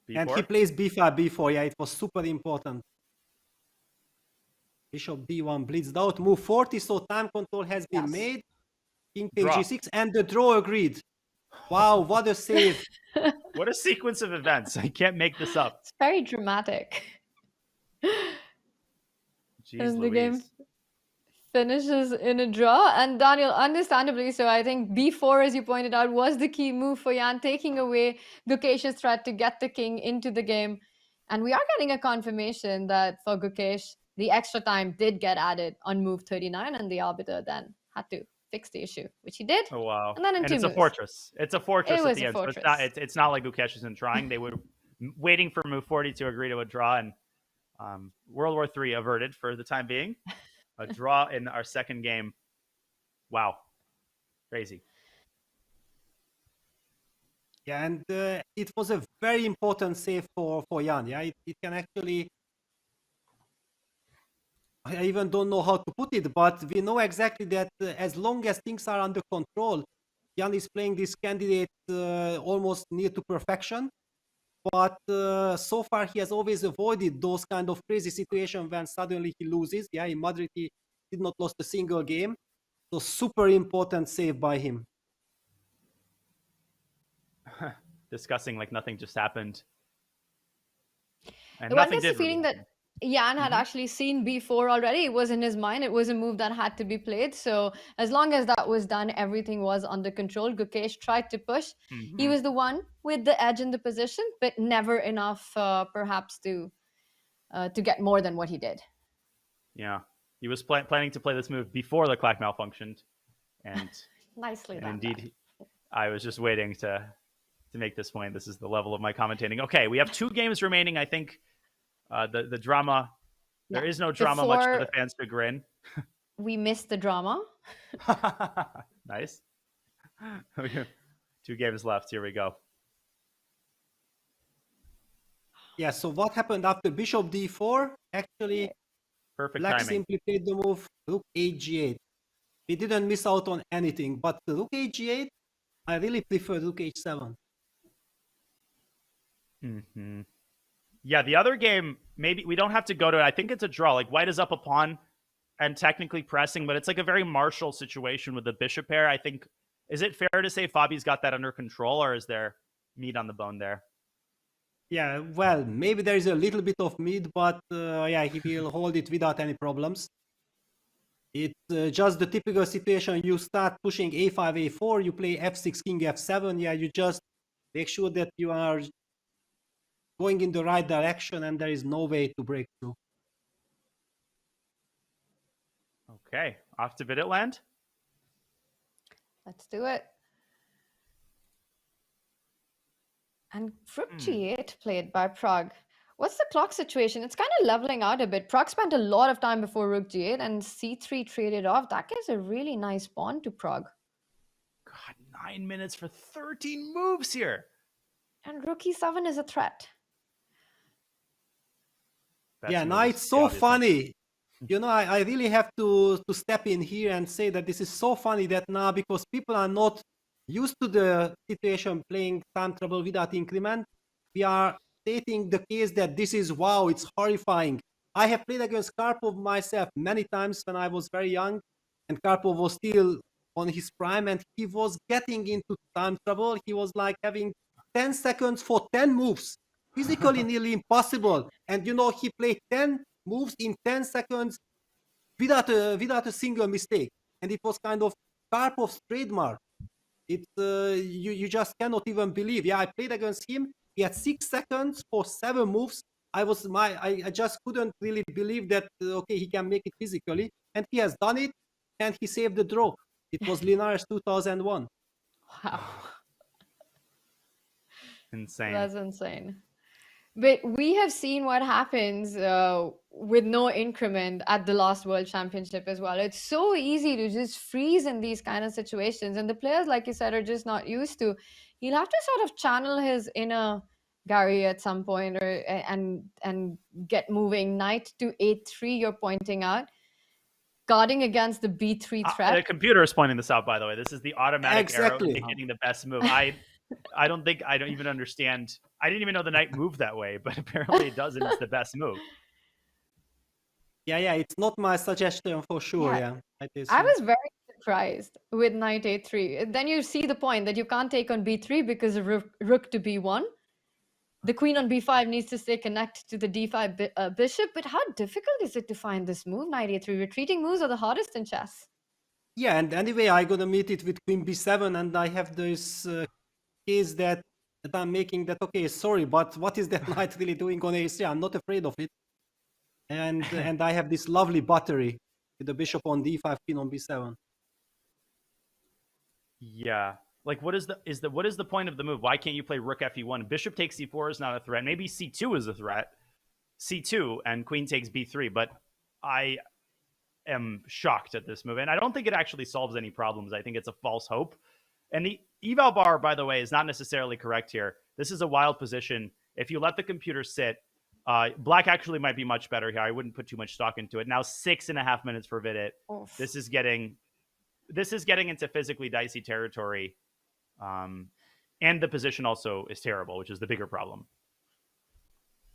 B4? And he plays b5, b4. Yeah, it was super important. Bishop d1 blitzed out. Move 40, so time control has been made. King takes g6, and the draw agreed. Wow, what a save. What a sequence of events. I can't make this up. It's very dramatic. Jeez And the Louise. game finishes in a draw. And Daniel, understandably so, I think b4, as you pointed out, was the key move for Jan, taking away Gukesh's threat to get the king into the game. And we are getting a confirmation that for Gukesh, the extra time did get added on move 39, and the arbiter then had to fix the issue, which he did. Oh, wow. And then in 2 it's moves. a fortress. It's a fortress It at was the a end. fortress. So it's not like Gukesh isn't trying. They were waiting for move 40 to agree to a draw, and World War III averted for the time being. A draw in our second game. Wow. Crazy. Yeah, and it was a very important save for Jan. Yeah, it can actually... I even don't know how to put it, but we know exactly that as long as things are under control, Jan is playing this candidate almost near to perfection. But so far, he has always avoided those kind of crazy situations when suddenly he loses. Yeah, in Madrid, he did not lose a single game. So super important save by him. Discussing like nothing just happened. And One nothing gets the did really feeling that Jan had actually seen b4 already. It was in his mind. It was a move that had to be played. So as long as that was done, everything was under control. Gukesh tried to push. He was the one with the edge in the position, but never enough perhaps to get more than what he did. Yeah. He was planning to play this move before the clock malfunctioned. And, Nicely and done. indeed, I was just waiting to make this point. This is the level of my commentating. Okay, we have 2 games remaining. I think the drama, there is no drama, much to the fans' chagrin. We missed the drama. Nice. 2 games left. Here we go. Yeah, so what happened after bishop d4? Actually, Perfect Black timing. simply played the move rook 8 g8. we didn't miss out on anything. But the Rook H8, I really prefer Rook H7. Yeah, the other game, maybe we don't have to go to it. I think it's a draw. Like white is up a pawn and technically pressing, but it's like a very martial situation with the bishop pair. I think, is it fair to say Fabi's got that under control, or is there meat on the bone there? Yeah, well, maybe there is a little bit of meat, but yeah, he will hold it without any problems. It's just the typical situation. You start pushing a5, a4, you play f6, king f7. Yeah, you just make sure that you are going in the right direction and there is no way to break through. Okay, off to Vidit land. Let's do it. And Rook G8 played by Pragg. What's the clock situation? It's kind of leveling out a bit. Pragg spent a lot of time before Rook G8 and C3 traded off. That gives a really nice pawn to Pragg. God, 9 minutes for 13 moves here. And Rook E7 is a threat. Yeah, now it's so funny. You know, I really have to step in here and say that this is so funny that now, because people are not used to the situation playing time trouble without increment, we are stating the case that this is, wow, it's horrifying. I have played against Karpov myself many times when I was very young, and Karpov was still on his prime, and he was getting into time trouble. He was like having 10 seconds for 10 moves. Physically nearly impossible. And you know, he played 10 moves in 10 seconds without a single mistake. And it was kind of Karpov's trademark. It's you just cannot even believe. Yeah, I played against him. He had 6 seconds for 7 moves. I just couldn't really believe that okay, he can make it physically, and he has done it, and he saved the draw. It was Linares 2001. Wow. Insane. That's insane. But we have seen what happens with no increment at the last World Championship as well. It's so easy to just freeze in these kind of situations. And the players, like you said, are just not used to. He'll have to sort of channel his inner Gary at some point and get moving. Knight to a3, you're pointing out. Guarding against the b3 threat. The computer is pointing this out, by the way. This is the automatic arrow indicating the best move. I don't even understand. I didn't even know the knight moved that way, but apparently it does, and it's the best move. Yeah, it's not my suggestion for sure. Yeah, I was very surprised with knight a3. Then you see the point that you can't take on b3 because of rook to b1. The queen on b5 needs to stay connected to the d5 bishop. But how difficult is it to find this move, knight a3? Retreating moves are the hardest in chess. Yeah, and anyway, I'm gonna meet it with queen b7, and I have this case that I'm making that, okay, sorry, but what is that knight really doing on a3? I'm not afraid of it. And I have this lovely battery with the bishop on d5, king on b7. Yeah. Like, what is the point of the move? Why can't you play rook fe1? Bishop takes c4 is not a threat. Maybe c2 is a threat. c2 and queen takes b3, but I am shocked at this move. And I don't think it actually solves any problems. I think it's a false hope. And the eval bar, by the way, is not necessarily correct here. This is a wild position. If you let the computer sit, black actually might be much better here. I wouldn't put too much stock into it. Now 6.5 minutes for Vidit. Oof. This is getting into physically dicey territory. And the position also is terrible, which is the bigger problem.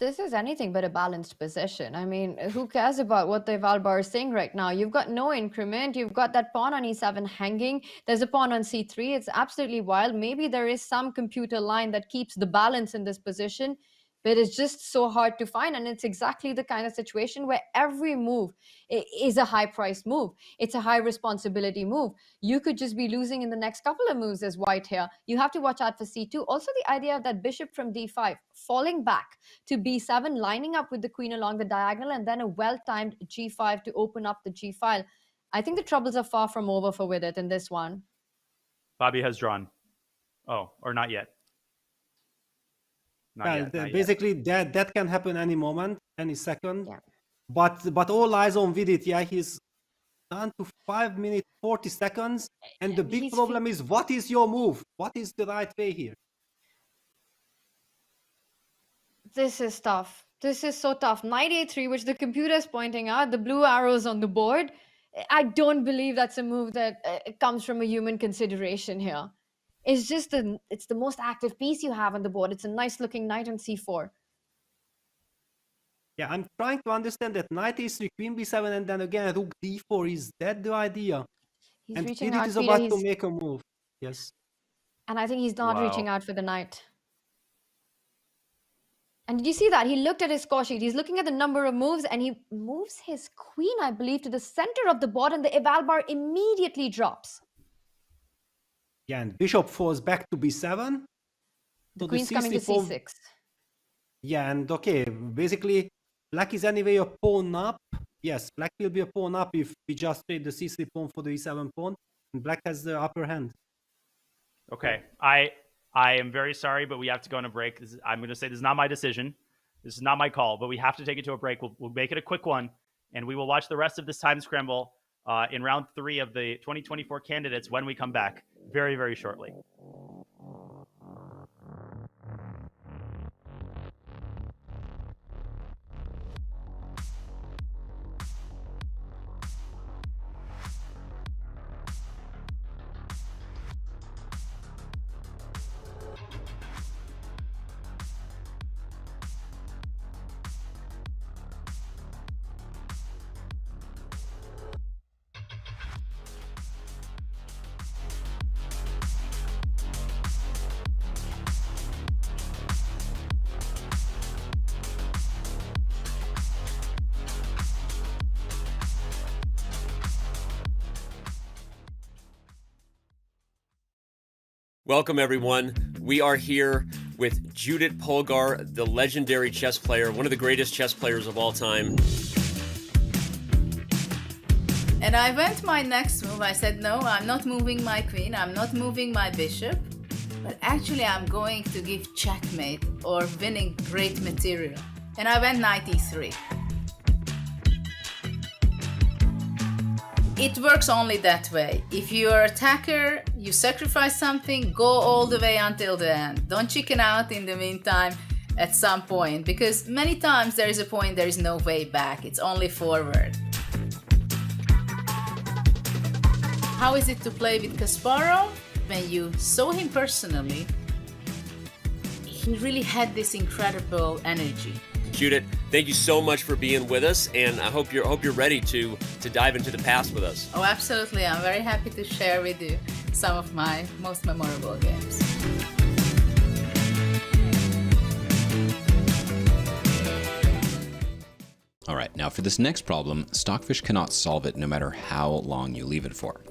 This is anything but a balanced position. I mean, who cares about what the eval bar is saying right now? You've got no increment. You've got that pawn on e7 hanging. There's a pawn on c3. It's absolutely wild. Maybe there is some computer line that keeps the balance in this position, but it's just so hard to find. And it's exactly the kind of situation where every move is a high-priced move. It's a high-responsibility move. You could just be losing in the next couple of moves as white here. You have to watch out for c2. Also, the idea of that bishop from d5 falling back to b7, lining up with the queen along the diagonal, and then a well-timed g5 to open up the g file. I think the troubles are far from over for Vidit in this one. Bobby has drawn. Oh, or not yet. Not basically, that can happen any moment, any second. Yeah. But all eyes on Vidit. Yeah, he's down to 5 minutes 40 seconds, and the big problem is, what is your move? What is the right way here? This is tough. This is so tough. Knight a3, which the computer is pointing out, the blue arrows on the board. I don't believe that's a move that comes from a human consideration here. It's just it's the most active piece you have on the board. It's a nice looking knight on c4. Yeah, I'm trying to understand that knight a3, queen b7, and then again rook d4. Is that the idea? He's And reaching Vidit out, is Peter. about to make a move. Yes. And I think he's not Wow. reaching out for the knight. And did you see that? He looked at his score sheet. He's looking at the number of moves, and he moves his queen, I believe, to the center of the board, and the eval bar immediately drops. Yeah, and bishop falls back to b7. The So queen's coming to pawn- c6. Yeah, and okay, basically, black is anyway a pawn up. Yes, black will be a pawn up if we just trade the c3 pawn for the e7 pawn, and black has the upper hand. Okay, I am very sorry, but we have to go on a break. I'm going to say this is not my decision. This is not my call, but we have to take it to a break. We'll make it a quick one, and we will watch the rest of this time scramble in round 3 of the 2024 candidates when we come back very, very shortly. Welcome, everyone. We are here with Judith Polgar, the legendary chess player, one of the greatest chess players of all time. And I went my next move. I said, no, I'm not moving my queen. I'm not moving my bishop. But actually, I'm going to give checkmate or winning great material. And I went knight e3. It works only that way. If you're an attacker, you sacrifice something, go all the way until the end. Don't chicken out in the meantime at some point, because many times there is a point there is no way back. It's only forward. How is it to play with Kasparov? When you saw him personally, he really had this incredible energy. Judith, thank you so much for being with us, and I hope you're ready to dive into the past with us. Oh, absolutely. I'm very happy to share with you some of my most memorable games. All right, now for this next problem, Stockfish cannot solve it no matter how long you leave it for.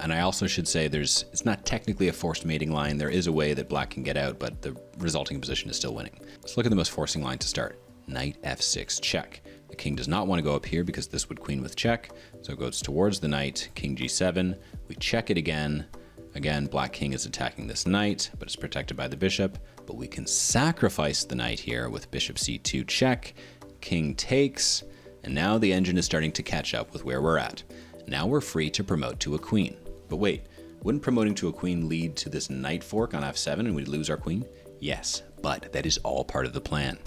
And I also should say it's not technically a forced mating line. There is a way that black can get out, but the resulting position is still winning. Let's look at the most forcing line to start. Knight f6 check. The king does not want to go up here because this would queen with check, so it goes towards the knight. King g7. We check it again. Again, black king is attacking this knight, but it's protected by the bishop. But we can sacrifice the knight here with bishop c2 check. King takes, and now the engine is starting to catch up with where we're at. Now we're free to promote to a queen. But wait, wouldn't promoting to a queen lead to this knight fork on f7 and we'd lose our queen? Yes, but that is all part of the plan.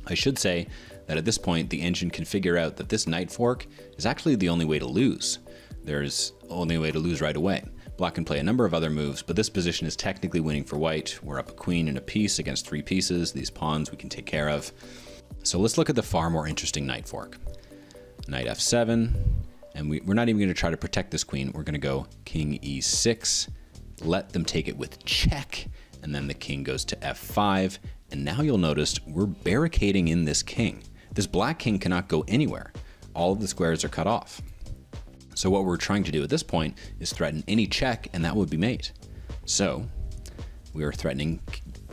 I should say that at this point, the engine can figure out that this knight fork is actually the only way to lose. There's only a way to lose right away. Black can play a number of other moves, but this position is technically winning for white. We're up a queen and a piece against 3 pieces. These pawns we can take care of. So let's look at the far more interesting knight fork. Knight f7, and we're not even going to try to protect this queen. We're going to go king e6, let them take it with check, and then the king goes to f5. And now you'll notice we're barricading in this king. This black king cannot go anywhere. All of the squares are cut off. So what we're trying to do at this point is threaten any check, and that would be mate. So we are threatening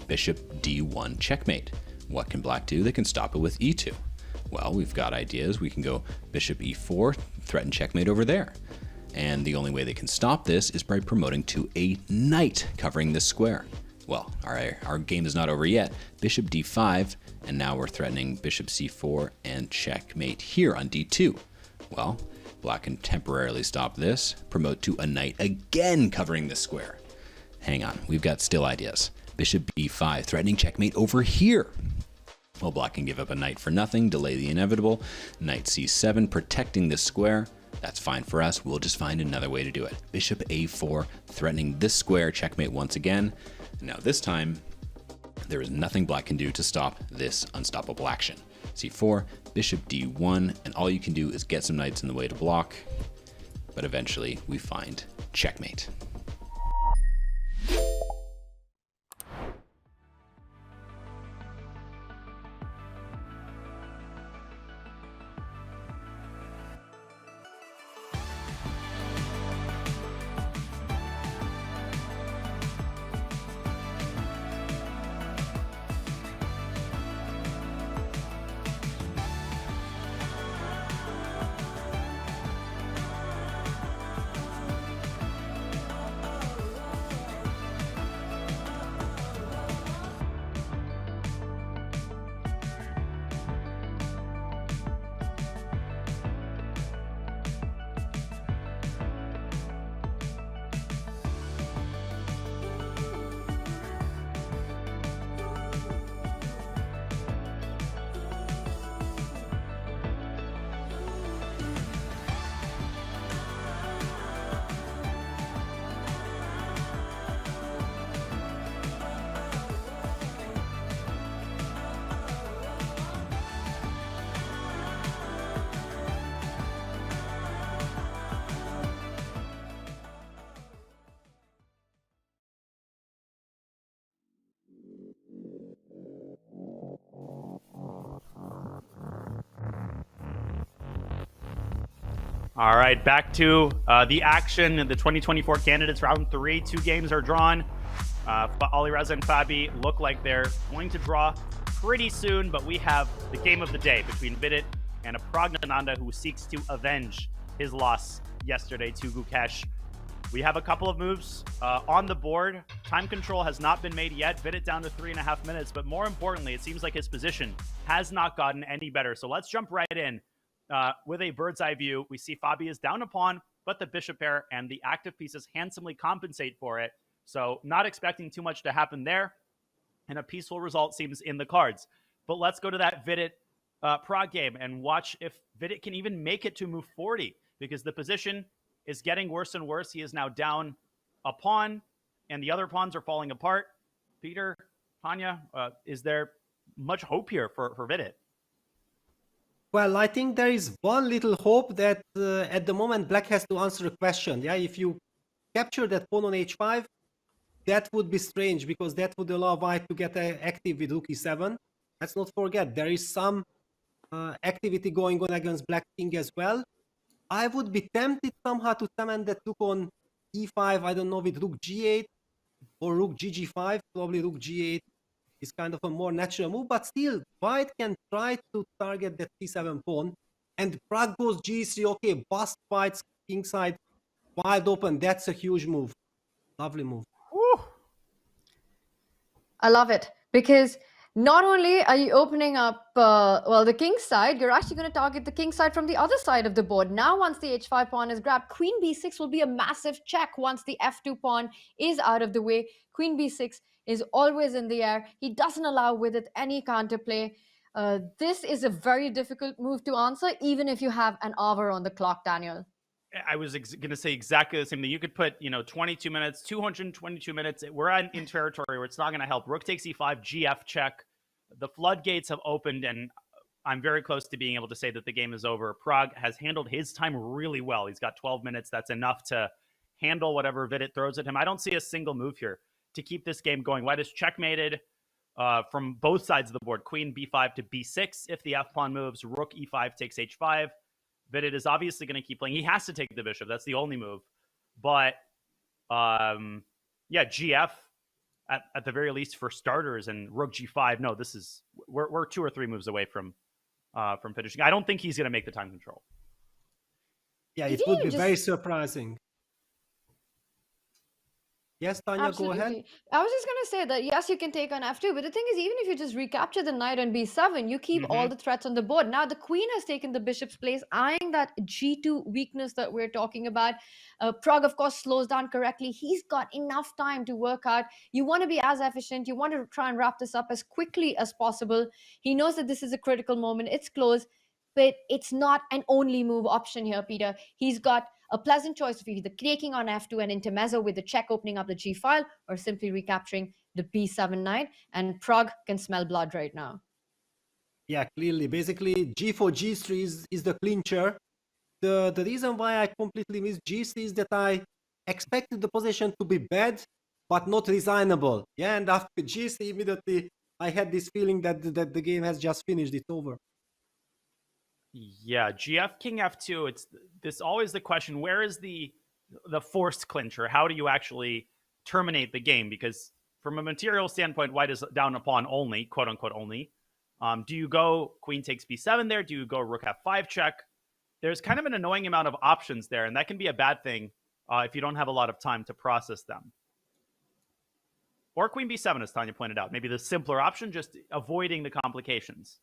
bishop d1 checkmate. What can black do? They can stop it with e2. Well, we've got ideas. We can go bishop e4, threaten checkmate over there. And the only way they can stop this is by promoting to a knight covering this square. Well, our game is not over yet. Bishop d5, and now we're threatening bishop c4 and checkmate here on d2. Well, black can temporarily stop this, promote to a knight again covering this square. Hang on, we've got still ideas. Bishop b5, threatening checkmate over here. Well, black can give up a knight for nothing, delay the inevitable. Knight c7, protecting this square. That's fine for us. We'll just find another way to do it. Bishop a4, threatening this square, checkmate once again. And now this time, there is nothing black can do to stop this unstoppable action. c4, bishop d1, and all you can do is get some knights in the way to block, but eventually we find checkmate. All right, back to the action in the 2024 Candidates Round 3. 2 games are drawn. Alireza and Fabi look like they're going to draw pretty soon, but we have the game of the day between Vidit and a Praggnanandhaa who seeks to avenge his loss yesterday to Gukesh. We have a couple of moves on the board. Time control has not been made yet. Vidit down to 3.5 minutes, but more importantly, it seems like his position has not gotten any better. So let's jump right in. With a bird's eye view, we see Fabi is down a pawn, but the bishop pair and the active pieces handsomely compensate for it. So not expecting too much to happen there. And a peaceful result seems in the cards. But let's go to that Vidit Pragg game and watch if Vidit can even make it to move 40, because the position is getting worse and worse. He is now down a pawn, and the other pawns are falling apart. Peter, Tanya, is there much hope here for Vidit? Well, I think there is one little hope that at the moment Black has to answer a question. Yeah, if you capture that pawn on h5, that would be strange because that would allow White to get active with rook e7. Let's not forget there is some activity going on against Black King as well. I would be tempted somehow to summon that rook on e5. I don't know, with rook g8 or rook ggg5. Probably rook g8 is kind of a more natural move, but still White can try to target that c7 pawn, and Pragg goes g3. Okay, bust White's kingside wide open. That's a huge move. Lovely move. Woo. I love it, because not only are you opening up well, the king side, you're actually going to target the king side from the other side of the board. Now once the h5 pawn is grabbed, queen b6 will be a massive check once the f2 pawn is out of the way. Queen b6 is always in the air. He doesn't allow with it any counterplay. This is a very difficult move to answer, even if you have an hour on the clock, Daniel. I was going to say exactly the same thing. You could put, 22 minutes, 222 minutes. We're in territory where it's not going to help. Rook takes e5, gf check. The floodgates have opened, and I'm very close to being able to say that the game is over. Pragg has handled his time really well. He's got 12 minutes. That's enough to handle whatever Vidit throws at him. I don't see a single move here to keep this game going. White is checkmated from both sides of the board. Queen b5 to b6 if the f-pawn moves. Rook e5 takes h5. Vidit is obviously going to keep playing. He has to take the bishop. That's the only move. But, yeah, gf at the very least for starters, and rook g5. No, this is we're 2 or 3 moves away from finishing. I don't think he's going to make the time control. Yeah, it would be very surprising. Yes, Tanya, Absolutely. go ahead. I was just going to say that, yes, you can take on f2, but the thing is, even if you just recapture the knight on b7, you keep all the threats on the board. Now, the queen has taken the bishop's place, eyeing that g2 weakness that we're talking about. Pragg, of course, slows down correctly. He's got enough time to work out. You want to be as efficient. You want to try and wrap this up as quickly as possible. He knows that this is a critical moment. It's close. but it's not an only move option here, Peter. He's got a pleasant choice of either taking on f2 and intermezzo with the check opening up the g file, or simply recapturing the b7 knight, and Pragg can smell blood right now. Yeah, clearly. Basically, g4, g3 is the clincher. The reason why I completely missed g3 is that I expected the position to be bad, but not resignable. Yeah, and after g3, immediately I had this feeling that the game has just finished. It's over. Yeah, GF King F2. It's this always the question: where is the forced clincher? How do you actually terminate the game? Because from a material standpoint, white is down a pawn only, quote unquote only. Do you go queen takes b7 there? Do you go rook f5 check? There's kind of an annoying amount of options there, and that can be a bad thing if you don't have a lot of time to process them. Or queen b7, as Tanya pointed out. Maybe the simpler option, just avoiding the complications.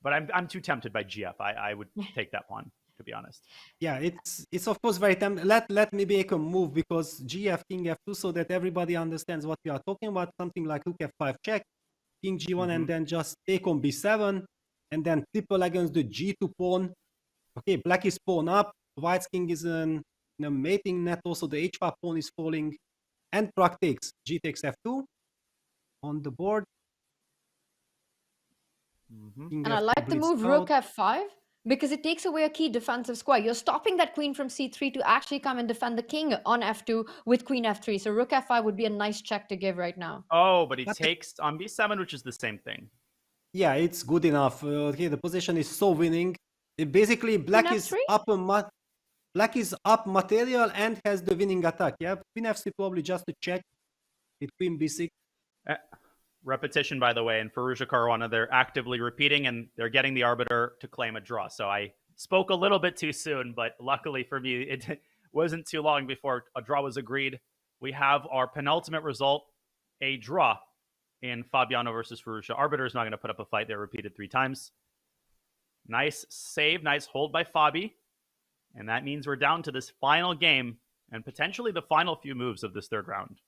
But I'm too tempted by GF. I would take that pawn, to be honest. Yeah, it's of course very tempting. Let me make a move, because GF King F2, so that everybody understands what we are talking about. Something like rook F5 check, King G1, and then just take on B7, and then triple against the G2 pawn. Okay, black is pawn up. White's king is in a mating net. Also, the H5 pawn is falling, and Pragg takes. G takes F2 on the board. And I like the move rook f5 because it takes away a key defensive square. You're stopping that queen from c3 to actually come and defend the king on f2 with queen f3. So rook f5 would be a nice check to give right now. Oh, but he takes on b7, which is the same thing. Yeah, it's good enough. Okay, the position is so winning. Basically, black is up black is up material and has the winning attack. Yeah, queen f3 probably just to check with queen b6. Repetition, by the way, and Firouzja Caruana, they're actively repeating, and they're getting the arbiter to claim a draw. So I spoke a little bit too soon, but luckily for me, it wasn't too long before a draw was agreed. We have our penultimate result, a draw in Fabiano versus Firouzja. Arbiter is not going to put up a fight. They're repeated 3 times. Nice save, nice hold by Fabi. And that means we're down to this final game and potentially the final few moves of this third round.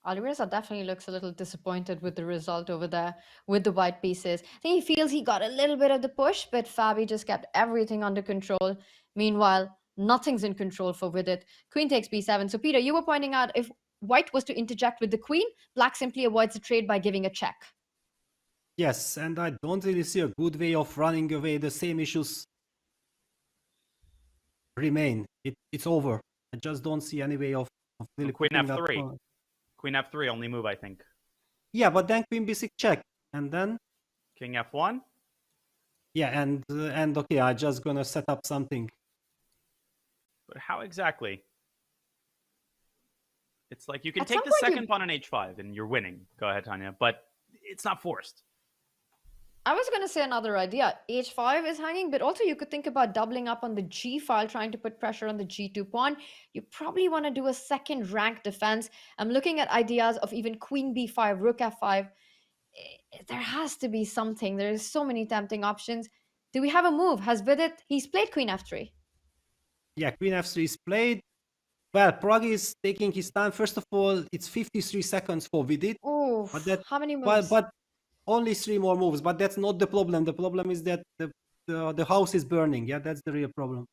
Alireza definitely looks a little disappointed with the result over there with the white pieces. I think he feels he got a little bit of the push, but Fabi just kept everything under control. Meanwhile, nothing's in control for Vidit. Queen takes b7. So Peter, you were pointing out if white was to interject with the queen, black simply avoids the trade by giving a check. Yes, and I don't really see a good way of running away. The same issues remain. It's over. I just don't see any way of really Queen f3. Queen f3 only move, I think. Yeah, but then queen b6 check, and then king f1. Yeah, and okay, I just gonna set up something. But how exactly? It's like you can take the second pawn on h5 and you're winning. Go ahead, Tanya. But it's not forced. I was going to say another idea. h5 is hanging, but also you could think about doubling up on the g file, trying to put pressure on the g2 pawn. You probably want to do a second rank defense. I'm looking at ideas of even queen b5, rook f5. There has to be something. There's so many tempting options. Do we have a move? Has Vidit? He's played queen f3. Yeah, queen f3 is played. Well, Pragg is taking his time. First of all, it's 53 seconds for Vidit. Oh, how many moves? But only 3 more moves, but that's not the problem. The problem is that the house is burning. Yeah, that's the real problem.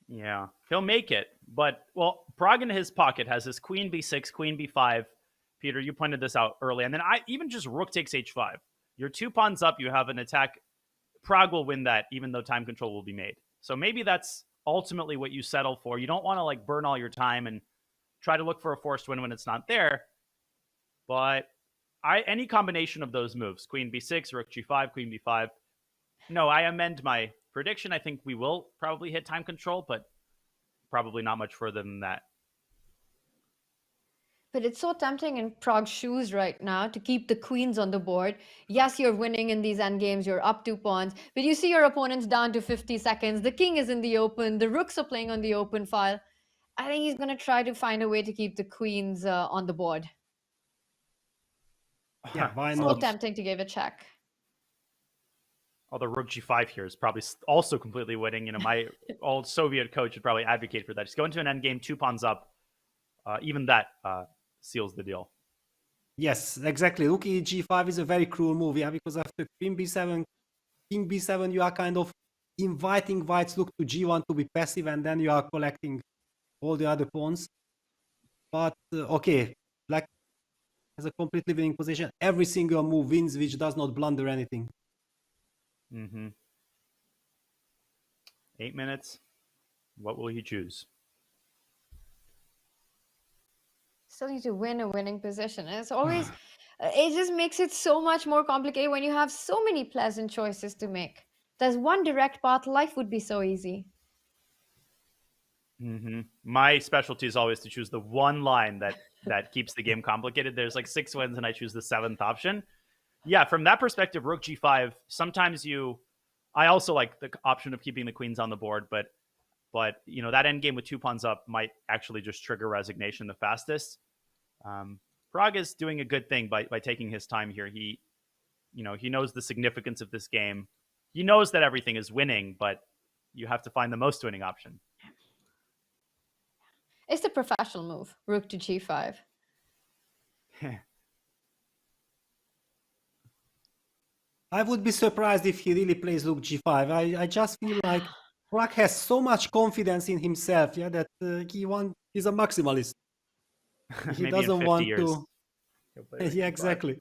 Yeah, he'll make it. But, well, Pragg in his pocket has his queen b6, queen b5. Peter, you pointed this out early. And then even just rook takes h5. You're 2 pawns up. You have an attack. Pragg will win that, even though time control will be made. So maybe that's ultimately what you settle for. You don't want to like burn all your time and try to look for a forced win when it's not there. But any combination of those moves, queen b6, rook g5, queen b5. No, I amend my prediction. I think we will probably hit time control, but probably not much further than that. But it's so tempting in Pragg's shoes right now to keep the queens on the board. Yes, you're winning in these endgames. You're up 2 pawns. But you see your opponent's down to 50 seconds. The king is in the open. The rooks are playing on the open file. I think he's going to try to find a way to keep the queens on the board. Yeah, why not? So tempting to give a check. Although rook g5 here is probably also completely winning. You know, my old Soviet coach would probably advocate for that. Just go into an endgame, 2 pawns up. Even that seals the deal. Yes, exactly. Rook g5 is a very cruel move, yeah, because after queen b7, king b7, you are kind of inviting white's rook to g1 to be passive, and then you are collecting all the other pawns. But okay, black has a completely winning position. Every single move wins, which does not blunder anything. 8 minutes. What will he choose? Still need to win a winning position. And it's always, it just makes it so much more complicated when you have so many pleasant choices to make. There's one direct path, life would be so easy. My specialty is always to choose the one line that keeps the game complicated. There's like 6 wins and I choose the 7th option. Yeah, from that perspective, rook g5, sometimes I also like the option of keeping the queens on the board, but you know, that endgame with 2 pawns up might actually just trigger resignation the fastest. Pragg is doing a good thing by taking his time here. He knows the significance of this game. He knows that everything is winning, but you have to find the most winning option. It's the professional move, rook to g5. I would be surprised if he really plays rook g5. I just feel like Pragg has so much confidence in himself, yeah, that he's a maximalist. He Maybe doesn't in 50 want years, to. he'll play rook Yeah, g5. exactly.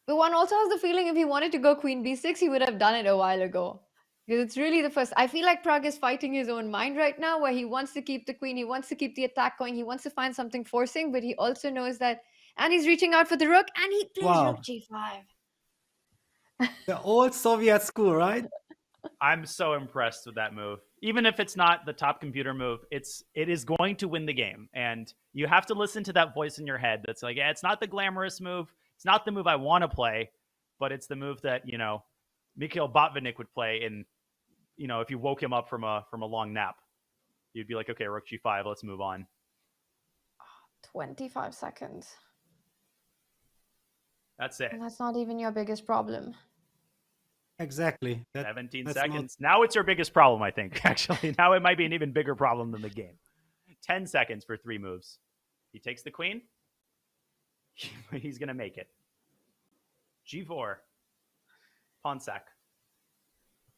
But one also has the feeling if he wanted to go queen b6, he would have done it a while ago. Because it's really the first. I feel like Pragg is fighting his own mind right now, where he wants to keep the queen, he wants to keep the attack going, he wants to find something forcing, but he also knows that, and he's reaching out for the rook, and he plays Wow. rook g5. The old Soviet school, right? I'm so impressed with that move. Even if it's not the top computer move, it is going to win the game. And you have to listen to that voice in your head that's like, yeah, it's not the glamorous move. It's not the move I want to play, but it's the move that, you know, Mikhail Botvinnik would play in, you know, if you woke him up from a long nap. You'd be like, okay, rook g5, let's move on. 25 seconds. That's it. And that's not even your biggest problem. Exactly. 17 that's seconds. Now it's your biggest problem, I think, actually. Now it might be an even bigger problem than the game. 10 seconds for 3 moves. He takes the queen. He's going to make it. G4. Pawn sack.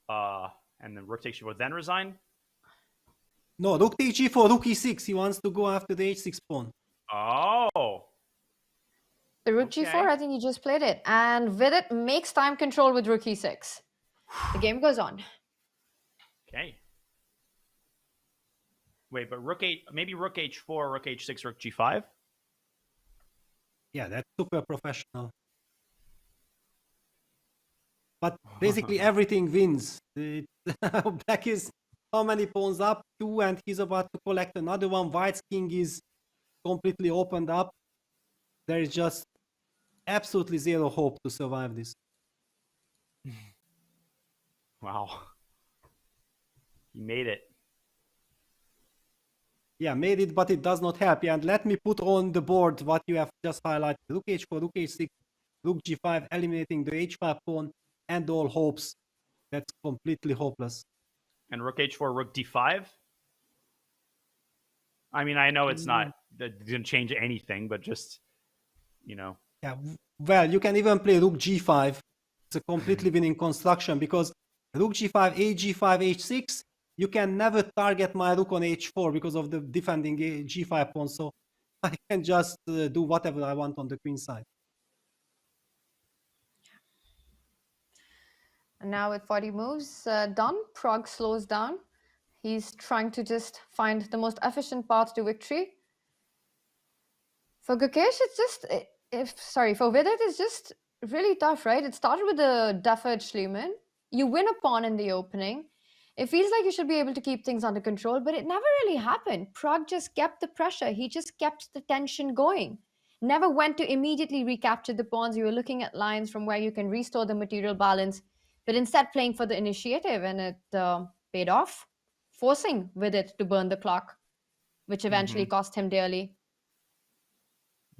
And then rook takes g4. Then resign. No, rook takes g4, rook e6. He wants to go after the h6 pawn. Oh. The rook g4, I think he just played it. And Vidit makes time control with rook e6. The game goes on. Okay. Wait, but rook 8, maybe rook h4, rook h6, rook g5? Yeah, that's super professional. But basically everything wins. Black is how many pawns up? 2, and he's about to collect another one. White's king is completely opened up. There is just absolutely zero hope to survive this. Wow. He made it. Yeah, made it, but it does not help. Yeah, and let me put on the board what you have just highlighted. Rook h4, rook h6, rook g5, eliminating the h5 pawn and all hopes. That's completely hopeless. And rook h4, rook d5? I mean, I know it's not, that didn't change anything, but just, you know. Yeah, well, you can even play rook g5. It's a completely winning construction because rook g5, ag5, h6, you can never target my rook on h4 because of the defending g5 pawn. So I can just do whatever I want on the queen side. And now with 40 moves done, Pragg slows down. He's trying to just find the most efficient path to victory. For Gukesh, it's just, for Vidit, it's just really tough, right? It started with the deferred Schliemann. You win a pawn in the opening. It feels like you should be able to keep things under control, but it never really happened. Pragg just kept the pressure. He just kept the tension going. Never went to immediately recapture the pawns. You were looking at lines from where you can restore the material balance, but instead playing for the initiative, and it paid off, forcing Vidit to burn the clock, which eventually cost him dearly.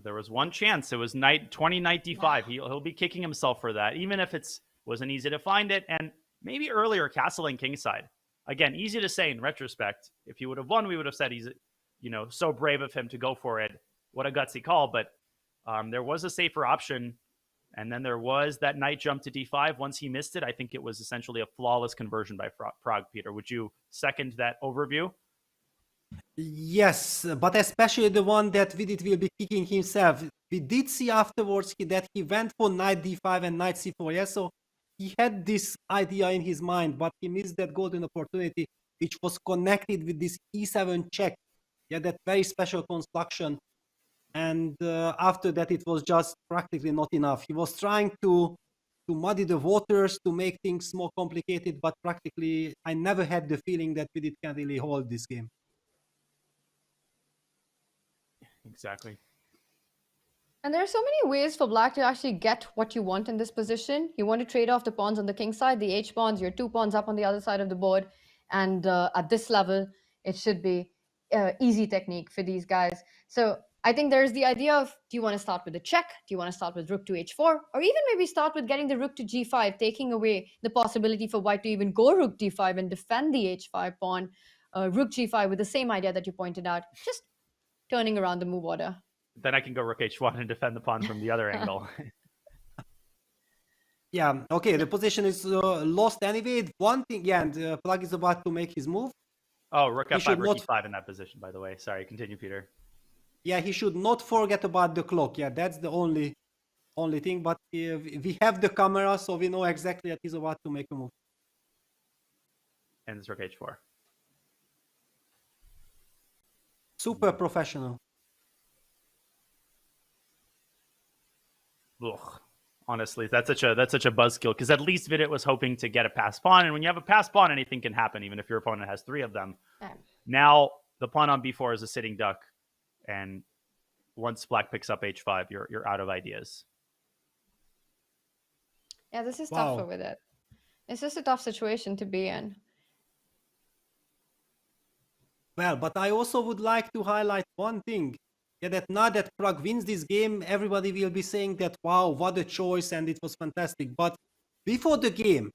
There was one chance. It was knight 20, knight d5. He'll be kicking himself for that, even if it wasn't easy to find it. And maybe earlier castling kingside. Again, easy to say in retrospect. If he would have won, we would have said he's, you know, so brave of him to go for it. What a gutsy call. But there was a safer option. And then there was that knight jump to d5. Once he missed it, I think it was essentially a flawless conversion by Pragg, Peter. Would you second that overview? Yes, but especially the one that Vidit will be kicking himself. We did see afterwards that he went for knight d5 and knight c4. Yes, so he had this idea in his mind, but he missed that golden opportunity, which was connected with this e7 check. Yeah, that very special construction. And after that, it was just practically not enough. He was trying to muddy the waters, to make things more complicated, but practically I never had the feeling that Vidit can really hold this game. Exactly. And there are so many ways for black to actually get what you want in this position. You want to trade off the pawns on the king side, the h pawns, your 2 pawns up on the other side of the board. And at this level, it should be easy technique for these guys. So I think there's the idea of, do you want to start with a check? Do you want to start with rook to h4? Or even maybe start with getting the rook to g5, taking away the possibility for white to even go rook d5 and defend the h5 pawn. Rook g5 with the same idea that you pointed out, just turning around the move order. Then I can go rook h1 and defend the pawn from the other angle. Yeah, okay, the position is lost anyway. One thing, yeah, and Pragg is about to make his move. Oh, rook f5, rook e5 in that position, by the way. Sorry, continue, Peter. Yeah, he should not forget about the clock. Yeah, that's the only thing. But we have the camera, so we know exactly that he's about to make a move. And it's rook h4. Super professional. Ugh. Honestly, that's such a buzzkill, because at least Vidit was hoping to get a passed pawn, and when you have a passed pawn, anything can happen, even if your opponent has 3 of them. Now the pawn on b4 is a sitting duck, and once black picks up h5, you're out of ideas. Yeah, this is tougher with it. It's just a tough situation to be in. Well, but I also would like to highlight one thing. Yeah, that now that Pragg wins this game, everybody will be saying that, wow, what a choice, and it was fantastic. But before the game,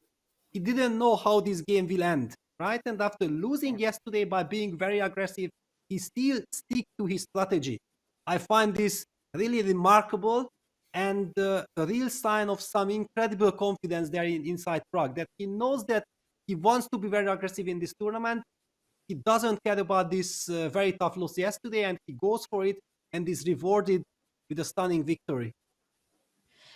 he didn't know how this game will end, right? And after losing yesterday by being very aggressive, he still stick to his strategy. I find this really remarkable and a real sign of some incredible confidence there inside Pragg, that he knows that he wants to be very aggressive in this tournament. He doesn't care about this very tough loss yesterday, and he goes for it and is rewarded with a stunning victory.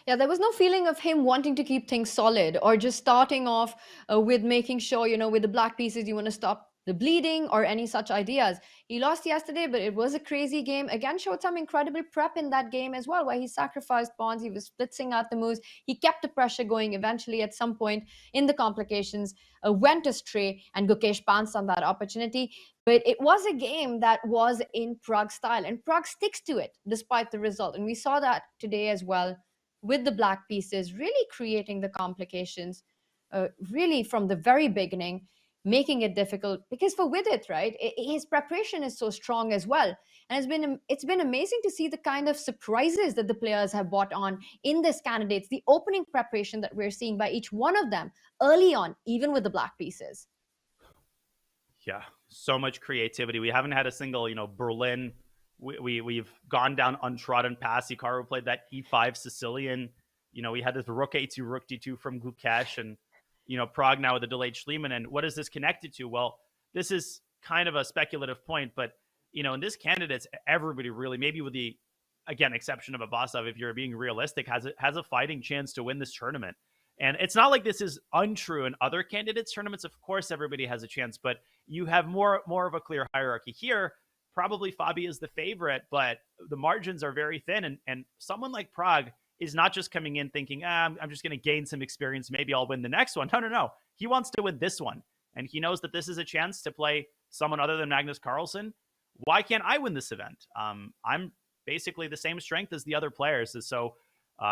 Yeah, there was no feeling of him wanting to keep things solid or just starting off with making sure, you know, with the black pieces, you want to stop the bleeding or any such ideas. He lost yesterday, but it was a crazy game. Again, showed some incredible prep in that game as well, where he sacrificed pawns, he was blitzing out the moves, he kept the pressure going. Eventually, at some point in the complications, went astray, and Gukesh pounced on that opportunity. But it was a game that was in Pragg style, and Pragg sticks to it despite the result. And we saw that today as well, with the black pieces really creating the complications, really from the very beginning, making it difficult. Because for Vidit, right, his preparation is so strong as well. And it's been amazing to see the kind of surprises that the players have brought on in this candidates, the opening preparation that we're seeing by each one of them early on, even with the black pieces. Yeah, so much creativity. We haven't had a single, Berlin. We've gone down untrodden paths. Hikaru played that e5 Sicilian. We had this rook a2, rook d2 from Gukesh, and Pragg now with a delayed Schliemann. And what is this connected to? Well, this is kind of a speculative point, but in this candidates, everybody really, maybe with the exception of Abasov, if you're being realistic, has a fighting chance to win this tournament. And it's not like this is untrue in other candidates tournaments. Of course, everybody has a chance, but you have more of a clear hierarchy here. Probably Fabi is the favorite, but the margins are very thin. And someone like Pragg is not just coming in thinking, I'm just going to gain some experience. Maybe I'll win the next one. No. He wants to win this one. And he knows that this is a chance to play someone other than Magnus Carlsen. Why can't I win this event? I'm basically the same strength as the other players. So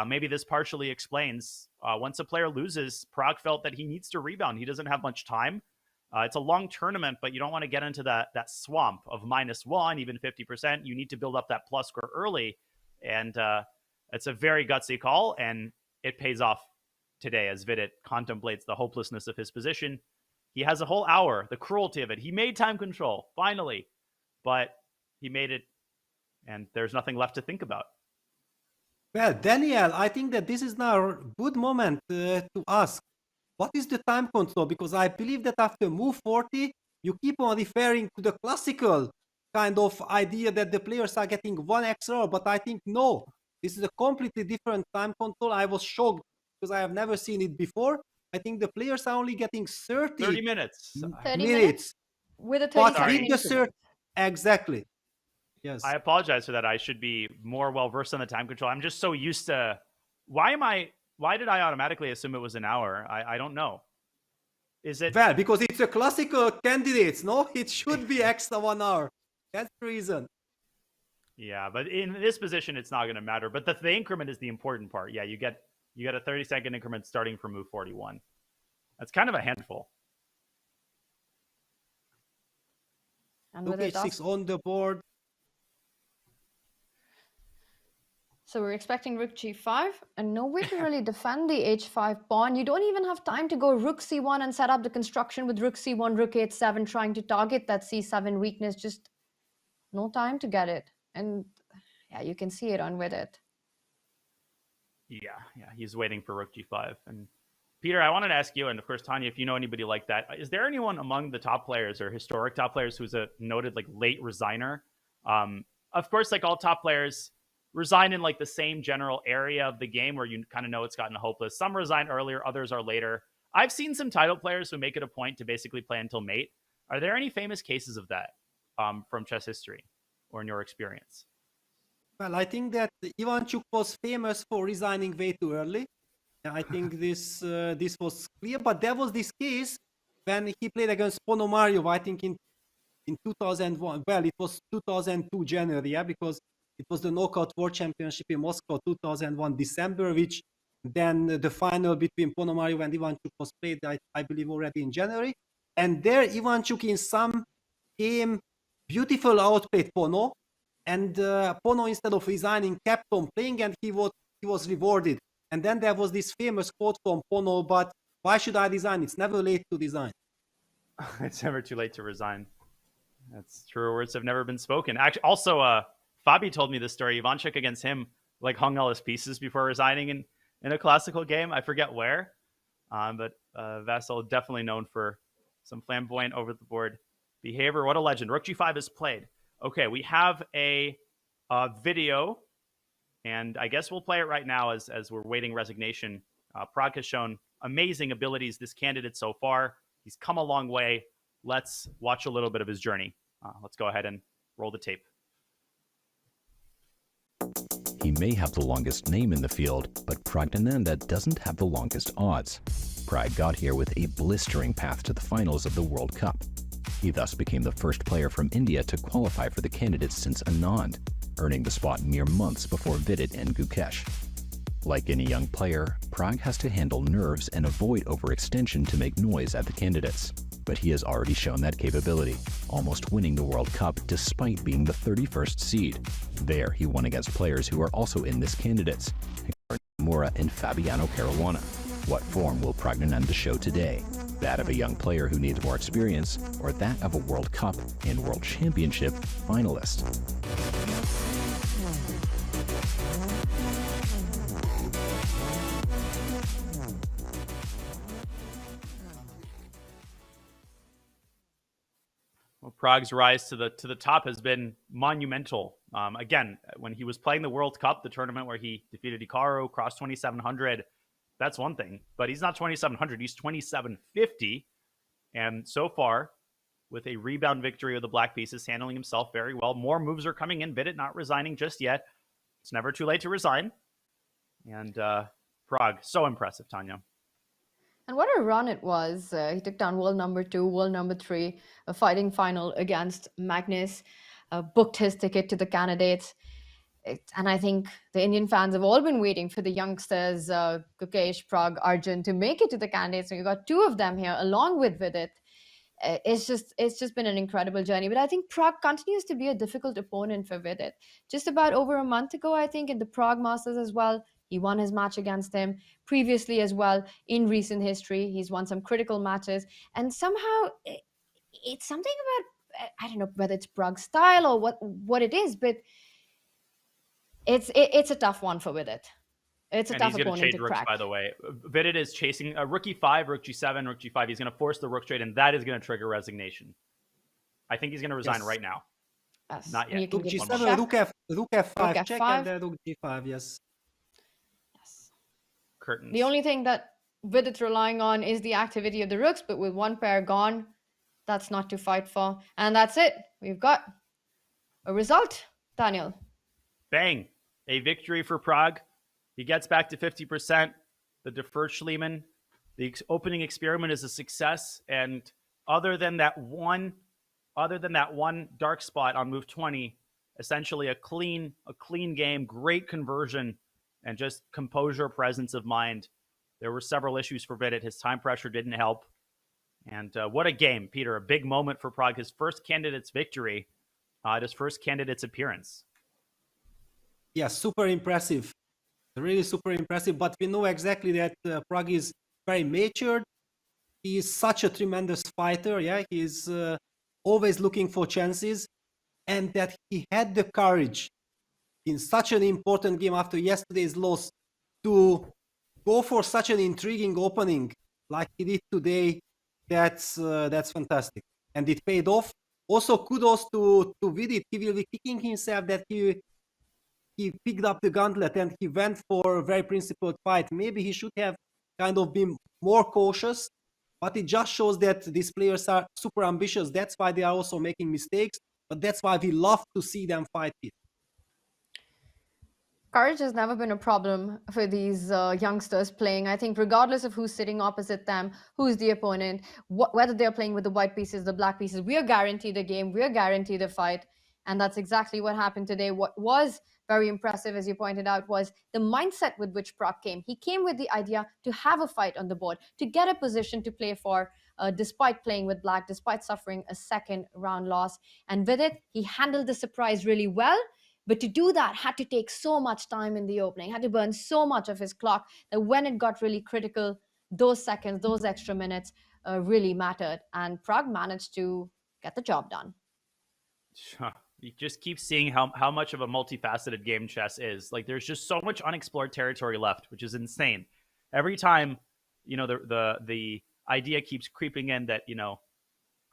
maybe this partially explains once a player loses, Pragg felt that he needs to rebound. He doesn't have much time. It's a long tournament, but you don't want to get into that swamp of -1, even 50%. You need to build up that plus score early. And it's a very gutsy call, and it pays off today as Vidit contemplates the hopelessness of his position. He has a whole hour, the cruelty of it. He made time control, finally, but he made it, and there's nothing left to think about. Well, Daniel, I think that this is now a good moment to ask, what is the time control? Because I believe that after move 40, you keep on referring to the classical kind of idea that the players are getting one extra, but I think no, this is a completely different time control. I was shocked because I have never seen it before. I think the players are only getting 30 minutes. 30 minutes? With a 30 But second with the increment. exactly. Yes. I apologize for that. I should be more well versed on the time control. I'm just so used to. Why did I automatically assume it was an hour? I don't know. Is it? Well, because it's a classical candidates, no? It should be extra 1 hour. That's the reason. Yeah, but in this position, it's not going to matter. But the increment is the important part. Yeah, you get a 30-second increment starting from move 41. That's kind of a handful. And with Rook h6 on the board. So we're expecting rook g5 and no way to really defend the h5 pawn. You don't even have time to go rook c1 and set up the construction with rook c1, rook h7, trying to target that c7 weakness. Just no time to get it. And yeah, you can see it on Vidit. Yeah, he's waiting for rook g5. And Peter, I wanted to ask you, and of course, Tanya, if you know anybody like that, is there anyone among the top players or historic top players who's a noted like late resigner? Of course, like all top players, resign in like the same general area of the game where you kind of know it's gotten hopeless. Some resign earlier, others are later. I've seen some title players who make it a point to basically play until mate. Are there any famous cases of that from chess history or in your experience? Well, I think that Ivanchuk was famous for resigning way too early. I think this was clear, but there was this case when he played against Ponomarev, I think in 2001. Well, it was 2002 January, yeah, because it was the Knockout World Championship in Moscow 2001 December, which then the final between Ponomarev and Ivanchuk was played, I believe, already in January. And there Ivanchuk in some game beautiful outplayed Pono, and Pono, instead of resigning, kept on playing, and he was rewarded. And then there was this famous quote from Pono, but why should I resign? It's never late to resign. It's never too late to resign. That's true. Words have never been spoken. Actually, also, Fabi told me this story. Ivanchuk against him like hung all his pieces before resigning in a classical game. I forget where, but Vasil definitely known for some flamboyant over the board behavior. What a legend. Rook g5 is played. Okay, we have a video, and I guess we'll play it right now as we're waiting resignation. Pragg has shown amazing abilities, this candidate so far. He's come a long way. Let's watch a little bit of his journey. Let's go ahead and roll the tape. He may have the longest name in the field, but Praggnanandhaa doesn't have the longest odds. Pragg got here with a blistering path to the finals of the World Cup. He thus became the first player from India to qualify for the candidates since Anand, earning the spot mere months before Vidit and Gukesh. Like any young player, Pragg has to handle nerves and avoid overextension to make noise at the candidates. But he has already shown that capability, almost winning the World Cup despite being the 31st seed. There, he won against players who are also in this candidates, Hikaru, Nakamura, and Fabiano Caruana. What form will Praggnanandhaa show today? That of a young player who needs more experience, or that of a World Cup and World Championship finalist? Well, Pragg's rise to the top has been monumental. Again, when he was playing the World Cup, the tournament where he defeated Hikaru, crossed 2,700, that's one thing. But he's not 2,700, he's 2,750. And so far, with a rebound victory of the black pieces, handling himself very well. More moves are coming in. Vidit not resigning just yet. It's never too late to resign. And Pragg, so impressive, Tanya. And what a run it was. He took down world number 2, world number 3, a fighting final against Magnus, booked his ticket to the candidates. And I think the Indian fans have all been waiting for the youngsters, Gukesh, Pragg, Arjun, to make it to the candidates. So you got 2 of them here along with Vidit. It's just been an incredible journey. But I think Pragg continues to be a difficult opponent for Vidit. Just about over a month ago, I think, in the Pragg Masters as well, he won his match against him. Previously as well, in recent history, he's won some critical matches. And somehow, it's something about, I don't know whether it's Pragg's style or what it is, but It's a tough one for Vidit. It's a And tough he's going to opponent trade to rooks, crack. by the way. Vidit is chasing a rook e5, rook g7, rook g5. He's going to force the rook trade, and that is going to trigger resignation. I think he's going to resign right now. Yes. Not yet. Rook give g7, rook f5 Rook check, f5. and then rook g5, yes. Curtains. The only thing that Vidit's relying on is the activity of the rooks, but with one pair gone, that's not to fight for. And that's it. We've got a result, Daniel. Bang. A victory for Pragg. He gets back to 50%. The deferred Schliemann. The opening experiment is a success. And other than that one dark spot on move 20, essentially a clean game, great conversion, and just composure, presence of mind. There were several issues for Vidit. His time pressure didn't help. And what a game, Peter. A big moment for Pragg. His first candidate's victory at his first candidate's appearance. Yeah, super impressive. Really super impressive. But we know exactly that Pragg is very matured. He is such a tremendous fighter. Yeah, he's always looking for chances. And that he had the courage in such an important game after yesterday's loss to go for such an intriguing opening like he did today. That's fantastic. And it paid off. Also, kudos to Vidit. He will be kicking himself that he picked up the gauntlet and he went for a very principled fight. Maybe he should have kind of been more cautious, but it just shows that these players are super ambitious. That's why they are also making mistakes, but that's why we love to see them fight it. Courage has never been a problem for these youngsters playing. I think regardless of who's sitting opposite them, who's the opponent, whether they're playing with the white pieces, the black pieces, we are guaranteed a game, we are guaranteed a fight. And that's exactly what happened today. What was very impressive, as you pointed out, was the mindset with which Pragg came. He came with the idea to have a fight on the board, to get a position to play for, despite playing with black, despite suffering a second round loss. And with it, he handled the surprise really well. But to do that, had to take so much time in the opening, had to burn so much of his clock that when it got really critical, those seconds, those extra minutes really mattered. And Pragg managed to get the job done. You just keep seeing how much of a multifaceted game chess is. Like, there's just so much unexplored territory left, which is insane. Every time, the idea keeps creeping in that,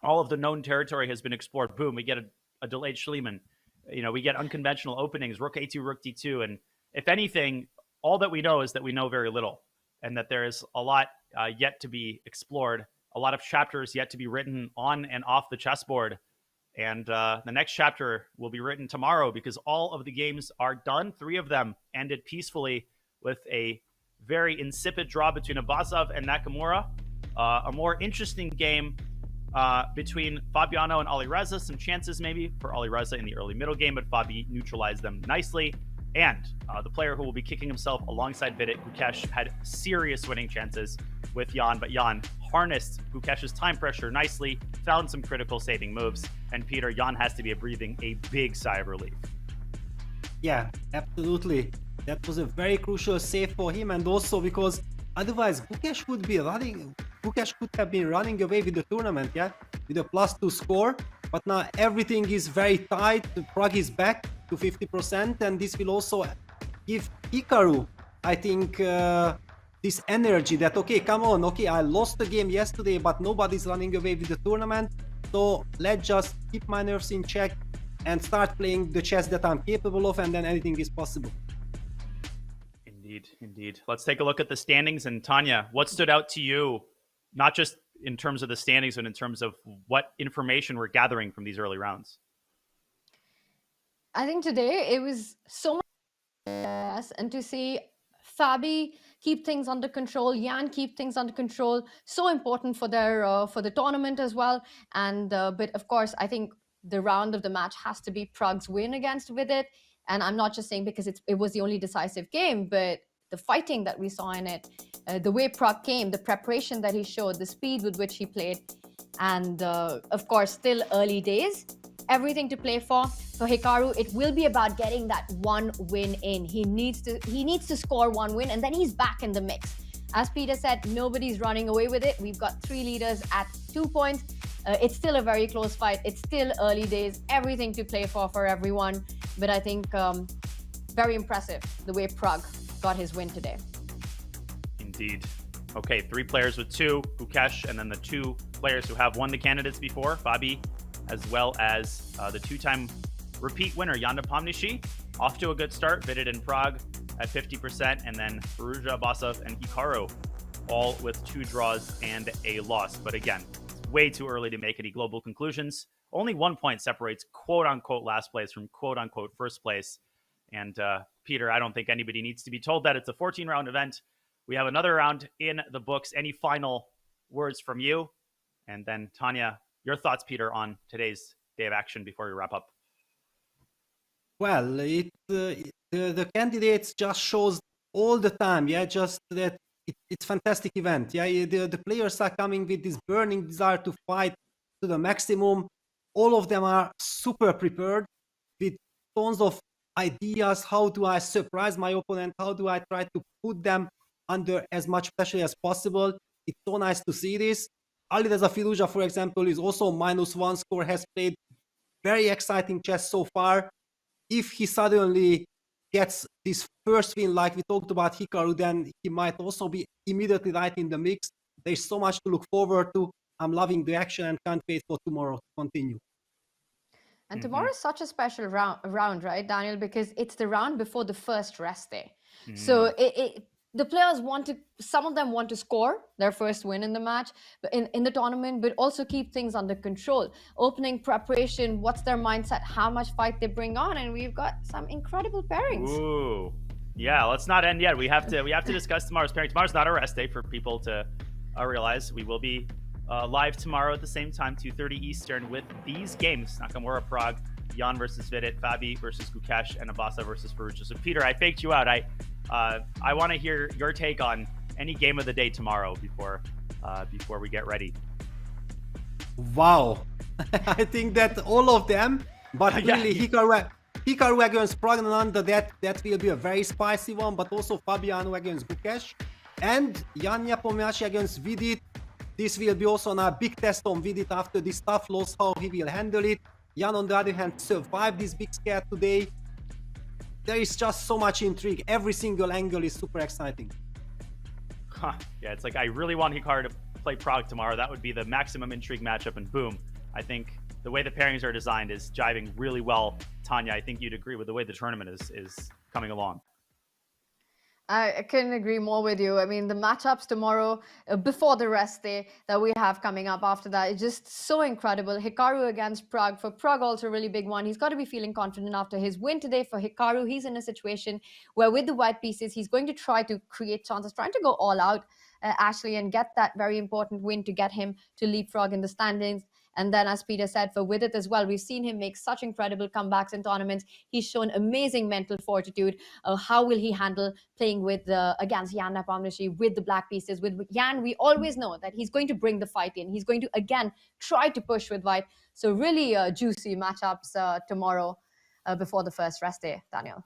all of the known territory has been explored. Boom, we get a delayed Schliemann. We get unconventional openings, rook a2, rook d2. And if anything, all that we know is that we know very little, and that there is a lot yet to be explored, a lot of chapters yet to be written on and off the chessboard. And the next chapter will be written tomorrow because all of the games are done. 3 of them ended peacefully with a very insipid draw between Abasov and Nakamura. A more interesting game between Fabiano and Alireza. Some chances maybe for Alireza in the early middle game, but Fabi neutralized them nicely. And the player who will be kicking himself alongside Vidit, Gukesh, had serious winning chances with Jan, but Jan harnessed Gukesh's time pressure nicely, found some critical saving moves, and Peter, Jan has to be breathing a big sigh of relief. Yeah, absolutely. That was a very crucial save for him, and also because otherwise Gukesh could have been running away with the tournament, yeah, with a +2 score. But now everything is very tight. Pragg is back to 50%, and this will also give Hikaru, I think, this energy that, okay, come on, okay, I lost the game yesterday, but nobody's running away with the tournament. So let's just keep my nerves in check and start playing the chess that I'm capable of, and then anything is possible. Indeed. Let's take a look at the standings. And Tanya, what stood out to you, not just in terms of the standings, but in terms of what information we're gathering from these early rounds? I think today it was so much, and to see Fabi keep things under control, Jan keep things under control, so important for their for the tournament as well. And but of course, I think the round of the match has to be Pragg's win against Vidit. And I'm not just saying because it was the only decisive game, but the fighting that we saw in it, the way Pragg came, the preparation that he showed, the speed with which he played, and of course, still early days. Everything to play for Hikaru. It will be about getting that one win in. He needs to score one win, and then he's back in the mix. As Peter said, nobody's running away with it. We've got 3 leaders at 2 points. It's still a very close fight. It's still early days. Everything to play for everyone. But I think very impressive the way Pragg got his win today. Indeed. Okay, 3 players with 2, Gukesh, and then the 2 players who have won the candidates before, Fabi, as well as the 2-time repeat winner, Jan Nepomniachtchi. Off to a good start, Vidit and Pragg at 50%, and then Firouzja, Abasov, and Hikaru, all with 2 draws and a loss. But again, it's way too early to make any global conclusions. Only 1 point separates quote-unquote last place from quote-unquote first place. And Peter, I don't think anybody needs to be told that it's a 14-round event. We have another round in the books. Any final words from you? And then Tanya, your thoughts, Peter, on today's day of action before we wrap up. Well, the candidates just shows all the time, just that it's fantastic event. The players are coming with this burning desire to fight to the maximum. All of them are super prepared with tons of ideas. How do I surprise my opponent? How do I try to put them under as much pressure as possible? It's so nice to see this. Alireza Firouzja, for example, is also -1 score, has played very exciting chess so far. If he suddenly gets this first win like we talked about Hikaru, then he might also be immediately right in the mix. There's so much to look forward to. I'm loving the action and can't wait for tomorrow to continue. And tomorrow is such a special round, right, Daniel? Because it's the round before the first rest day. So the players some of them want to score their first win in the match, in the tournament, but also keep things under control. Opening preparation, what's their mindset, how much fight they bring on, and we've got some incredible pairings. Ooh, yeah. Let's not end yet. We have to discuss tomorrow's pairing. Tomorrow's not a rest day for people to realize. We will be live tomorrow at the same time, 2:30 Eastern, with these games: Nakamura, Pragg, Jan versus Vidit, Fabi versus Gukesh, and Abasov versus Firouzja. So Peter, I faked you out. I want to hear your take on any game of the day tomorrow before we get ready. Wow, I think that all of them, but really Hikaru against Praggnanandhaa, that will be a very spicy one, but also Fabiano against Gukesh, and Jan Nepomniachtchi against Vidit. This will be also a big test on Vidit after this tough loss, how he will handle it. Jan, on the other hand, survived this big scare today. There is just so much intrigue. Every single angle is super exciting. Yeah, it's like I really want Hikaru to play Pragg tomorrow. That would be the maximum intrigue matchup, and boom. I think the way the pairings are designed is jiving really well. Tanya, I think you'd agree with the way the tournament is coming along. I couldn't agree more with you. I mean, the matchups tomorrow, before the rest day that we have coming up after that, is just so incredible. Hikaru against Pragg. For Pragg, also a really big one. He's got to be feeling confident after his win today. For Hikaru, he's in a situation where with the white pieces, he's going to try to create chances, trying to go all out, Ashley, and get that very important win to get him to leapfrog in the standings. And then, as Peter said, for Vidit as well, we've seen him make such incredible comebacks in tournaments. He's shown amazing mental fortitude. How will he handle playing with against Jan Nepomniachtchi with the black pieces? With Jan, we always know that he's going to bring the fight in. He's going to, again, try to push with white. So really juicy matchups tomorrow before the first rest day, Daniel.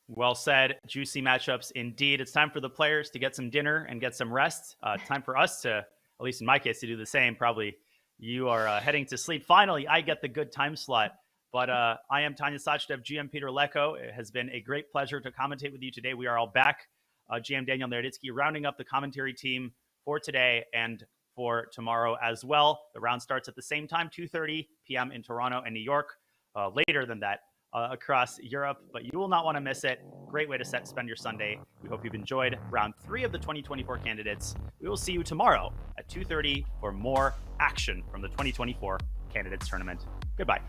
Well said. Juicy matchups indeed. It's time for the players to get some dinner and get some rest. Time for us to, at least in my case, to do the same. Probably you are heading to sleep. Finally, I get the good time slot. But I am Tanya Sachdev, GM Peter Leko. It has been a great pleasure to commentate with you today. We are all back. GM Daniel Naroditsky rounding up the commentary team for today and for tomorrow as well. The round starts at the same time, 2:30 p.m. in Toronto and New York. Later than that, across Europe, but you will not want to miss it. Great way to spend your Sunday. We hope you've enjoyed round 3 of the 2024 candidates. We will see you tomorrow at 2:30 for more action from the 2024 candidates tournament. Goodbye.